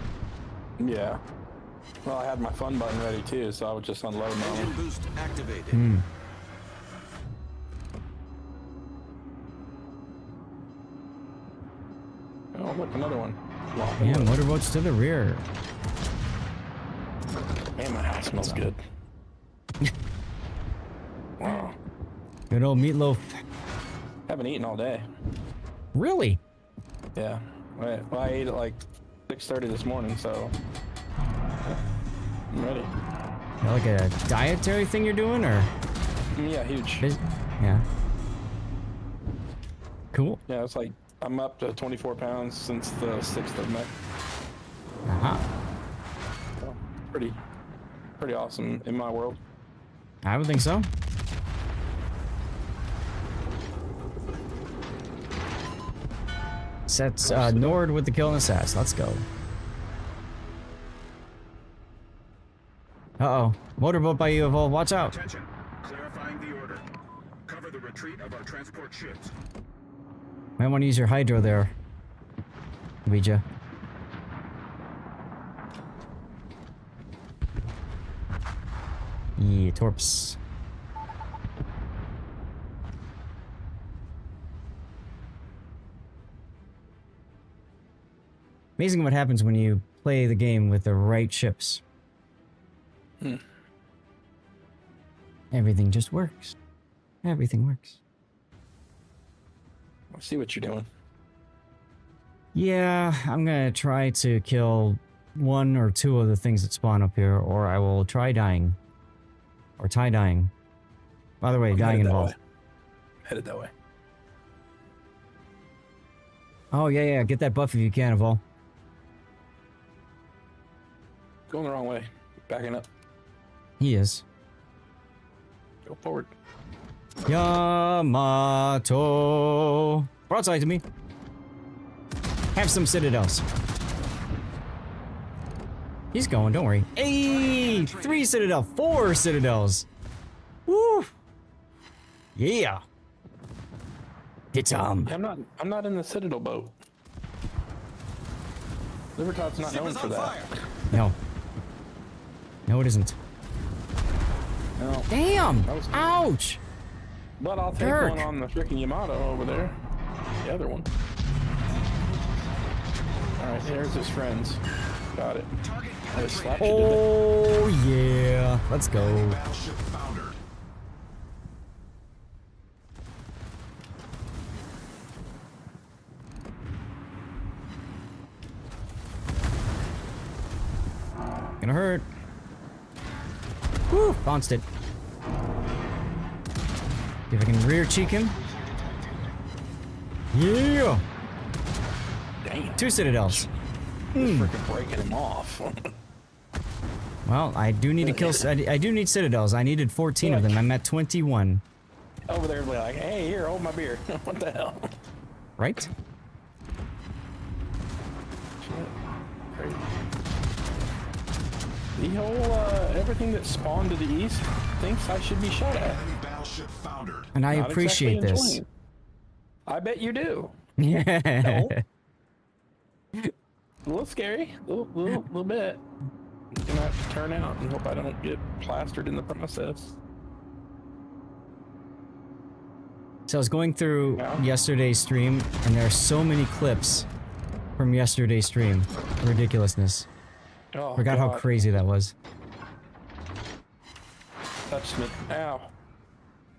Yeah. Well, I had my fun button ready too, so I was just unloading on Engine him. boost activated. Hmm. Oh, look, another one. Yeah, motorboats to the rear. Man, my house smells good. Wow. Good old meatloaf. Haven't eaten all day. Really? Yeah. Well, I ate at like 6:30 this morning, so I'm ready. Is that like a dietary thing you're doing, or? Yeah, huge. Yeah. Cool. Yeah, it's like I'm up to 24 pounds since the 6th of May. Uh-huh. So, pretty awesome in my world. I would think so. Sets Nord with the kill and assassin. Let's go. Uh-oh. Motorboat by you, Evolve. Watch out. Attention. Clarifying the order. Cover the retreat of our transport ships. Might want to use your hydro there. Ouija. Yeah, torps. Amazing what happens when you play the game with the right ships. Everything just works. Everything works. I see what you're doing. Yeah, I'm gonna try to kill one or two of the things that spawn up here, or I will try dying. Or tie dying. By the way, dying involved. Headed that way. Oh, yeah, get that buff if you can, Evol. Going the wrong way. Backing up. He is. Go forward. Yamato. Broadside to me. Have some citadels. He's going, don't worry. Hey! 3 Citadel, 4 Citadels. Woo! Yeah. Get some. Yeah, I'm not in the Citadel boat. Libertad's not known for that. No. No, it isn't. No. Damn! That was- Ouch! But I'll take Dirk. one on the freaking Yamato over there. The other one. Alright, there's his friends. Got it. I just slapped you, didn't I? Oh, yeah. Let's go. Battleship foundered. Gonna hurt. Woo! Bounced it. See if I can rear cheek him. Yeah! Damn. 2 Citadels. Freaking breaking him off. Well, I do need to kill. I do need Citadels. I needed 14 of them. I'm at 21. Over there, like, hey, here, hold my beer. What the hell? Right? Crazy. The whole, everything that spawned to the east thinks I should be shot at. Enemy battleship foundered. And I Not appreciate exactly this. enjoying. I bet you do. Yeah. A little scary, little bit. Gonna have to turn out and hope I don't get plastered in the process. So I was going through Yeah. yesterday's stream, and there are so many clips from yesterday's stream. Ridiculousness. Oh, Forgot how God. crazy that was. Touched me. Ow.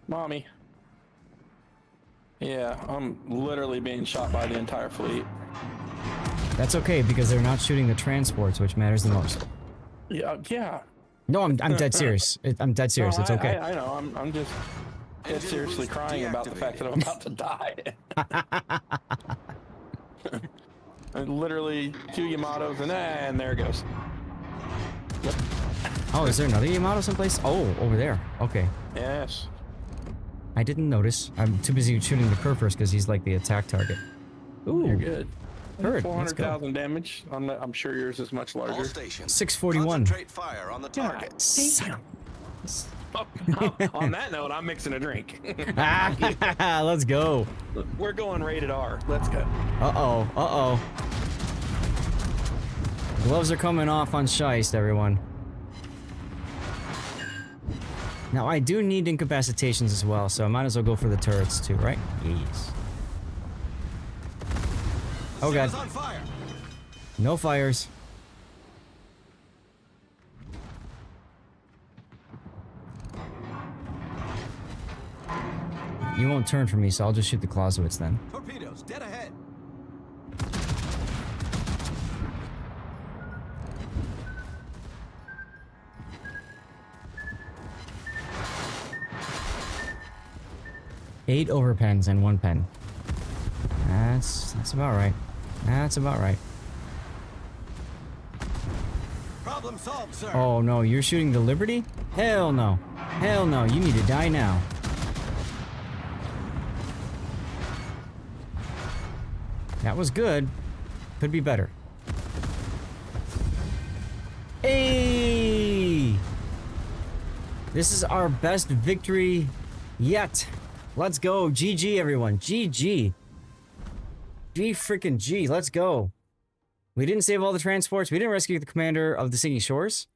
Mommy. Yeah, I'm literally being shot by the entire fleet. That's okay because they're not shooting the transports, which matters the most. Yeah. No, I'm dead serious. I'm dead serious. No, It's okay. I know. I'm just dead seriously crying about the fact that I'm about to die. And literally 2 Yamatos and there it goes. Yep. Oh, is there another Yamato someplace? Oh, over there. Okay. Yes. I didn't notice. I'm too busy shooting the Kerr first because he's like the attack target. Ooh, You're good. Heard. Let's go. 400,000 damage. I'm sure yours is much All larger. stations. 641. Concentrate fire on the target. Damn. Oh, on that note, I'm mixing a drink. Let's go. We're going rated R. Let's go. Uh-oh. Uh-oh. Gloves are coming off on Scheist, everyone. Now, I do need incapacitations as well, so I might as well go for the turrets too, right? Yes. Oh, God. On fire. No fires. You won't turn for me, so I'll just shoot the Clausewitz then. Torpedoes dead ahead. Eight overpens and 1 pen. That's about right. That's about right. Problem solved, sir. Oh no, you're shooting the Liberty? Hell no. Hell no, you need to die now. That was good. Could be better. Hey! This is our best victory yet. Let's go. GG, everyone. GG. G freaking G. Let's go. We didn't save all the transports. We didn't rescue the commander of the Singy Shores.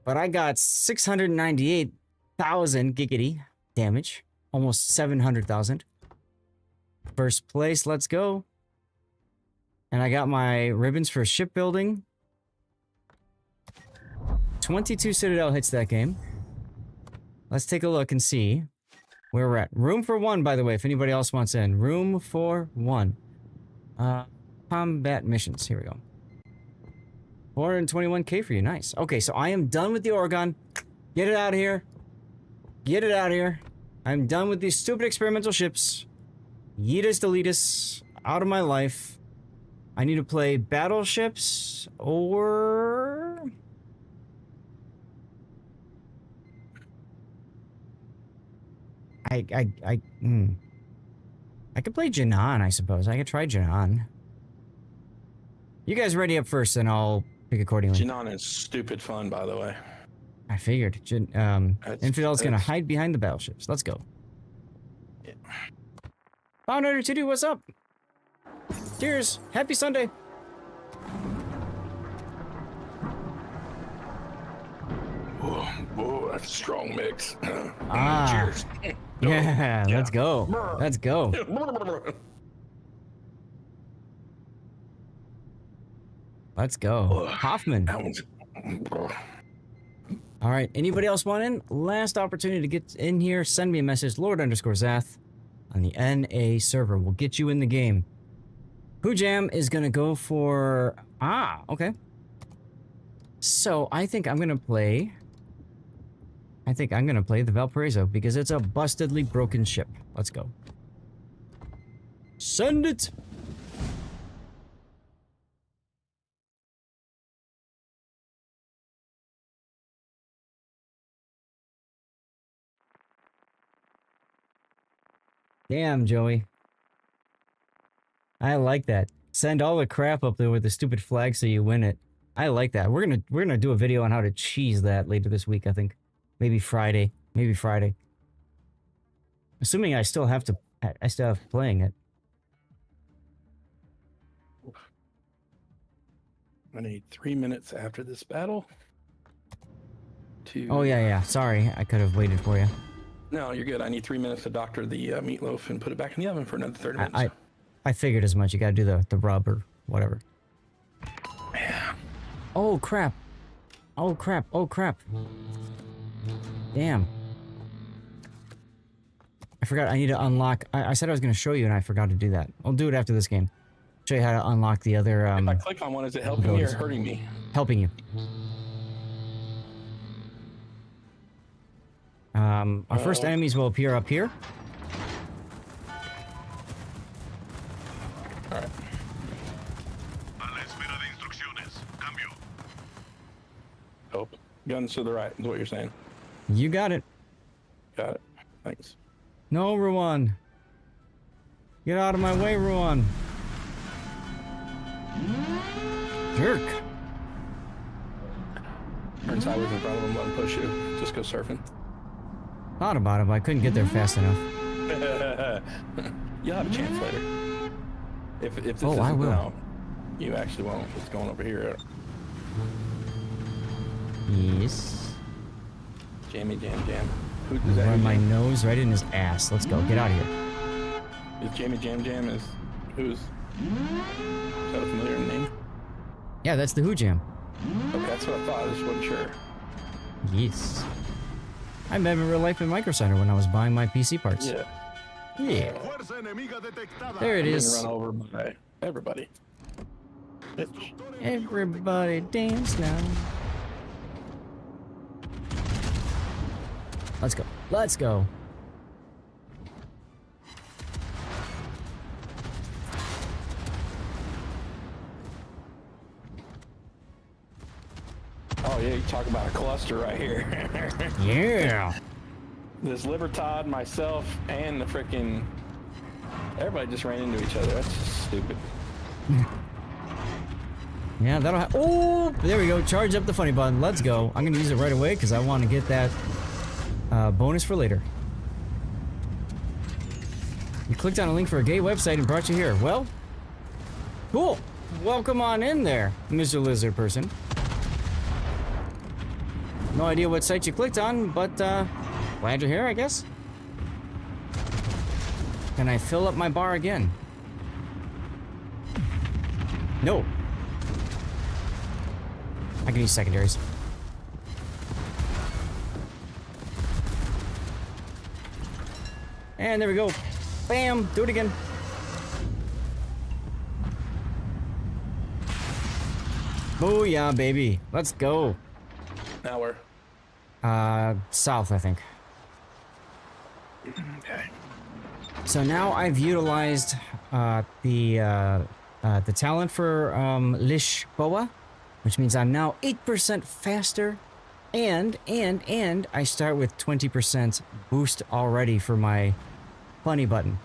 But I got 698,000 giggity damage. Almost 700,000. First place. Let's go. And I got my ribbons for shipbuilding. 22 Citadel hits that game. Let's take a look and see where we're at. Room for 1, by the way, if anybody else wants in. Room for 1. Combat missions. Here we go. 421k for you. Nice. Okay, so I am done with the Oregon. Get it out of here. Get it out of here. I'm done with these stupid experimental ships. Yeetus deletus. Out of my life. I need to play battleships or... I could play Janan, I suppose. I could try Janan. You guys ready up first, and I'll Pick accordingly. Jinan is stupid fun, by the way. I figured. Infidel's gonna hide behind the battleships. Let's go. Yeah. Founder to do, what's up? Cheers. Happy Sunday. Whoa, that's a strong mix. Cheers. Yeah, let's go. Let's go. Let's go. Hoffman. That one's. All right. Anybody else want in? Last opportunity to get in here. Send me a message. Lord_Zath on the NA server. We'll get you in the game. Jam is going to go for... okay. So I think I'm going to play... the Valparaiso because it's a bustedly broken ship. Let's go. Send it! Damn, Joey. I like that. Send all the crap up there with the stupid flag so you win it. I like that. We're gonna do a video on how to cheese that later this week, I think. Maybe Friday. Maybe Friday. Assuming I still have playing it. I need 3 minutes after this battle to... Oh, yeah. Sorry, I could have waited for you. No, you're good. I need 3 minutes to doctor the meatloaf and put it back in the oven for another 30 minutes. I figured as much. You gotta do the rub or whatever. Yeah. Oh, crap. Oh, crap. Oh, crap. Damn. I forgot I need to unlock... I said I was going to show you and I forgot to do that. I'll do it after this game. Show you how to unlock the other... if I click on one, is it helping me or hurting me? Helping you. Our first enemies will appear up here. Alright. Oh, guns to the right is what you're saying. You got it. Got it. Thanks. No, Ruan. Get out of my way, Ruan. Jerk. Turn sideways in front of him, let him push you. Just go surfing. Thought about it, but I couldn't get there fast enough. You'll have a chance later. If this Oh, I isn't will. now, you actually won't. It's going over here. Yes. Jammy jam jam. Who does that? Run my nose right in his ass. Let's go. Get out of here. Is Jammy jam jam is who's? Is that a familiar name? Yeah, that's the Who Jam. Okay, that's what I thought. I just wasn't sure. Yes. I met him in real life in Micro Center when I was buying my PC parts. Yeah. Yeah. There it Being is. run over by everybody. Bitch. Everybody dance now. Let's go. Let's go. Oh yeah, you talk about a cluster right here. Yeah. This Libertad, myself, and the frickin' everybody just ran into each other. That's just stupid. Yeah, that'll oh, there we go. Charge up the funny button. Let's go. I'm gonna use it right away because I want to get that bonus for later. You clicked on a link for a gay website and brought you here. Well, cool. Welcome on in there, Mr. Lizard person. No idea what site you clicked on, but glad you're here, I guess. Can I fill up my bar again? No. I can use secondaries. And there we go. Bam! Do it again. Booyah, baby. Let's go. Now we're South, I think. okay. So now I've utilized the talent for Lisboa, which means I'm now 8% faster, and I start with 20% boost already for my funny button.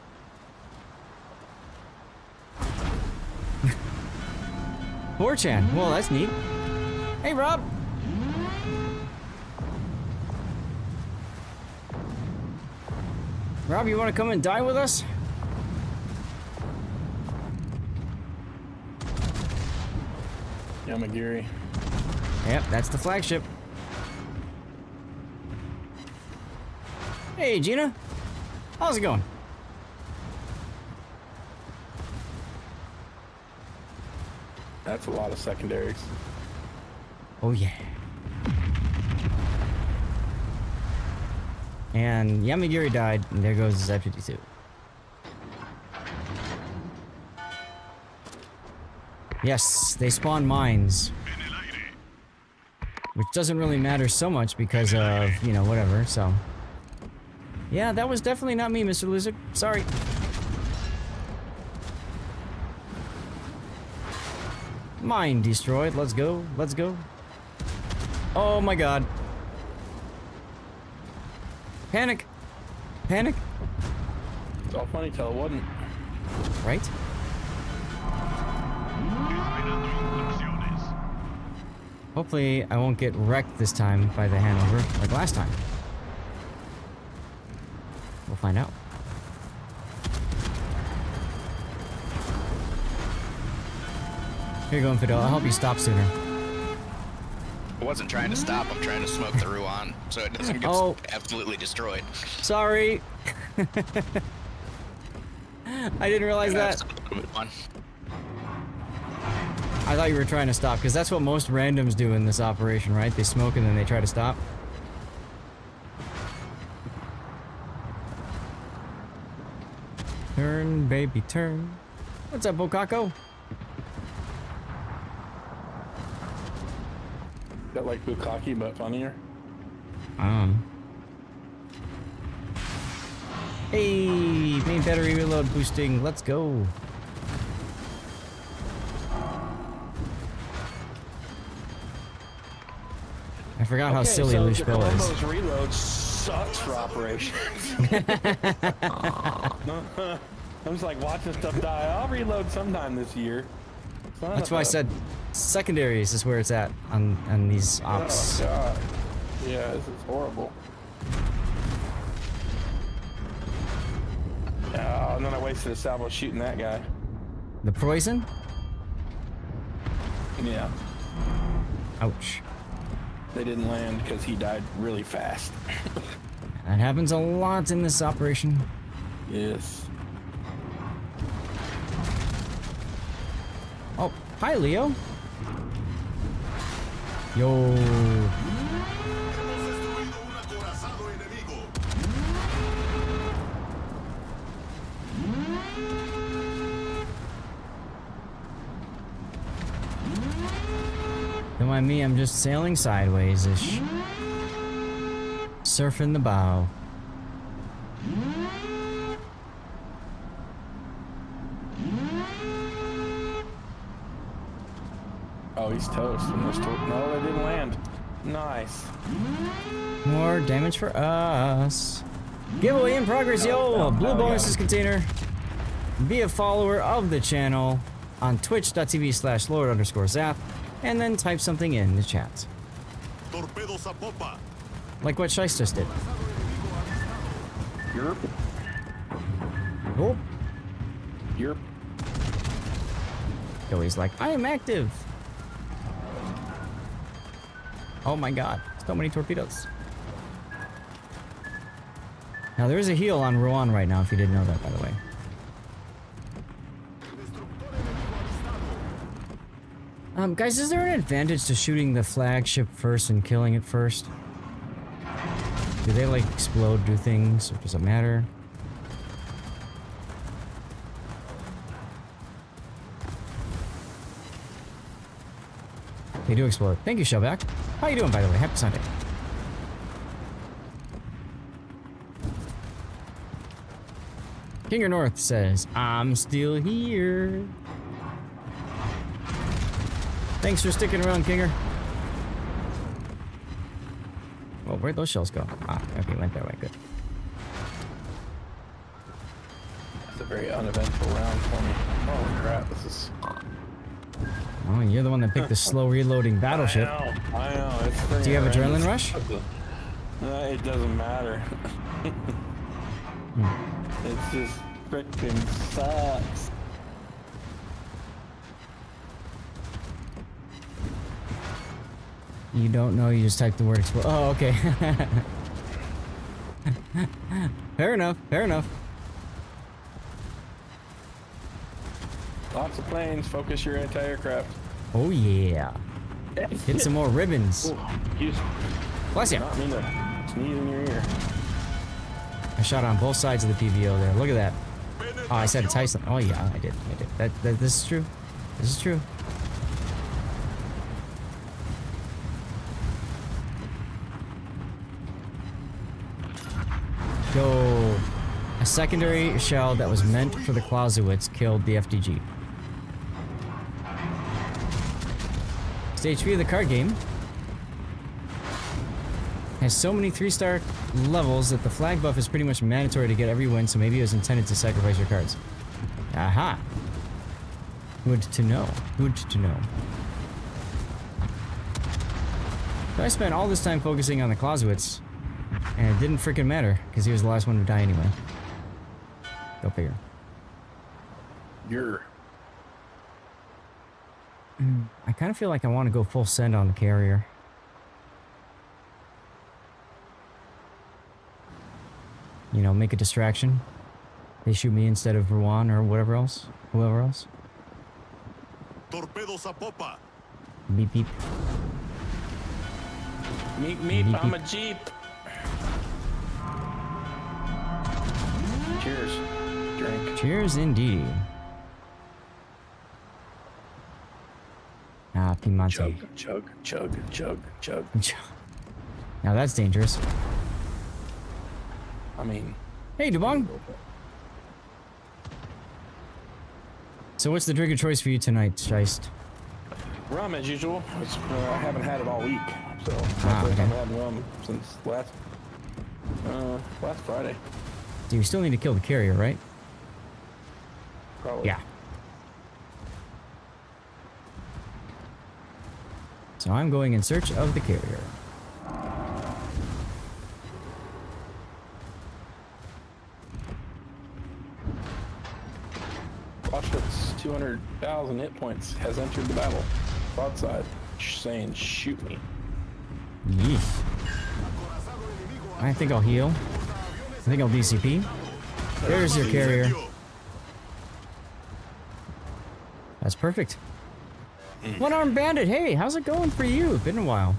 Chan. Well, that's neat. Hey, Rob. Rob, you want to come and die with us? Yamagiri. Yep, that's the flagship. Hey, Gina. How's it going? That's a lot of secondaries. Oh, yeah. And Yamagiri died, and there goes his F-52. Yes, they spawn mines. Which doesn't really matter so much because of, you know, whatever, so. Yeah, that was definitely not me, Mr. Lizard. Sorry. Mine destroyed. Let's go. Let's go. Oh my god. Panic. Panic. It's all funny till it wasn't. Right? Hopefully I won't get wrecked this time by the Hanover, like last time. We'll find out. Here you go, Infidel. I'll help you stop sooner. I wasn't trying to stop. I'm trying to smoke the Ruan so it doesn't get absolutely destroyed. Sorry. I didn't realize that. I thought you were trying to stop, because that's what most randoms do in this operation, right? They smoke and then they try to stop. Turn, baby, turn. What's up, Bokako? Got like Bukaki, but funnier. Hey, main battery reload boosting. Let's go. I forgot how silly so Lushbel is. Columbo's reload sucks for operations. I'm just like watching stuff die. I'll reload sometime this year. That's why I said secondaries is where it's at on these ops. Oh god. Yeah, this is horrible. Oh, and then I wasted a salvo shooting that guy. The poison? Yeah. Ouch. They didn't land because he died really fast. That happens a lot in this operation. Yes. Oh, hi, Leo. Yo. Don't mind me, I'm just sailing sideways-ish. Surfing the bow. Oh, he's toast. No, they didn't land. Nice. More damage for us. Giveaway in progress, yo! Blue bonuses container. Be a follower of the channel on twitch.tv/Lord_Zap, and then type something in the chat. Like what Shice just did. Yerp. Oh. Yerp. Yo, he's like, I am active. Oh my god, so many torpedoes. Now there is a heal on Rouen right now, if you didn't know that, by the way. Guys, is there an advantage to shooting the flagship first and killing it first? Do they like explode, do things, or does it matter? They do explode. Thank you, Shellback. How you doing, by the way? Happy Sunday. Kinger North says, I'm still here. Thanks for sticking around, Kinger. Oh, where'd those shells go? Ah, okay, went that way. Good. It's a very uneventful round for me. Holy crap, this is... Oh, you're the one that pick the slow reloading battleship. I know. It's Do you have horrendous. adrenaline rush? It doesn't matter. It's just freaking sucks. You don't know, you just typed the word explode. Oh, okay. Fair enough, fair enough. Lots of planes. Focus your anti-aircraft. Oh yeah. Hit some more ribbons. Ooh, you Bless you. not mean to sneeze in your ear. I shot on both sides of the PVO there. Look at that. Oh, I said Tyson. Oh yeah, I did. This is true. This is true. Yo, a secondary shell that was meant for the Clausewitz killed the FDG. Stage 3 of the card game has so many 3-star levels that the flag buff is pretty much mandatory to get every win, so maybe it was intended to sacrifice your cards. Aha! Good to know. Good to know. So I spent all this time focusing on the Clausewitz, and it didn't freaking matter, because he was the last one to die anyway. Go figure. I kind of feel like I want to go full send on the carrier. You know, make a distraction. They shoot me instead of Ruan or whatever else. Whoever else. Torpedos a popa. Beep beep. Meep meep, Meep, I'm meep. a Jeep. Cheers. Drink. Cheers indeed. Ah, Piemonte. Chug, chug, chug, chug, chug. Now that's dangerous. I mean, Hey, Dubong. So what's the drink of choice for you tonight, Scheist? rum as usual. I haven't had it all week, so Ah, I've okay. had rum since last Friday. Do you still need to kill the carrier, right? Probably. Yeah. So I'm going in search of the carrier. Auschwitz, 200,000 hit points, has entered the battle. Broadside, saying, shoot me. Yeesh. I think I'll heal. I think I'll DCP. There's your carrier. That's perfect. One-armed bandit, hey, how's it going for you? Been a while.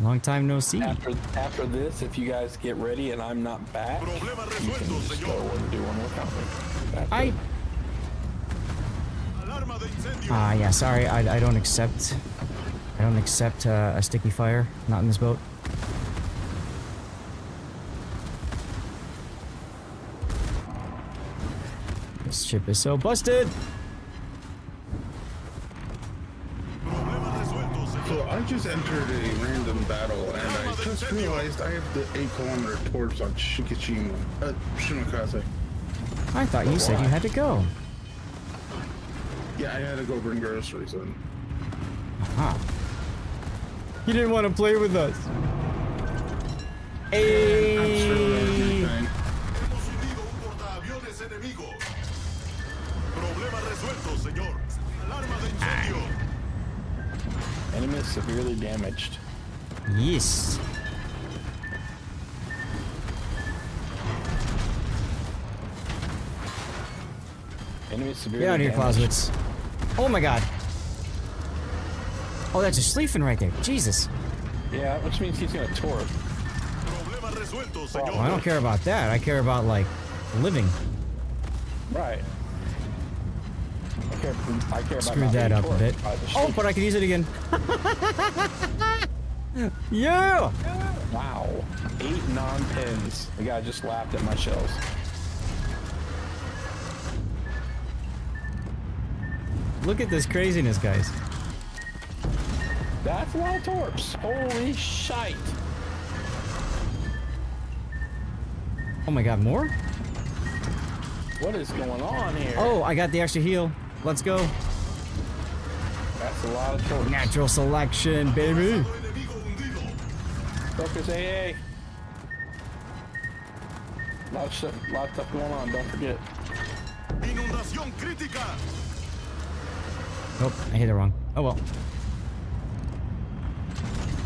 Long time no see. After this, if you guys get ready and I'm not back, you can just go and do one more company. Yeah, sorry, I don't accept. I don't accept a sticky fire. Not in this boat. This ship is so busted. So I just entered a random battle and I just realized I have the 8-kilometer torch on Shikishima, Shimakaze. I thought you said you had to go. Yeah, I had to go bring groceries in. Huh. You didn't want to play with us. Hey. I'm sure everything. Hemos hundido un portaaviones enemigo. Problema resuelto, señor. Alarma de incendio. Enemy is severely damaged. Yes. Enemy is severely Get out of here, damaged. Clausewitz. Oh my god. Oh, that's just Schleifen right there. Jesus. Yeah, which means he's gonna torp. Problema resuelto, Well, señor. I don't care about that. I care about, like, living. Right. I care about Screwed not that being up a torped bit. by the Oh, ship. but I can use it again. Yeah! Wow. 8 non-pins. The guy just laughed at my shells. Look at this craziness, guys. That's a lot of torps. Holy shite. Oh my god, more? What is going on here? Oh, I got the extra heal. Let's go. That's a lot of torch. Natural selection, baby. Focus AA. Lot of stuff going on, don't forget. Inundación crítica. Oh, I hit it wrong. Oh well.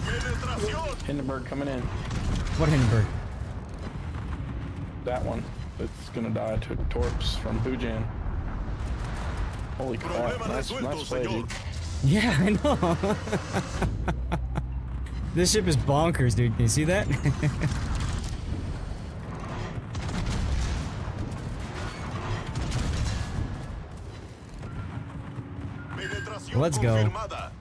Penetración. Hindenburg coming in. What Hindenburg? That one. It's gonna die to torps from Bujan. Holy crap. Problema Nice resuelto, play, señor. dude. Yeah, I know. This ship is bonkers, dude. Can you see that? Penetración Let's go. confirmada.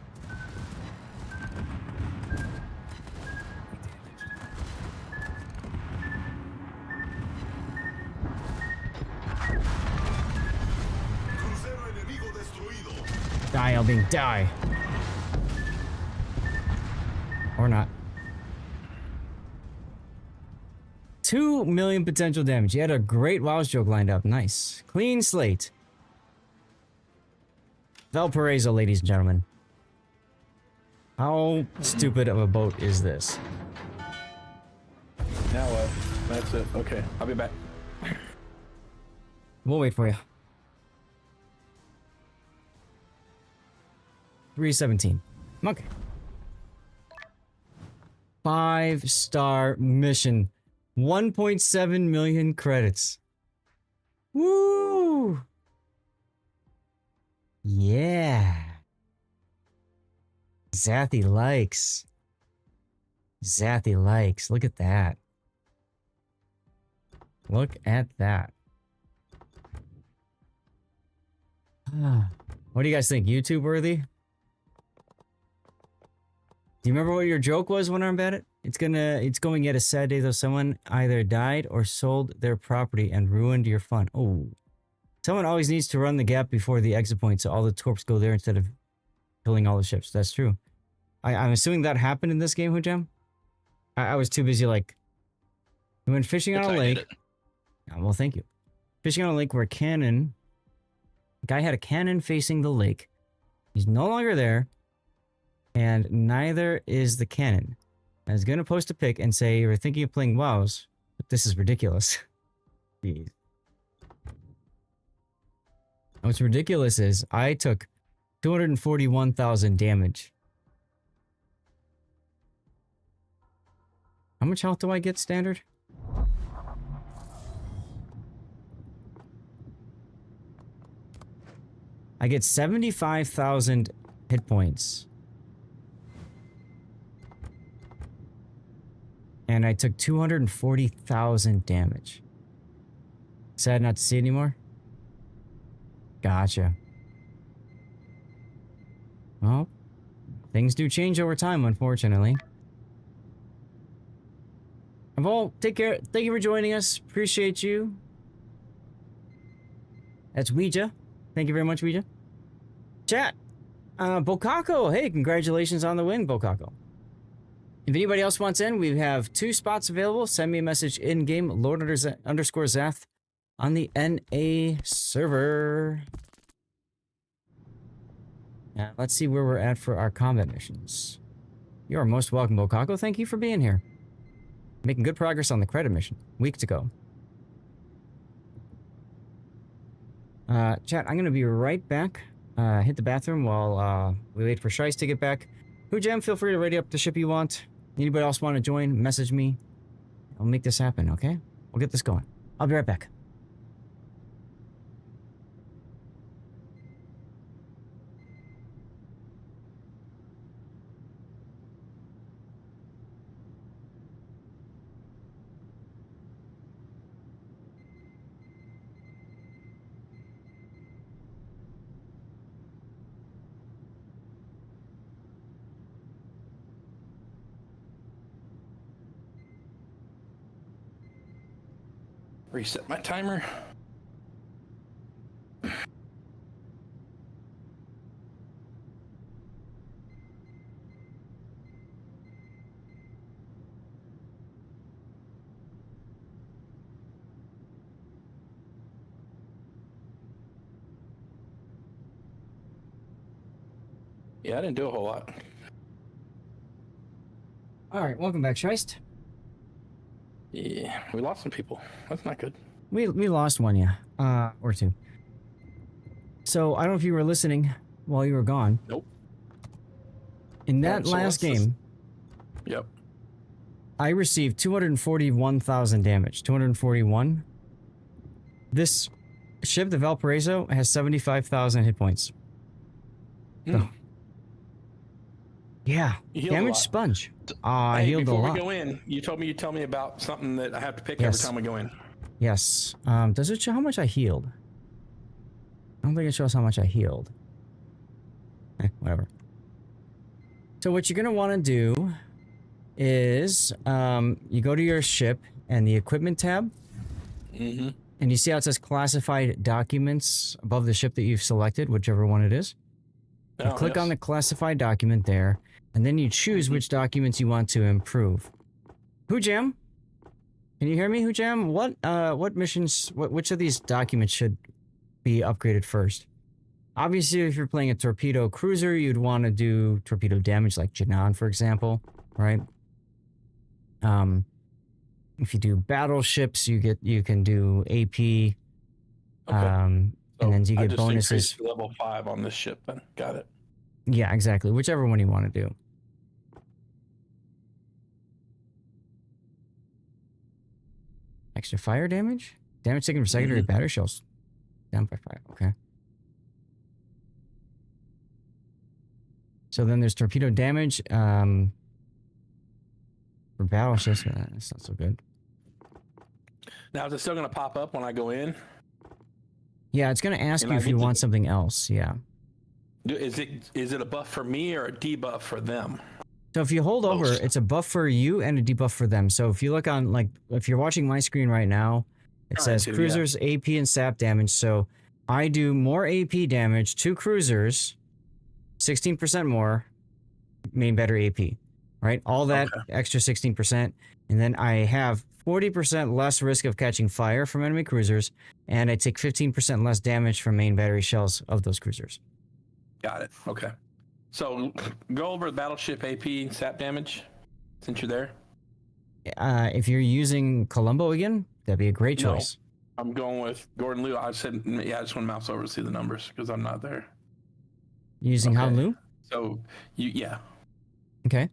Crucero enemigo destruido. Die, Elbing, die. Or not. 2 million potential damage. You had a great WoW joke lined up. Nice. Clean slate. Valparaiso, ladies and gentlemen. How stupid of a boat is this? Now what? That's it. Okay, I'll be back. We'll wait for you. 317. Okay. 5-star mission. 1.7 million credits. Woo! Yeah. Zathy likes. Zathy likes. Look at that. Look at that. What do you guys think? YouTube worthy? Do you remember what your joke was when I'm at it? It's going at a sad day though. Someone either died or sold their property and ruined your fun. Oh. Someone always needs to run the gap before the exit point so all the torps go there instead of killing all the ships. That's true. I'm assuming that happened in this game, Hujam? I was too busy like... We went fishing on a lake. Oh, well, thank you. Fishing on a lake where a cannon... The guy had a cannon facing the lake. He's no longer there. And neither is the cannon. I was going to post a pic and say you were thinking of playing WoWs, but this is ridiculous. Jeez. What's ridiculous is I took 241,000 damage. How much health do I get standard? I get 75,000 hit points. And I took 240,000 damage. Sad not to see it anymore? Gotcha. Well, things do change over time, unfortunately. Well, take care. Thank you for joining us. Appreciate you. That's Ouija. Thank you very much, Ouija. Chat. Bokako. Hey, congratulations on the win, Bokako. If anybody else wants in, we have 2 spots available. Send me a message in-game, Lord_Zath on the NA server. Let's see where we're at for our combat missions. You are most welcome, Bokako. Thank you for being here. Making good progress on the credit mission. Week to go. Chat, I'm going to be right back. Hit the bathroom while we wait for Shice to get back. Hujam, feel free to ready up the ship you want. Anybody else want to join, message me. I'll make this happen, okay? We'll get this going. I'll be right back. Reset my timer. Yeah, I didn't do a whole lot. All right, welcome back, Scheist. Yeah, we lost some people. That's not good. We lost one, yeah, or two. So I don't know if you were listening while you were gone. Nope. In that Alright, so last game, Yep. I received 241,000 damage. 241. This ship, the Valparaiso, has 75,000 hit points. So, yeah, You healed a damage lot. sponge. I Hey, healed a before lot. we go in, you told me about something that I have to pick Yes. every time we go in. Yes. Does it show how much I healed? I don't think it shows how much I healed. Whatever. So what you're gonna want to do is you go to your ship and the equipment tab, Mm-hmm. and you see how it says classified documents above the ship that you've selected, whichever one it is. You click on the classified document there, and then you choose which documents you want to improve. Hujam? Can you hear me, Hujam? What missions, which of these documents should be upgraded first? Obviously, if you're playing a torpedo cruiser, you'd want to do torpedo damage like Janan, for example, right? If you do battleships, you can do AP, and then you get bonuses. To level 5 on this ship then. Got it. Yeah, exactly. Whichever one you want to do. Extra fire damage? Damage taken from secondary battery shells. Down by 5. Okay. So then there's torpedo damage. For battleships, that's not so good. Now, is it still going to pop up when I go in? Yeah, it's going to ask And you I if you get to- want something else. Yeah. Is it a buff for me or a debuff for them? So if you hold over, Both. it's a buff for you and a debuff for them. So if you look on, like, if you're watching my screen right now, it says too, yeah. cruisers, AP, and SAP damage. So I do more AP damage to cruisers, 16% more, main battery AP, right? All that extra 16%. And then I have 40% less risk of catching fire from enemy cruisers, and I take 15% less damage from main battery shells of those cruisers. Got it. Okay. So go over the battleship AP sap damage since you're there. If you're using Columbo again, that'd be a great No. choice. I'm going with Gordon Liu. I said, yeah, I just want to mouse over to see the numbers because I'm not there. Using Okay. Hanlu? So, yeah. Okay.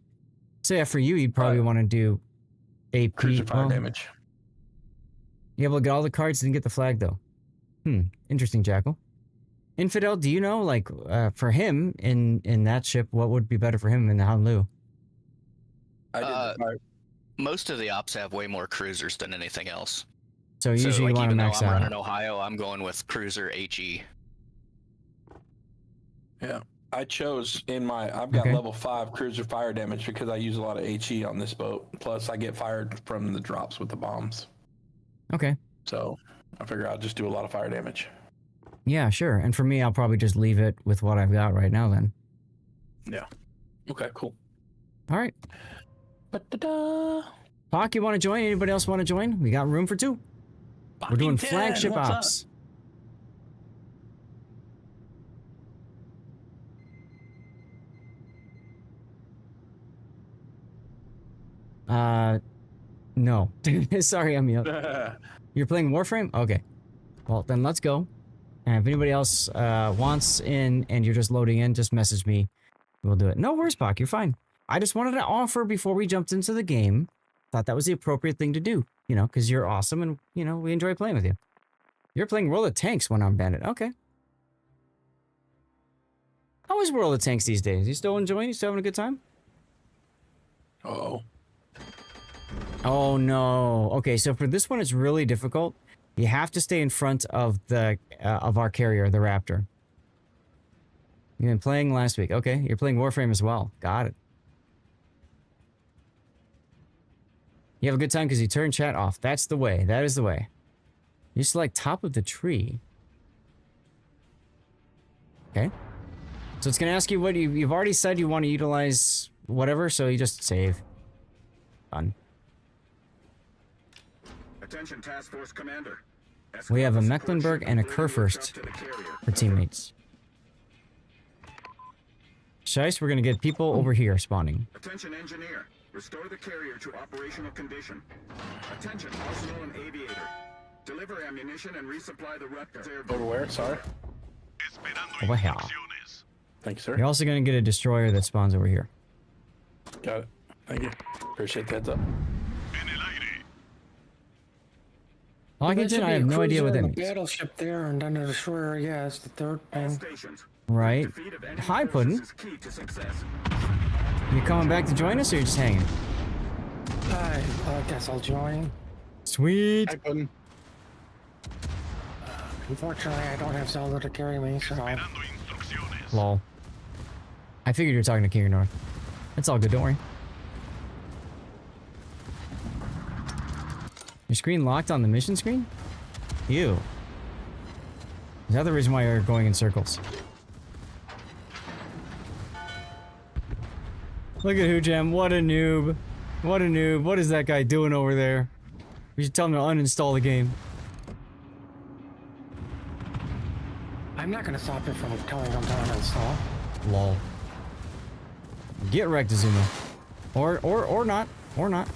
So yeah, for you, you'd probably want to do AP. Cruiser fire well, damage. You able to get all the cards and get the flag though. Interesting, Jackal. Infidel, do you know, like, for him in that ship, what would be better for him in the Hanlu? I did the fire. Most of the ops have way more cruisers than anything else. So usually so, you like, want to even though max I'm out. running Ohio, I'm going with cruiser HE. Yeah. I chose I've got Okay. level 5 cruiser fire damage because I use a lot of HE on this boat. Plus, I get fired from the drops with the bombs. Okay. So, I figure I'll just do a lot of fire damage. Yeah, sure. And for me, I'll probably just leave it with what I've got right now then. Yeah. Okay, cool. All right. Ba-da-da. Hawk, you want to join? Anybody else want to join? We got room for 2. We're doing Fucking 10, flagship what's up? ops. No. Sorry, I'm mute. You're playing Warframe? Okay. Well, then let's go. And if anybody else wants in and you're just loading in, just message me. We'll do it. No worries, Bach. You're fine. I just wanted to offer before we jumped into the game. Thought that was the appropriate thing to do. You know, because you're awesome and, you know, we enjoy playing with you. You're playing World of Tanks when I'm Bandit. Okay. How is World of Tanks these days? You still enjoying? You still having a good time? Oh. Oh no. Okay, so for this one, it's really difficult. You have to stay in front of the of our carrier, the Raptor. You've been playing last week. Okay, you're playing Warframe as well. Got it. You have a good time because you turn chat off. That's the way. That is the way. You select top of the tree. Okay. So it's going to ask you what you've already said you want to utilize whatever, so you just save. Done. Attention, Task Force Commander. We have a Escort Mecklenburg ship and a completing Kurfürst lift off to the carrier. for teammates. Shice, we're gonna get people over here spawning. Attention, engineer. Restore the carrier to operational condition. Attention, arsenal and aviator. Deliver ammunition and resupply the Rutgers air. Over where? Sorry. Over here. Thank you, sir. You're also gonna get a destroyer that spawns over here. Got it. Thank you. Appreciate the heads up. I There should I be a have no idea cruiser what that and a means. battleship there, and then a destroyer. Yeah, it's the third All thing. stations. Right. Defeat of enemy Hi, forces Puddin'. is key to success. You coming back to join us, or you're just hanging? I guess I'll join. Sweet. Hi, Puddin'. Unfortunately, I don't have Zelda to carry me, so Lol. I figured you were talking to King of North. It's all good, don't worry. Your screen locked on the mission screen? Ew. Is that the reason why you're going in circles? Look at Hoojam, what a noob. What a noob. What is that guy doing over there? We should tell him to uninstall the game. I'm not gonna stop it from telling them to uninstall. Lol. Get wrecked, Azuma. Or not. Or not.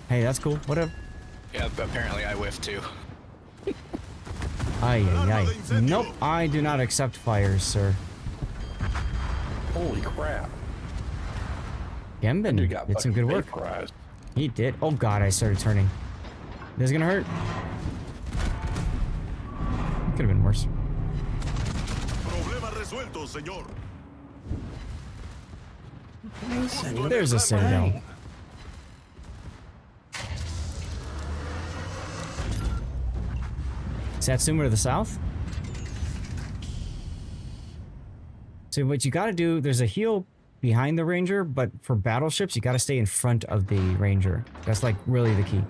Hey, that's cool. Whatever. Yeah, but apparently I whiffed too. Ay, ay, ay. Nope, I do not accept fires, sir. Holy crap. Gembin Dude got did some good fucking work. vaporized. He did. Oh god, I started turning. This is gonna hurt. Could have been worse. Problema resuelto, señor. There's a Citadel. Satsuma to the south? So what you gotta do, there's a heal behind the Ranger, but for battleships, you gotta stay in front of the Ranger. That's like really the key.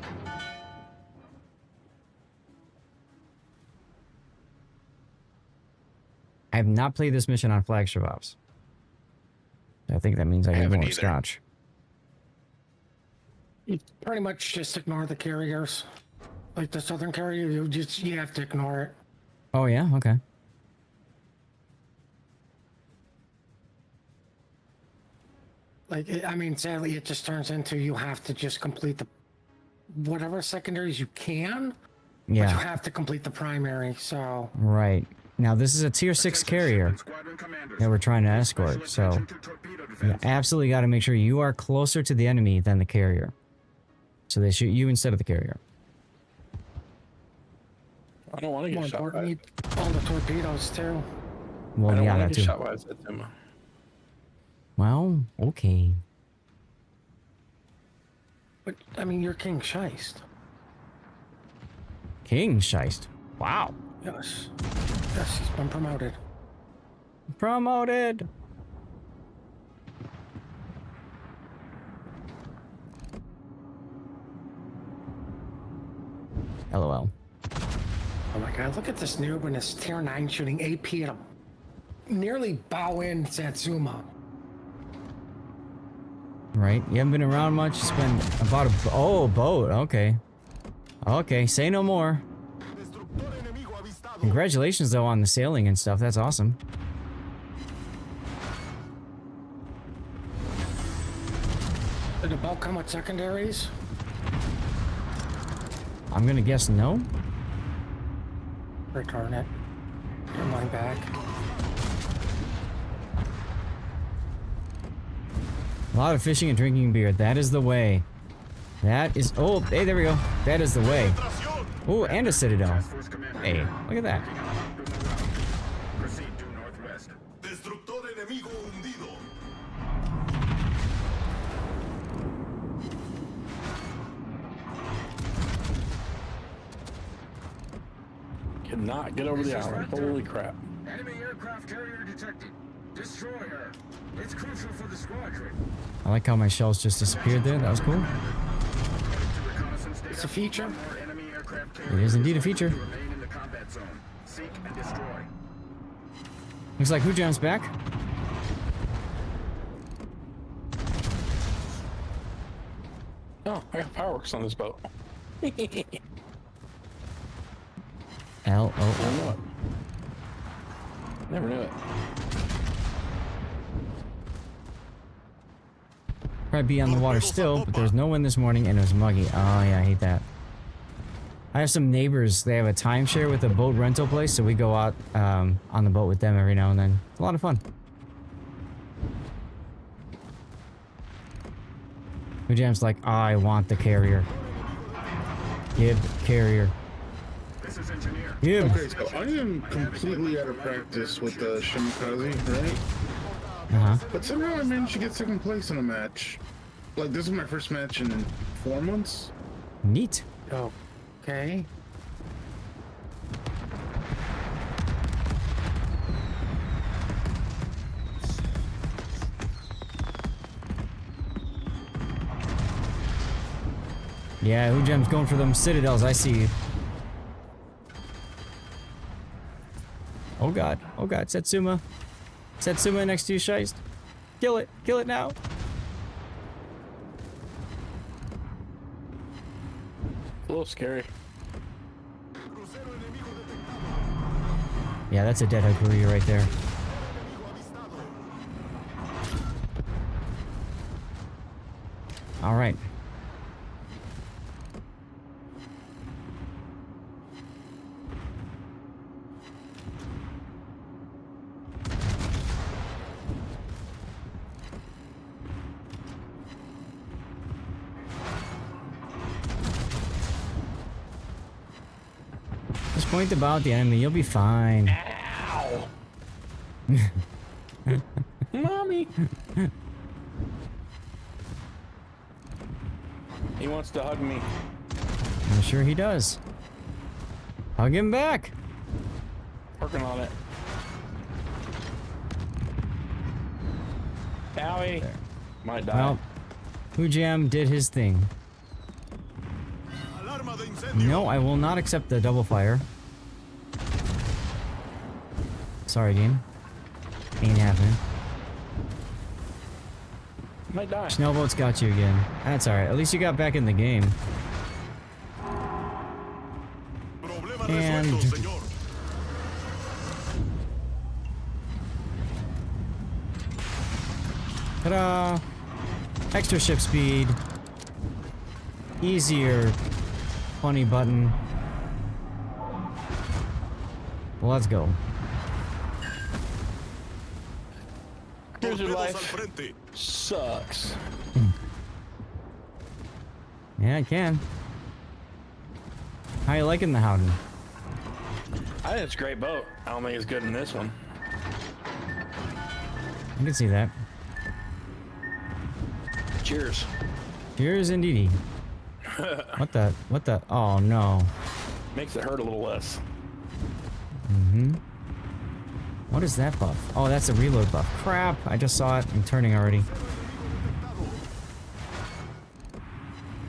I have not played this mission on flagship ops. I think that means I can go haven't on either. Scotch. You pretty much just ignore the carriers. Like the southern carrier, you have to ignore it. Oh yeah, okay. I mean, sadly, it just turns into you have to just complete the whatever secondaries you can. But you Yeah, have to complete the primary. So right. Now this is a tier 6 carrier Squadron commanders. that we're trying to Special escort, so attention to torpedo you defense. absolutely got to make sure you are closer to the enemy than the carrier. So they shoot you instead of the carrier. I don't want to more get shot by importantly, all the torpedoes too. I Well, don't yeah, want that to too. get shot by a Satsuma. Well, okay. But I mean, you're King Scheist. King Scheist. Wow. Yes. Yes, he's been promoted. Promoted. LOL. Oh my god, look at this noob and his tier 9 shooting AP at a nearly bow in Satsuma. Right? You haven't been around much. It's been about a boat. Okay. Okay, say no more. Destructor enemigo avistado. Congratulations though on the sailing and stuff. That's awesome. Did the boat come with secondaries? I'm gonna guess no. Return it. Get mine back. A lot of fishing and drinking beer. That is the way. That is. Oh, hey, there we go. That is the way. Penetración. Oh, and a Citadel. Task Force commander. Hey, look at that. Proceed due northwest. Destructor enemigo hundido. Cannot get over the island. Holy crap. Enemy aircraft carrier detected. Destroy her. It's crucial for the squadron. I like how my shells just disappeared there. That was cool. Reconnaissance data. It's a feature. One more enemy aircraft It carrier is indeed a likely feature. to remain in the combat zone. Seek and destroy. Looks like Hoojam's back. Oh, I got fireworks on this boat. L I O. know it. Never knew it. Probably be on the water still, but there's no wind this morning and it was muggy. Oh yeah, I hate that. I have some neighbors. They have a timeshare with a boat rental place, so we go out on the boat with them every now and then. It's a lot of fun. Jam's like, I want the carrier. Give carrier. This is engineer. Give. Okay, so I am completely out of practice with the Shimikaze, right? But somehow I managed to get second place in a match. Like, this is my first match in 4 months. Neat. Oh, okay. Yeah, Ujam's going for them citadels. I see you. Oh god. Oh god. Setsuma. Setsuma next to you, Shiest. Kill it. Kill it now. A little scary. Yeah, that's a dead Hakuya right there. Alright. Just point about the enemy, you'll be fine. Ow! Mommy! He wants to hug me. I'm sure he does. Hug him back. Working on it. Owie. There. Might die. Well, Ujam did his thing. Alarma de incendio. No, I will not accept the double fire. Sorry, game. Ain't happening. Might die. Snowboat's got you again. That's alright. At least you got back in the game. Problema And- resuelto, señor. Ta-da! Extra ship speed. Easier. Funny button. Let's go. Here's your Torpedos al life. frente. Sucks. Yeah, I can. How you liking the Howden? I think it's a great boat. I don't think it's good in this one. I can see that. Cheers. Cheers indeedy. What the? What the? Oh no. Makes it hurt a little less. Mm-hmm. What is that buff? Oh, that's a reload buff. Crap, I just saw it. I'm turning already.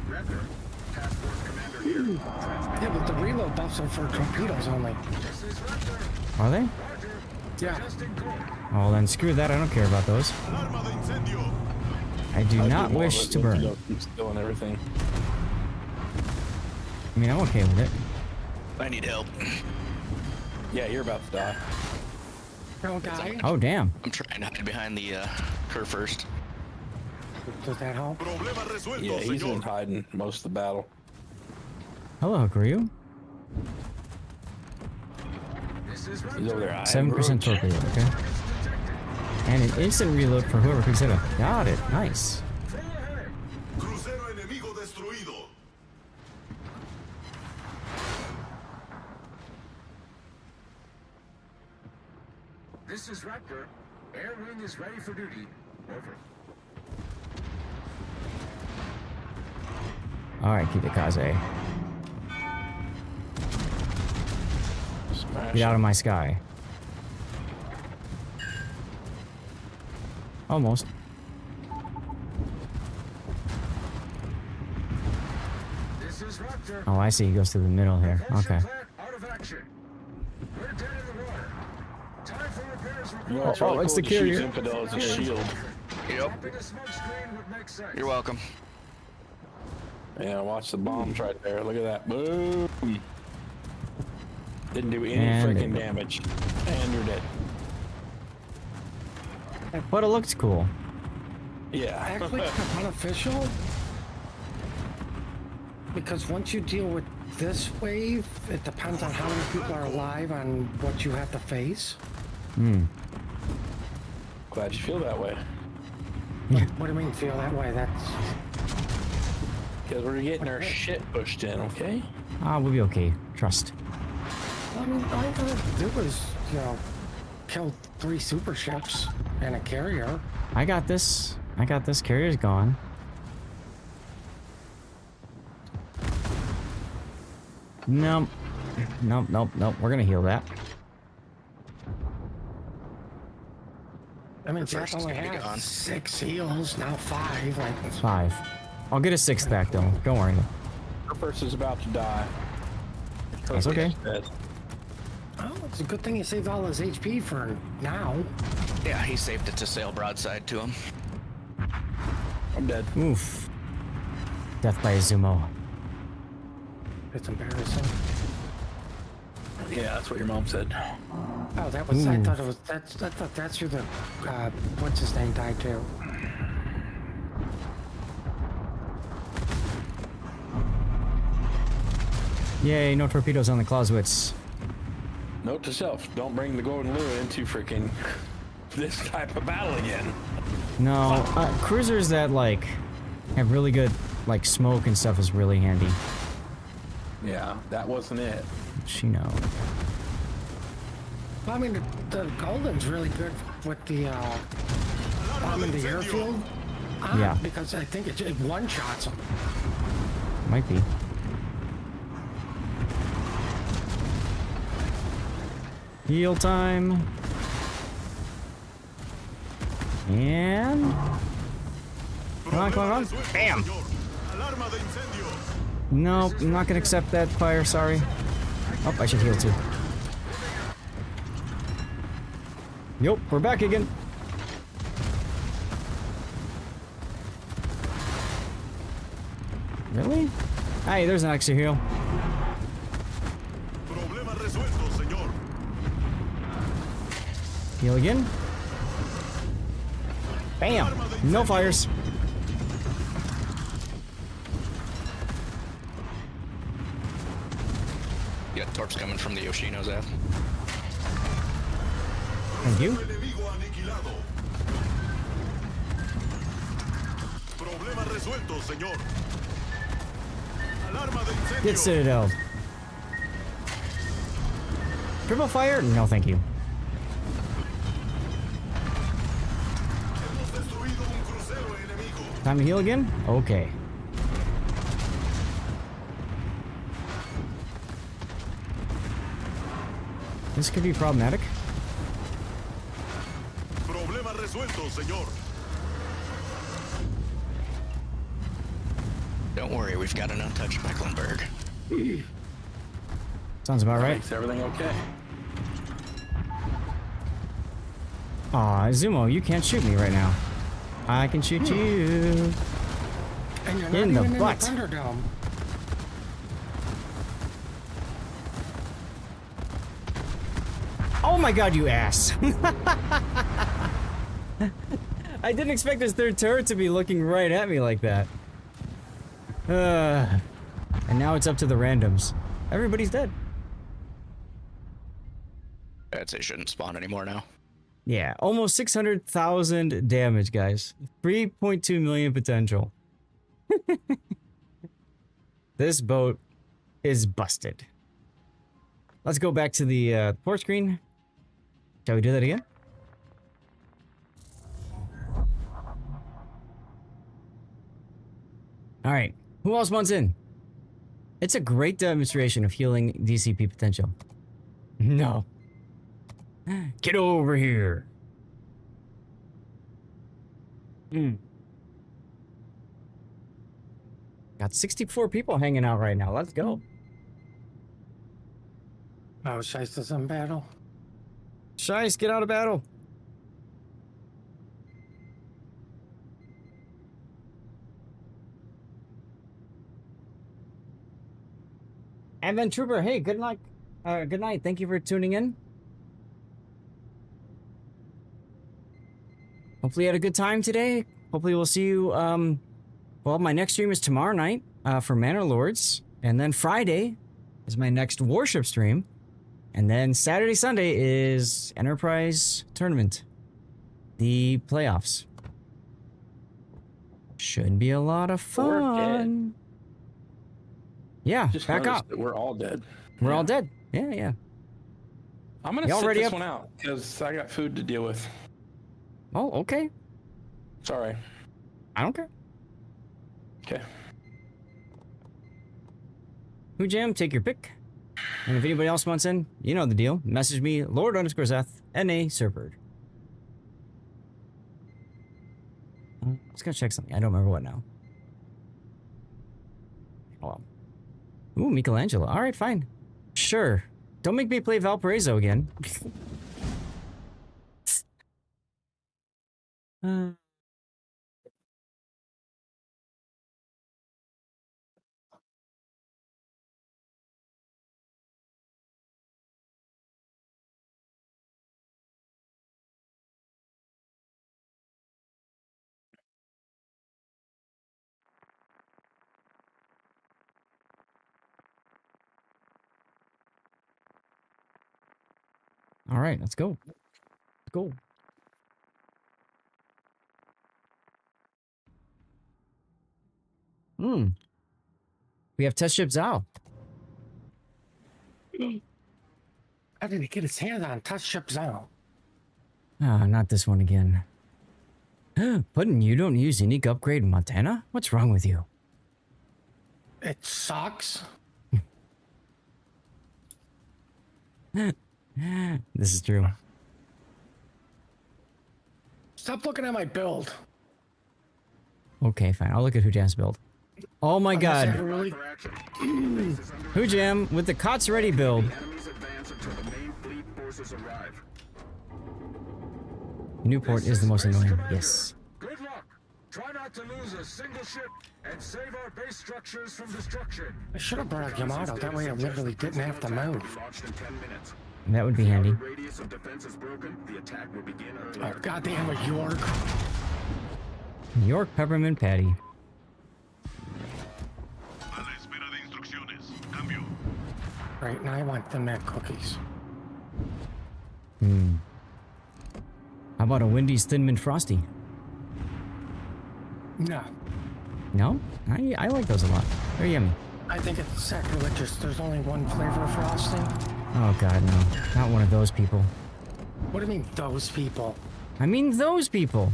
Raptor, Task Force Commander here. Yeah, but the reload buffs are for torpedoes only. This is Raptor. Are they? Roger. Yeah. Testing core. Oh, then screw that. I don't care about those. Alarma de incendio. I do I'd not do more wish of it, to but you burn. don't keep stealing everything. I mean, I'm okay with it. I need help. Yeah, you're about to die. No guy. Oh, damn. I'm trying to hide behind the curve first. Does that help? Problema resuelto, Yeah, he's been señor. hiding most of the battle. Hello, Hakuryu. This is Raptor. He's over there. 7% torpedo, okay? And an instant reload for whoever picks it up. Got it. Nice. Crucero enemigo destruido. This is Raptor. Air wing is ready for duty. Over. Alright, Kitakaze. Smash Get out it. of my sky. Almost. This is Raptor. Oh, I see. He goes to the middle here. Propulsion Okay. plant out of action. We're dead in the water. Time for repairs You know, required. it's really it's cool the to shoot carrier. Infidel as a shield. Yep. Dropping a smoke screen would make sense. You're welcome. Yeah, watch the bombs right there. Look at that. Boom. Didn't do any And freaking there. damage. And you're dead. But it looks cool. Yeah. actually unofficial. Because once you deal with this wave, it depends on how many people are alive on what you have to face. Glad you feel that way. What do you mean feel that way? That's Because we're getting our shit pushed in, okay? We'll be okay. Trust. I mean, all you gotta do is, kill 3 super ships and a carrier. I got this. Carrier's gone. Nope. Nope. We're gonna heal that. I mean, The Jack first is only gonna be has gone. 6 heals, now 5. Like, 5. I'll get a 6th back though. Don't worry. Our first is about to die. That's okay. Dead. oh, it's a good thing he saved all his HP for now. Yeah, he saved it to sail broadside to him. I'm dead. Oof. Death by Azumo. It's embarrassing. Yeah, that's what your mom said. Oh, that was. I thought it was. I thought that's who the. What's his name died too. Yay, no torpedoes on the Clausewitz. Note to self: don't bring the Golden Lure into freaking this type of battle again. No, cruisers that like have really good like smoke and stuff is really handy. Yeah, that wasn't it. She know. Well, I mean, the Golden's really good with the bomb in the airfield. Yeah. Because I think it one-shots them. Might be. Heal time. And come on. Bam. Alarma de incendio. Nope, I'm not gonna accept that fire, sorry. Oh, I should heal too. Yup, we're back again. Really? Hey, there's an extra heal. Problema resuelto, señor. Heal again. Bam! No fires. Yeah, torps coming from the Yoshino's F. Thank you. Enemigo aniquilado. Problema resuelto, señor. Alarma de incendio. Get Citadel. Triple fire? No, thank you. Hemos destruido un crucero enemigo. Time to heal again? Okay. This could be problematic. Problema resuelto, señor. Don't worry, we've got an untouched Mecklenburg. Sounds about right. Makes everything okay. Aw, Zumo, you can't shoot me right now. I can shoot you. And you're not In the even butt. in the Thunderdome. Oh my god, you ass! I didn't expect his third turret to be looking right at me like that. And now it's up to the randoms. Everybody's dead. I'd say shouldn't spawn anymore now. Yeah, almost 600,000 damage, guys. 3.2 million potential. This boat is busted. Let's go back to the port screen. Shall we do that again? All right, who else wants in? It's a great demonstration of healing DCP potential. No. Get over here. Got 64 people hanging out right now. Let's go. Oh, Sheista's in battle. Shice, get out of battle. And then Trooper, hey, good night. Good night. Thank you for tuning in. Hopefully you had a good time today. hopefully we'll see you. Well, my next stream is tomorrow night for Manor Lords, and then Friday is my next Warship stream, and then Saturday, Sunday is Enterprise Tournament, the playoffs. Should be a lot of fun. Yeah, Just back noticed up. that we're all dead. We're all dead. Yeah, yeah. I'm gonna Y'all sit ready this up? one out because I got food to deal with. Oh, okay. Sorry. I don't care. Okay. Who Jam, take your pick. And if anybody else wants in, you know the deal. Message me, Lord_Zeth, NA Serperd. Let's go check something. I don't remember what now. Oh well. Ooh, Michelangelo. Alright, fine. Sure. Don't make me play Valparaiso again. Alright, let's go. Let's go. We have test ship Zao. How did he get his hands on Test Ship Zone? Ah, not this one again. Puddin', you don't use unique upgrade in Montana? What's wrong with you? It sucks. This is true. Stop looking at my build. Okay, fine. I'll look at Who Jam's build. Oh my Unless I god. really- Who Jam with the COTS ready build. Enemies advance until the main fleet forces arrive. Newport is the most annoying. Yes. Good luck. Try not to lose a single ship and save our base structures from destruction. I should have brought a Yamato. That way I literally didn't have to move. Launched in 10 minutes. That would be handy. Radius of defense is broken. The attack will begin early. Oh, goddamn it, York. York Peppermint Patty. A la espera de instrucciones. Cambio. Right, now I want the Mac cookies. How about a Wendy's Thin Mint Frosty? No. No? I like those a lot. They're yummy. I think it's sacrilegious. There's only one flavor of frosting. Oh god, no. Not one of those people. What do you mean, those people? I mean those people.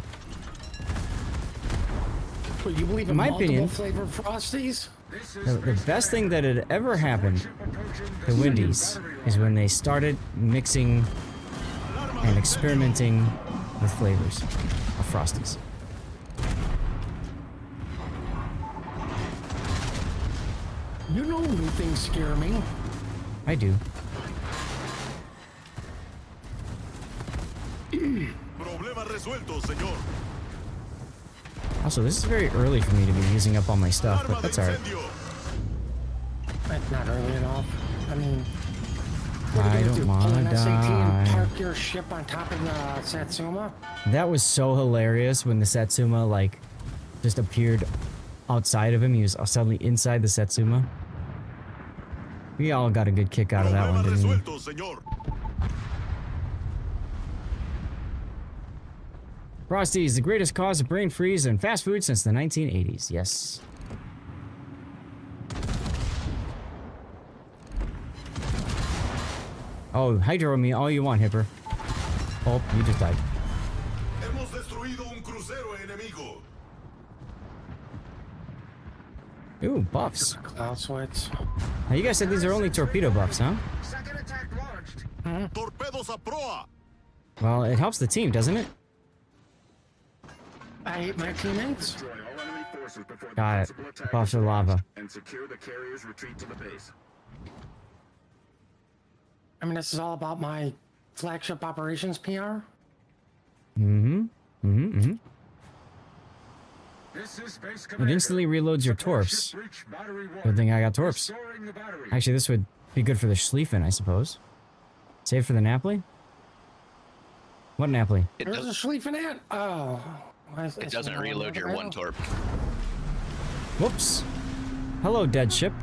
What, you believe in In my multiple opinion, flavor Frosties? The best thing that had ever happened to Wendy's is when they started mixing and experimenting with flavors of Frosties. You know new things scare me. I do. Problema resuelto, señor. Also, this is very early for me to be using up all my stuff, but Arma de that's alright. incendio. That's not early enough. I mean, I don't pull wanna an SAT and die. park your ship on top of the Satsuma? That was so hilarious when the Satsuma, like, just appeared outside of him. He was suddenly inside the Satsuma. We all got a good kick out of that one, Problema didn't we? resuelto, señor. Frosties, the greatest cause of brain freeze in fast food since the 1980s. Yes. Oh, hydro me all you want, Hipper. Oh, you just died. Hemos destruido un crucero enemigo. Ooh, buffs. Cloud sweats. Now, you guys said these are only torpedo buffs, huh? Second attack launched. Torpedos a proa. Well, it helps the team, doesn't it? I hate my teammates. Destroy all enemy forces before the Got it. principal attack Buffs is are lava. launched and secure the carrier's retreat to the base. I mean, this is all about my flagship operations PR. This is Space It Commander. instantly reloads your torps. Ship breach battery one. Good thing I got torps. Restoring the battery. Actually, this would be good for the Schlieffen, I suppose. Save for the Napoli? What Napoli? It Where's the does, Schlieffen at? Oh. It doesn't reload your one torp. Whoops. Hello, dead ship.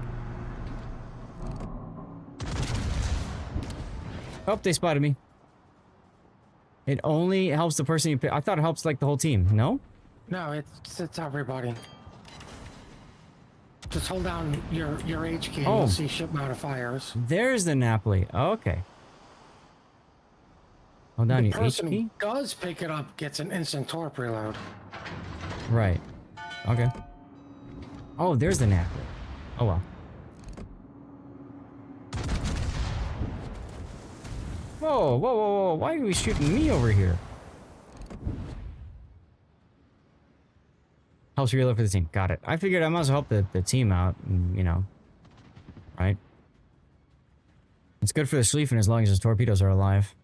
Oh, they spotted me. It only helps the person you pick. I thought it helps like the whole team. No? No, it's everybody. Just hold down your H key. Oh. You'll see ship modifiers. There's the Napoli. Okay. Hold down The your H person key. who does pick it up gets an instant torp reload. Right. Okay. Oh, there's the Napoli. Oh well. Whoa, whoa, whoa, whoa. Why are we shooting me over here? Helps reload for the team. Got it. I figured I might as well help the team out, and, you know. Right? It's good for the Schlieffen as long as his torpedoes are alive.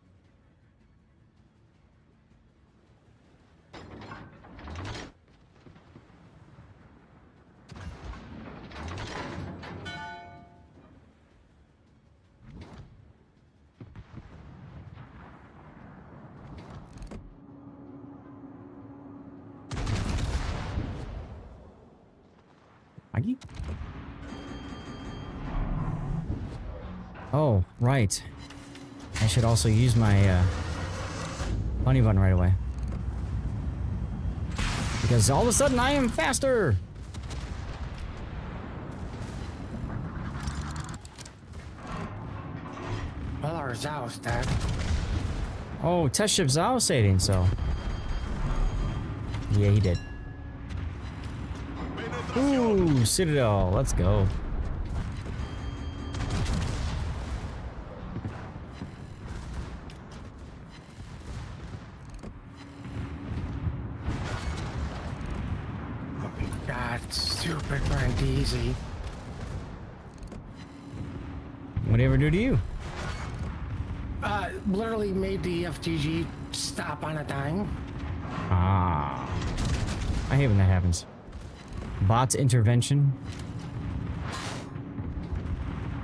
Maggie? Oh, right. I should also use my bunny button right away. Because all of a sudden I am faster! Well, our Zhao's dead. Oh, test ship Zhao saying so. Yeah, he did. Ooh, Citadel, let's go. God, stupid grind easy. What did he ever do to you? Literally made the FTG stop on a dime. Ah. I hate when that happens. Bot's intervention.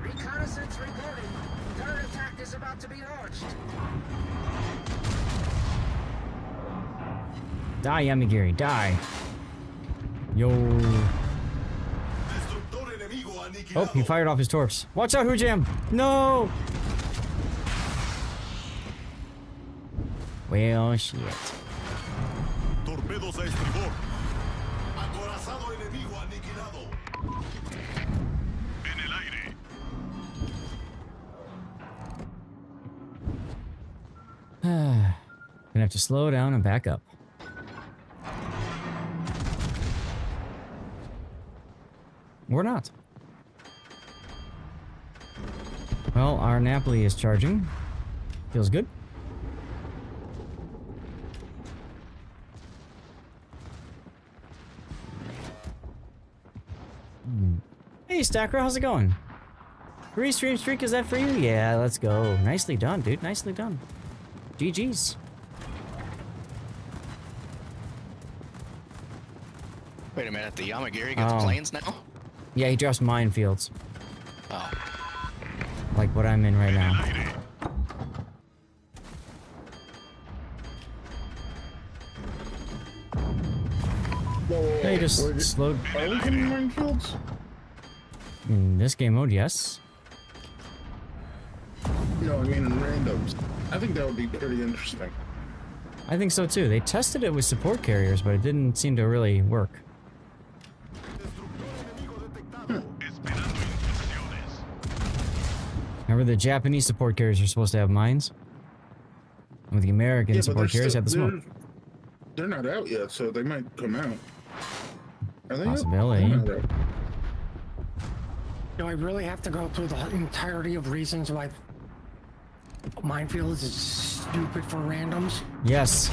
Reconnaissance reporting. Third attack is about to be launched. Die, Yamagiri, die. Yo. Oh, he fired off his torps. Watch out, Hujam! No! Well, shit. Torpedos a estribor. Acorazado enemigo aniquilado. En el aire. Gonna have to slow down and back up. Or not. Well, our Napoli is charging. Feels good. Hey, Stacker, how's it going? 3 stream streak, is that for you? Yeah, let's go. Nicely done, dude. Nicely done. GG's. Wait a minute, the Yamagiri got the planes now? Yeah, he drops minefields. Oh. Like what I'm in right now. They just slowed. Are we hitting minefields? In this game mode, yes. No, I mean in randoms. I think that would be pretty interesting. I think so too. They tested it with support carriers, but it didn't seem to really work. Remember, the Japanese support carriers are supposed to have mines? And the American support carriers have the smoke. They're not out yet, so they might come out. Are they Possibility. Do I really have to go through the entirety of reasons why minefields is stupid for randoms? Yes.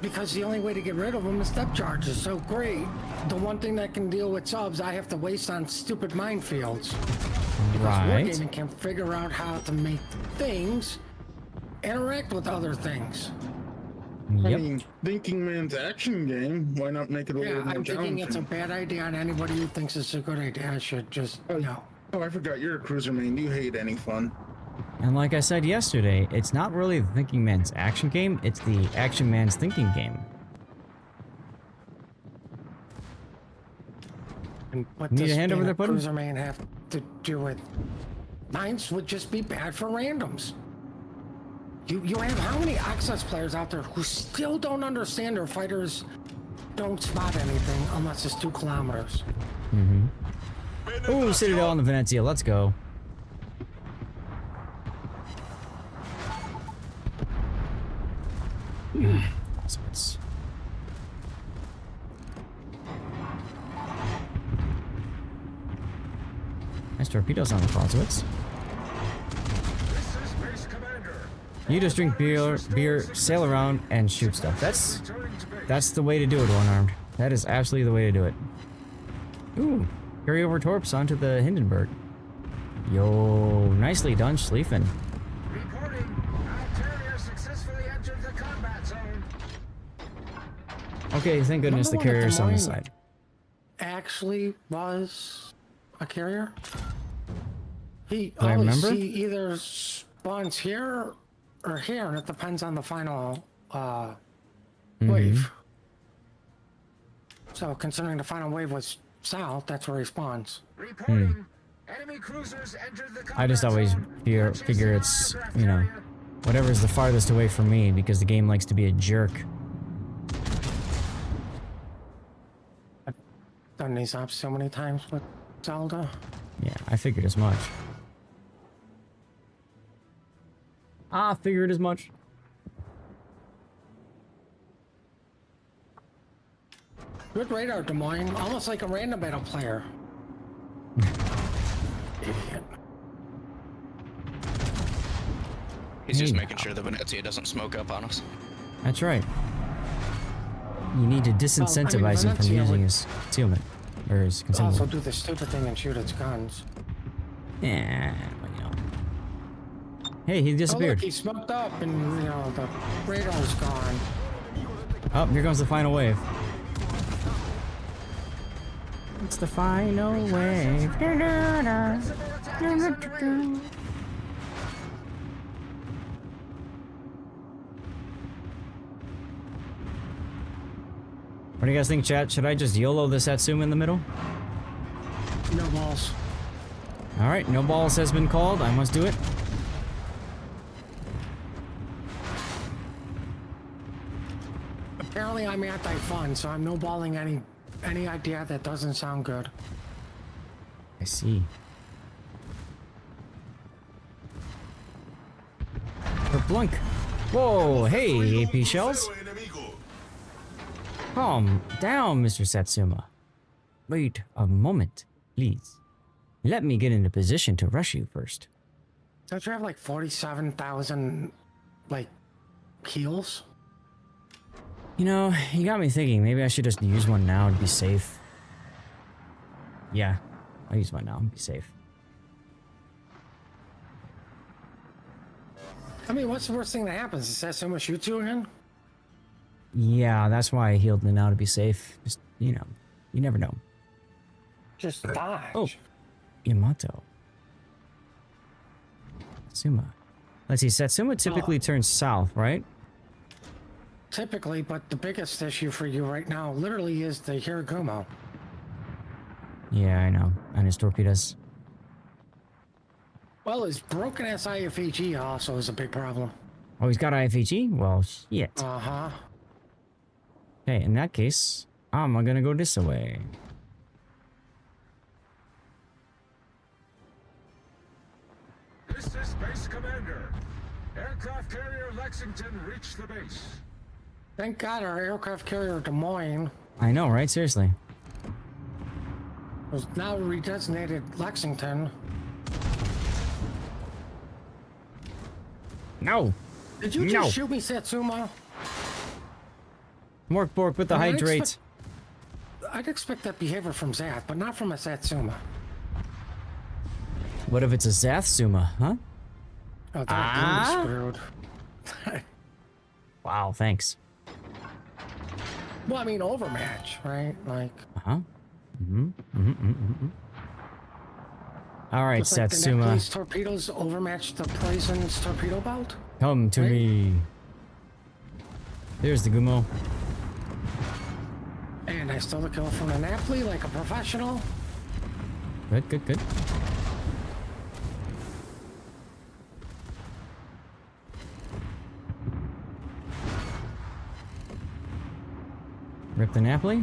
Because the only way to get rid of them is step charges. So great. The one thing that can deal with subs, I have to waste on stupid minefields. Because Right. Wargaming can figure out how to make things interact with other things. I Yep. mean, thinking man's action game. Why not make it a little Yeah, more I'm thinking it's a challenging? bad idea, and anybody who thinks it's a good idea should just, no. Oh, I forgot you're a cruiser main. You hate any fun. And like I said yesterday, it's not really the thinking man's action game, it's the action man's thinking game. And what Need a does hand over being there, Puddin'? Cruiser man have to do with? Mines would just be bad for randoms. You have how many access players out there who still don't understand their fighters don't spot anything unless it's 2 kilometers? Mm-hmm. Ooh, Citadel on the Venezia, let's go. So it's... Nice torpedoes on the Clausewitz. You just drink beer, sail around, and shoot stuff. That's the way to do it, one-armed. That is absolutely the way to do it. Ooh, carry over torps onto the Hindenburg. Yo, nicely done, Schlieffen. Reporting. Carrier successfully entered the combat zone. Okay, thank goodness the Remember when carrier's on the Des side. Actually was a carrier? He I always remember? he either spawns here or here, and it depends on the final wave. So considering the final wave was south, that's where he spawns. Reporting. Enemy cruisers entered the combat I just always zone. figure it's, you know, whatever's the farthest away from me, because the game likes to be a jerk. I've done these ops so many times with Zelda. Yeah, I figured as much. I figured as much. Good radar, Des Moines. Almost like a random battle player. Idiot. He's just Hey, making sure the Venezia doesn't smoke up on us. That's right. You need to disincentivize him from Venezia using would his concealment. Or his Also concealment. do the stupid thing and shoot its guns. Yeah, well, you know. Hey, he Oh, disappeared. look, he smoked up and, you know, the radar's gone. Oh, here comes the final wave. It's the final wave. What do you guys think, chat? Should I just YOLO the Satsuma in the middle? No balls. Alright, no balls has been called. I must do it. Apparently I'm anti-fun, so I'm no balling any idea that doesn't sound good. I see. For Blunk. Whoa, hey, AP shells. Calm down, Mr. Satsuma. Wait a moment, please. Let me get in a position to rush you first. Don't you have like 47,000, like, heals? You know, you got me thinking, maybe I should just use one now to be safe. Yeah, I'll use one now and be safe. I mean, what's the worst thing that happens? Is Satsuma shoots you again? Yeah, that's why I healed now to be safe. Just, you know, you never know. Just dodge. Oh, Yamato. Satsuma. Let's see, Satsuma typically turns south, right? Typically, but the biggest issue for you right now literally is the Hiragumo. Yeah, I know. And his torpedoes. Well, his broken ass IFHE also is a big problem. Oh, he's got IFHE? Well, shit. Uh-huh. Okay, in that case, I'm gonna go this way. This is Base Commander. Aircraft carrier Lexington reached the base. Thank God our aircraft carrier Des Moines I know, right? Seriously. was now redesignated Lexington. No! Did you just shoot me, Satsuma? Morkborg with the I mean, hydrate. I'd expect that behavior from Zath, but not from a Satsuma. What if it's a Zathsuma, huh? Oh, that really screwed. Wow, thanks. Well, I mean, overmatch, right? Like, Uh-huh. All right, Just like the Satsuma. Nepalese torpedoes overmatched the Poison's torpedo belt. Come to Right? me. There's the Gumo. And I stole the kill from the Napoli like a professional. Good, good, good. Rip the Napoli.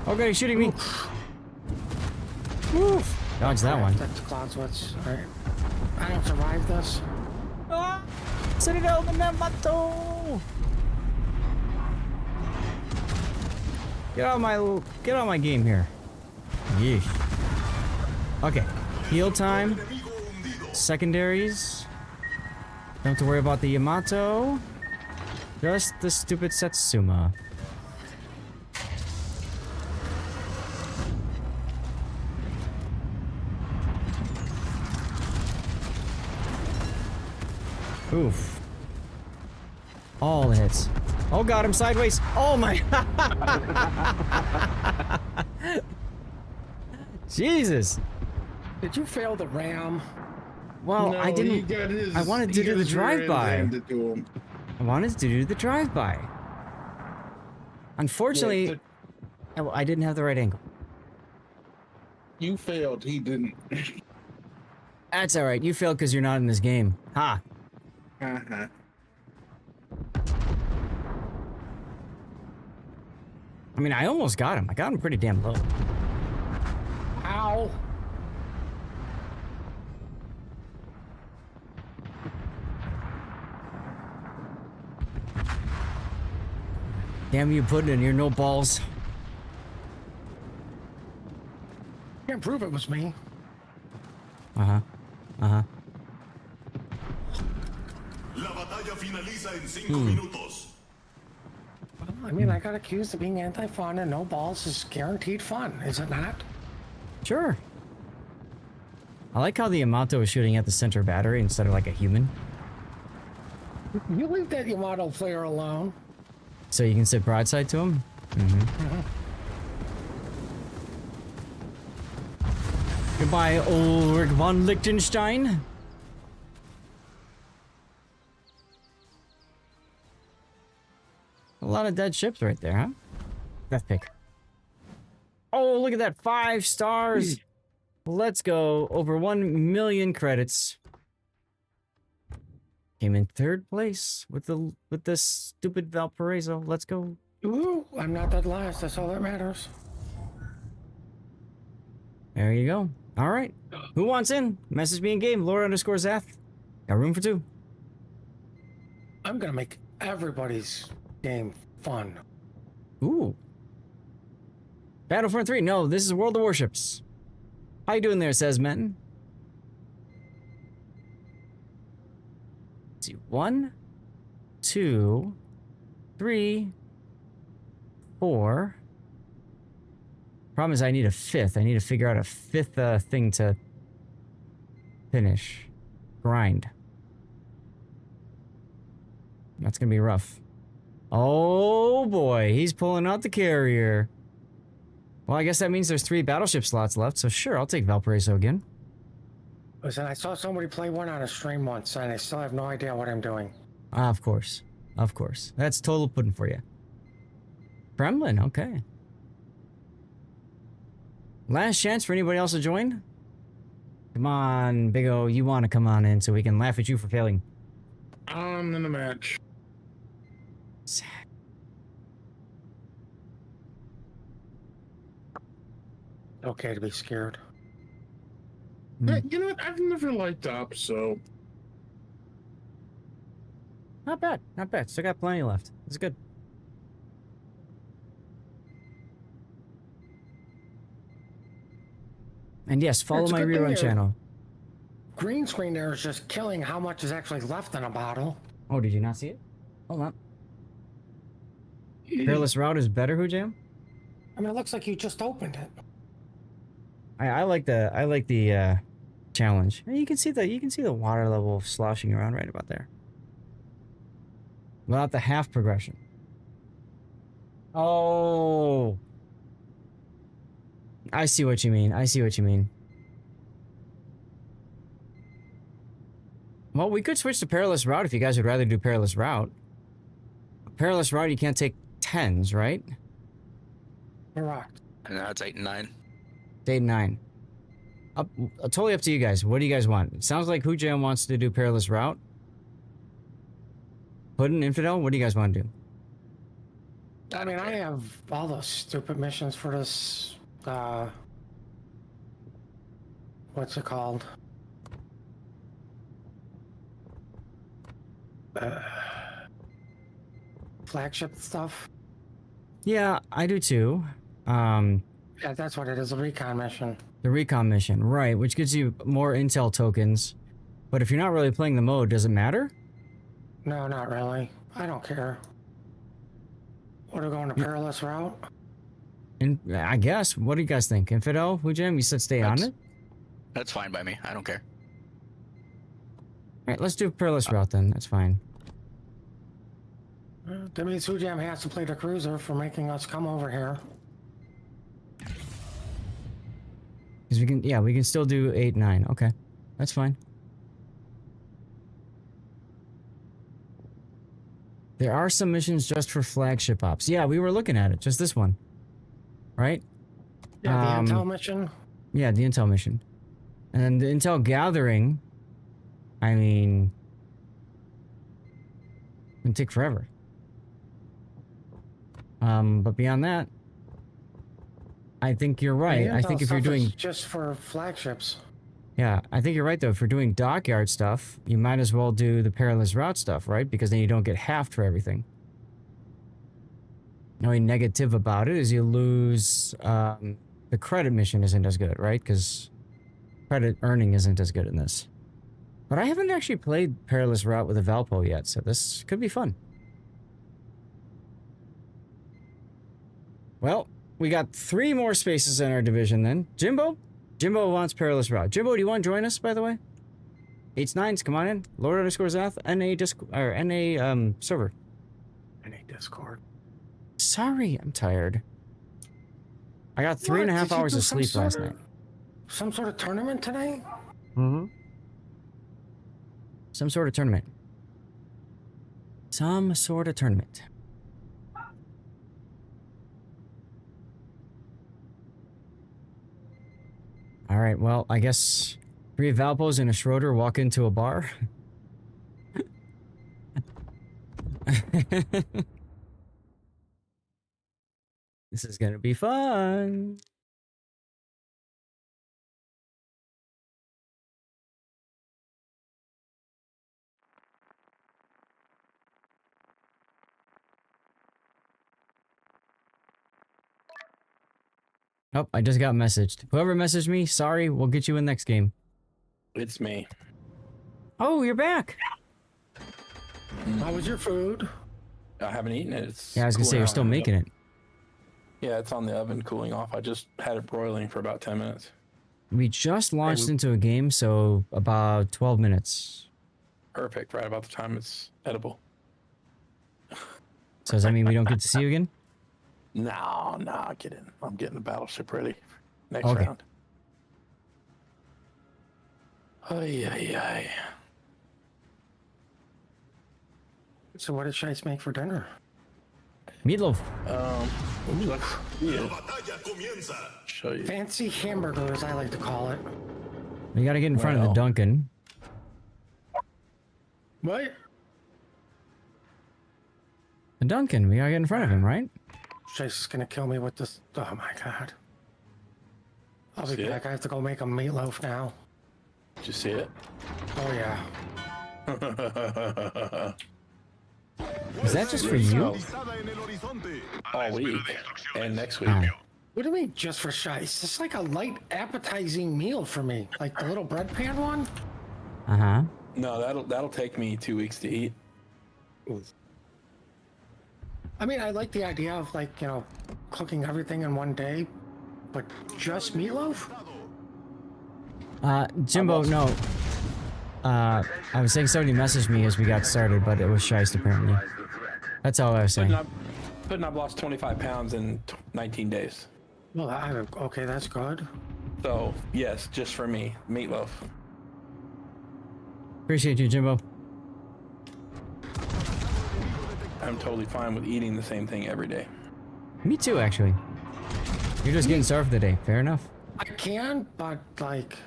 Okay, he's shooting me. Woof. Dodge that one. That's Cloudswitch. Alright. I don't survive this. Ah! Citadel de Nemato! Get out of my game here. Yeesh. Okay. Heal time. Secondaries. Don't have to worry about the Yamato. Just the stupid Satsuma. Oof. All the hits. Oh god, I'm sideways. Oh my. Jesus. Did you fail the ram? Well, No, I he didn't. got his- I wanted he to got do the his rear end drive-by. handed to him. I wanted to do the drive-by. Unfortunately, Yeah, I didn't have the right angle. you failed. He didn't. That's all right. You failed because you're not in this game. Ha. Uh-huh. I mean, I almost got him. I got him pretty damn low. Ow. Damn you, putting in your no balls. Can't prove it was me. Uh-huh. Uh-huh. La batalla finaliza en 5 minutos. Well, I mean, I got accused of being anti-fun, and no balls is guaranteed fun, is it not? Sure. I like how the Yamato is shooting at the center battery instead of like a human. You leave that Yamato player alone. So you can sit broadside to him? Mm-hmm. Goodbye, Ulrich von Liechtenstein. A lot of dead ships right there, huh? Death pick. Oh, look at that. 5 stars. Let's go. Over 1 million credits. Came in 3rd place with this stupid Valparaiso. Let's go. Ooh, I'm not dead last. That's all that matters. There you go. All right. Who wants in? Message me in game. Laura_Zath. Got room for 2. I'm gonna make everybody's game fun. Ooh. Battlefront 3. No, this is World of Warships. How you doing there, says Menton? Let's see. 1, 2, 3, 4. Problem is I need a 5th. I need to figure out a 5th thing to finish. Grind. That's gonna be rough. Oh boy, he's pulling out the carrier. Well, I guess that means there's 3 battleship slots left, so sure, I'll take Valparaiso again. Listen, I saw somebody play one on a stream once, and I still have no idea what I'm doing. Of course. Of course. That's total pudding for you. Kremlin, okay. Last chance for anybody else to join? Come on, Big O, you want to come on in so we can laugh at you for failing. I'm in the match. Sad. Okay to be scared. You know what? I've never liked ops, so Not bad, not bad. Still got plenty left. It's good. And yes, follow It's a my good thing rerun you're- channel. Green screen there is just killing how much is actually left in a bottle. Oh, did you not see it? Hold on. Peerless Route is better, Hujam? I mean, it looks like you just opened it. I like the challenge. And you can see the water level sloshing around right about there. Without the half progression. Oh. I see what you mean. I see what you mean. Well, we could switch to Perilous Route if you guys would rather do Perilous Route. Perilous Route, you can't take 10s, right? Correct. No, it's 8 and 9. 8 and 9. Totally up to you guys. What do you guys want? It sounds like Hoojam wants to do Perilous Route. Puddin', Infidel, what do you guys want to do? I mean, I have all those stupid missions for this, what's it called? Flagship stuff. Yeah, I do too. Yeah, that's what it is, a recon mission. The recon mission, right, which gives you more intel tokens. But if you're not really playing the mode, does it matter? No, not really. I don't care. What are we going to Perilous Route? And I guess. What do you guys think? Infidel, Hoojam, you said stay on it? That's fine by me. I don't care. Alright, let's do Perilous Route then. That's fine. That means Hoojam has to play the cruiser for making us come over here. Because we can, yeah, we can still do 8, 9. Okay, that's fine. There are some missions just for flagship ops. Yeah, we were looking at it. Just this one. Right? Yeah, the intel mission. Yeah, the intel mission. And then the intel gathering, I mean, it can take forever. But beyond that, I think you're right. I think if you're doing just for flagships. Yeah, I think you're right though. If you're doing dockyard stuff, you might as well do the Perilous Route stuff, right? Because then you don't get halved for everything. The only negative about it is you lose the credit mission isn't as good, right? Because credit earning isn't as good in this. But I haven't actually played Perilous Route with a Valpo yet, so this could be fun. Well, we got 3 more spaces in our division then. Jimbo wants Perilous Route. Jimbo, do you want to join us, by the way? 8s, 9s, come on in. Lord_Zath, NA server. NA Discord. Sorry, I'm tired. I got 3.5 hours of sleep last night. Some sort of tournament today? Mm-hmm. Some sort of tournament. Some sort of tournament. All right, well, I guess 3 Valpos and a Schroeder walk into a bar. This is gonna be fun. Oh, I just got messaged. Whoever messaged me, sorry, we'll get you in next game. It's me. Oh, you're back. How was your food? I haven't eaten it. It's Yeah, I was gonna say you're still making it. Yeah, it's on the oven cooling off. I just had it broiling for about 10 minutes. We just launched into a game, so about 12 minutes. Perfect, right about the time it's edible. So does that mean we don't get to see you again? No, get in. I'm getting the battleship ready. Next round. Ay. So what did Shice make for dinner? Meatloaf. Show you. Fancy hamburger, as I like to call it. You gotta get in front of the Duncan. What? The Duncan, we gotta get in front of him, right? Chase is gonna kill me with this. Oh my god. I'll be See back. I have to go make a meatloaf now. Did you see it? Oh yeah. Is that just for you? All week and next week. What do you mean just for Shice? It's like a light appetizing meal for me. Like the little bread pan one? Uh-huh. No, that'll take me 2 weeks to eat. I mean, I like the idea of like, you know, cooking everything in one day, but just meatloaf? Jimbo, no. I was saying somebody messaged me as we got started, but it was Shice apparently. That's all I was saying. I've lost 25 pounds in 19 days. Well, okay, that's good. So, yes, just for me. Meatloaf. Appreciate you, Jimbo. I'm totally fine with eating the same thing every day. Me too, actually. You're just getting starved for the day. Fair enough. I can, but like,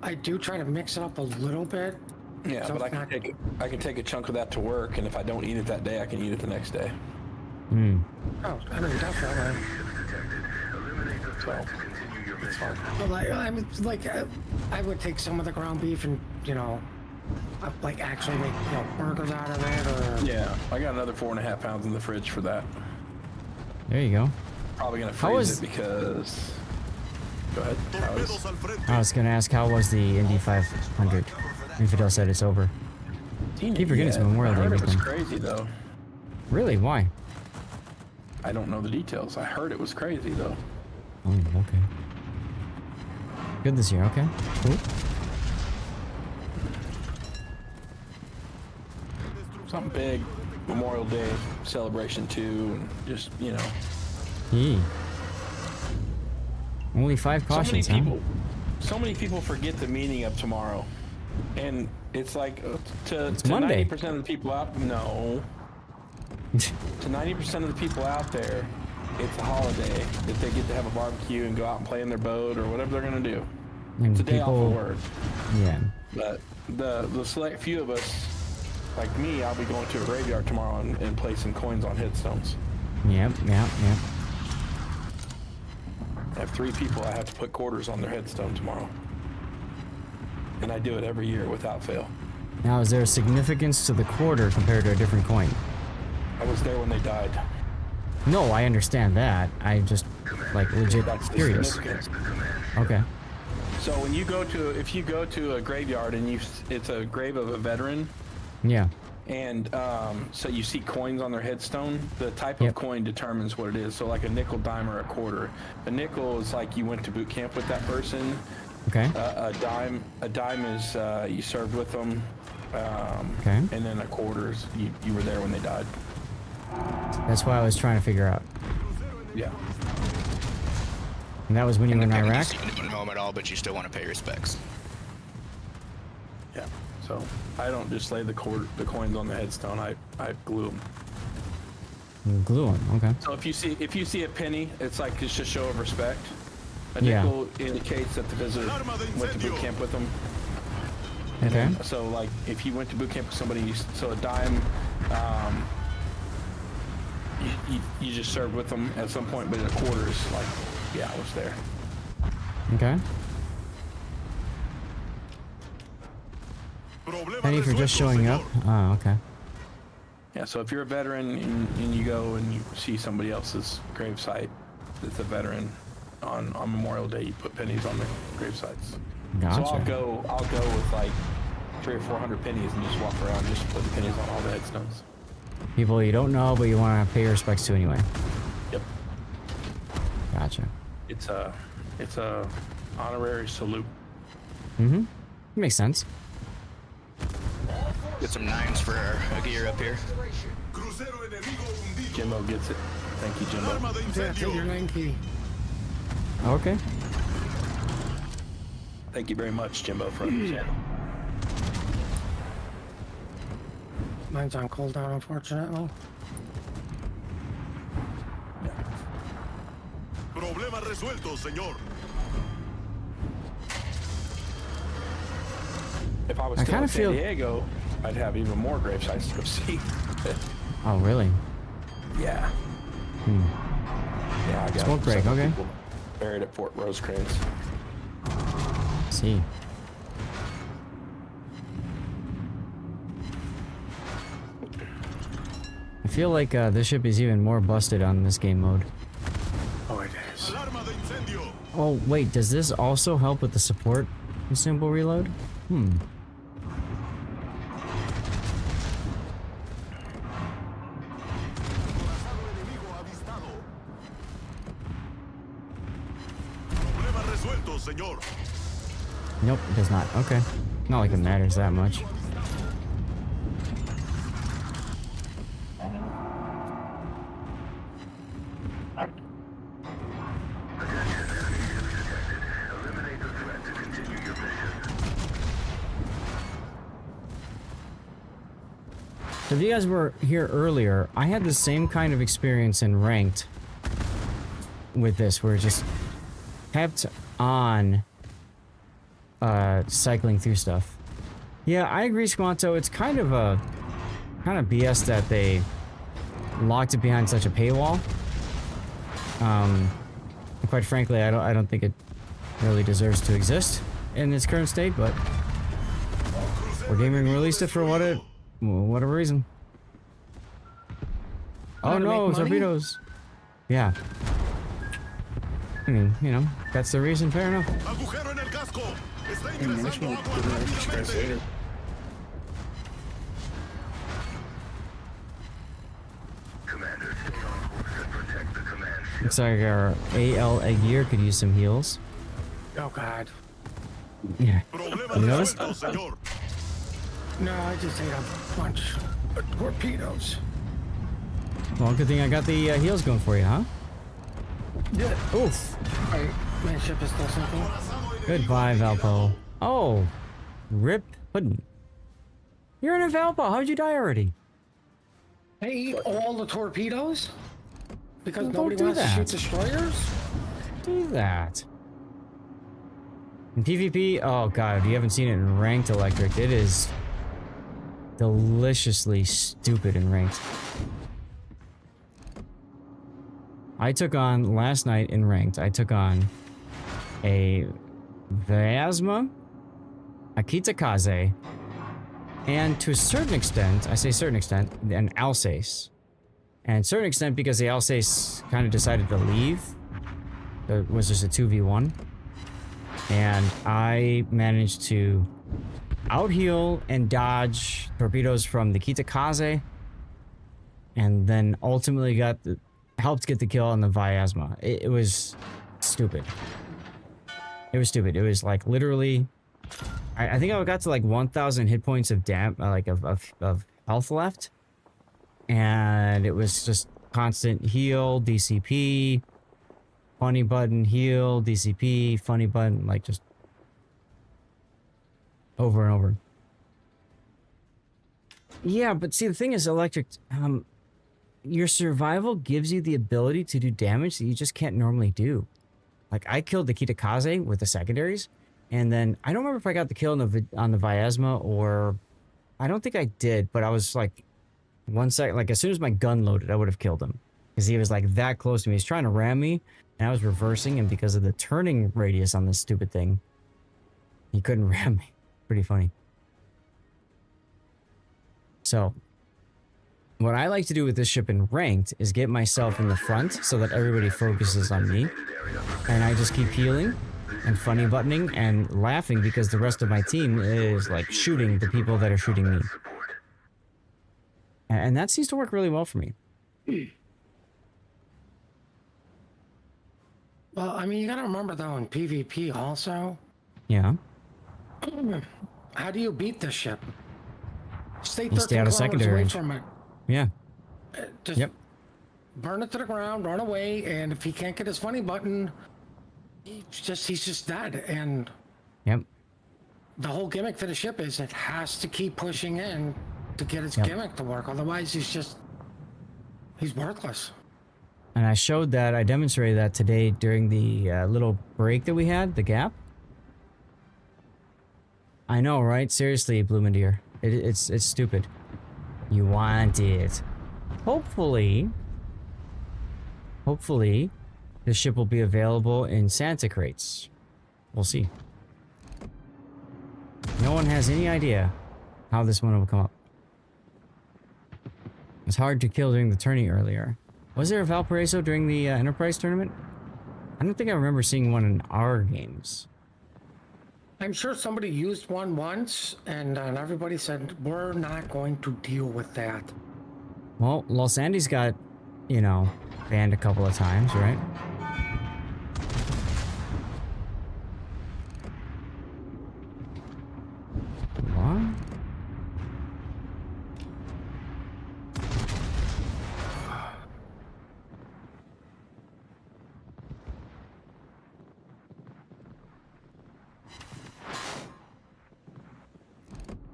I do try to mix it up a little bit. Yeah, so but I can take a chunk of that to work, and if I don't eat it that day, I can eat it the next day. Hmm. Oh, I mean, definitely. So, it's fine. But like, I would take some of the ground beef and, you know, like actually make, you know, burgers out of it, or... Yeah, I got another 4.5 pounds in the fridge for that. There you go. Probably gonna freeze it because... Go ahead. I was gonna ask, how was the Indy 500? Infidel said it's over. Keep forgetting it's Memorial Day I heard it was weekend. crazy though. Really? Why? I don't know the details. I heard it was crazy though. Oh, okay. Good this year, okay. Cool. Something big, Memorial Day celebration too, and just, you know. Yee. Only 5 cautions, So many people forget the meaning of tomorrow. And it's like, to Monday. 90% of the people out, no. To 90% of the people out there, it's a holiday that they get to have a barbecue and go out and play in their boat or whatever they're gonna do. And it's a day off of work. Yeah. But the select few of us, like me, I'll be going to a graveyard tomorrow and placing coins on headstones. Yep. I have 3 people I have to put quarters on their headstone tomorrow. And I do it every year without fail. Now, is there a significance to the quarter compared to a different coin? I was there when they died. No, I understand that. I just, like, legit curious. Okay. So when you go to, if you go to a graveyard and it's a grave of a veteran. Yeah. And so you see coins on their headstone, the type of coin determines what it is. So like a nickel, dime, or a quarter. A nickel is like you went to boot camp with that person. Okay. A dime is you served with them. Okay. And then a quarter is you were there when they died. That's what I was trying to figure out. Yeah. And that was when you were in Iraq? You don't know them at all, but you still want to pay respects. Yeah. So I don't just lay the coins on the headstone. I glue them. You glue them. Okay. So if you see a penny, it's like just a show of respect. A nickel indicates that the visitor went to boot camp with them. Okay. And so like if you went to boot camp with somebody, so a dime, you just served with them at some point, but a quarter is like, yeah, I was there. Okay. Penny for just showing up. Oh, okay. Yeah, so if you're a veteran and you go and you see somebody else's gravesite that's a veteran on Memorial Day, you put pennies on the gravesites. Gotcha. So I'll go with like 300 or 400 pennies and just walk around, just put the pennies on all the headstones. People you don't know, but you want to pay your respects to anyway. Yep. Gotcha. It's a honorary salute. Mm-hmm. Makes sense. Get some 9s for a gear up here. Jimbo gets it. Thank you, Jimbo. Yeah, take your 9 key. Okay. Thank you very much, Jimbo, for understanding. Mine's on cooldown, unfortunately. Problema resuelto, señor. If I was still in San Diego, I'd have even more gravesites to go see. Oh, really? Yeah. Yeah, I got smoke break, okay. people buried at Fort Rosecrans. See. I feel like this ship is even more busted on this game mode. Oh, it is. Oh, wait, does this also help with the support symbol reload? Nope, it does not. Okay. Not like it matters that much. So if you guys were here earlier, I had the same kind of experience in ranked with this, where it just kept on cycling through stuff. Yeah, I agree, Squanto. It's kind of BS that they locked it behind such a paywall. Quite frankly, I don't think it really deserves to exist in its current state, but Wargaming released it for whatever reason. Oh no, torpedoes! Yeah. I mean, you know, that's the reason. Fair enough. Agujero en el casco. Está ingresando agua rápidamente. Looks like our AL Aguirre could use some heals. Oh god. Yeah. Problema You notice? resuelto, señor. No, I just ate a bunch of torpedoes. Well, good thing I got the heals going for you, huh? Yeah. Oof. My ship is still sinking. Goodbye, Valpo. Oh, rip pudding. You're in a Valpo. How'd you die already? I ate all the torpedoes because Well, nobody don't do wants to shoot that. destroyers. Do that. In PvP, oh god, you haven't seen it in Ranked Electric. It is deliciously stupid in Ranked. I took on, last night in Ranked, I took on a Vyazma, a Kitakaze, and to a certain extent, I say certain extent, an Alsace. And certain extent because the Alsace kind of decided to leave. It was just a 2v1. And I managed to out-heal and dodge torpedoes from the Kitakaze. And then ultimately helped get the kill on the Vyazma. It was stupid. It was stupid. It was like literally... I think I got to like 1,000 hit points of of health left. And it was just constant heal, DCP, funny button, heal, DCP, funny button, like just over and over. Yeah, but see, the thing is, Electric, your survival gives you the ability to do damage that you just can't normally do. Like, I killed the Kitakaze with the secondaries, and then I don't remember if I got the kill on the Vyazma, or I don't think I did, but I was like, 1 second, like as soon as my gun loaded, I would have killed him. Because he was like that close to me. He's trying to ram me, and I was reversing, and because of the turning radius on this stupid thing, he couldn't ram me. Pretty funny. So, what I like to do with this ship in Ranked is get myself in the front so that everybody focuses on me. And I just keep healing and funny buttoning and laughing because the rest of my team is like shooting the people that are shooting me. And that seems to work really well for me. Well, I mean, you gotta remember though, in PvP also, Yeah. how do you beat this ship? Stay You 13 stay out of kilometers secondary away range. from it. Yeah. Just Yep. burn it to the ground, run away, and if he can't get his funny button, he's just dead. And Yep. the whole gimmick for the ship is it has to keep pushing in to get its Yep. gimmick to work. Otherwise, he's worthless. And I showed that, I demonstrated that today during the little break that we had, the gap. I know, right? Seriously, Bloomendeer. It's stupid. You want it. Hopefully, the ship will be available in Santa crates. We'll see. No one has any idea how this one will come up. It's hard to kill during the tourney earlier. Was there a Valparaiso during the Enterprise tournament? I don't think I remember seeing one in our games. I'm sure somebody used one once, and everybody said, we're not going to deal with that. Well, Los Andes got, you know, banned a couple of times, right? What?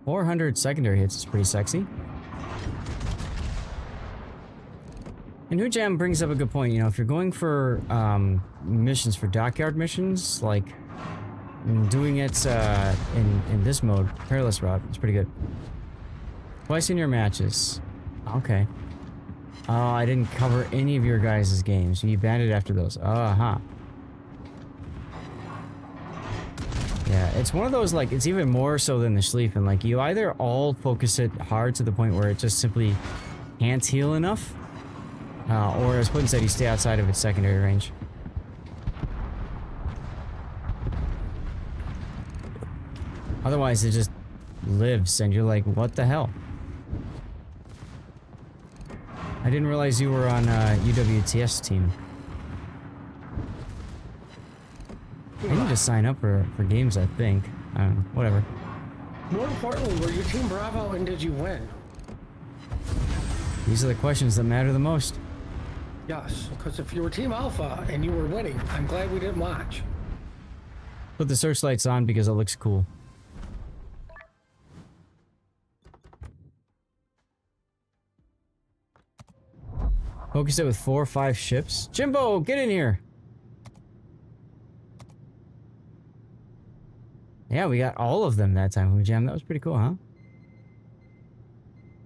$400 secondary hits is pretty sexy. And Hujam brings up a good point. You know, if you're going for missions, for dockyard missions, like doing it in this mode, perilous route, it's pretty good. Twice in your matches. Okay. Oh, I didn't cover any of your guys' games. You banned it after those. Uh-huh. Yeah, it's one of those, like, it's even more so than the Schlieffen. Like, you either all focus it hard to the point where it just simply can't heal enough, or as Putin said, you stay outside of its secondary range. Otherwise, it just lives, and you're like, what the hell? I didn't realize you were on UWTS team. I need to sign up for games, I think. I don't know, whatever. More importantly, were you Team Bravo and did you win? These are the questions that matter the most. Yes, because if you were Team Alpha and you were winning, I'm glad we didn't watch. Put the searchlights on because it looks cool. Focus it with 4 or 5 ships. Jimbo, get in here! Yeah, we got all of them that time, Jam. That was pretty cool, huh?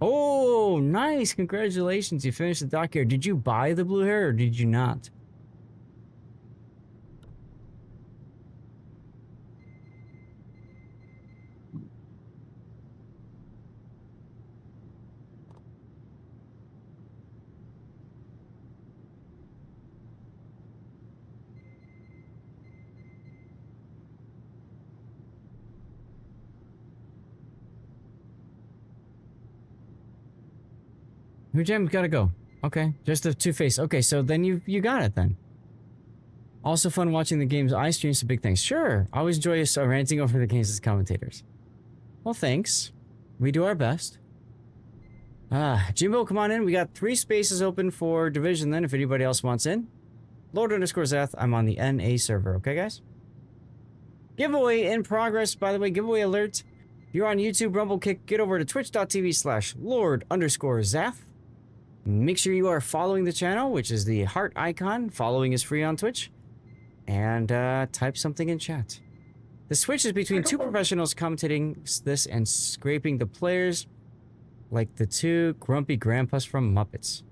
Oh, nice! Congratulations, you finished the dockyard. Did you buy the blue hair or did you not? Jam gotta go. Okay, just the two-face. Okay, so then you got it then. Also fun watching the games I stream, so big thanks. Sure, I always enjoy ranting over the games as commentators. Well, thanks. We do our best. Jimbo, come on in. We got 3 spaces open for Division then, if anybody else wants in. Lord_Zeth, I'm on the NA server, okay guys? Giveaway in progress, by the way, giveaway alert. If you're on YouTube, Rumble Kick, get over to twitch.tv/Lord_Zeth. Make sure you are following the channel, which is the heart icon. Following is free on Twitch. And type something in chat. The switch is between 2 professionals commentating this and scraping the players like the 2 grumpy grandpas from Muppets.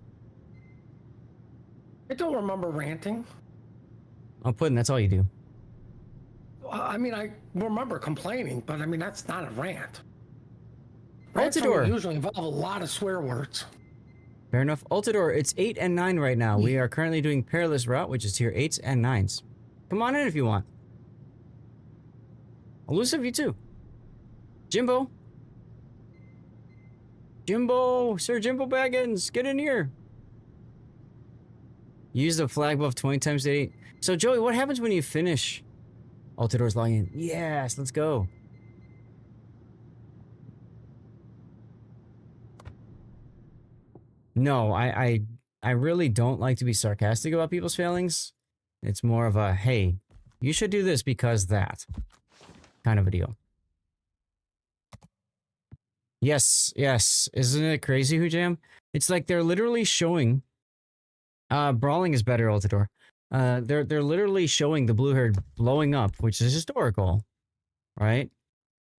I don't remember ranting. Oh, Puddin', that's all you do. I mean, I remember complaining, but I mean, that's not a rant. Altidore usually involve a lot of swear words. Fair enough. Altidore, it's 8 and 9 right now. We are currently doing Perilous Route, which is tier 8s and 9s. Come on in if you want. Elusive, you too. Jimbo. Jimbo, Sir Jimbo Baggins, get in here. Use the flag buff 20 times a day. So, Joey, what happens when you finish Altidore's login? Yes, let's go. No, I really don't like to be sarcastic about people's failings. It's more of a, hey, you should do this because that kind of a deal. Yes, yes. Isn't it crazy, Hujam? It's like they're literally showing brawling is better, Altidore. They're literally showing the blue hair blowing up, which is historical, right?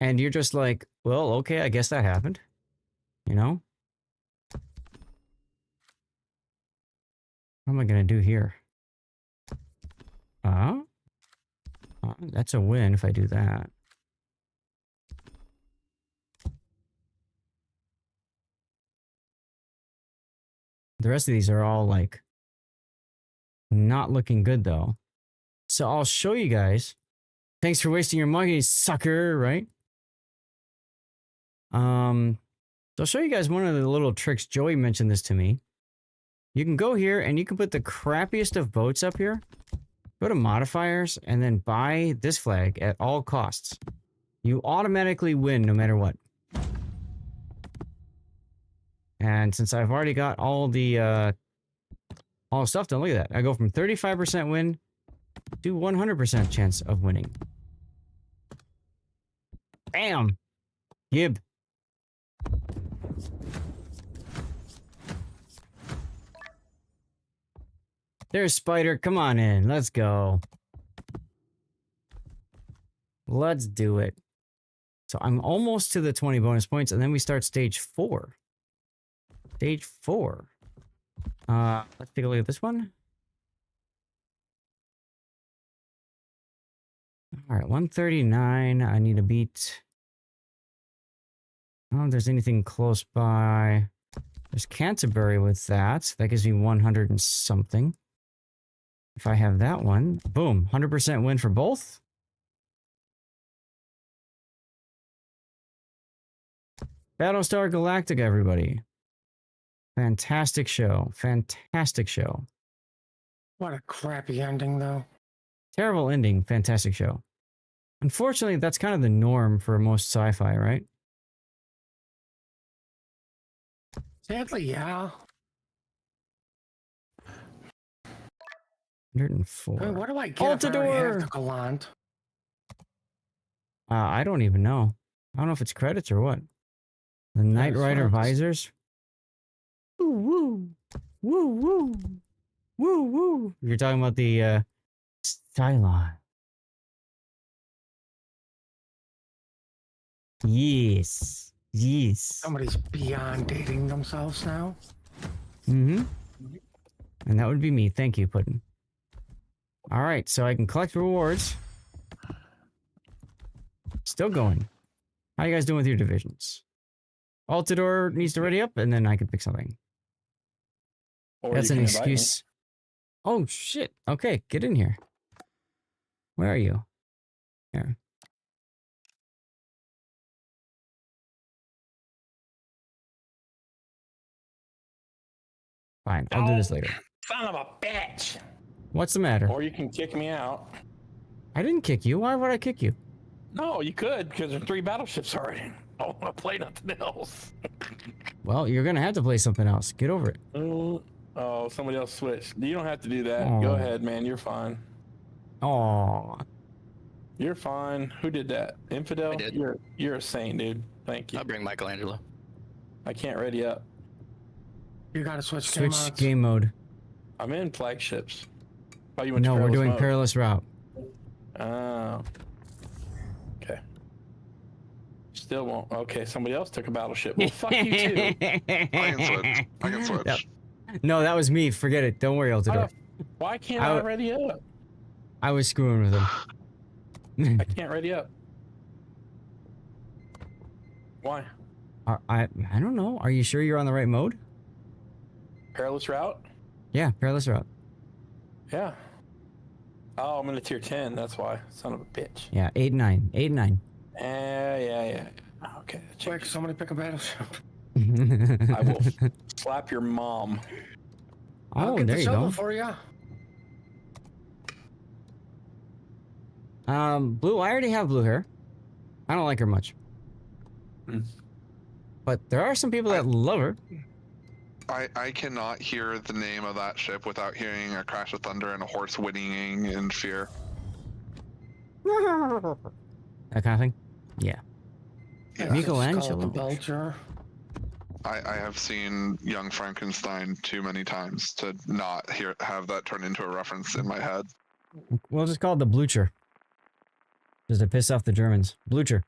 And you're just like, well, okay, I guess that happened. You know? What am I gonna do here? That's a win if I do that. The rest of these are all like not looking good though. So I'll show you guys. Thanks for wasting your money, sucker, right? So I'll show you guys one of the little tricks. Joey mentioned this to me. You can go here and you can put the crappiest of boats up here. Go to modifiers and then buy this flag at all costs. You automatically win no matter what. And since I've already got all the stuff done, look at that. I go from 35% win to 100% chance of winning. Bam! Gib. There's Spider. Come on in. Let's go. Let's do it. So I'm almost to the 20 bonus points, and then we start stage 4. Stage 4. Let's take a look at this one. All right, 139. I need to beat. I don't know if there's anything close by. There's Canterbury with that. That gives me 100 and something. If I have that one, boom, 100% win for both. Battlestar Galactica, everybody. Fantastic show. Fantastic show. What a crappy ending, though. Terrible ending. Fantastic show. Unfortunately, that's kind of the norm for most sci-fi, right? Sadly, yeah. 104. I mean, what do I get if I already have the Gallant? I don't even know. I don't know if it's credits or what. The Knight Rider visors. Woo woo. Woo woo. Woo woo. You're talking about the Cylon. Yes. Yes. Somebody's beyond dating themselves now. Mm-hmm. And that would be me. Thank you, Puddin'. All right, so I can collect rewards. Still going. How you guys doing with your divisions? Altador needs to ready up, and then I can pick something. Or That's you an can invite me. excuse. Oh, shit. Okay, get in here. Where are you? Here. Fine, I'll do this later. Son of a bitch. What's the matter? Or you can kick me out. I didn't kick you. Why would I kick you? No, you could, because there are 3 battleships already. I don't want to play nothing else. Well, you're going to have to play something else. Get over it. Oh, somebody else switched. You don't have to do that. Oh. Go ahead, man. You're fine. Aw. You're fine. Who did that? Infidel? I did. You're a saint, dude. Thank you. I'll bring Michelangelo. I can't ready up. You gotta switch Switch game mode. I'm in flagships. Oh, you went No, to we're perilous doing mode. perilous route. Oh. Okay. Still won't. Okay, somebody else took a battleship. Well, fuck you too. I can switch. No, that was me. Forget it. Don't worry, Altador. Why can't I ready up? I was screwing with him. I can't ready up. Why? I don't know. Are you sure you're on the right mode? Perilous route? Yeah, perilous route. Yeah. Oh, I'm in a tier 10. That's why. Son of a bitch. Yeah, 8 and 9. 8 and 9. Yeah. Okay. Quick, somebody pick a battleship. I will slap your mom. I'll Oh, get there the you shovel go. for you. Blue, I already have blue hair. I don't like her much. But there are some people that love her. I cannot hear the name of that ship without hearing a crash of thunder and a horse whinnying in fear. That kind of thing? Yeah. Michelangelo. The Belcher. I have seen Young Frankenstein too many times to not have that turn into a reference in my head. We'll just call it the Blucher. Just to piss off the Germans. Blucher.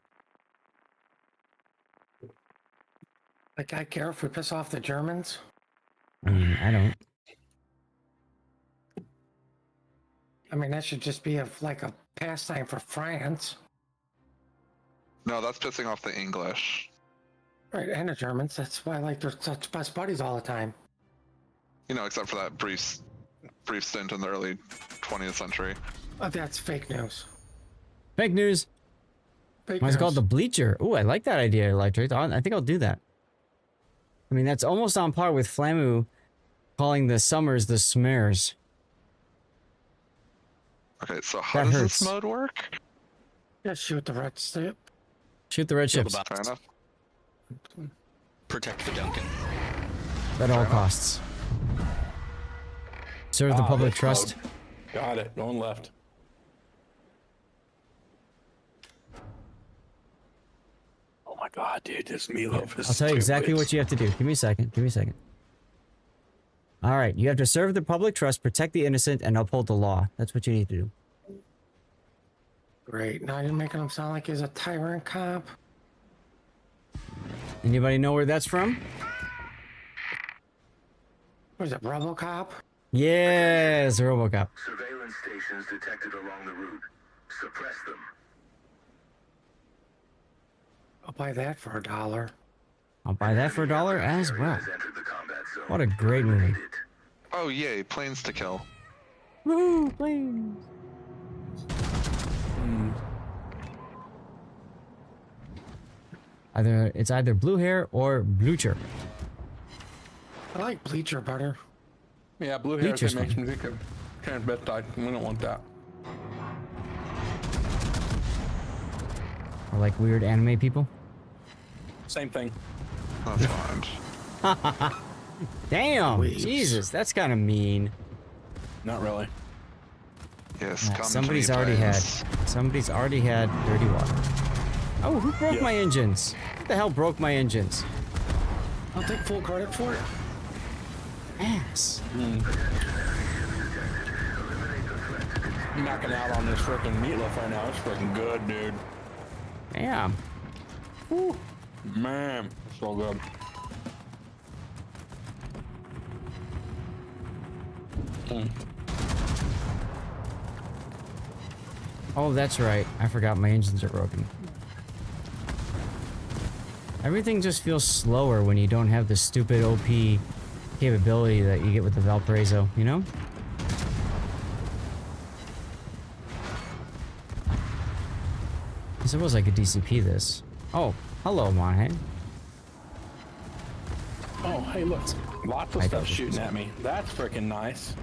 Like, I care if we piss off the Germans. I mean, I don't. I mean, that should just be like a pastime for France. No, that's pissing off the English. Right, and the Germans. That's why, like, they're such best buddies all the time. You know, except for that brief stint in the early 20th century. Oh, that's fake news. Fake news. Fake Why is it news. called the Bleacher? Ooh, I like that idea, Electric. I think I'll do that. I mean, that's almost on par with Flamu calling the Summers the Smares. Okay, so how That does hurts. this mode work? Yeah, shoot the red ship. Shoot the red Kill the ships bots. Fair enough. Protect the Duncan. at all costs. Serve the public this trust. mode. Got it. Going left. Oh my god, dude, this meatloaf is I'll tell you exactly stupid. what you have to do. Give me a second. Give me a second. All right, you have to serve the public trust, protect the innocent, and uphold the law. That's what you need to do. Great. Now you're making him sound like he's a tyrant cop. Anybody know where that's from? Was it RoboCop? Yes, RoboCop. Surveillance stations detected along the route. Suppress them. I'll buy that for $1. I'll buy that for $1 as well. Has entered the combat zone. What a great movie. Eliminate it. Oh yay, planes to kill. Woo, planes. It's either blue hair or blucher. I like Bleacher better. Yeah, blue hair Bleacher's makes fine. me think of transvestite. We don't want that. Or like weird anime people. Same thing. That's fine. Damn, Weeps. Jesus, that's kind of mean. Not really. Yes, Yeah, come somebody's to me, already planes. had dirty water. Oh, who broke Yeah. my engines? What the hell broke my engines? I'll take full credit for it. Ass. I'm knocking out on this freaking meatloaf right now. It's freaking good, dude. Damn. Woo. Man, so good. Oh, that's right. I forgot my engines are broken. Everything just feels slower when you don't have the stupid OP capability that you get with the Valparaiso, you know? I suppose I could DCP this. Oh, hello, Monheim. Oh, hey, look. Lots of I stuff don't- shooting at me. That's freaking nice.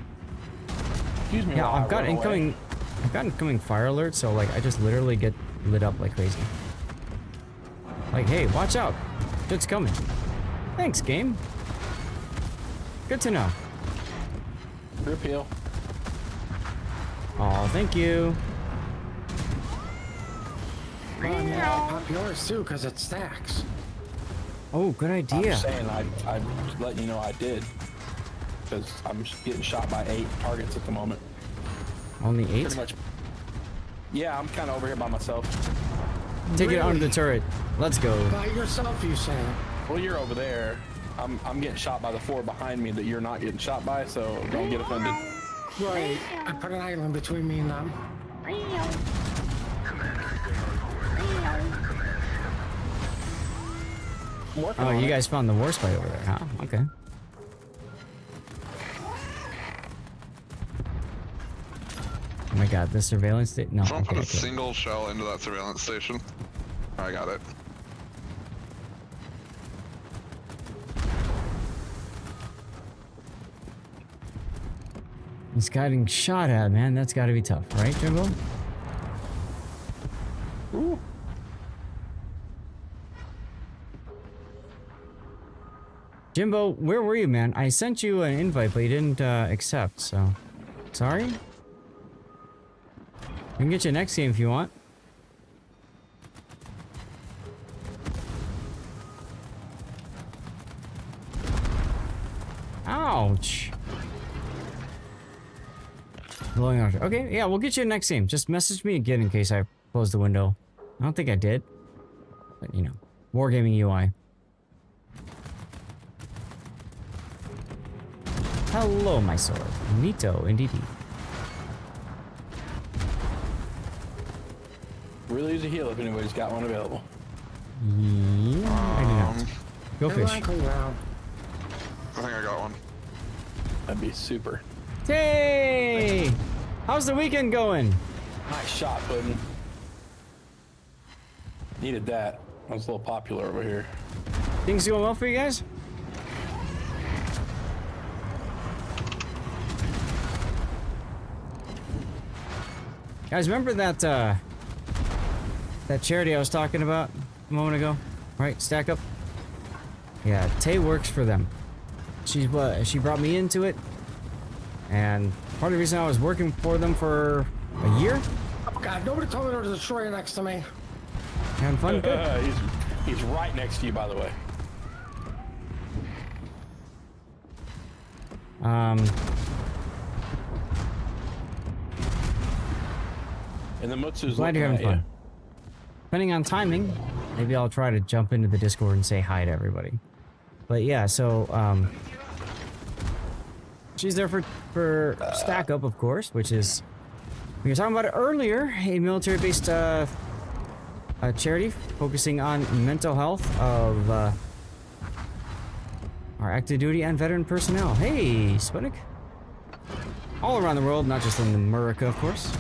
Excuse me. Yeah, while I I've got run away. incoming fire alerts, so like I just literally get lit up like crazy. Like, hey, watch out. Shit's coming. Thanks, game. Good to know. Repeal. Oh, thank you. I'll pop yours too, because it stacks. Oh, good I'm idea. saying I'm just letting you know I did. Because I'm just getting shot by 8 targets at the moment. Only 8? Pretty much. Yeah, I'm kind of over here by myself. Take it under the turret. Let's go. By yourself, you say. Well, you're over there. I'm getting shot by the 4 behind me that you're not getting shot by, so don't get offended. Right. I put an island between me and them. Working Oh, on you it. guys found the war spy over there, huh? Okay. Oh my god, the surveillance no. Someone Okay, put a okay. single shell into that surveillance station. I got it. He's getting shot at, man. That's gotta be tough, right, Jimbo? Ooh. Jimbo, where were you, man? I sent you an invite, but you didn't accept, so... Sorry? We can get you next game if you want. Ouch! Blowing out. Okay, yeah, we'll get you next game. Just message me again in case I closed the window. I don't think I did. But, you know, Wargaming UI. Hello, my sword. Neato, indeed. Really easy heal if anybody's got one available. Yeah, I do not. Go They're fish. likely round. I think I got one. That'd be super. Hey! How's the weekend going? Nice shot, Puddin'. Needed that. I was a little popular over here. Things going well for you guys? Guys, remember that that charity I was talking about a moment ago? Right, Stack Up? Yeah, Tay works for them. She brought me into it, and part of the reason I was working for them for a year. Oh God, nobody told me there was a destroyer next to me. Having fun, good. He's right next to you, by the way. And the Mutsu's Glad you're having fun. Depending on timing, maybe I'll try to jump into the Discord and say hi to everybody. But yeah, so she's there for Stack Up, of course, which is, we were talking about it earlier, a military-based charity focusing on mental health of our active duty and veteran personnel. Hey, Sputnik. All around the world, not just in America, of course.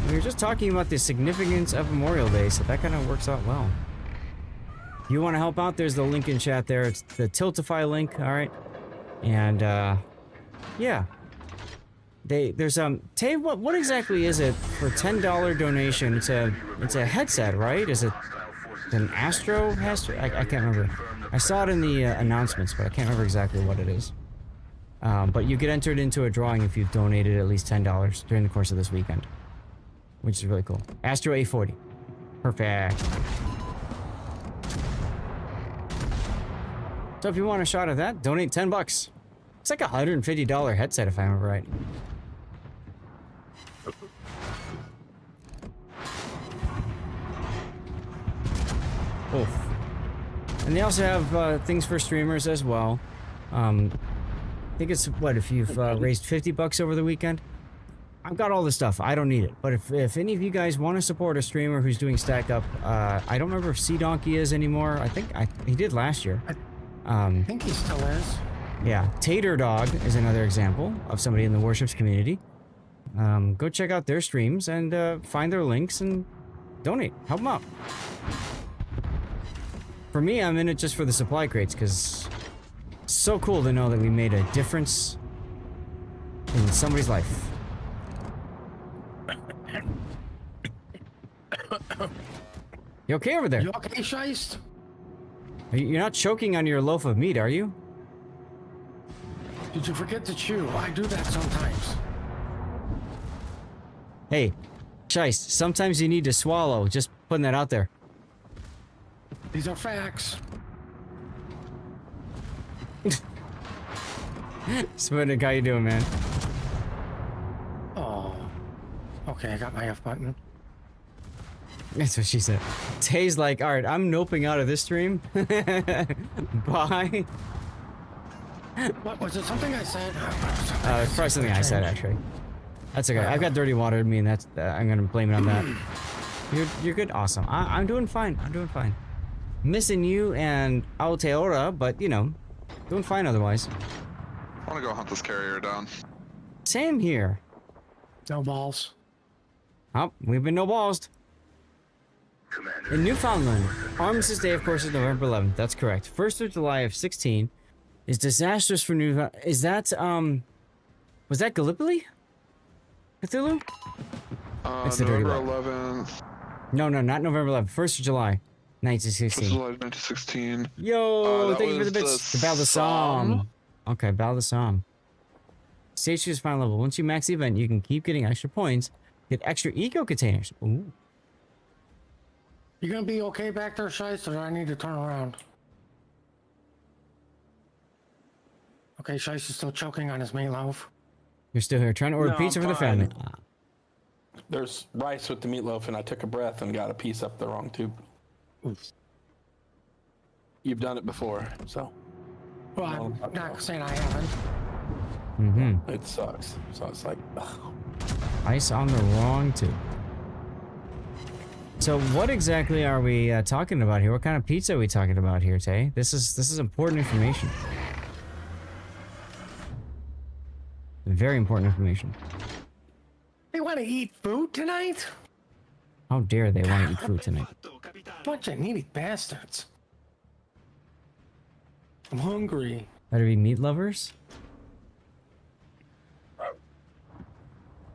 We were just talking about the significance of Memorial Day, so that kind of works out well. If you want to help out, there's the link in chat there. It's the Tiltify link, alright? And, yeah. There's, Tay, what exactly is it for $10 donation? It's a headset, right? Is it an Astro? I can't remember. I saw it in the announcements, but I can't remember exactly what it is. But you get entered into a drawing if you've donated at least $10 during the course of this weekend. Which is really cool. Astro A40. Perfect. So if you want a shot of that, donate $10. It's like a $150 headset if I remember right. Oof. And they also have things for streamers as well. I think it's, what, if you've raised $50 over the weekend? I've got all the stuff. I don't need it. But if any of you guys want to support a streamer who's doing Stack Up, I don't remember if Sea Donkey is anymore. I think he did last year. I think he still is. Yeah. Tater Dog is another example of somebody in the Warships community. Go check out their streams and find their links and donate. Help them out. For me, I'm in it just for the supply crates because it's so cool to know that we made a difference in somebody's life. You okay over there? You okay, Scheist? You're not choking on your loaf of meat, are you? Did you forget to chew? I do that sometimes. Hey, Scheist, sometimes you need to swallow. Just putting that out there. These are facts. Sputnik, how you doing, man? Oh. Okay, I got my F button. That's what she said. Tay's like, alright, I'm noping out of this stream. Bye. What was it? Something I said? It's probably something I said, actually. That's okay. I've got dirty water in me, and that's I'm gonna blame it on that. You're good. Awesome. I'm doing fine. I'm doing fine. Missing you and Aotearoa, but you know, doing fine otherwise. I want to go hunt this carrier down. Same here. No balls. Oh, we've been no ballsed. In Newfoundland, Armistice Day, of course, is November 11th. That's correct. 1st of July of 16 is disastrous for Newfoundland. Is that, was that Gallipoli? Cthulhu? It's the November dirty 11th. No, not November 11th. 1st of July, 1916. July 1916. Yo, thank you for the was bits. The Battle of the Somme. Okay, Battle of the Somme. Stage 2 is final level. Once you max the event, you can keep getting extra points, get extra eco containers. Ooh. You gonna be okay back there, Scheist, or do I need to turn around? Okay, Scheist is still choking on his meatloaf. You're still here trying to order No, pizza I'm for the fine. family. There's rice with the meatloaf, and I took a breath and got a piece up the wrong tube. Oof. You've done it before, so. Well, I'm not saying I haven't. Mm-hmm. It sucks. So it's like, ugh. Ice on the wrong tube. So what exactly are we talking about here? What kind of pizza are we talking about here, Tay? This is important information. Very important information. They want to eat food tonight? How dare they want to eat food tonight? Bunch of needy bastards. I'm hungry. Better be meat lovers?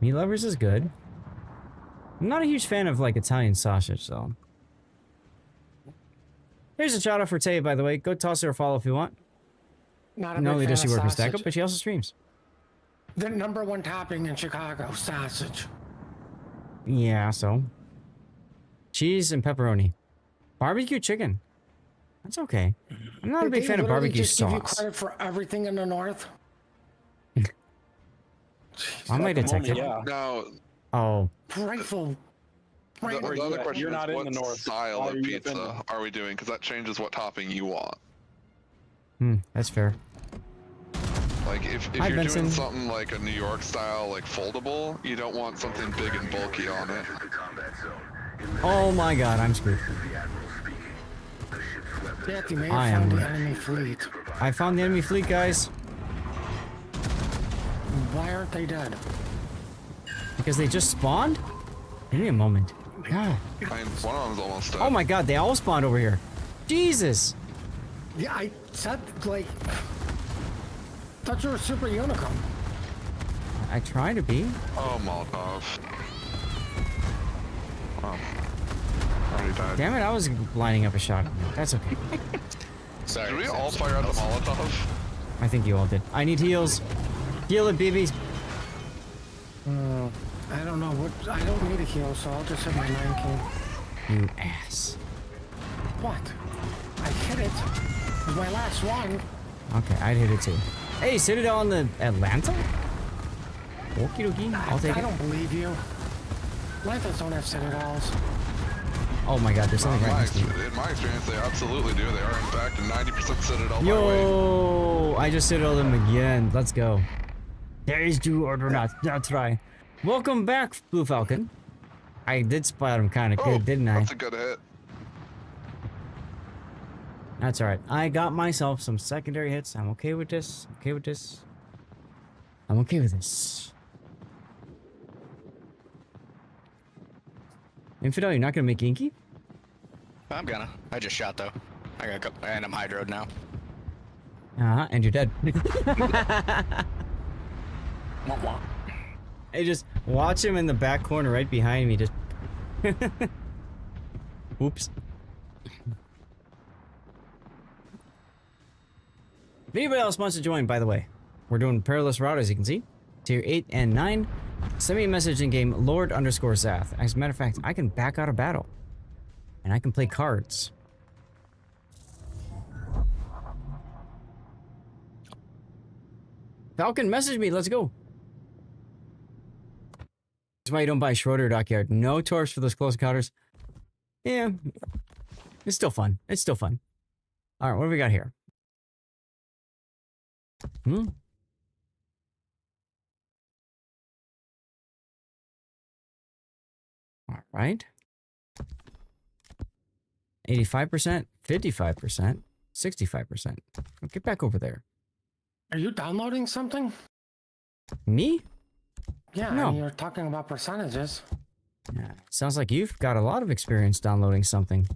Meat lovers is good. I'm not a huge fan of like Italian sausage, so. Here's a shout out for Tay, by the way. Go toss her a follow if you want. Not a Not only big does she fan work of with Stack Up, sausage. but she also streams. The #1 topping in Chicago, sausage. Yeah, so. Cheese and pepperoni. Barbecue chicken. That's okay. I'm not a Did big they fan of literally barbecue just give you sauce. credit for everything in the north? Why am I At the moment, detected? yeah. Now, Oh, Grateful. the other question You're is, not in what the north. style Why of are you pizza offended? are we doing? Because that changes what topping you want. that's fair. Like, if Hi, you're Benson. doing something like a New York style, like foldable, you don't want something big and bulky on it. Oh my god, I'm screwed. That you may I have found am- the enemy fleet. I found the enemy fleet, guys. Why aren't they dead? Because they just spawned? Give me a moment. God. I mean, one of them's almost dead. Oh my god, they all spawned over here. Jesus. Yeah, I said, like... thought you were super unicorn. I try to be. Oh, Molotov. Oh. Already died. Damn it, I was lining up a shot. That's okay. Sorry. Did we all fire out the Molotov? I think you all did. I need heals. Heal it, babies. I don't know what... I don't need a heal, so I'll just hit my 9K. You ass. What? I hit it. It was my last one. Okay, I'd hit it too. Hey, Citadel on the Atlanta? Okie dokie, I'll take I it. don't believe you. Lanthas don't have citadels. Oh my god, there's something right next to you. In my experience, they absolutely do. They are, in fact, a 90% Citadel by weight. Yo, I just Citadel them again. Let's go. There is do or do not. That's right. Welcome back, Blue Falcon. I did spot him kind of good, didn't I? That's a good hit. That's alright. I got myself some secondary hits. I'm okay with this. Okay with this. I'm okay with this. Infidel, you're not gonna make Inky? I'm gonna. I just shot though. I got a couple, and I'm hydroed now. And you're dead. Wah, wah. Hey, just watch him in the back corner right behind me. Just. Oops. If anybody else wants to join, by the way, we're doing Perilous Route, as you can see. Tier 8 and 9. Send me a message in game, Lord_Zath. As a matter of fact, I can back out of battle. And I can play cards. Falcon, message me, let's go. That's why you don't buy Schroeder Dockyard. No torps for those close encounters. Yeah. It's still fun. It's still fun. Alright, what do we got here? All right. 85%, 55%, 65%. Get back over there. Are you downloading something? Me? Yeah, No. you're talking about percentages. Yeah, sounds like you've got a lot of experience downloading something.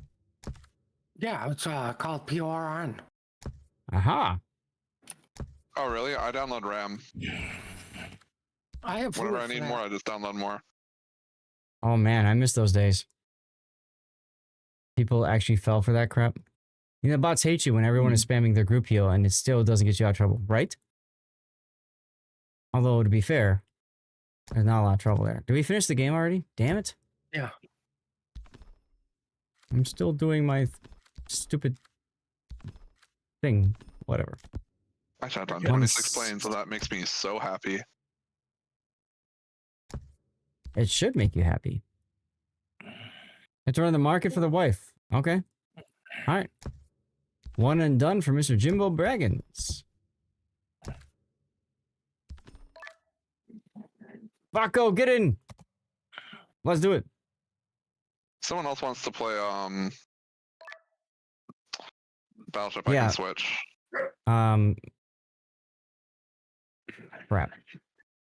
Yeah, it's called PORN. Aha. Oh, really? I download RAM. I have Whenever fluid I for need that. more, I just download more. Oh man, I miss those days. People actually fell for that crap. You know, bots hate you when everyone is spamming their group heal and it still doesn't get you out of trouble, right? Although, to be fair, there's not a lot of trouble there. Did we finish the game already? Damn it. Yeah. I'm still doing my stupid thing. Whatever. I shot on Yeah. 26 planes, so that makes me so happy. It should make you happy. It's run the market for the wife. Okay. All right. One and done for Mr. Jimbo Braggins. Vaco, get in. Let's do it. Someone else wants to play Battleship. I Yeah. can switch. Crap.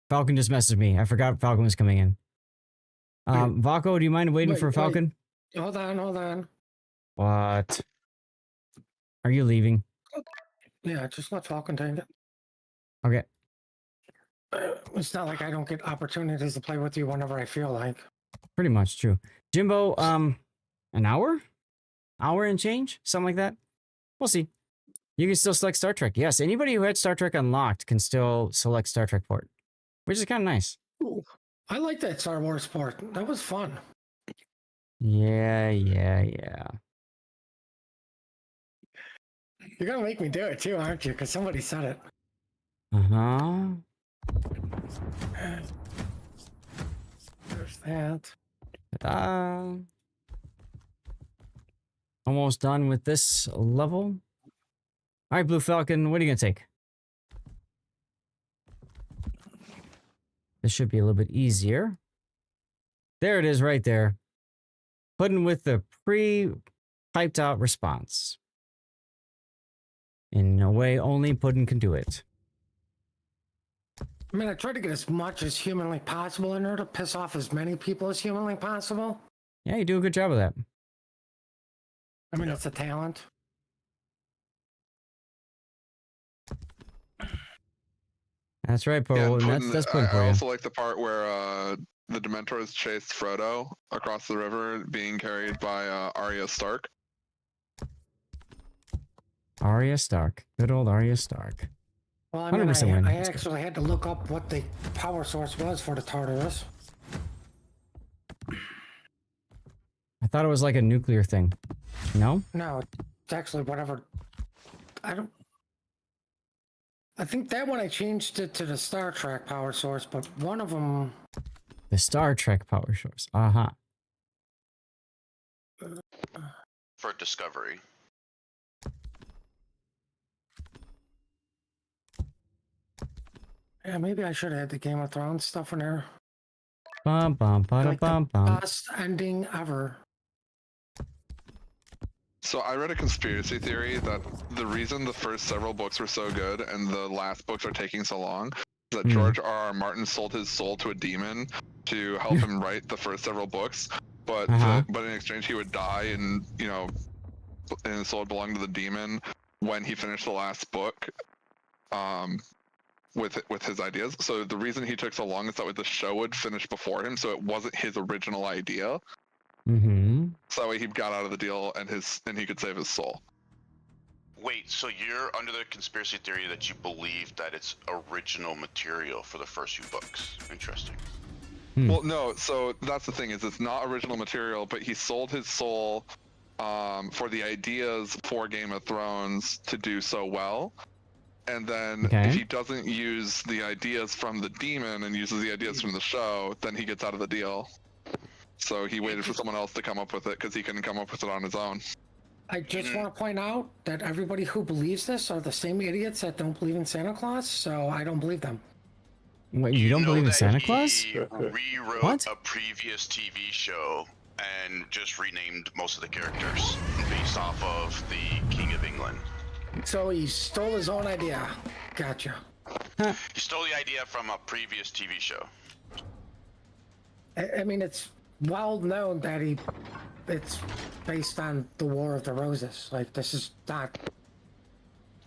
Falcon just messaged me. I forgot Falcon was coming in. Vaco, do you mind waiting Wait, for wait. Falcon? Hold on. What? Are you leaving? Yeah, just let Falcon take it. Okay. It's not like I don't get opportunities to play with you whenever I feel like. Pretty much true. Jimbo, an hour? Hour and change? Something like that? We'll see. You can still select Star Trek. Yes, anybody who had Star Trek unlocked can still select Star Trek port, which is kind of nice. Ooh, I like that Star Wars port. That was fun. Yeah. You're gonna make me do it too, aren't you? Because somebody said it. Uh-huh. There's that. Ta-da. Almost done with this level. All right, Blue Falcon, what are you gonna take? This should be a little bit easier. There it is right there. Puddin with the pre-typed out response. In a way only Puddin can do it. I mean, I tried to get as much as humanly possible in there to piss off as many people as humanly possible. Yeah, you do a good job of that. I mean, it's a talent. That's right, Paul. Yeah, and Puddin, that's Puddin for I you. also like the part where the Dementors chased Frodo across the river, being carried by Arya Stark. Arya Stark. Good old Arya Stark. Well, I mean, 100% win. I actually had to look up what the power source was for the Tartarus. I thought it was like a nuclear thing. No? No, it's actually whatever. I think that one I changed it to the Star Trek power source, but one of them. The Star Trek power source. Uh-huh. For Discovery. Yeah, maybe I should have had the Game of Thrones stuff in there. Bum bum bada Like bum the bum. best ending ever. So I read a conspiracy theory that the reason the first several books were so good and the last books are taking so long is that George R.R. Martin sold his soul to a demon to help him write the first several books, but but in exchange he would die, and and his soul belonged to the demon when he finished the last book. With his ideas. So the reason he took so long is that way the show would finish before him, so it wasn't his original idea. Mm-hmm. So that way he got out of the deal and he could save his soul. Wait, so you're under the conspiracy theory that you believe that it's original material for the first few books. Interesting. Well, no, so that's the thing, is it's not original material, but he sold his soul for the ideas for Game of Thrones to do so well. And then if he doesn't use the ideas from the demon and uses the ideas from the show, then he gets out of the deal. So he waited for someone else to come up with it because he couldn't come up with it on his own. I just want to point out that everybody who believes this are the same idiots that don't believe in Santa Claus, so I don't believe them. Wait, you don't believe in Santa Claus? He rewrote a previous TV show and just renamed most of the characters based off of the King of England. So he stole his own idea. Gotcha. He stole the idea from a previous TV show. I mean, it's well known that it's based on the War of the Roses. Like, this is not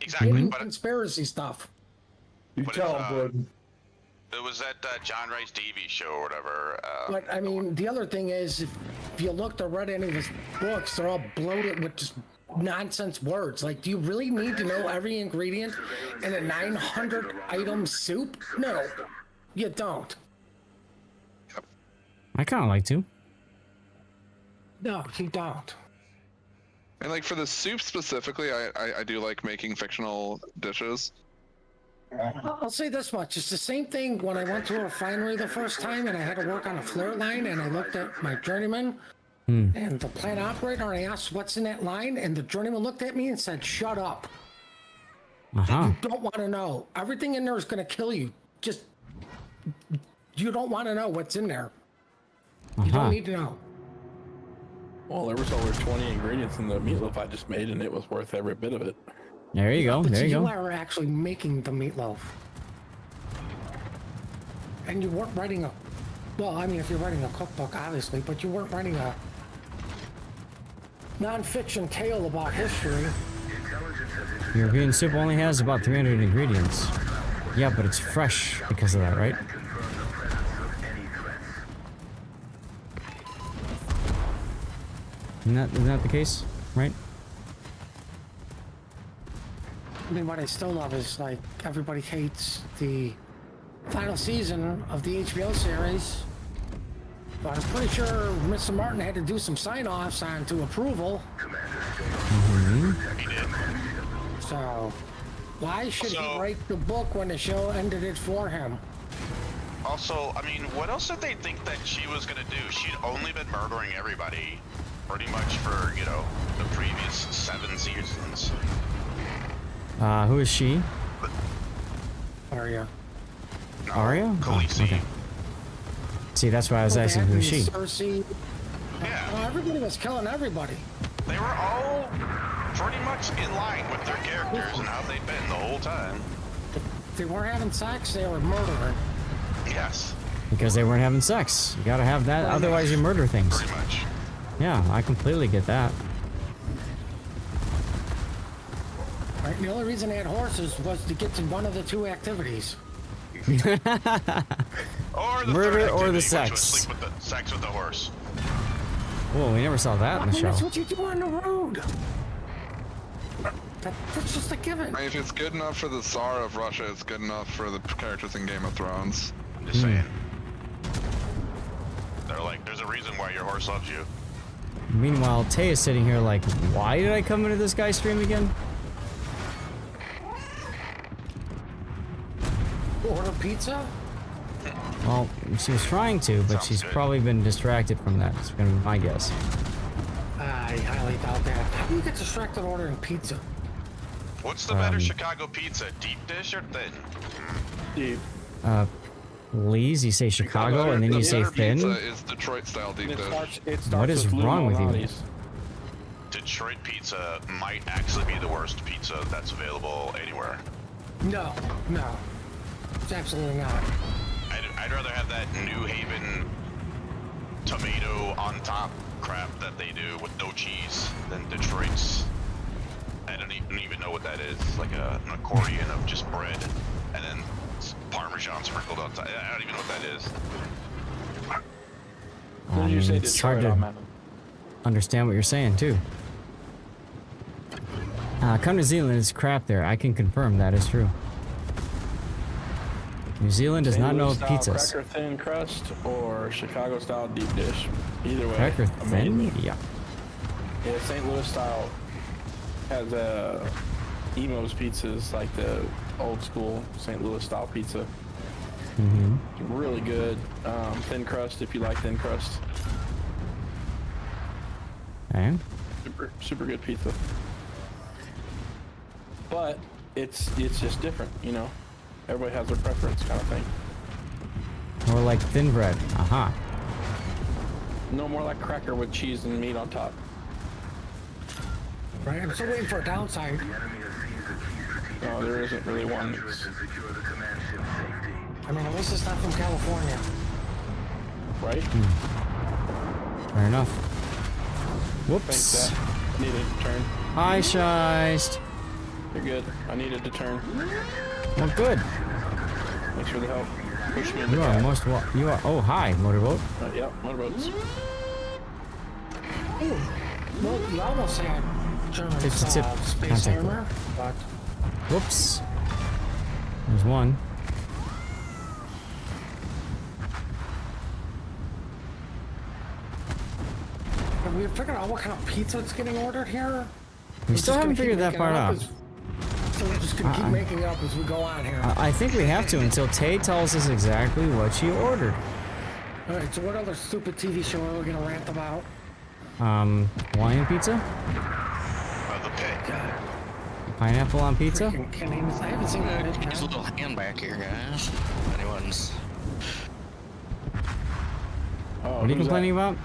exactly conspiracy stuff. You tell him, Bud. It was that John Rice Davies show or whatever. But I mean, the other thing is, if you looked or read any of his books, they're all bloated with just nonsense words. Like, do you really need to know every ingredient in a 900 item soup? No, you don't. I kind of like to. No, you don't. And like for the soup specifically, I do like making fictional dishes. I'll say this much. It's the same thing when I went to a refinery the first time and I had to work on a flare line and I looked at my journeyman and the plant operator and I asked what's in that line and the journeyman looked at me and said, "Shut up. You don't want to know. Everything in there is going to kill you. Just, you don't want to know what's in there. You don't need to know." Well, there was over 20 ingredients in the meatloaf I just made, and it was worth every bit of it. There you go. But There you you go. are actually making the meatloaf. And you weren't writing a... Well, I mean, if you're writing a cookbook, obviously, but you weren't writing a non-fiction tale about history. European soup only has about 300 ingredients. Yeah, but it's fresh because of that, right? Isn't that the case, right? I mean, what I still love is, like, everybody hates the final season of the HBO series. But I'm pretty sure Mr. Martin had to do some sign-offs on to approval. So, why should So- he write the book when the show ended it for him? Also, I mean, what else did they think that she was gonna do? She'd only been murdering everybody pretty much for, you know, the previous 7 seasons. Who is she? Arya. No, Arya? Oh, Khaleesi. okay. See, that's why I was asking who's she. Cersei. Yeah. Well, everybody was killing everybody. They were all pretty much in line with their characters and how they'd been the whole time. If they weren't having sex, they were murdering. Yes. Because they weren't having sex. You gotta have that, otherwise you murder things. Pretty much. Yeah, I completely get that. Right? The only reason they had horses was to get to one of the 2 activities. Or the Murder third or the activity, sex. which was sleep with the sex with the horse. Whoa, we never saw that in the show. That's what you do on the road. That's just a given. I mean, if it's good enough for the Tsar of Russia, it's good enough for the characters in Game of Thrones. I'm just saying. They're like, there's a reason why your horse loves you. Meanwhile, Tay is sitting here like, why did I come into this guy's stream again? Order pizza? Well, she was trying to, but she's probably been distracted from that. It's gonna be my guess. I highly doubt that. How do you get distracted ordering pizza? What's the better Chicago pizza, deep dish or thin? Dude. Please, you say Chicago and then you say thin? Pizza is Detroit style deep dish. What is wrong with you? Detroit pizza might actually be the worst pizza that's available anywhere. No, no. It's absolutely not. I'd rather have that New Haven tomato on top crap that they do with no cheese than Detroit's. I don't even know what that is. Like an accordion of just bread and then Parmesan sprinkled on top. I don't even know what that is. What did you say It's hard Detroit on to that? understand what you're saying too. Come to Zealand is crap there. I can confirm that is true. New Zealand does not know pizzas. Cracker thin crust or Chicago style deep dish. Either way. Cracker thin? amazing. Yeah. Yeah, St. Louis style has Emo's pizzas, like the old school St. Louis style pizza. Mm-hmm. Really good. Thin crust if you like thin crust. And Super good pizza. But it's just different, you know. Everybody has their preference, kind of thing. more like thin bread. Aha. No, more like cracker with cheese and meat on top. Right, I'm still waiting for a downside. No, there isn't really one. I mean, at least it's not from California. Right? Fair enough. Whoops. Thanks, Dad. Needed to turn. Hi, Shiest. You're good. I needed to turn. Well, good. Thanks for the help. Push me in the You are cat. most you are. Oh, hi, motorboat. Yep, motorboats. Well, you almost had German Tip to tip. space Contact armor, but Whoops. There's one. have we figured out what kind of pizza it's getting ordered here? We We're still just haven't gonna keep figured that making part it up out. So we're just gonna keep making it up as we go on here. I think we have to until Tay tells us exactly what she ordered. All right, so what other stupid TV show are we gonna rant about? Hawaiian pizza? The pig. Pineapple on pizza? I haven't seen that. Here's a little hand back here, guys. If anyone's Oh, What are you who's complaining about?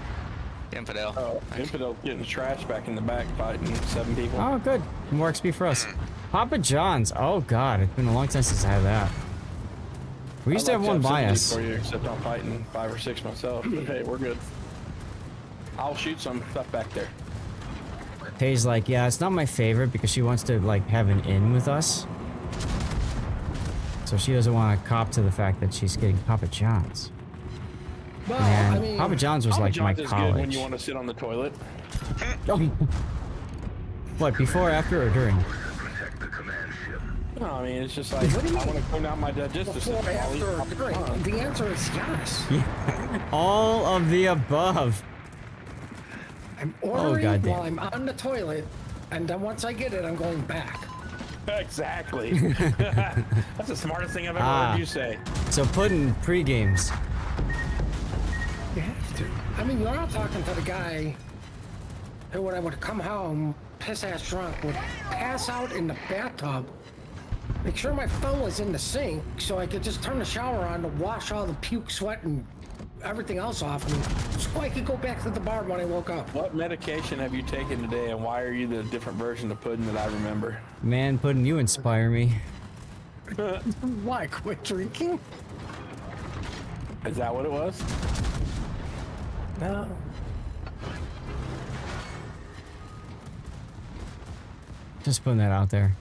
infidel. that? Oh, infidel getting trashed back in the back fighting 7 people. Oh, good. More XP for us. Papa John's. Oh, God. It's been a long time since I had that. We used to have one by us. For you, except I'm fighting 5 or 6 myself. But hey, we're good. I'll shoot some stuff back there. Tay's like, yeah, it's not my favorite because she wants to, like, have an in with us. So she doesn't want to cop to the fact that she's getting Papa John's. Well, Man, I mean, Papa John's was Papa like John's my is good when college. you want to sit on the toilet. What, before, after, or during? No, I mean, it's just like, I want to clean out my digestive before, system. I'll eat after, or Papa during? John's. The answer is yes. All of the above. I'm ordering goddamn. while I'm on the toilet, and then once I get it, I'm going back. Exactly. That's the smartest thing I've ever heard you say. So Puddin' pre-games. You have to. I mean, you're not talking to the guy who, when I would come home, piss-ass drunk, would pass out in the bathtub, make sure my phone was in the sink so I could just turn the shower on to wash all the puke, sweat, and everything else off me so I could go back to the bar when I woke up. What medication have you taken today, and why are you the different version of Puddin' that I remember? Man, Puddin', you inspire me. Why? Quit drinking? Is that what it was? No. Just putting that out there.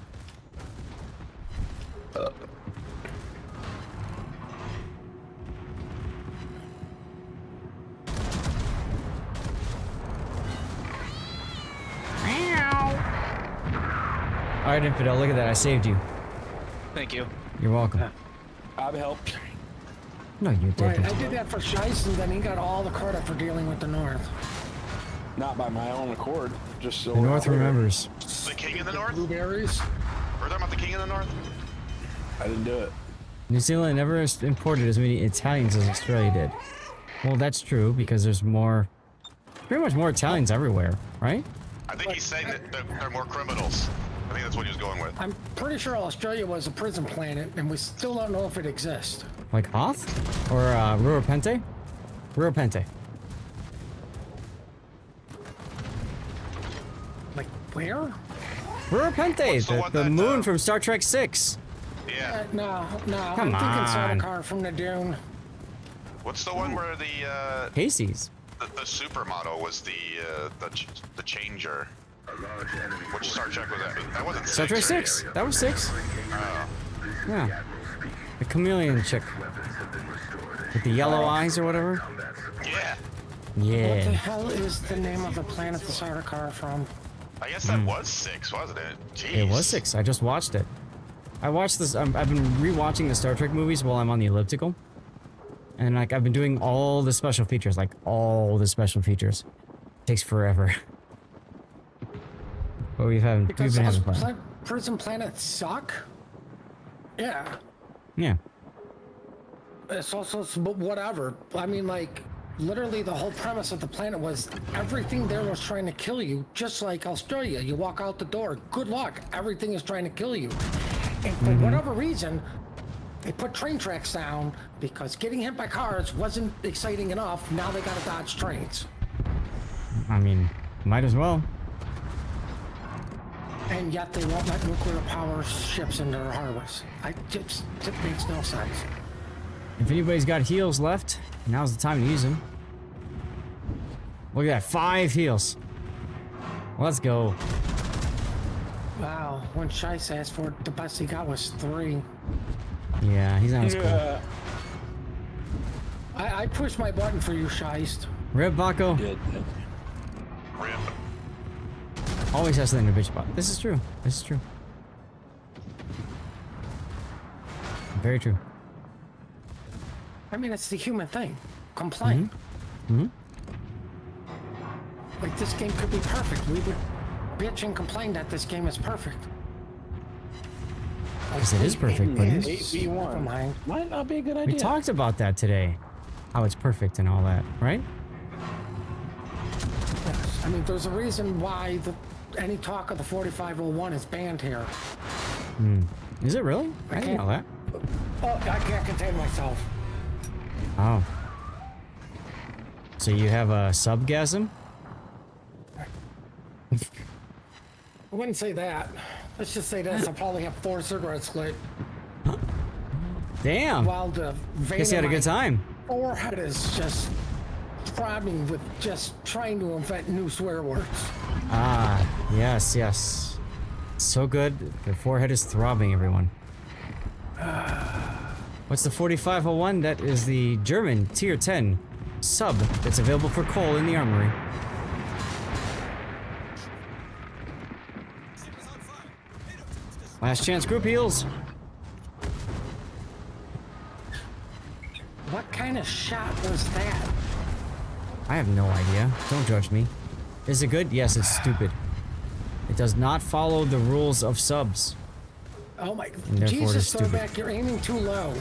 Alright, Infidel, look at that. I saved you. Thank you. You're welcome. I've helped. No, you didn't. Right, I did that for Shice, and then he got all the credit for dealing with the North. Not by my own accord, just so The North remembers. The king in the north? Blueberries? We're talking about the king in the north? I didn't do it. New Zealand never imported as many Italians as Australia did. Well, that's true, because there's pretty much more Italians everywhere, right? I think he's saying that there are more criminals. I think that's what he was going with. I'm pretty sure Australia was a prison planet, and we still don't know if it exists. Like Hoth? Or Ruropente? Ruropente. Like, where? Ruropente, the moon from Star Trek 6. Yeah. No, Come I'm on. thinking Sardaukar from the Dune. What's the one where the Casey's. the supermodel was the changer? Which Star Trek was that? That wasn't Star Trek 6. That was 6. Yeah. The chameleon chick. With the yellow eyes or whatever. Yeah. What the Yeah. hell is the name of the planet the Sardaukar from? I guess that was 6, wasn't it? Jeez. It was 6. I just watched it. I watched this. I've been rewatching the Star Trek movies while I'm on the elliptical. And like I've been doing all the special features, Takes forever. But we've been having fun. Prison planets suck? Yeah. Yeah. It's also, but whatever. I mean, like, literally the whole premise of the planet was everything there was trying to kill you, just like Australia. You walk out the door, good luck, everything is trying to kill you. And for whatever reason, they put train tracks down because getting hit by cars wasn't exciting enough. Now they gotta dodge trains. I mean, might as well. And yet they won't let nuclear power ships into their harbors. It makes no sense. If anybody's got heals left, now's the time to use them. Look at that, 5 heals. Let's go. Wow, when Shice asked for it, the best he got was 3. Yeah, he's not as cool. I pushed my button for you, Shice. Rip Baco. Good. Rip. Always has something to bitch about. This is true. This is true. Very true. I mean, it's the human thing. Complain. Like, this game could be perfect. We would bitch and complain that this game is perfect. Because it is perfect, but 8v1 might not be a good idea. we talked about that today. How it's perfect and all that, right? I mean, there's a reason why any talk of the 4501 is banned here. Is it really? I didn't know that. Oh, I can't contain myself. Oh. So you have a subgasm? I wouldn't say that. Let's just say this. I'll probably have 4 cigarettes lit. Damn. While the vein Guess you had a in my good time. forehead is just throbbing with just trying to invent new swear words. Ah, yes, yes. So good. Your forehead is throbbing, everyone. What's the 4501? That is the German Tier 10 sub that's available for coal in the armory. Last chance group heals. What kind of shot was that? I have no idea. Don't judge me. Is it good? Yes, it's stupid. It does not follow the rules of subs. Oh my, And therefore it is Jesus, stupid. Throwback, you're aiming too low.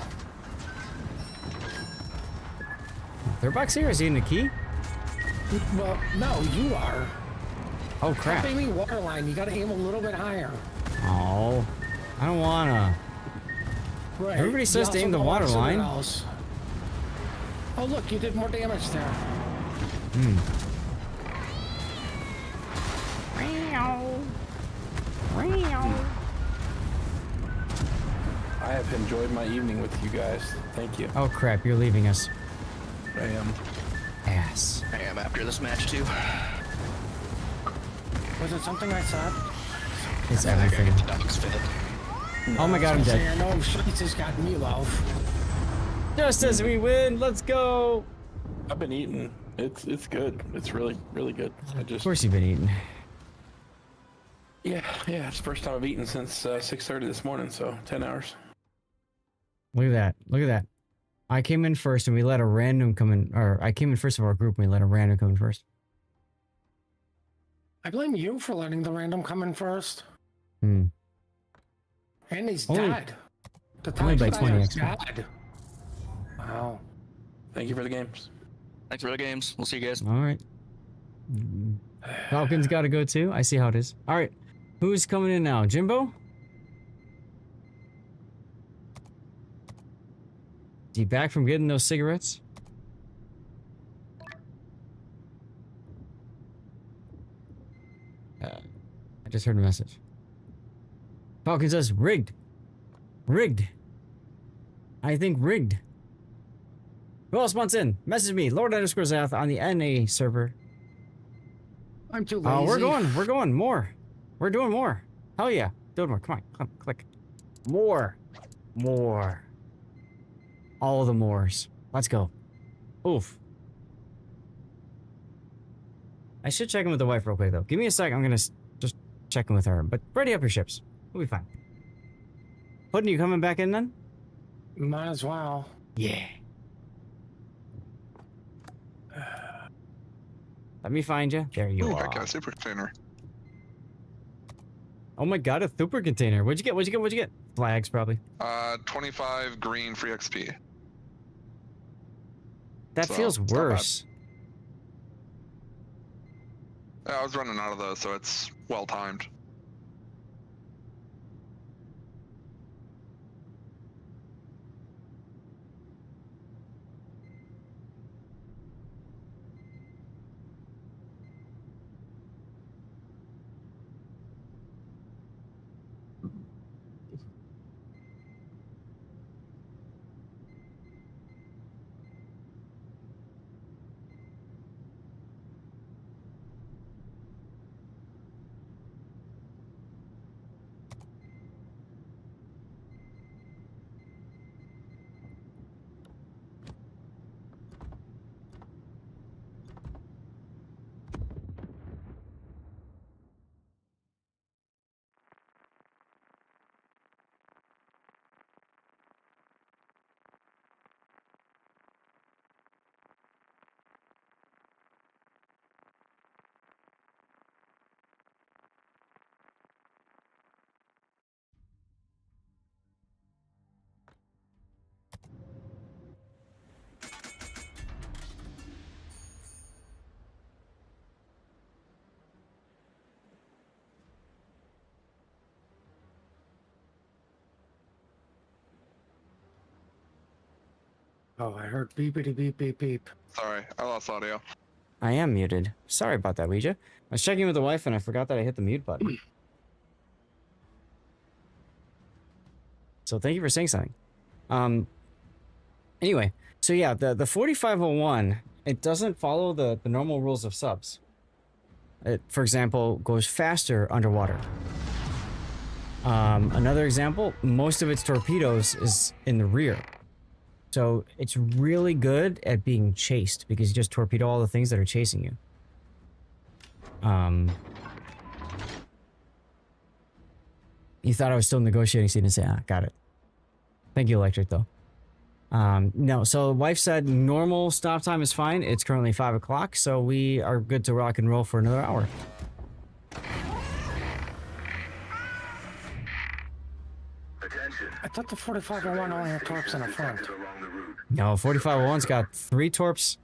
Throwback's here? Is he in the key? Well, no, you are. Oh, crap. Stop aiming waterline. You gotta aim a little bit higher. Oh, I don't wanna. Right. Everybody says You to aim also the go water somewhere line. else. Oh, look, you did more damage there. I have enjoyed my evening with you guys. Thank you. Oh, crap. You're leaving us. I am. Ass. I am after this match too. Was it something I said? It's I gotta everything. get the dogs fed. Oh my god, I'm I dead. know Schultz has got me low. Just as we win, let's go. I've been eating. It's good. It's really good. Of course you've been eating. Yeah. It's the first time I've eaten since 6:30 this morning. So 10 hours. Look at that. Look at that. I came in first and we let a random come in, or I came in first of our group and we let a random come in first. I blame you for letting the random come in first. Hmm. And he's Only- dead. The only by time 20 is extra. dead. Wow. Thank you for the games. Thanks for the games. We'll see you guys. All right. Falcons got to go too. I see how it is. All right. Who's coming in now? Jimbo? Is he back from getting those cigarettes? I just heard a message. Falcon says rigged. Rigged. I think rigged. Who else wants in? Message me, Lord_Zath on the NA server. I'm too lazy. Oh, we're going more. We're doing more. Hell yeah. Doing more. Come on, click. More. All the mores. Let's go. Oof. I should check in with the wife real quick though. Give me a sec. I'm gonna just check in with her. But ready up your ships. We'll be fine. Puddin', you coming back in then? Might as well. Yeah. Let me find you. There you Ooh, are. I got a super container. Oh my god, a super container. What'd you get? Flags, probably. 25 green free XP. That So, feels it's not bad. worse. Yeah, I was running out of those, so it's well timed. Oh, I heard beepity beep beep beep. Sorry, I lost audio. I am muted. Sorry about that, Ouija. I was checking with the wife and I forgot that I hit the mute button. So thank you for saying something. Anyway, so yeah, the 4501, it doesn't follow the normal rules of subs. It, for example, goes faster underwater. Another example, most of its torpedoes is in the rear. So it's really good at being chased because you just torpedo all the things that are chasing you. You thought I was still negotiating, so you didn't say, got it. Thank you, Electric, though. No, so wife said normal stop time is fine. It's currently 5 o'clock, so we are good to rock and roll for another hour. I thought the 4501 only had torps in the front. No, 4501's got 3 torps.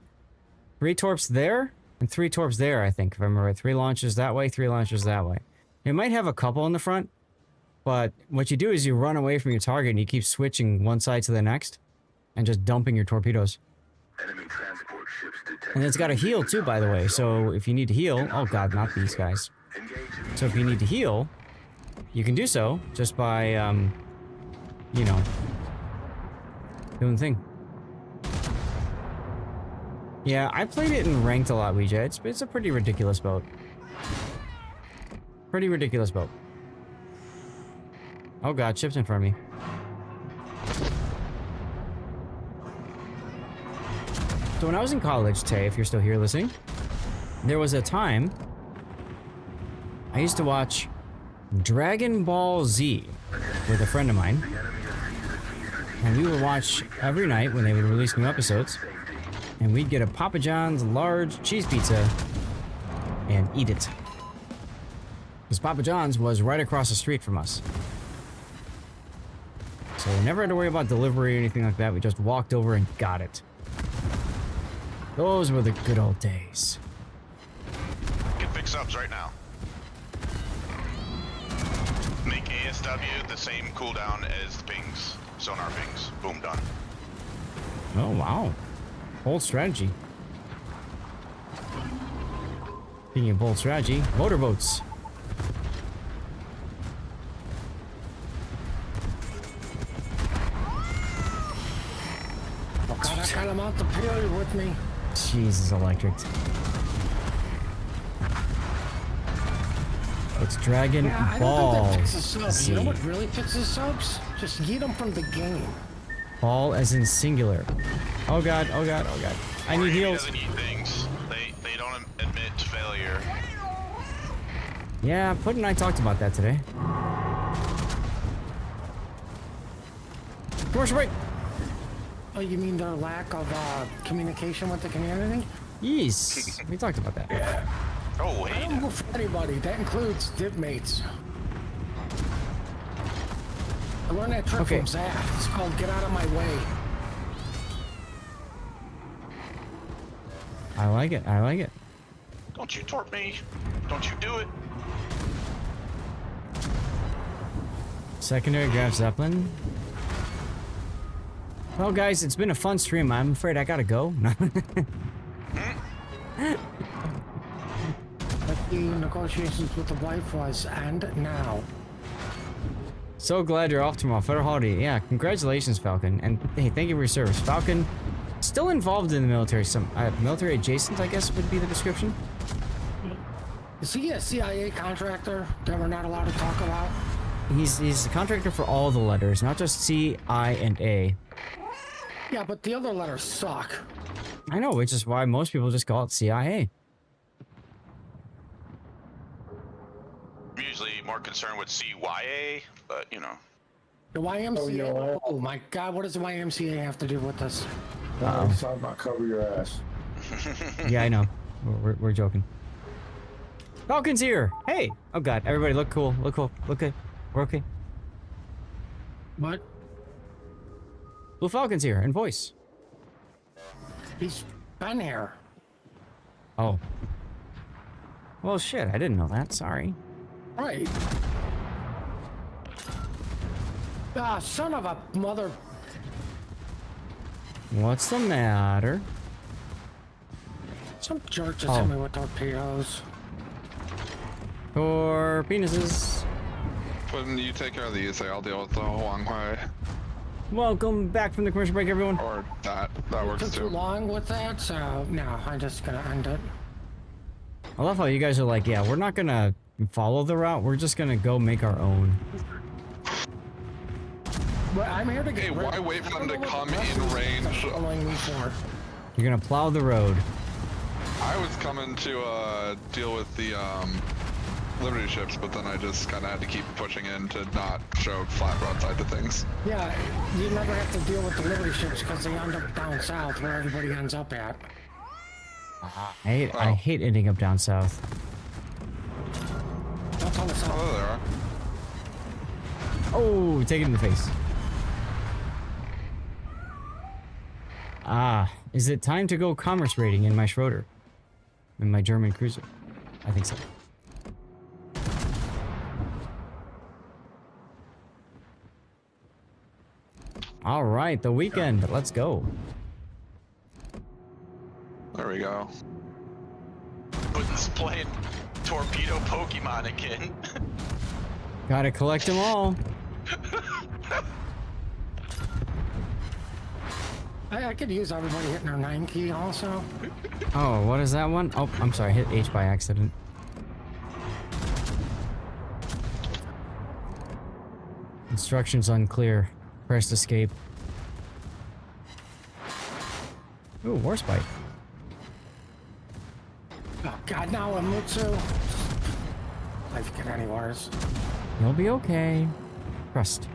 3 torps there and 3 torps there, I think, if I remember right. 3 launches that way, 3 launches that way. It might have a couple in the front, but what you do is you run away from your target and you keep switching one side to the next and just dumping your torpedoes. And it's got a heal too, by the way, so if you need to heal... Oh god, not these guys. So if you need to heal, you can do so just by, you know, doing the thing. Yeah, I played it in ranked a lot, Ouija. It's a pretty ridiculous boat. Pretty ridiculous boat. Oh god, ship's in front of me. So when I was in college, Tay, if you're still here listening, there was a time I used to watch Dragon Ball Z with a friend of mine. And we would watch every night when they would release new episodes. And we'd get a Papa John's large cheese pizza and eat it. Because Papa John's was right across the street from us. So we never had to worry about delivery or anything like that. We just walked over and got it. Those were the good old days. Get fix subs right now. Make ASW the same cooldown as the pings. Sonar pings. Boom, done. Oh, wow. Bold strategy. Speaking of bold strategy, motorboats. Oh god, I got him out the period with me. Jesus, electric. It's Dragon Ball. I don't think that fixes subs. Z. You know what really fixes subs? Just yeet them from the game. Ball as in singular. Oh god, oh god, oh god. I need heals. Doesn't eat things. They don't admit failure. Yeah, Putt and I talked about that today. Commercial break. Oh, you mean their lack of communication with the community? Yes, we talked about that. Yeah. Oh, I don't go for anybody. That includes div mates. I learned that trick from Zach. It's called "Get Out of My Way." I like it. I like it. Don't you torp me. Don't you do it. Secondary Graf Zeppelin. Well, guys, it's been a fun stream. I'm afraid I gotta go. Like the negotiations with the wife was, and now. So glad you're off tomorrow. Federal holiday. Yeah, congratulations, Falcon. And hey, thank you for your service. Falcon, still involved in the military. Some military adjacent, I guess, would be the description. Is he a CIA contractor that we're not allowed to talk about? He's a contractor for all the letters, not just C, I, and A. Yeah, but the other letters suck. I know, which is why most people just call it CIA. I'm usually more concerned with CYA, but you know. The YMCA. Oh my God, what does the YMCA have to do with this? It's talking about cover your ass. Yeah, I know. We're joking. Falcon's here. Hey. Oh God, everybody, look cool. Look cool. Look good. We're okay. What? Blue Falcon's here in voice. He's been here. Oh. Well, shit. I didn't know that. Sorry. Right. Ah, son of a mother. What's the matter? Some jerk just hit me with torpedoes. Or penises. When you take care of these, I'll deal with the Huang Hui. Welcome back from the commercial break, everyone. Or that works Took too. too long with that, so no, I'm just gonna end it. I love how you guys are like, yeah, we're not gonna follow the route. We're just gonna go make our own. But I'm here to get. Hey, why wait for them to come in range? Following me for. You're gonna plow the road. I was coming to deal with the Liberty ships, but then I just kind of had to keep pushing in to not show flat broadside to things. Yeah, you never have to deal with the Liberty ships because they end up down south where everybody ends up at. I hate ending up down south. That's on the south. Oh, there Oh, take it in the face. Ah, is it time to go commerce rating in my Schroeder? In my German cruiser? I think so. All right, the weekend. Let's go. There we go. Putin's playing torpedo Pokemon again. Gotta collect them all. I could use everybody hitting their 9 key also. Oh, what is that one? Oh, I'm sorry, I hit H by accident. Instructions unclear. Press escape. Ooh, Warspite. Oh god, now I'm Mutsu. Life get any worse. You'll be okay. Trust.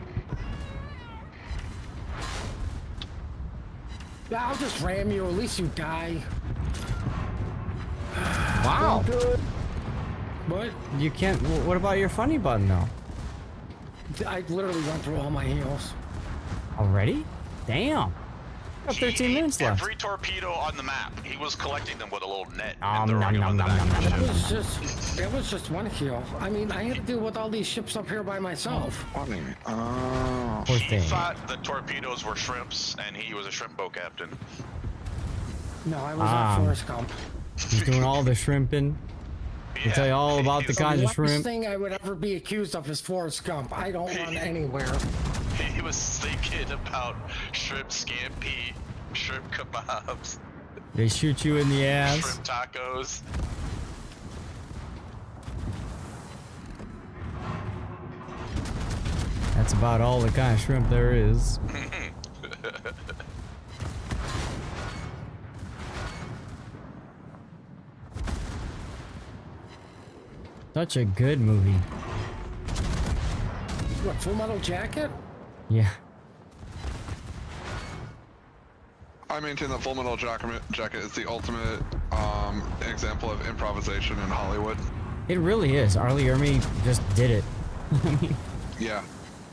Yeah, I'll just ram you, at least you die. Wow. What? You can't. What about your funny button though? I literally went through all my heals. Already? Damn. Got 13 minutes left. Every torpedo on the map, he was collecting them with a little net. Nom, and nom, throwing nom, them on the nom, back nom, of the nom, ship. It was just one heal. I mean, I had to deal with all these ships up here by myself. Funny. Oh. Poor He thing. thought the torpedoes were shrimps, and he was a shrimp boat captain. No, I was at Forrest Gump. He's doing all the shrimping. He'll tell you all about the kinds of The shrimp. last thing I would ever be accused of is Forrest Gump. I don't run anywhere. He was thinking about shrimp scampi, shrimp kebabs, They shoot you in the ass. shrimp tacos. That's about all the kind of shrimp there is. Such a good movie. What, Full Metal Jacket? Yeah. I maintain that Full Metal Jacket is the ultimate example of improvisation in Hollywood. It really is. Arlie Ermy just did it. Yeah.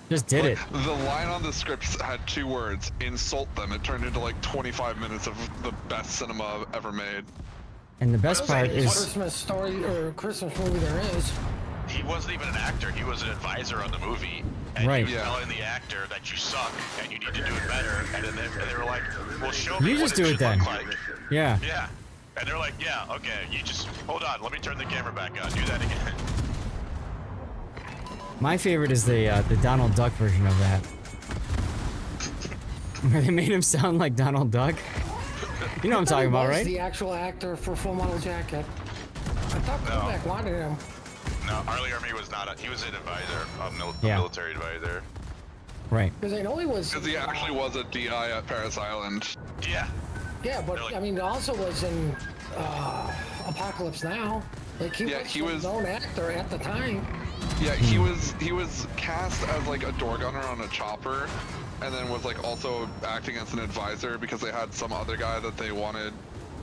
Just did Like, it. the line on the script had 2 words, insult them. It turned into like 25 minutes of the best cinema ever made. And the best part is... Christmas story or Christmas movie there is. He wasn't even an actor, he was an advisor on the movie. And Right. he was telling the actor that you suck and you need to do it better. And then they were like, well, show me You what just do it should then. look like. Yeah. Yeah. And they're like, yeah, okay, you just, hold on, let me turn the camera back on, do that again. My favorite is the Donald Duck version of that. Where they made him sound like Donald Duck. You know what I'm talking about, right? The actual actor for Full Metal Jacket. I thought Kovac wanted him. No, Arlie Ermy was not he was an advisor, a Yeah. military advisor. Right. Because I know he was. Because he actually was a DI at Paris Island. Yeah. Yeah, but I mean, also was in Apocalypse Now. Like he was a known actor at the time. Yeah, he was cast as like a door gunner on a chopper, and then was like also acting as an advisor because they had some other guy that they wanted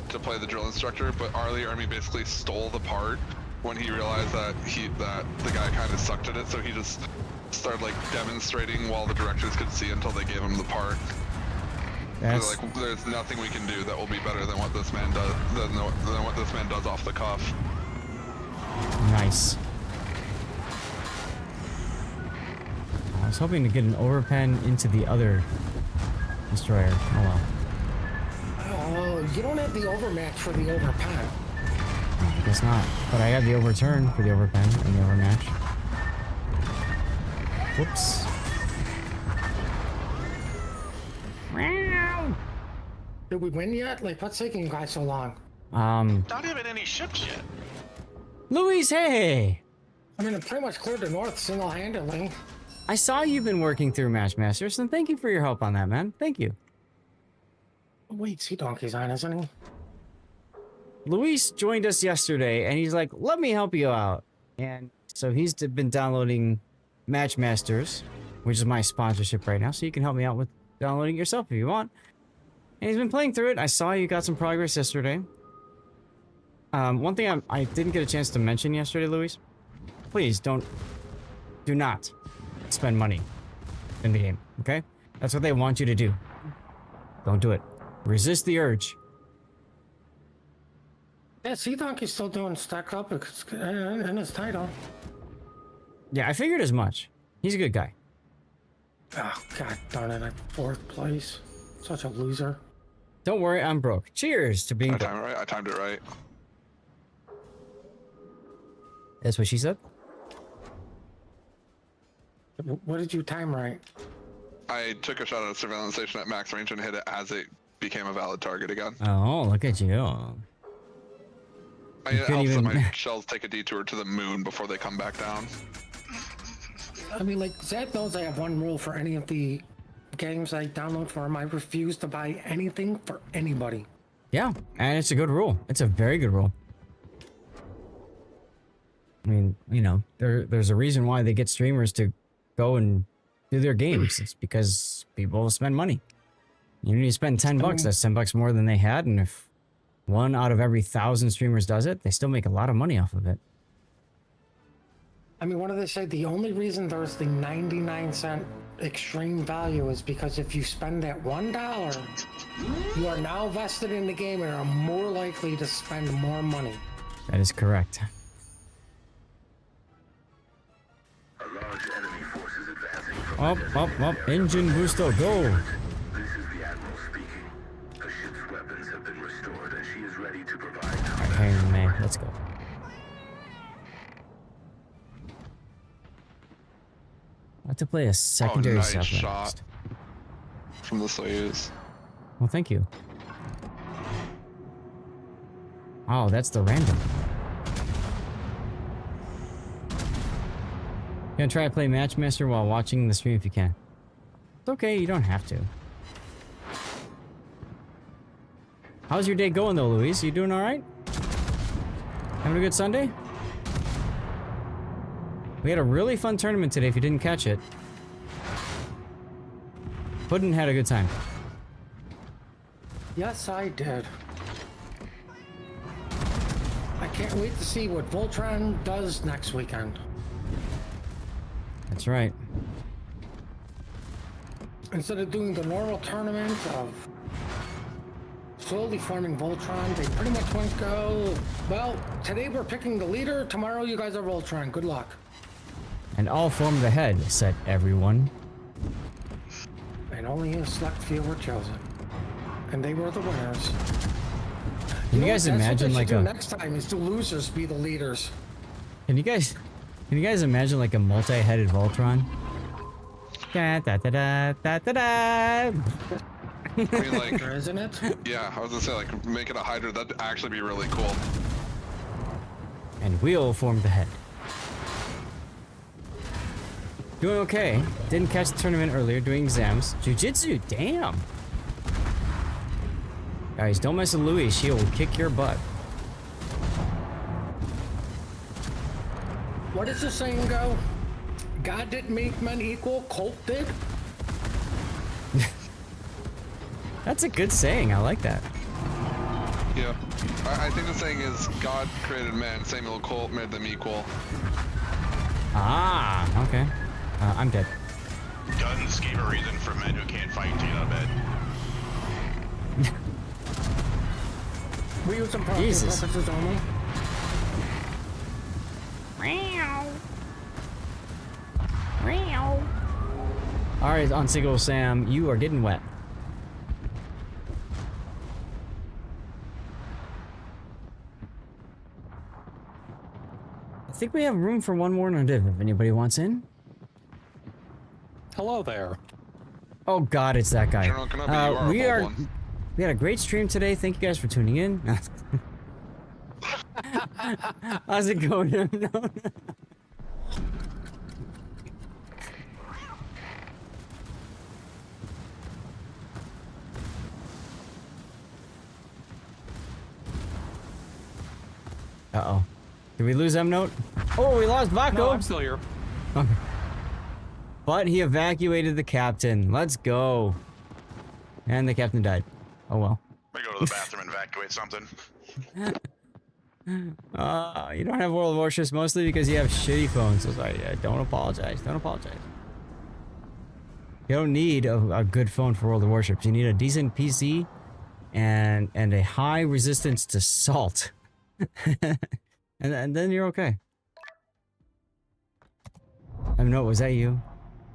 to play the drill instructor. But Arlie Ermy basically stole the part when he realized that the guy kind of sucked at it, so he just started like demonstrating while the directors could see until they gave him the part. That's... Like, there's nothing we can do that will be better than what this man does than what this man does off the cuff. Nice. I was hoping to get an overpen into the other destroyer. Oh well. Oh, you don't have the overmatch for the overpen. I guess not. But I had the overturn for the overpen and the overmatch. Whoops. Did we win yet? Like, what's taking you guys so long? Not even any ships yet. Luis, hey! I mean, I pretty much cleared the north single-handedly. I saw you've been working through Matchmasters, and thank you for your help on that, man. Thank you. Wait, Sea Donkey's on, isn't he? Luis joined us yesterday, and he's like, let me help you out. And so he's been downloading Matchmasters, which is my sponsorship right now, so you can help me out with downloading it yourself if you want. And he's been playing through it. I saw you got some progress yesterday. One thing I didn't get a chance to mention yesterday, Luis. Please do not spend money in the game, okay? That's what they want you to do. Don't do it. Resist the urge. Yeah, Sea Donkey's still doing stack up in his title. Yeah, I figured as much. He's a good guy. Oh, god darn it, I'm 4th place. Such a loser. Don't worry, I'm broke. Cheers to being broke. I timed it right. That's what she said? What did you time right? I took a shot at a surveillance station at max range and hit it as it became a valid target again. Oh, look at you. It helps that my shells take a detour to the moon before they come back down. I mean, like, Zach knows I have one rule for any of the games I download for him. I refuse to buy anything for anybody. Yeah, and it's a good rule. It's a very good rule. I mean, you know, there's a reason why they get streamers to go and do their games. It's because people spend money. You need to spend $10. That's $10 more than they had, and if 1 out of every 1,000 streamers does it, they still make a lot of money off of it. I mean, what do they say? The only reason there's the 99-cent extreme value is because if you spend that $1, you are now vested in the game and are more likely to spend more money. That is correct. Up, engine booster, go! This is the Admiral speaking. The ship's weapons have been restored and she is ready to provide... Okay, man, let's go. I have to play a secondary nice shot. shot from the Soyuz. Well, thank you. Oh, that's the random. Gonna try to play Matchmaster while watching the stream if you can. It's okay, you don't have to. How's your day going though, Luis? You doing alright? Having a good Sunday? We had a really fun tournament today if you didn't catch it. Puddin had a good time. Yes, I did. I can't wait to see what Voltron does next weekend. That's right. Instead of doing the normal tournament of slowly forming Voltron, they pretty much went go, well, today we're picking the leader, tomorrow you guys are Voltron, good luck. And all formed ahead, said everyone. And only a select few were chosen. And they were the winners. Can you guys imagine like a... Next time is the losers be the leaders. Can you guys imagine like a multi-headed Voltron? Da da da da da da da. I mean, like, isn't it? Yeah, I was gonna say, like, make it a Hydra. That'd actually be really cool. And we'll form the head. Doing okay. Didn't catch the tournament earlier, doing exams. Jiu-jitsu, damn. Guys, don't mess with Louis. She will kick your butt. What does the saying go? God didn't make men equal, Colt did? That's a good saying. I like that. Yeah. I think the saying is, God created man, Samuel Colt made them equal. Ah, okay. I'm dead. Guns gave a reason for men who can't fight to get out of bed. We use them for purposes only. Alright, on Single Sam, you are getting wet. I think we have room for one more native if anybody wants in. Hello there. Oh god, it's that guy. General, can I be We had a great stream today. Thank you guys for tuning in. How's it going? No. Uh-oh. Did we lose M-Note? Oh, we lost Baco! No, I'm still here. Okay. But he evacuated the captain. Let's go. And the captain died. Oh well. We go to the bathroom and evacuate something. You don't have World of Warships mostly because you have shitty phones. So sorry, don't apologize. Don't apologize. You don't need a good phone for World of Warships. You need a decent PC and a high resistance to salt. and then you're okay. No, was that you?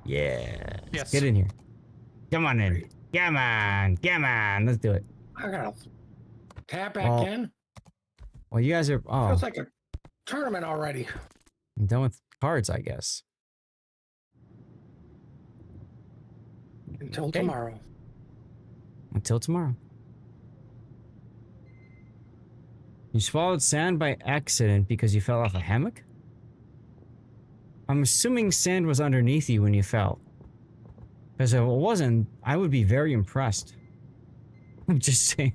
Yeah. Yes. Get in here. Come on in. Come on. Come on. Let's do it. I gotta tap back in. Well, you guys are... Oh. Feels like a tournament already. I'm done with cards, I guess. Until tomorrow. Until tomorrow. You swallowed sand by accident because you fell off a hammock? I'm assuming sand was underneath you when you fell. Because if it wasn't, I would be very impressed. I'm just saying.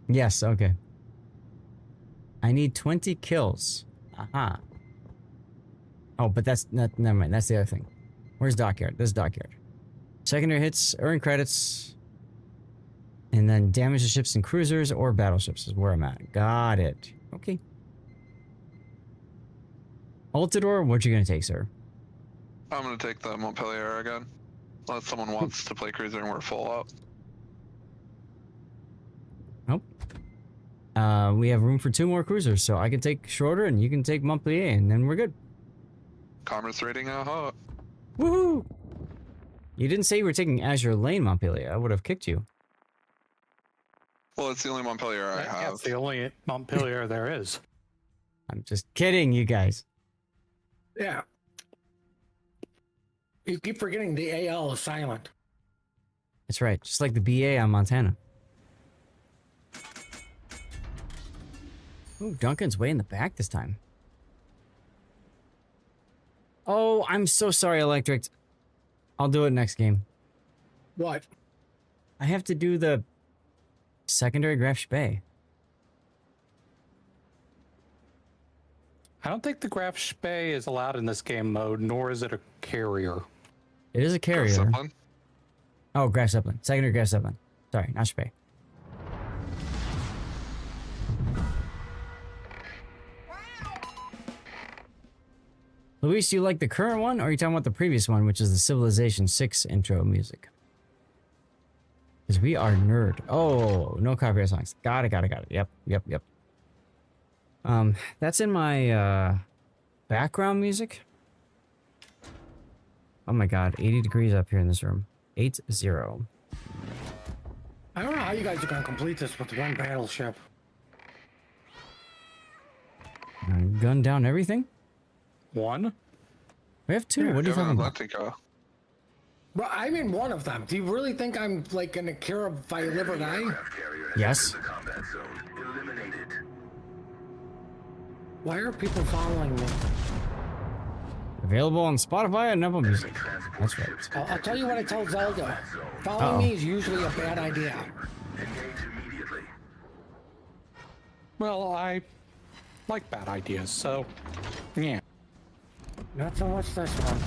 Yes, okay. I need 20 kills. Aha. Oh, but that's not, never mind, that's the other thing. Where's Dockyard? This is Dockyard. Secondary hits, earn credits, and then damage to ships and cruisers or battleships is where I'm at. Got it. Okay. Altador, what you gonna take, sir? I'm gonna take the Montpellier again. Unless someone wants to play cruiser and we're full out. Nope. We have room for 2 more cruisers, so I can take Schroeder and you can take Montpellier, and then we're good. Commerce rating, Woohoo! You didn't say you were taking Azure Lane, Montpellier. I would have kicked you. Well, it's the only Montpellier I have. It's the only Montpellier there is. I'm just kidding, you guys. Yeah. You keep forgetting the AL is silent. That's right, just like the BA on Montana. Ooh, Duncan's way in the back this time. Oh, I'm so sorry, Electric. I'll do it next game. What? I have to do the secondary Graf Spee. I don't think the Graf Spee is allowed in this game mode, nor is it a carrier. It is a carrier. Oh, Graf Zeppelin. Secondary Graf Zeppelin. Sorry, not Spee. Luis, do you like the current one, or are you talking about the previous one, which is the Civilization 6 intro music? Because we are nerd. Oh, no copyright songs. Got it. Yep. That's in my, background music. Oh my god, 80 degrees up here in this room. 8-0. I don't know how you guys are gonna complete this with one battleship. Gun down everything? One? We have 2. What are you talking about? Well, I'm in one of them. Do you really think I'm like gonna care if I live or die? Yes. Why are people following me? Available on Spotify and Apple Music. That's right. I'll tell you what I told Zelda. Following me is usually a bad idea. Well, I like bad ideas, so yeah. Not so much this one.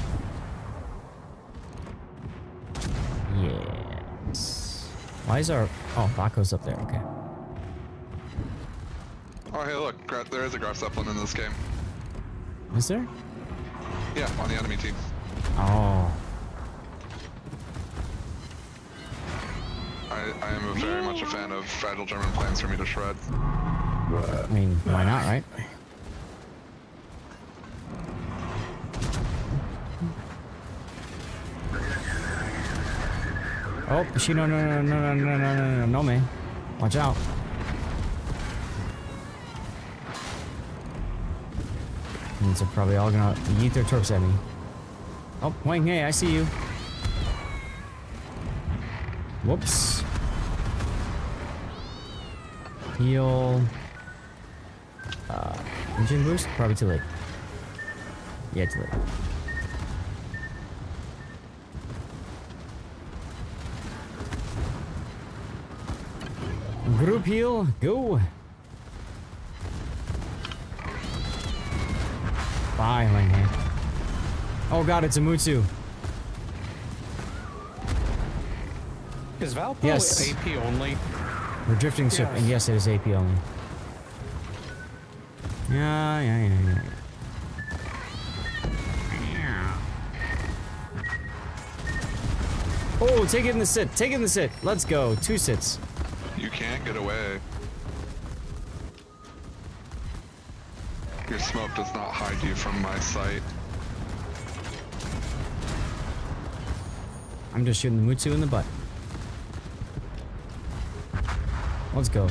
Yes. Why is our... Oh, Baco's up there. Okay. Oh, hey, look. There is a Graf Zeppelin in this game. Is there? Yeah, on the enemy team. Oh. I am very much a fan of fragile German planes for me to shred. I mean, why not, right? Oh, she no, man. Watch out. These are probably all gonna yeet their torps at me. Oh, Wang, hey, I see you. Whoops. Heal. Engine boost? Probably too late. Yeah, too late. Group heal, go. Bye, Langhan. Oh god, it's a Mutsu. Is Valpo Yes. AP only? We're drifting ship, and yes, it is AP only. Yeah. Oh, take it in the sit. Take it in the sit. Let's go. 2 sits. You can't get away. Your smoke does not hide you from my sight. I'm just shooting the Mutsu in the butt. Let's go.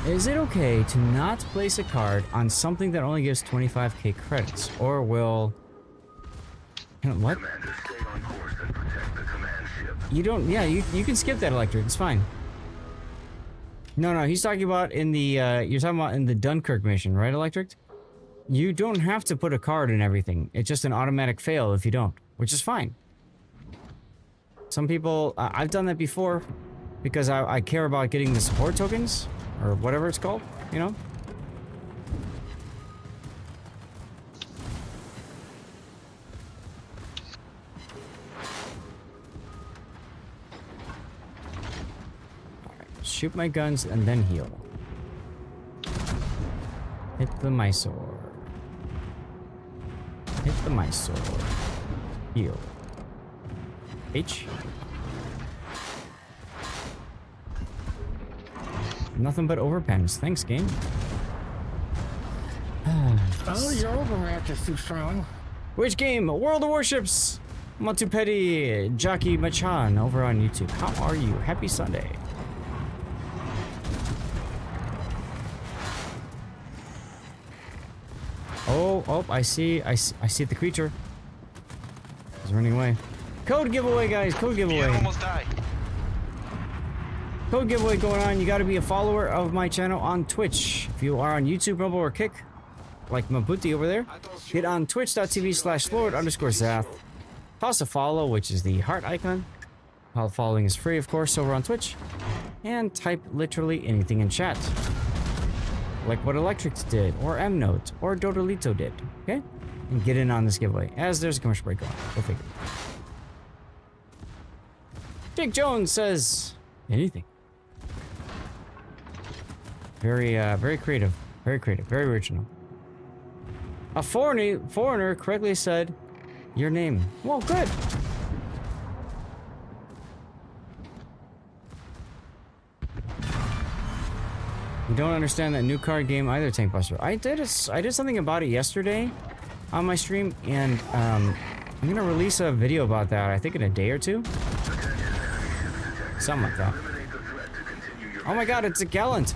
Is it okay to not place a card on something that only gives 25k credits? Or will... What? You don't... Yeah, you can skip that, Electric. It's fine. No, he's talking about in the... you're talking about in the Dunkirk mission, right, Electric? You don't have to put a card in everything. It's just an automatic fail if you don't. Which is fine. Some people... I've done that before. Because I care about getting the support tokens. Or whatever it's called, you know? Shoot my guns and then heal. Hit the Mysore. Hit the Mysore. Heal. H. Nothing but overpens. Thanks, game. Oh, your overreact is too strong. Which game? World of Warships! Matupedi Jockey Machan over on YouTube. How are you? Happy Sunday. Oh, I see the creature. He's running away. Code giveaway, guys. Code giveaway. Almost died. Code giveaway going on. You got to be a follower of my channel on Twitch. If you are on YouTube, Rumble, or Kick, like Mabuti over there, get on twitch.tv/Lord_Zath. Toss a follow, which is the heart icon. While following is free, of course, over on Twitch. And type literally anything in chat. Like what Electrics did, or M-Note, or Dodolito did. Okay? And get in on this giveaway, as there's a commercial break on. Go figure. Jake Jones says anything. Very creative. Very creative. Very original. A foreigner correctly said your name. Well, good. You don't understand that new card game either, Tank Buster. I did something about it yesterday on my stream, and I'm gonna release a video about that. I think in a day or two. Something like that. Oh my god, it's a Gallant.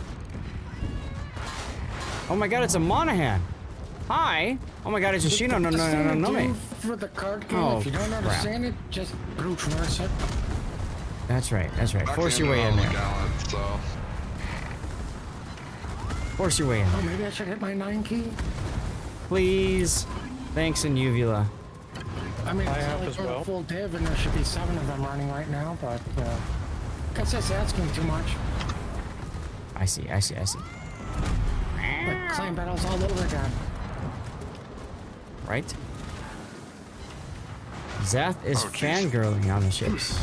Oh my god, it's a Monahan. Hi. Oh my god, it's a Shino. No. For the card game, if you don't understand it, just brute force it. That's right. Force your way in there. Gallant, so. Force your way in. Oh, maybe I should hit my 9 key. Please. Thanks, and Uvula. I mean, it's only for a full div, and there should be 7 of them running right now, but guess that's asking too much. I see. Like claim battles all over again. Right? Zath is fangirling on the ships.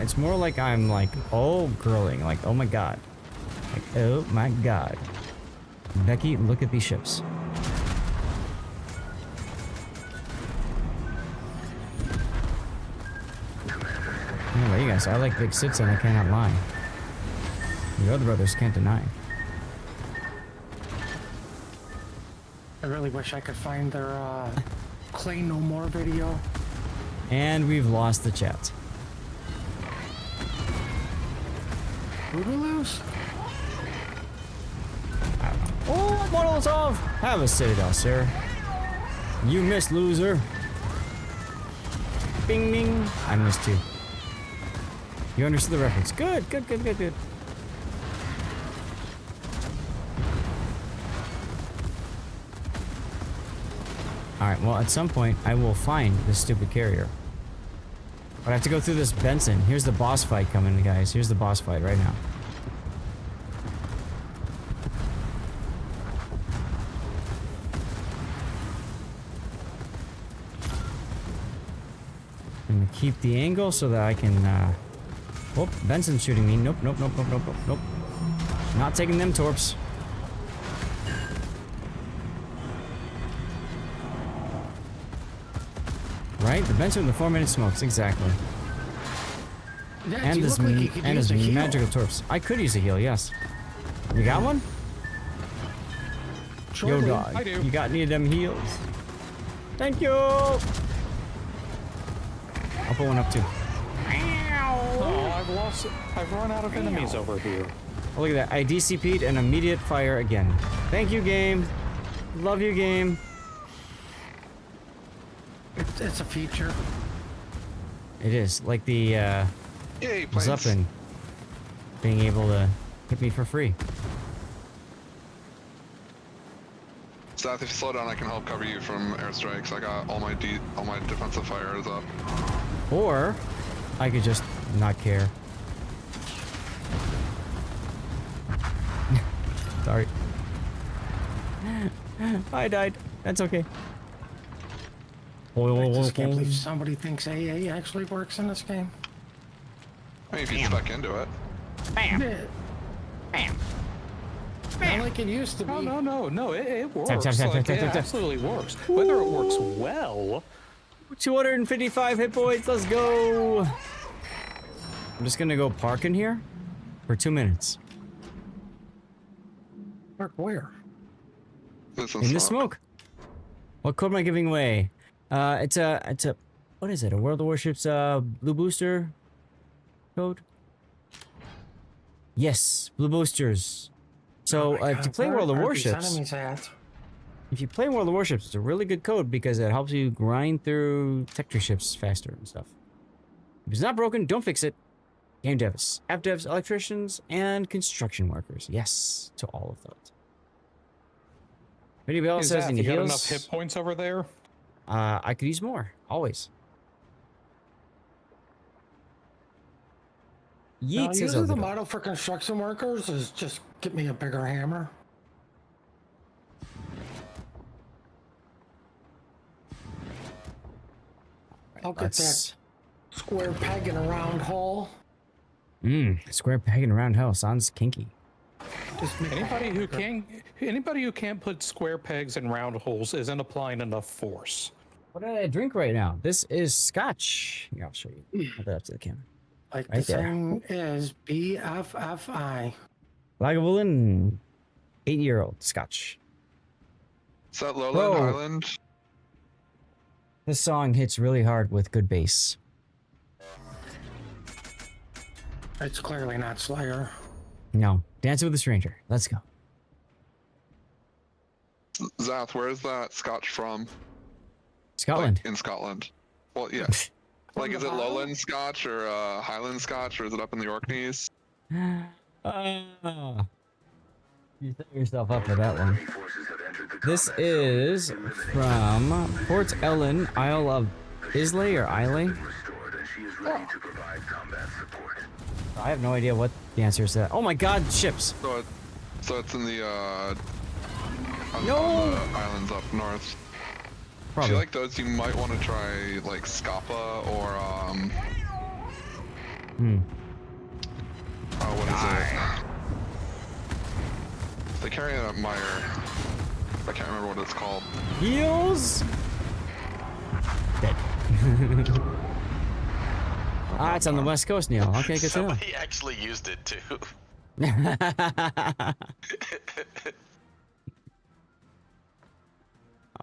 It's more like I'm like, girling. Like, oh my god. Like, oh my god. Becky, look at these ships. Anyway, you guys, I like big sits and I cannot lie. The other brothers can't deny. I really wish I could find their Clay No More video. And we've lost the chat. Who'd we lose? Oh, Molotov! Have a Citadel, sir. You missed, loser. Bing, bing. I missed too. You understood the reference. Good. Alright, well, at some point, I will find this stupid carrier. But I have to go through this Benson. Here's the boss fight coming, guys. Here's the boss fight right now. I'm gonna keep the angle so that I can, Oh, Benson's shooting me. Nope. Not taking them torps. Right? The Benson with the 4-minute smokes, exactly. Yeah, And you his, look like you could and use his a heal. magical torps. I could use a heal, yes. You got one? Yo, Surely. dog. I do. You got any of them heals? Thank you! I'll put one up too. Oh, I've run out of enemies over here. Oh, look at that. I DCP'd an immediate fire again. Thank you, game. Love you, game. It's a feature. It is. Like the, Yay, planes. Zuppin being able to hit me for free. Seth, if you slow down, I can help cover you from airstrikes. I got all my defensive fires up. Or, I could just not care. Sorry. I died. That's okay. I just can't believe somebody thinks AA actually works in this game. I mean, if you stuck into it. Bam. Yeah. Bam. Not like it used to be. No, it works. Tap, tap, tap, Like, tap, it tap, tap. absolutely works. Whether it works well, 255 hit points. Let's go. I'm just gonna go park in here for 2 minutes. Park where? In the smoke. What code am I giving away? It's a, what is it? A World of Warships, blue booster code? Yes, blue boosters. So, if you play World of Warships, if you play World of Warships, it's a really good code because it helps you grind through sector ships faster and stuff. If it's not broken, don't fix it. Game devs, app devs, electricians, and construction workers. Yes, to all of those. Anybody else says any you got heals? enough hit points over there? I could use more, always. Yeet No, says usually the Elder. motto for construction workers is just get me a bigger hammer. I'll get that square peg in a round hole. Square peg in a round hole sounds kinky. Just make Anybody who can't put square pegs in round holes isn't applying enough force. What did I drink right now? This is scotch. Here, I'll show you. Hold that up to the camera. Like Right the there. thing is BFFI. Lagavulin, 8-year-old scotch. Is that Lowland Whoa. Island? This song hits really hard with good bass. It's clearly not Slayer. No, Dancing with a Stranger. Let's go. Zath, where is that scotch from? Scotland. Like, in Scotland. Well, yeah. Like, is it Lowland Scotch or Highland Scotch, or is it up in the Orkneys? You set yourself up for that one. This is from Port Ellen, Isle of Islay or Islay. I have no idea what the answer is to that. Oh my god, ships! So it's in the on No! the islands up north. Probably. If you like those, you might want to try like Scapa or oh, what is it? They carry a Meyer. I can't remember what it's called. Heels! Dead. It's on the west coast, Neil. Okay, good to know. Somebody actually used it too.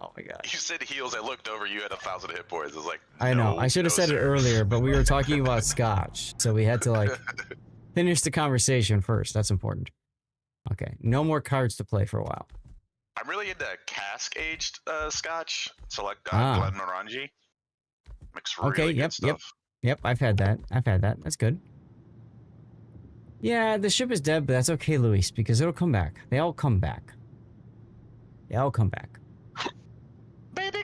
Oh my god. You said heals. I looked over. You had 1,000 hit points. I was like, I know. no, I should have no, said it sir. earlier, but we were talking about scotch, so we had to like finish the conversation first. That's important. Okay, no more cards to play for a while. I'm really into cask aged scotch. So like Glenmorangie. Makes really Okay, good yep. stuff. I've had that. That's good. Yeah, the ship is dead, but that's okay, Luis, because it'll come back. They all come back. They all come back. Baby.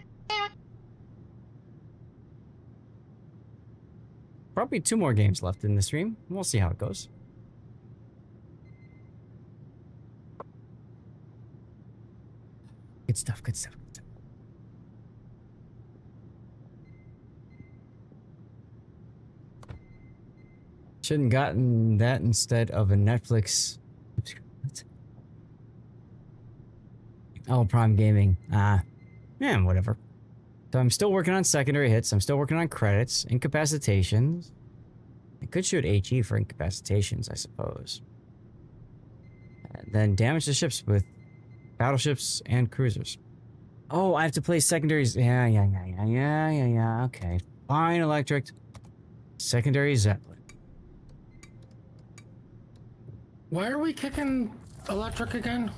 Probably 2 more games left in the stream. We'll see how it goes. Good stuff, good stuff, good stuff. Shouldn't gotten that instead of a Netflix subscription. Oh, Prime Gaming. Yeah, whatever. So I'm still working on secondary hits. I'm still working on credits, incapacitations. I could shoot HE for incapacitations, I suppose. And then damage the ships with battleships and cruisers. Oh, I have to play secondaries. Yeah. Okay. Fine, Electric. Secondary Zeppelin. Why are we kicking Electric again?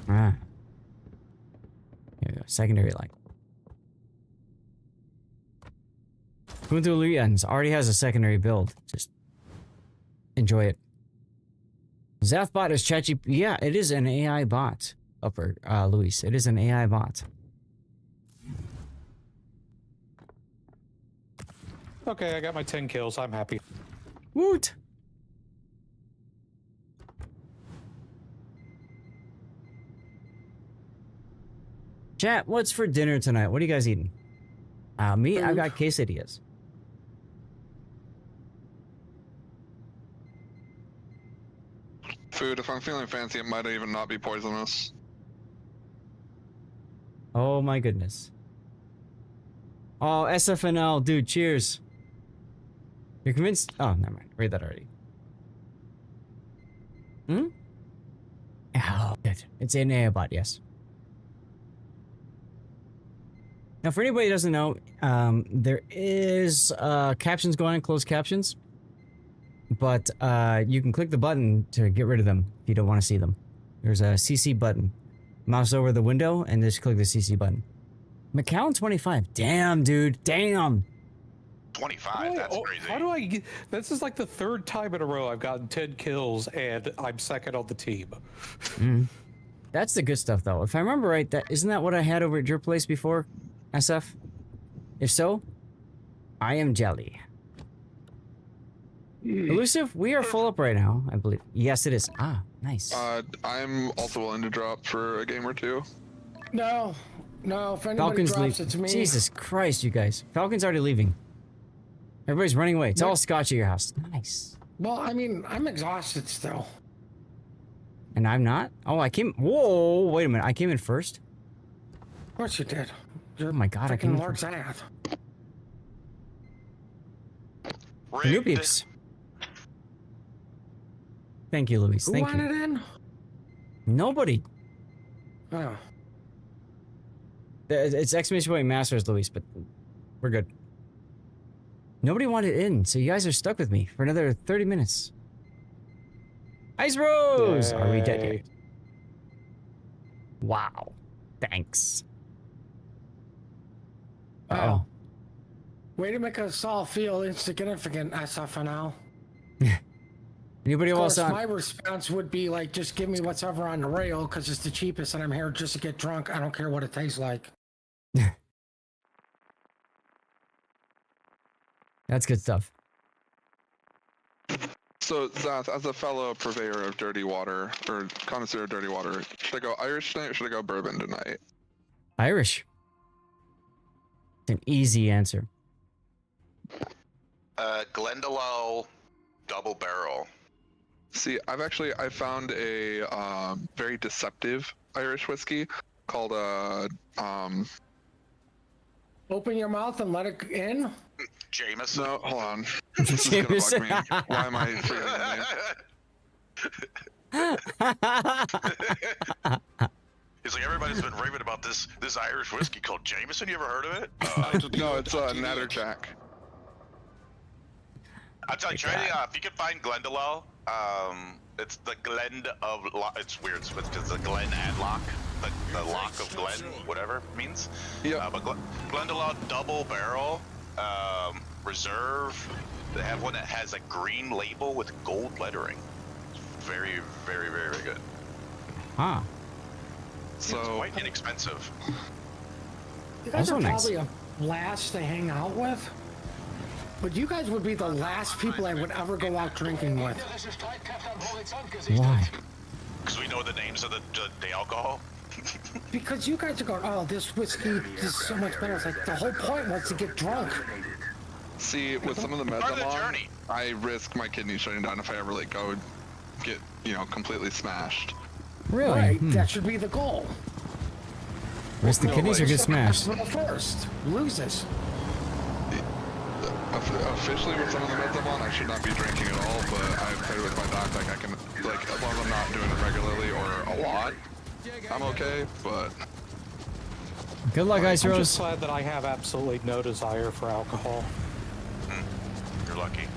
Ah. Here we go. Secondary light. Gunther Luyens already has a secondary build. Just enjoy it. Zathbot is ChatGPT. Yeah, it is an AI bot. Upper, Luis. It is an AI bot. Okay, I got my 10 kills. I'm happy. Woot! Chat, what's for dinner tonight? What are you guys eating? Me, I got quesadillas. Food, if I'm feeling fancy, it might even not be poisonous. Oh my goodness. Oh, SFNL, dude, cheers. You're convinced? Oh, never mind. Read that already. Hmm? Oh, good. It's an AI bot, yes. Now, for anybody who doesn't know, there is captions going on, closed captions. But you can click the button to get rid of them if you don't want to see them. There's a CC button. Mouse over the window and just click the CC button. McAllen 25. Damn, dude. Damn. 25. That's crazy. How do I get... This is like the third time in a row I've gotten 10 kills and I'm second on the team. That's the good stuff, though. If I remember right, isn't that what I had over at your place before, SF? If so, I am jelly. Elusive, we are full up right now, I believe. Yes, it is. Ah, nice. I'm also willing to drop for a game or two. No, if anybody Falcons drops, leave. it's me. Jesus Christ, you guys. Falcon's already leaving. Everybody's running away. It's all Scotch at your house. Nice. Well, I mean, I'm exhausted still. And I'm not? Oh, I came... Whoa, wait a minute. I came in first? Of course you did. You're Oh my god, I came in Lord first. Zath. New peeps. Thank you, Luis. Who Thank wanted you. in? Nobody. Oh. It's exclamation point masters, Luis, but we're good. Nobody wanted in, so you guys are stuck with me for another 30 minutes. Ice Rose! Are we dead yet? Wow. Thanks. Uh-oh. Way to make us all feel insignificant, SFNL. Anybody Of else course, on? my response would be like, just give me whatever on the rail, because it's the cheapest and I'm here just to get drunk. I don't care what it tastes like. That's good stuff. So, Zath, as a fellow purveyor of dirty water, or connoisseur of dirty water, should I go Irish tonight or should I go bourbon tonight? Irish. It's an easy answer. Glendalough double barrel. See, I found a very deceptive Irish whiskey called Open your mouth and let it in. Jameson. No, hold on. This is gonna bug me. Why am I forgetting the name? He's like, everybody's been raving about this Irish whiskey called Jameson. You ever heard of it? No, it's Natterjack. I'll tell you, try if you can find Glendalough, it's the Glend of, it's weird, it's because the Glen and Lock, the Lock of Glen, whatever it means. Yeah. But Glendalough double barrel, reserve, they have one that has a green label with gold lettering. It's very, very, very, very good. Huh. So it's quite inexpensive. You guys Also are nice. probably a blast to hang out with. But you guys would be the last people I would ever go out drinking with. Why? Because we know the names of the alcohol. Because you guys are going, oh, this whiskey is so much better. It's like the whole point was to get drunk. See, with some of the meds I'm on, I risk my kidneys shutting down if I ever go get, completely smashed. Really? Right, that should be the goal. Risk the kidneys or get smashed? Hospital first, loses. officially with some of the meds I'm on, I should not be drinking at all, but I've played with my doc, like I can, like as long as I'm not doing it regularly or a lot, I'm okay, but... Good luck, Ice I'm Rose. just glad that I have absolutely no desire for alcohol. You're lucky.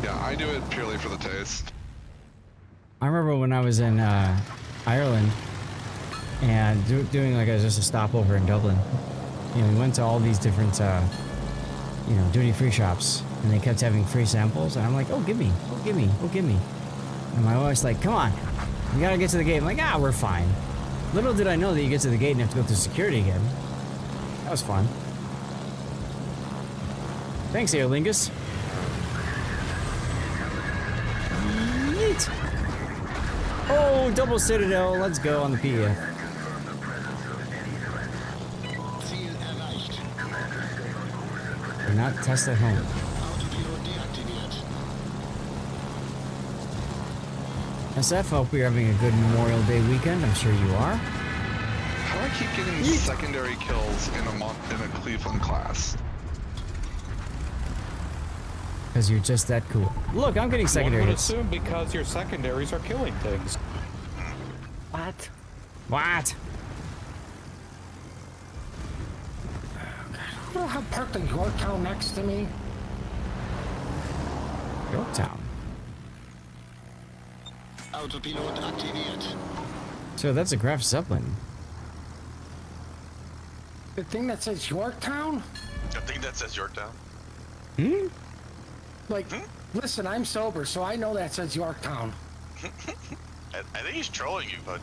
Yeah, I do it purely for the taste. I remember when I was in Ireland and doing like just a stopover in Dublin. You know, we went to all these different, duty-free shops, and they kept having free samples, and I'm like, oh, give me, oh, give me, oh, give me. And my wife's like, come on, you gotta get to the gate. I'm like, we're fine. Little did I know that you get to the gate and have to go through security again. That was fun. Thanks, Aer Lingus. Yeet. Oh, double Citadel. Let's go on the PF. Do not test at home. SF, hope you're having a good Memorial Day weekend. I'm sure you are. How do I keep getting secondary kills in a Cleveland class? Because you're just that cool. Look, I'm getting secondary One would hits. assume because your secondaries are killing things. What? What? You don't have parked in Yorktown next to me? Yorktown. Autopilot aktiviert. So that's a Graf Zeppelin. The thing that says Yorktown? I think that says Yorktown. Hmm? Like, listen, I'm sober, so I know that says Yorktown. I think he's trolling you, but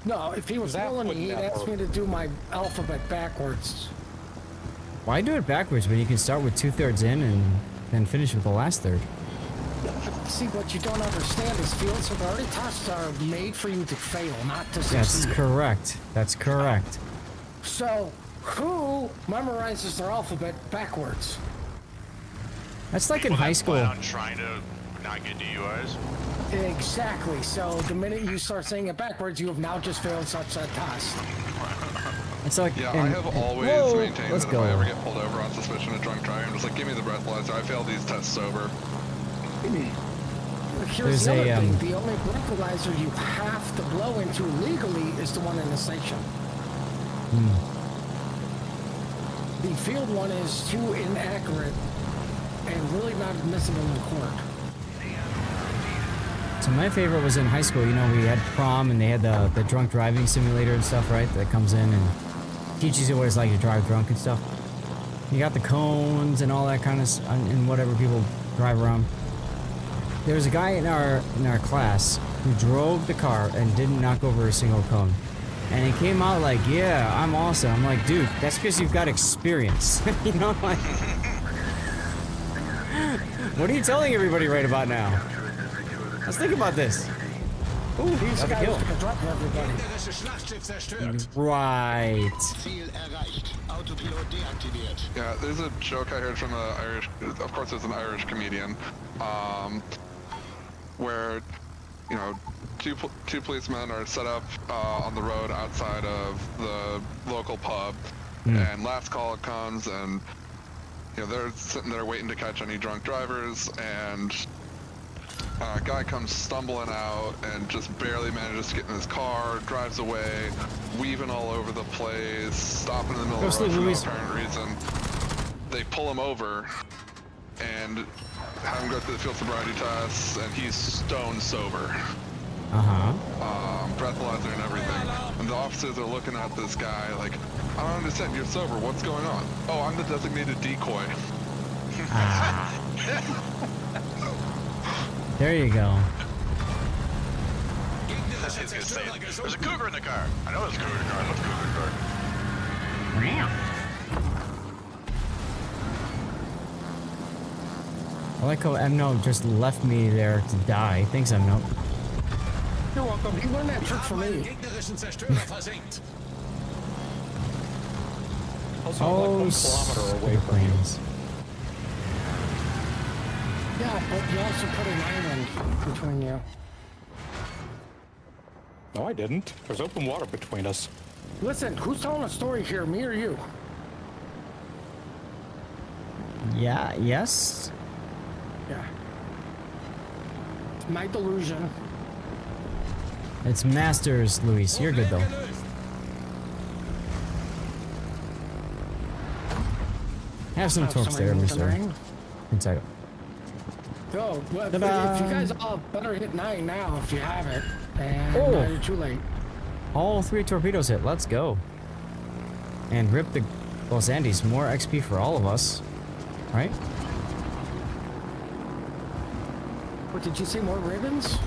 No, if he was That trolling me, would he'd never. ask me to do my alphabet backwards. Why do it backwards when you can start with 2/3 in and then finish with the last third? See, what you don't understand is field sobriety tests are made for you to fail, not to That's succeed. correct. That's correct. So, who memorizes their alphabet backwards? That's like in people high that school. plan on trying to not get DUIs. Exactly. So, the minute you start saying it backwards, you have now just failed such a test. It's like Yeah, in- I have always Whoa, maintained let's that go. if I ever get pulled over on suspicion of drunk driving, I'm just like, give me the breathalyzer. I failed these tests sober. Here's There's the other a, thing. The only breathalyzer you have to blow into legally is the one in the station. The field one is too inaccurate and really not admissible in court. So my favorite was in high school. You know, we had prom and they had the drunk driving simulator and stuff, right? That comes in and teaches you what it's like to drive drunk and stuff. You got the cones and all that kind of and whatever people drive around. There was a guy in our class who drove the car and didn't knock over a single cone. And he came out like, yeah, I'm awesome. I'm like, dude, that's because you've got experience. You know, like, what are you telling everybody right about now? Let's think about this. Ooh, These got a guys kill. can drop everybody. Right. Ziel erreicht. Autopilot deaktiviert. Yeah, there's a joke I heard from the Irish, of course it's an Irish comedian, where, you know, two policemen are set up on the road outside of the local pub, and last call comes, and, you know, they're sitting there waiting to catch any drunk drivers, and a guy comes stumbling out and just barely manages to get in his car, drives away, weaving all over the place, stopping in the middle of the road for no apparent reason. They pull him over and have him go through the field sobriety tests, and he's stone sober. Breathalyzer and everything. And the officers are looking at this guy like, I don't understand, you're sober, what's going on? Oh, I'm the designated decoy. There you go. He's gonna say, there's a cougar in the car. I know there's a cougar in the car. I love the cougar in the car. I like how Emno just left me there to die. Thanks, Emno. You're welcome. He learned that trick from me. Also, I'm like 1 kilometer away from you. planes. Yeah, but you also put an island between you. No, I didn't. There's open water between us. Listen, who's telling a story here, me or you? Yeah, yes. Yeah. My delusion. It's Masters, Luis. You're good though. Have some torques there, Mr. Inside. Yo, well, if you guys all better hit 9 now if you have it. And now you're too late. All 3 torpedoes hit. Let's go. And rip the Los Andes. More XP for all of us. Right? What, did you say more ribbons?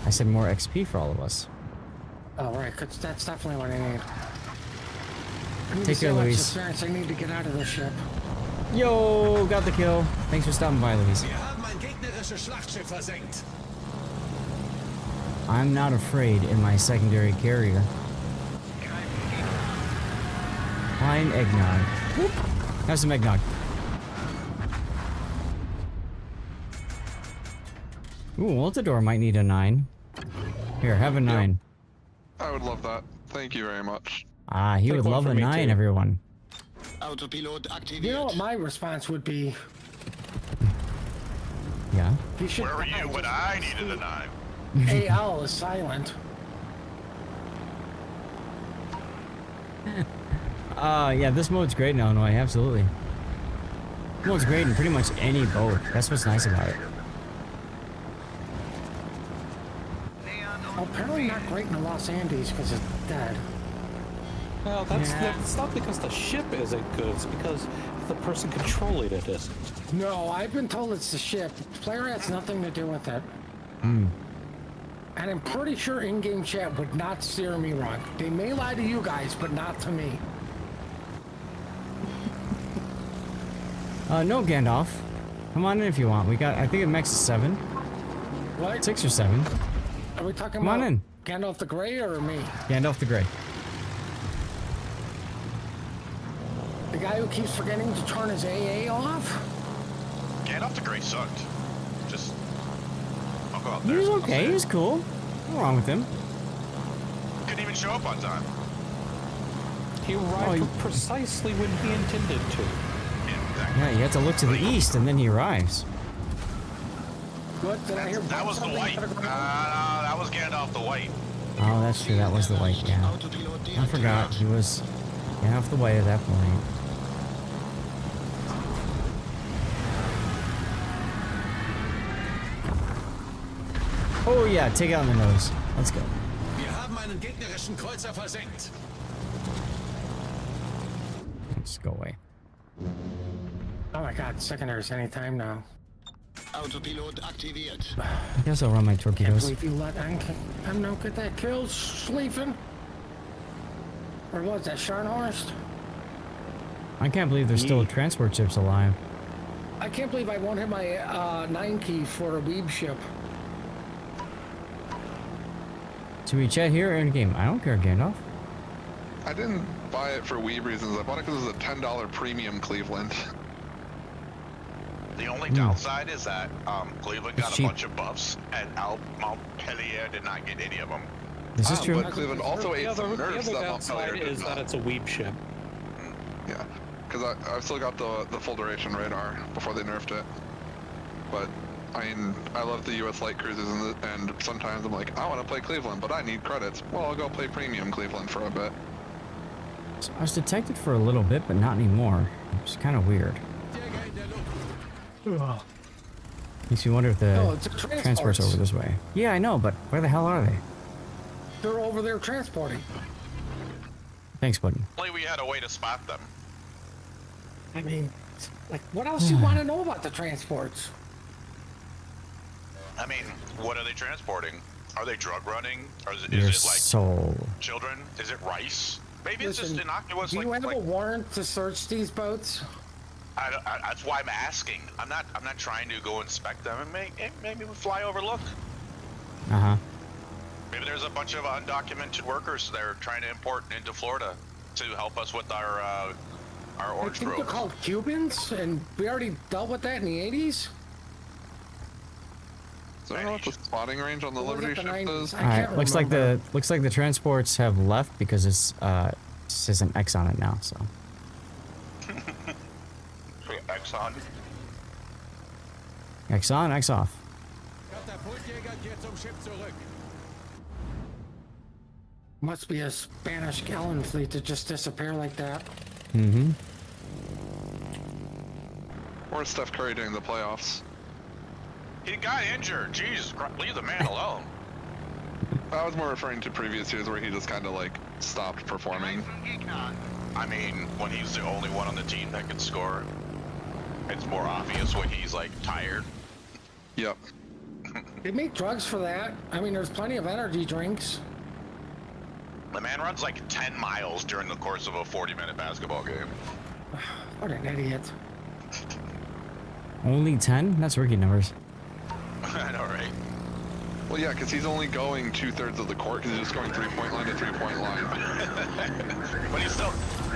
I said more XP for all of us. Oh, right, because that's definitely what I need. Take care, Luis. Experience I need to get out of this ship. Yo, got the kill. Thanks for stopping by, Luis. I'm not afraid in my secondary carrier. Fine eggnog. Whoop. Have some eggnog. Ooh, Ultador might need a 9. Here, have a 9. I would love that. Thank you very much. Ah, he would love a 9, everyone. You know what my response would be? Yeah? Where were you when I needed a 9? AL is silent. Yeah, this mode's great in Illinois, absolutely. This mode's great in pretty much any boat. That's what's nice about it. Apparently not great in the Los Andes because it's dead. Well, that's not because the ship isn't good. It's because the person controlling it isn't. No, I've been told it's the ship. The player has nothing to do with it. Hmm. And I'm pretty sure in-game chat would not steer me wrong. They may lie to you guys, but not to me. No, Gandalf. Come on in if you want. We got, I think it max is 7. What? 6 or 7. Are we talking Come about on in. Gandalf the Grey or me? Gandalf the Grey. The guy who keeps forgetting to turn his AA off? Gandalf the Grey sucked. Just, I'll go out He there. was okay. He was cool. Nothing wrong with him. Couldn't even show up on time. He arrived precisely when he intended to. Yeah, you have to look to the east and then he arrives. What did I hear? That was the white. That was Gandalf the White. Oh, that's true. That was the white, yeah. I forgot. He was Gandalf the White at that point. Oh yeah, take it on the nose. Let's go. Let's go away. Oh my god, secondaries anytime now. I guess I'll run my Can't torpedoes. believe you let I'm no get that kill, Sleeping. Or was that Scharnhorst? I can't believe there's still transport ships alive. I can't believe I won't have my 9 key for a weeb ship. Should we chat here or in game? I don't care, Gandalf. I didn't buy it for weeb reasons. I bought it because it was a $10 premium Cleveland. The only downside is that Cleveland got It's a cheap. bunch of buffs, and Montpellier did not get any of them. This is true. But Cleveland also ate some nerfs that Montpellier did is that not. it's a weeb ship. Yeah, because I've still got the full duration radar before they nerfed it. But I mean, I love the U.S. light cruises, and sometimes I'm like, I want to play Cleveland, but I need credits. Well, I'll go play premium Cleveland for a bit. So I was detected for a little bit, but not anymore. It's kind of weird. Makes me wonder if the it's a transport's over this way. Yeah, I know, but where the hell are they? They're over there transporting. Thanks, buddy. Only we had a way to spot them. I mean, like, what else you want to know about the transports? I mean, what are they transporting? Are they drug running? Or is Your it like soul. children? Is it rice? Maybe it's Listen, just innocuous. Do you have like a warrant to search these boats? that's why I'm asking. I'm not trying to go inspect them and maybe we fly over look. Uh-huh. Maybe there's a bunch of undocumented workers that are trying to import into Florida to help us with our I orange think they're grove. called Cubans, and we already dealt with that in the 80s. So I don't know what the spotting range on the Or was it Liberty the ship 90s? is. I All right, can't looks like remember. the transports have left because it says an X on it now. So I X on. X on, X off. Must be a Spanish galleon fleet to just disappear like that. Mm-hmm. Or Steph Curry during the playoffs. He got injured. Jesus Christ, leave the man alone. I was more referring to previous years where he just kind of like stopped performing. I mean, when he's the only one on the team that can score, it's more obvious when he's like tired. Yep. They make drugs for that. I mean, there's plenty of energy drinks. The man runs like 10 miles during the course of a 40-minute basketball game. What an idiot. Only 10? That's rookie numbers. I know, right? Well, yeah, because he's only going 2/3 of the court because he's just going 3-point line to 3-point line. But he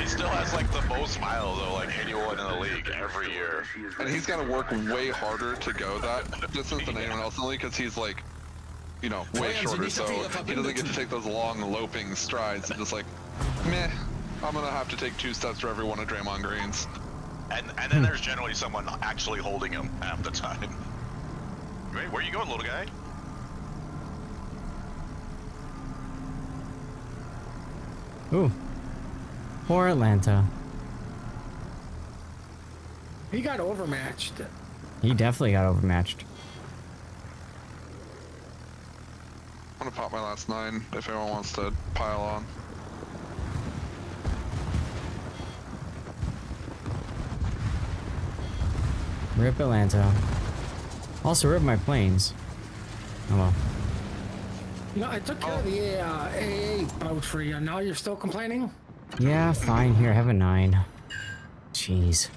still has like the most miles of like anyone in the league every year. And he's got to work way harder to go that distance than anyone else in the league because he's like, you know, way shorter. So he doesn't get to take those long loping strides. It's just like, meh, I'm gonna have to take 2 steps for every one of Draymond Green's. And then there's generally someone actually holding him half the time. Wait, where you going, little guy? Ooh. Poor Atlanta. He got overmatched. He definitely got overmatched. I'm gonna pop my last 9 if anyone wants to pile on. Rip Atlanta. Also rip my planes. Oh well. You know, I took care of the AA boat for you. Now you're still complaining? Yeah, fine. Here, have a 9. Jeez.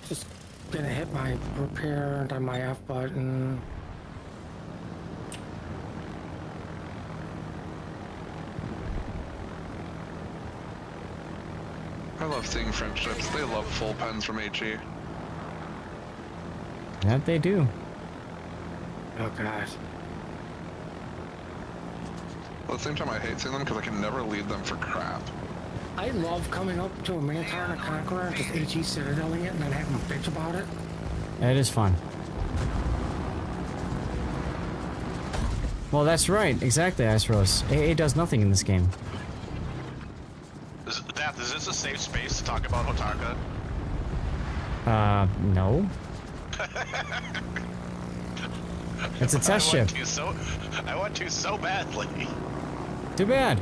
Just gonna hit my repair on my F button. I love seeing friendships. They love full pens from HE. That they do. Oh god. At the same time, I hate seeing them because I can never leave them for crap. I love coming up to a Minotaur and a Conqueror and just HE citadeling it and then having them bitch about it. That is fun. Well, that's right. Exactly, Astros. AA does nothing in this game. Is this a safe space to talk about Hotaka? No. It's a test ship. I want to so badly. Too bad.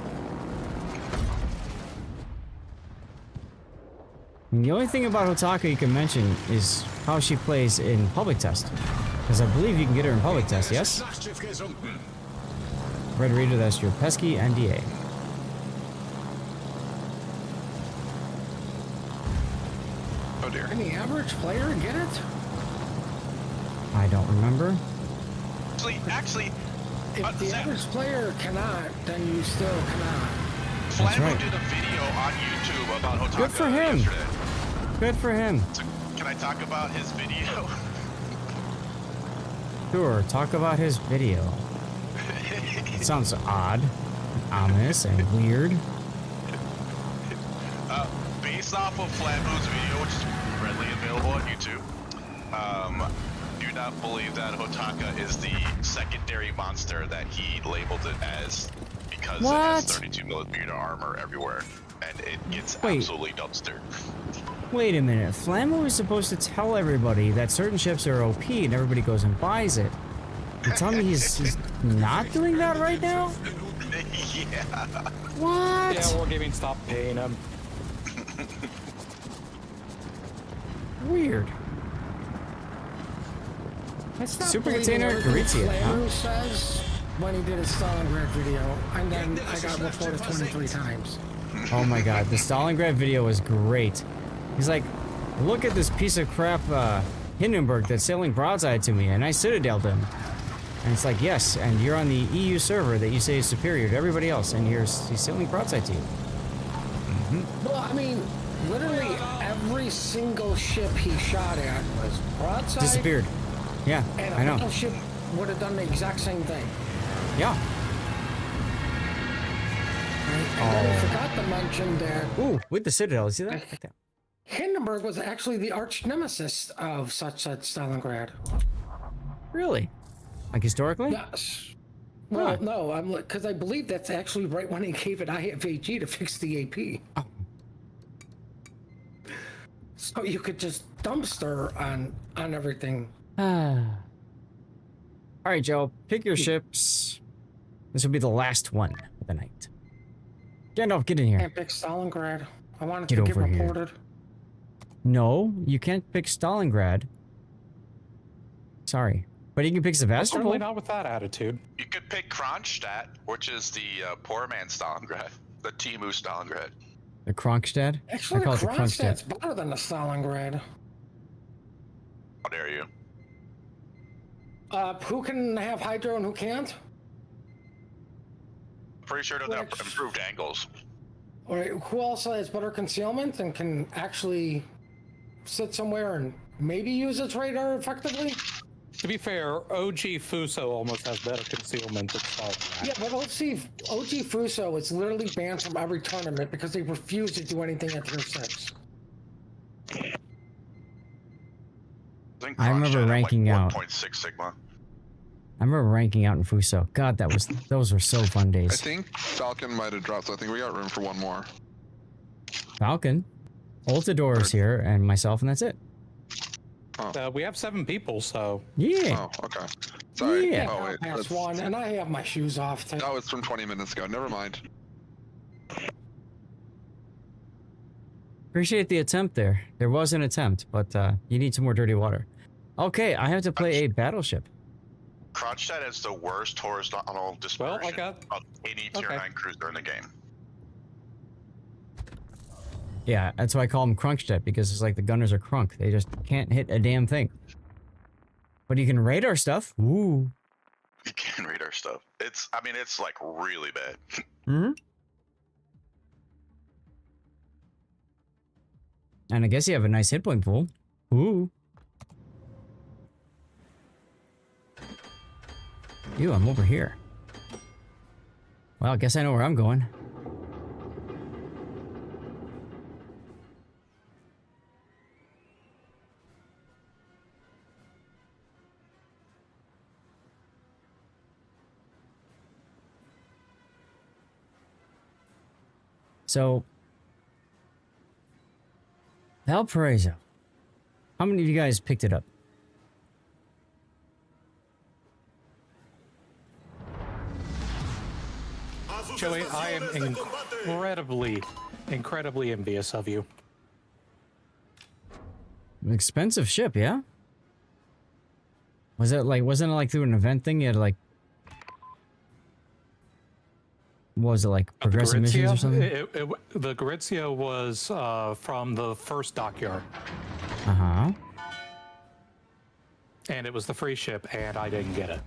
And the only thing about Hotaka you can mention is how she plays in public test. Because I believe you can get her in public test, yes? Red Reader, that's your pesky NDA. Oh dear. Can the average player get it? I don't remember. Actually, if the average player cannot, then you still cannot. That's Flammo right. did a video on YouTube about Hotaka. Good for him. Yesterday. Good for him. So, can I talk about his video? Sure, talk about his video. It sounds odd, ominous, and weird. Based off of Flammo's video, which is readily available on YouTube, do not believe that Hotaka is the secondary monster that he labeled it as, because it has 32mm armor everywhere, and it gets absolutely dumpstered. Wait a minute, Flammo is supposed to tell everybody that certain ships are OP and everybody goes and buys it. You tell me he's not doing that right now? Yeah. What? Yeah, Wargaming stopped paying him. Weird. It's not Super believing Container everything Garitzia, huh? Flammo says when he did his Stalingrad video, and then I got reported 23 times. Oh my god, the Stalingrad video was great. He's like, look at this piece of crap Hindenburg that's sailing broadside to me, and I citadeled him. And it's like, yes, and you're on the EU server that you say is superior to everybody else, and he's sailing broadside to you. Well, I mean, literally every single ship he shot at was broadside. Disappeared. Yeah, And I a know. battleship would have done the exact same thing. Yeah. And then I forgot to mention that Ooh, with the Citadel, you see that? Like that. Hindenburg was actually the arch nemesis of such Stalingrad. Really? Like historically? Yes. Well, no, because I believe that's actually right when he gave it IFAG to fix the AP. Oh. So you could just dumpster on everything. All right, Joe, pick your ships. This will be the last one of the night. Gandalf, get in here. Can't pick Stalingrad. I wanted Get to get over here. reported. No, you can't pick Stalingrad. Sorry. But you can pick Certainly Sevastopol. not with that attitude. You could pick Kronstadt, which is the poor man Stalingrad, the Timu Stalingrad. The Kronkstad? Actually, I call the it the Kronstadt's Kronkstad. better than the Stalingrad. How dare you? Who can have hydro and who can't? Pretty sure it doesn't have improved angles. All right, who else has better concealment and can actually sit somewhere and maybe use its radar effectively? To be fair, OG Fuso almost has better concealment than Stalingrad. Yeah, but OG Fuso is literally banned from every tournament because they refuse to do anything at tier 6. I remember ranking out. 1.6 Sigma. I remember ranking out in Fuso. God, those were so fun I days. think Falcon might have dropped, so I think we got room for one more. Falcon, Ultador's here, and myself, and that's it. We have 7 people, so... Yeah. Oh, okay. Sorry. Yeah. Oh, wait. Past one, and I have my shoes off. Too. That was from 20 minutes ago. Never mind. Appreciate the attempt there. There was an attempt, but you need some more dirty water. Okay, I have to play a battleship. Kronstadt is the worst horizontal dispersion of any tier 9 cruiser in the game. Yeah, that's why I call them Kronkstedt, because it's like the gunners are crunk. They just can't hit a damn thing. But you can radar stuff. Ooh. You can radar stuff. It's like really bad. Mm-hmm. And I guess you have a nice hit point pool. Ooh. Ew, I'm over here. Well, I guess I know where I'm going. So, Valparaiso. How many of you guys picked it up? Joey, I am incredibly envious of you. An expensive ship, yeah? Wasn't it like through an event thing? You had like... What was it, like progressive missions or something? The Gorizia was from the first dockyard. Uh-huh. And it was the free ship, and I didn't get it.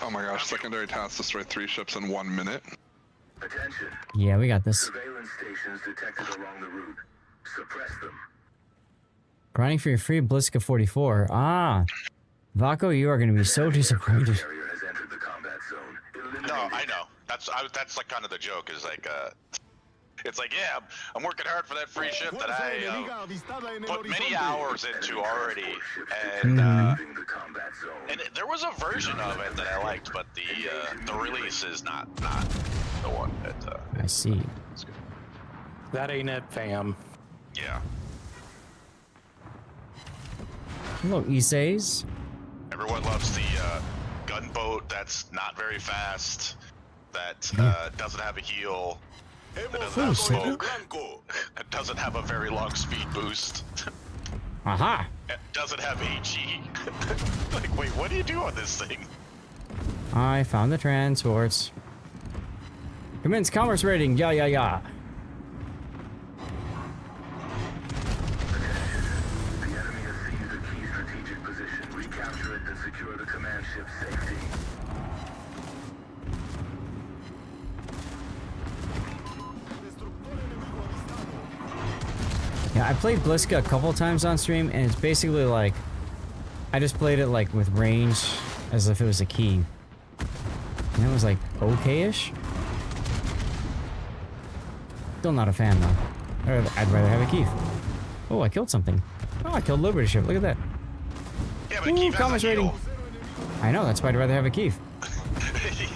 Oh my gosh, secondary task destroy 3 ships in 1 minute. Attention. Yeah, we got this. Surveillance stations detected along the route. Suppress them. Grinding for your free Bliska 44. Ah. Vaco, you are going to be so disappointed. No, I know. That's like kind of the joke. Is like, it's like, yeah, I'm working hard for that free ship that I put many hours into already, and there was a version of it that I liked, but the release is not the one that. I see. That ain't it, fam. Yeah. Hello, Isays. Everyone loves the gunboat that's not very fast, that doesn't have a heal, that doesn't have smoke, it doesn't have a very long speed boost. Aha! It doesn't have HE. Like, wait, what do you do on this thing? I found the transports. Commence commerce rating. Yeah, yeah, yeah. The enemy has seized a key strategic position. Recapture it and secure the command ship's safety. Yeah, I played Bliska a couple times on stream, and it's basically like... I just played it like with range, as if it was a key. And it was like, okay-ish? Still not a fan, though. I'd rather have a Keith. Oh, I killed something. Oh, I killed Liberty Ship. Look at that. Yeah, but Keith has a heal. I know, that's why I'd rather have a Keith.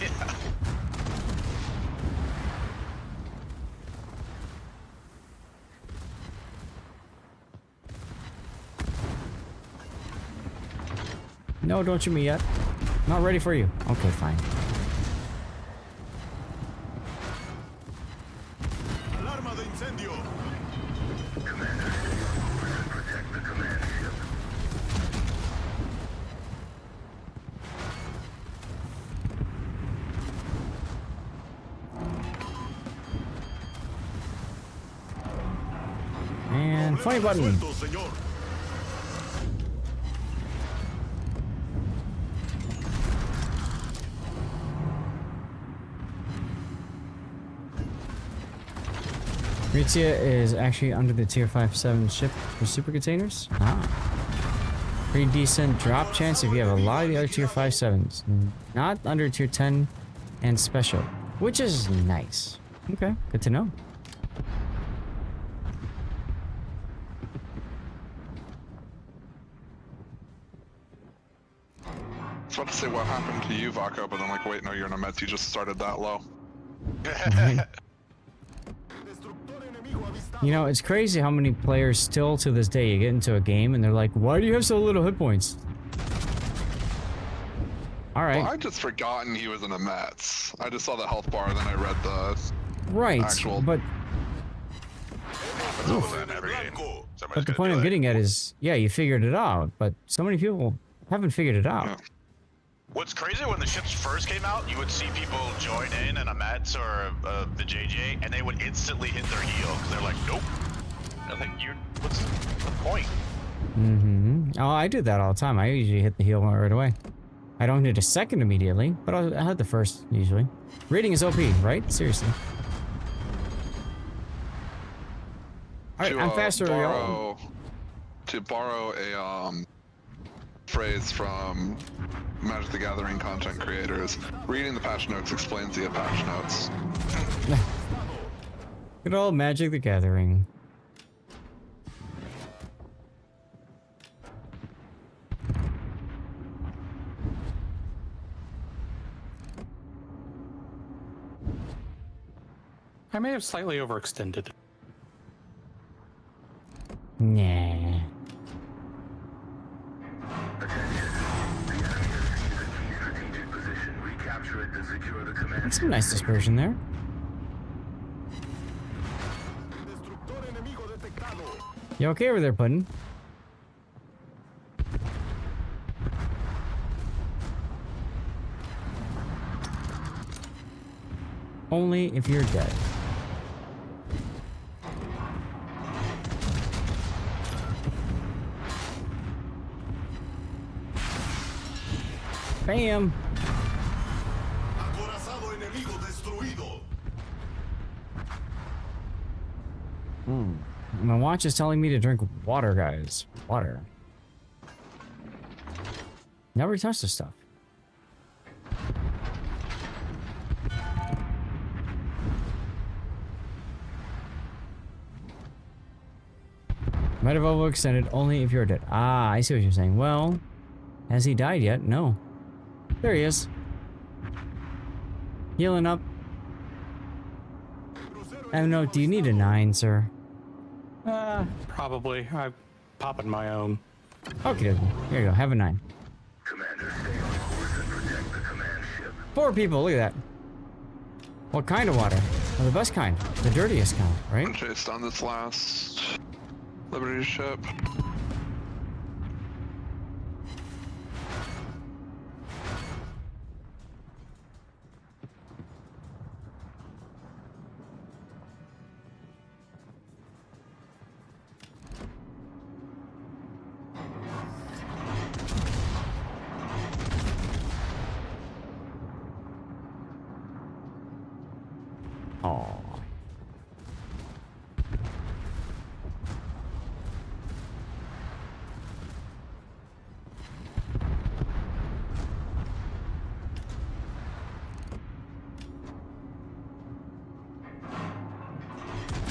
Yeah. No, don't shoot me yet. Not ready for you. Okay, fine. Alarma de incendio. Commander, stay on course and protect the command ship. And funny button. Resuelto, señor. Ritzia is actually under the tier 5-7 ship for super containers. Ah. Pretty decent drop chance if you have a lot of the other tier 5-7s. Not under tier 10 and special, which is nice. Okay, good to know. I was about to say what happened to you, Vaco, but I'm like, wait, no, you're in a Mets. You just started that low. You know, it's crazy how many players still to this day you get into a game and they're like, why do you have so little hit points? Alright. Well, I just forgotten he was in a Mets. I just saw the health bar and then I read the actual... but the point I'm getting at is, yeah, you figured it out, but so many people haven't figured it out. Yeah. What's crazy, when the ships first came out, you would see people join in a Mets or the JJ, and they would instantly hit their heal, because they're like, nope. They're like, what's the point? Oh, I do that all the time. I usually hit the heal right away. I don't hit a second immediately, but I hit the first, usually. Rating is OP, right? Seriously. Alright, I'm faster than y'all. To borrow a phrase from Magic the Gathering content creators, reading the patch notes explains the patch notes. Good old Magic the Gathering. I may have slightly overextended. Nah. That's some nice dispersion there. You okay over there, Puddin'? Only if you're dead. Bam! Acorazado enemigo destruido. My watch is telling me to drink water, guys. Water. Never touch this stuff. Might have overextended only if you're dead. Ah, I see what you're saying. Well, has he died yet? No. There he is. Healing up. Oh no, do you need a 9, sir? Probably. I'm popping my own. Okay, here you go. Have a 9. Commander, stay on course and protect the command ship. 4 people, look at that. What kind of water? Well, the best kind. The dirtiest kind, right? I'm chased on this last Liberty ship. Oh.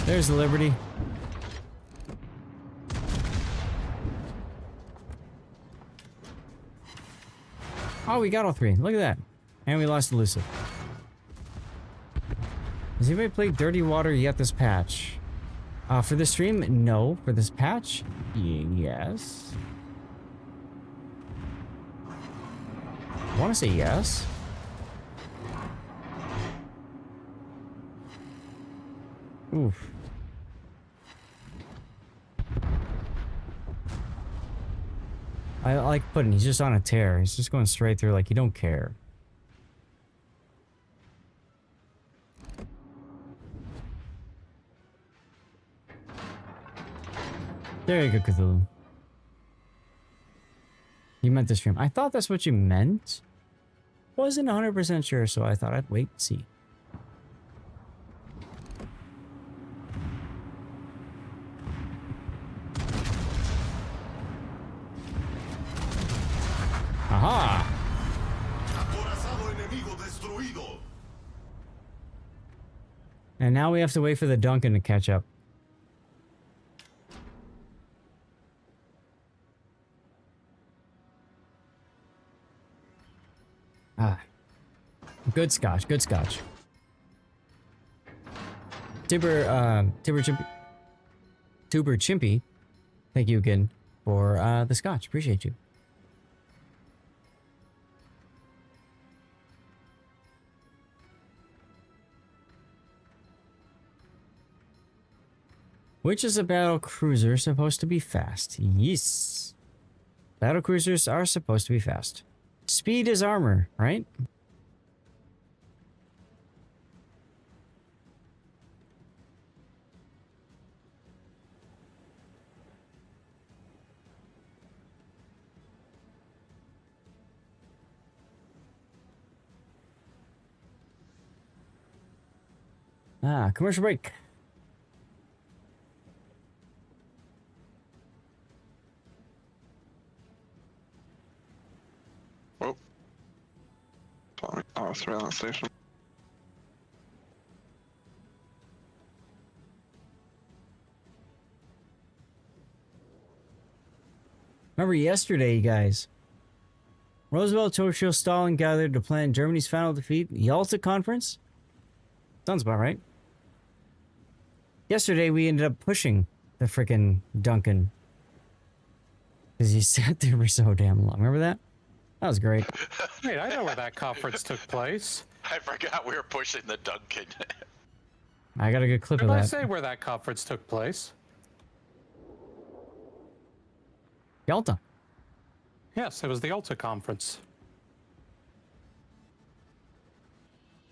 There's the Liberty. Oh, we got all 3. Look at that. And we lost Elusive. Has anybody played Dirty Water yet this patch? For this stream? No. For this patch? Yes. I want to say yes. Oof. I like Puddin'. He's just on a tear. He's just going straight through like you don't care. There you go, Cthulhu. You meant the stream. I thought that's what you meant. Wasn't 100% sure, so I thought I'd wait and see. Aha! And now we have to wait for the Duncan to catch up. Ah. Good scotch, good scotch. Tuber Chimpy, thank you again for the scotch. Appreciate you. Which is a battle cruiser supposed to be fast? Yes. Battle cruisers are supposed to be fast. Speed is armor, right? Ah, commercial break. Oh, surveillance station. Remember yesterday, you guys. Roosevelt, Churchill, Stalin gathered to plan Germany's final defeat. Yalta Conference? Sounds about right. Yesterday, we ended up pushing the frickin' Duncan. Because he sat there for so damn long. Remember that? That was great. Wait, I know where that conference took place. I forgot we were pushing the Duncan. I got a good clip of Did that. I say where that conference took place? Yalta. Yes, it was the Yalta conference.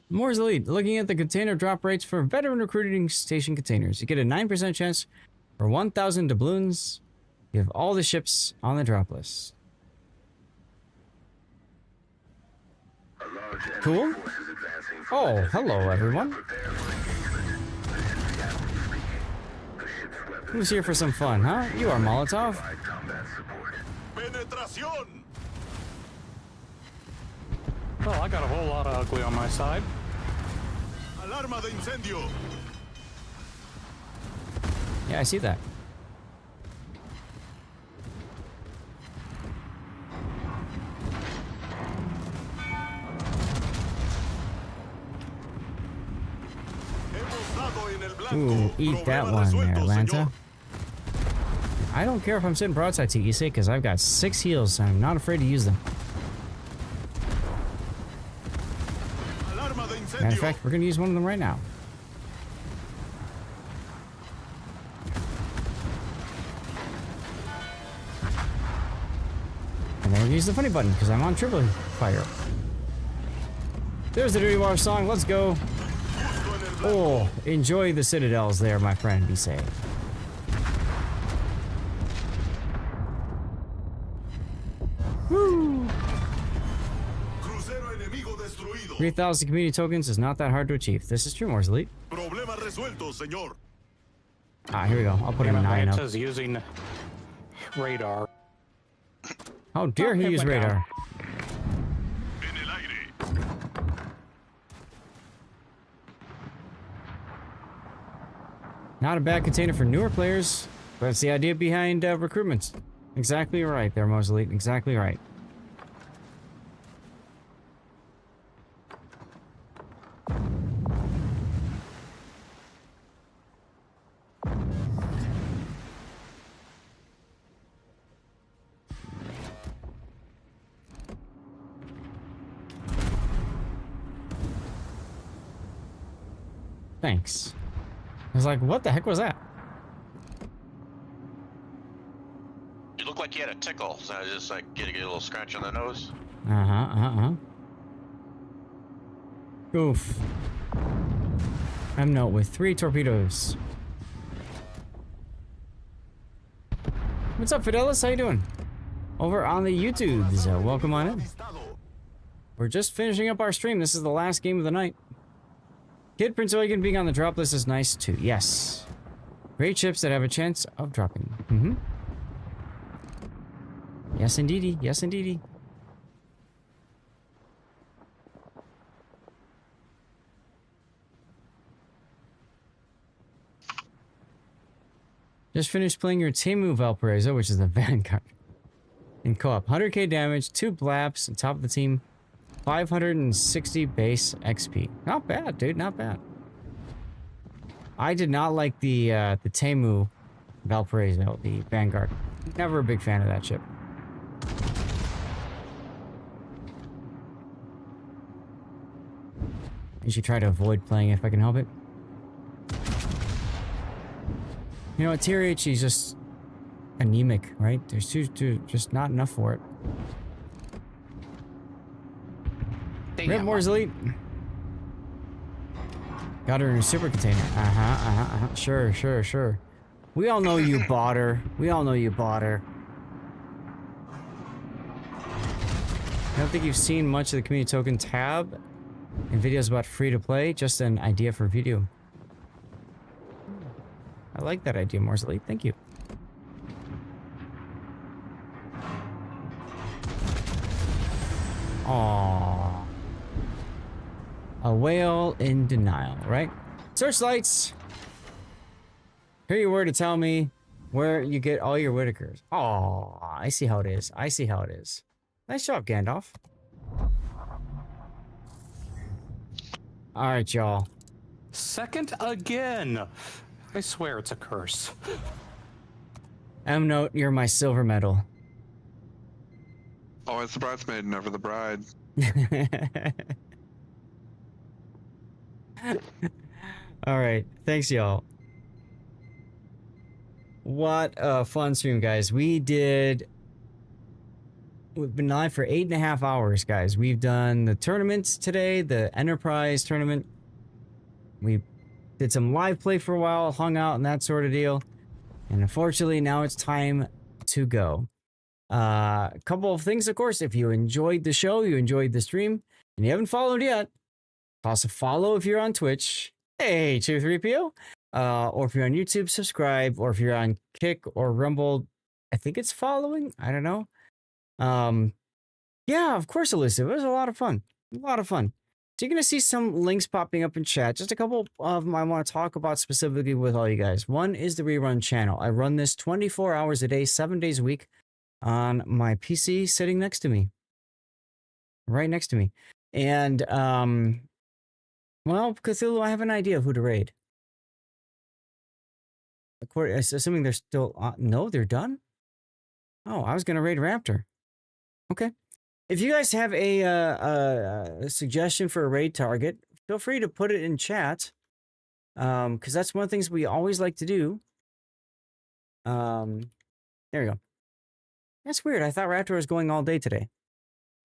Moore's Elite. Looking at the container drop rates for veteran recruiting station containers. You get a 9% chance for 1,000 doubloons. You have all the ships on the drop list. Cool. Oh, hello everyone. Who's here for some fun, huh? You are Molotov. Well, I got a whole lot of ugly on my side. Alarma de incendio. Yeah, I see that. Ooh, eat that one there, Atlanta. I don't care if I'm sitting broadside to you, say, because I've got 6 heals and I'm not afraid to use them. Matter of fact, we're going to use one of them right now. And then we'll use the funny button because I'm on triple fire. There's the Dirty Water song. Let's go. Oh, enjoy the citadels there, my friend. Be safe. Woo! 3,000 community tokens is not that hard to achieve. This is true, Moore's Elite. Ah, here we go. I'll put a 9 up. Using radar. How dare he use radar? Not a bad container for newer players, but it's the idea behind recruitments. Exactly right there, Moore's Elite. Exactly right. Thanks. I was like, what the heck was that? You look like you had a tickle, so I just like get a little scratch on the nose. Oof. I'm note with 3 torpedoes. What's up, Fidelis? How you doing? Over on the YouTubes. Welcome on in. We're just finishing up our stream. This is the last game of the night. Kid Prince Eugen being on the drop list is nice too. Yes. Great ships that have a chance of dropping. Mm-hmm. Yes, indeedy. Yes, indeedy. Just finished playing your Temu Valparaiso, which is the Vanguard. In co-op. 100k damage, 2 blaps, on top of the team. 560 base XP. Not bad, dude. Not bad. I did not like the Temu Valparaiso, the Vanguard. Never a big fan of that ship. I should try to avoid playing it if I can help it. You know, TRH is just anemic, right? There's just not enough for it. Rip Moore's Elite. Got her in a super container. Sure. We all know you bought her. We all know you bought her. I don't think you've seen much of the community token tab and videos about free to play. Just an idea for a video. I like that idea, Moore's Elite. Thank you. Aww. A whale in denial, right? Searchlights! Here you were to tell me where you get all your Whitakers. Aww, I see how it is. I see how it is. Nice job, Gandalf. Alright, y'all. Second again. I swear it's a curse. M-Note, you're my silver medal. Always the bridesmaid, never the bride. Alright, thanks y'all. What a fun stream, guys. We've been live for 8.5 hours, guys. We've done the tournaments today, the Enterprise tournament. We did some live play for a while, hung out and that sort of deal. And unfortunately, now it's time to go. A couple of things, of course. If you enjoyed the show, you enjoyed the stream, and you haven't followed yet, toss a follow if you're on Twitch. Hey, 23PO. Or if you're on YouTube, subscribe. Or if you're on Kick or Rumble, I think it's following. I don't know. Yeah, of course, Elusive. It was a lot of fun. A lot of fun. So you're going to see some links popping up in chat. Just a couple of them I want to talk about specifically with all you guys. One is the Rerun channel. I run this 24 hours a day, 7 days a week on my PC sitting next to me. Right next to me. And, well, Cthulhu, I have an idea of who to raid. Assuming they're still... no, they're done? Oh, I was going to raid Raptor. Okay. If you guys have a suggestion for a raid target, feel free to put it in chat. Because that's one of the things we always like to do. There we go. That's weird. I thought Raptor was going all day today.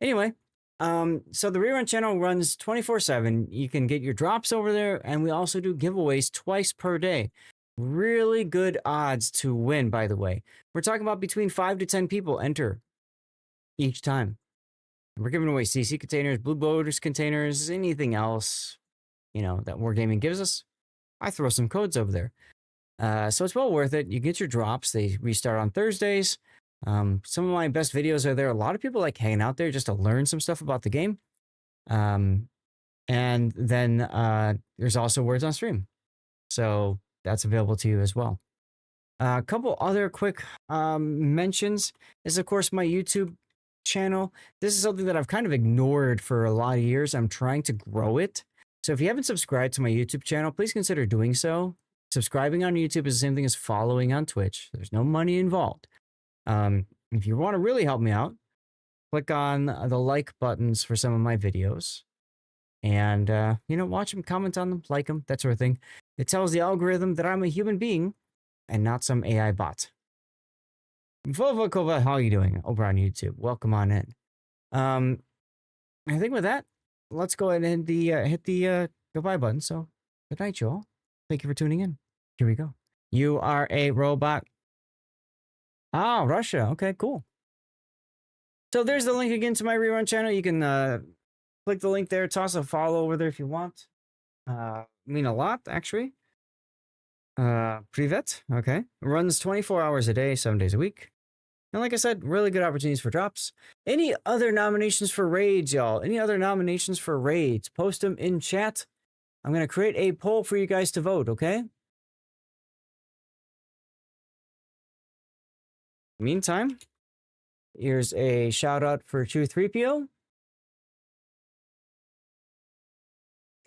Anyway, so the Rerun channel runs 24/7. You can get your drops over there, and we also do giveaways twice per day. Really good odds to win, by the way. We're talking about between 5 to 10 people enter each time. We're giving away CC containers, Blue Boaters containers, anything else, you know, that Wargaming gives us. I throw some codes over there. So it's well worth it. You get your drops. They restart on Thursdays. Some of my best videos are there. A lot of people like hanging out there just to learn some stuff about the game. And then there's also Words on Stream. So that's available to you as well. A couple other quick mentions is, of course, my YouTube channel. This is something that I've kind of ignored for a lot of years. I'm trying to grow it. So if you haven't subscribed to my YouTube channel, please consider doing so. Subscribing on YouTube is the same thing as following on Twitch. There's no money involved. If you want to really help me out, click on the like buttons for some of my videos. and you know, watch them, comment on them, like them, that sort of thing. It tells the algorithm that I'm a human being and not some AI bot. Volvo, how are you doing over on YouTube? Welcome on in. I think with that, let's go ahead and hit the goodbye button. So good night, y'all. Thank you for tuning in. Here we go. You are a robot. Ah, Russia. Okay, cool. So there's the link again to my rerun channel. You can click the link there. Toss a follow over there if you want. Mean a lot, actually. Privet. Okay. Runs 24 hours a day, 7 days a week. And like I said, really good opportunities for drops. Any other nominations for raids, y'all? Any other nominations for raids? Post them in chat. I'm going to create a poll for you guys to vote, okay? Meantime, here's a shout out for True 3PO. You're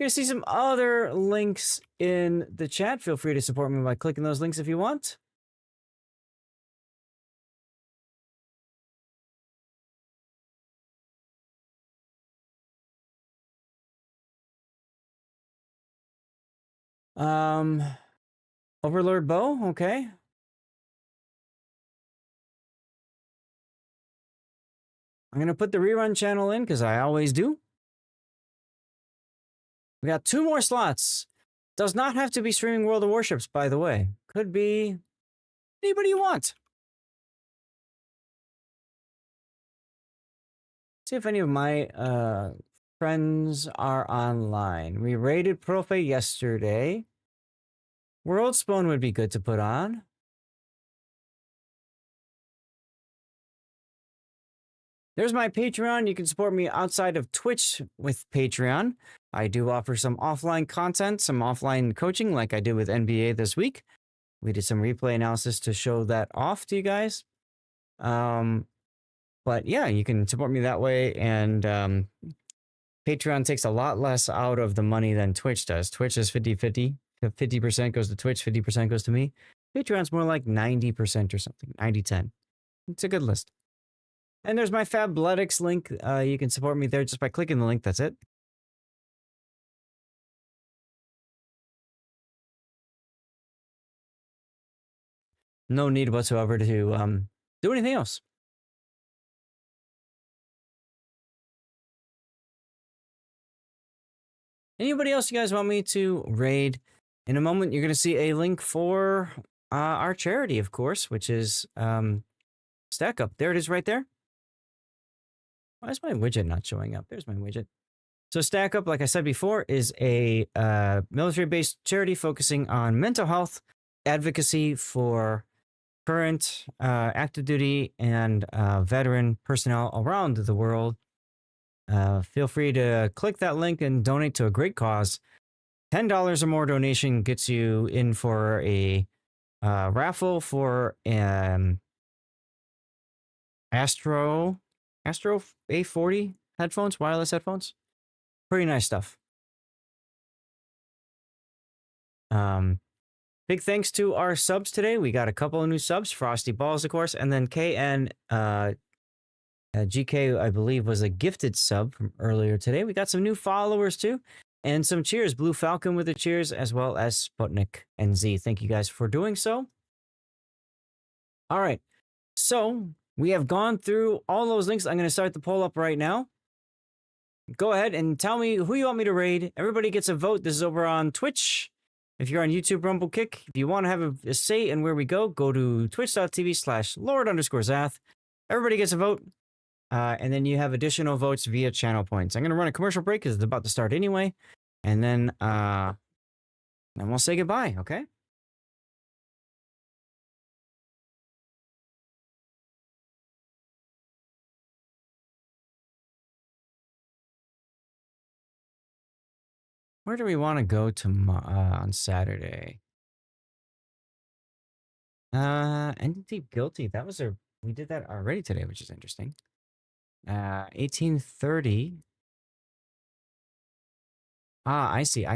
going to see some other links in the chat. Feel free to support me by clicking those links if you want. Overlord Bo, okay. I'm going to put the rerun channel in because I always do. We got 2 more slots. Does not have to be streaming World of Warships, by the way. Could be anybody you want. See if any of my friends are online. We raided Profe yesterday. World Spawn would be good to put on. There's my Patreon. You can support me outside of Twitch with Patreon. I do offer some offline content, some offline coaching like I did with NBA this week. We did some replay analysis to show that off to you guys. But yeah, you can support me that way. And Patreon takes a lot less out of the money than Twitch does. Twitch is 50-50. 50% goes to Twitch, 50% goes to me. Patreon's more like 90% or something, 90-10. It's a good list. And there's my Fabletics link. You can support me there just by clicking the link. That's it. No need whatsoever to do anything else. Anybody else you guys want me to raid? In a moment, you're going to see a link for our charity, of course, which is Stack Up. There it is right there. Why is my widget not showing up? There's my widget. So Stack Up, like I said before, is a military-based charity focusing on mental health, advocacy for current active duty and veteran personnel around the world. Feel free to click that link and donate to a great cause. $10 or more donation gets you in for a raffle for Astro A40 headphones, wireless headphones. Pretty nice stuff. Big thanks to our subs today. We got a couple of new subs, Frosty Balls, of course, and then KN GK, I believe, was a gifted sub from earlier today. We got some new followers too, and some cheers. Blue Falcon with the cheers, as well as Sputnik and Z. Thank you guys for doing so. All right, so we have gone through all those links. I'm going to start the poll up right now. Go ahead and tell me who you want me to raid. Everybody gets a vote. This is over on Twitch. If you're on YouTube, Rumble Kick, if you want to have a say in where we go to twitch.tv/Lord_Zath. Everybody gets a vote. And then you have additional votes via channel points. I'm going to run a commercial break because it's about to start anyway. And then we'll say goodbye, okay? Where do we want to go on Saturday? Entity Guilty. That was we did that already today, which is interesting. 1830. Ah, I see.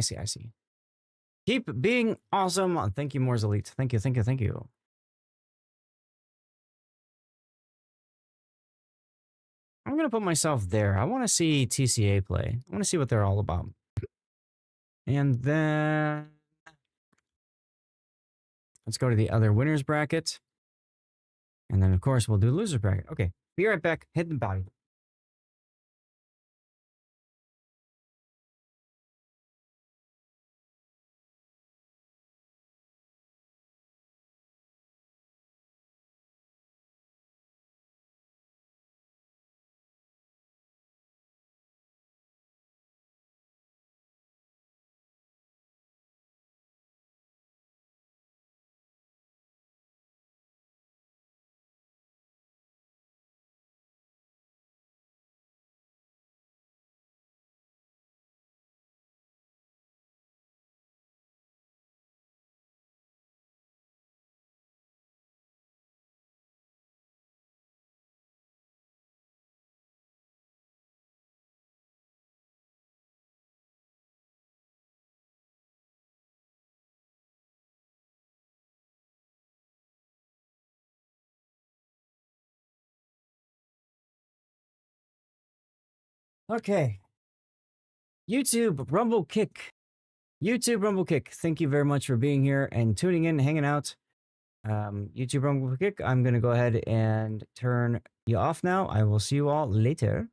Keep being awesome. Thank you, Moore's Elite. Thank you. I'm going to put myself there. I want to see TCA play. I want to see what they're all about. And then let's go to the other winners bracket. And then, of course, we'll do loser bracket. Okay, be right back. Hit the body. Okay. YouTube Rumble Kick. YouTube Rumble Kick. Thank you very much for being here and tuning in, hanging out. YouTube Rumble Kick. I'm going to go ahead and turn you off now. I will see you all later.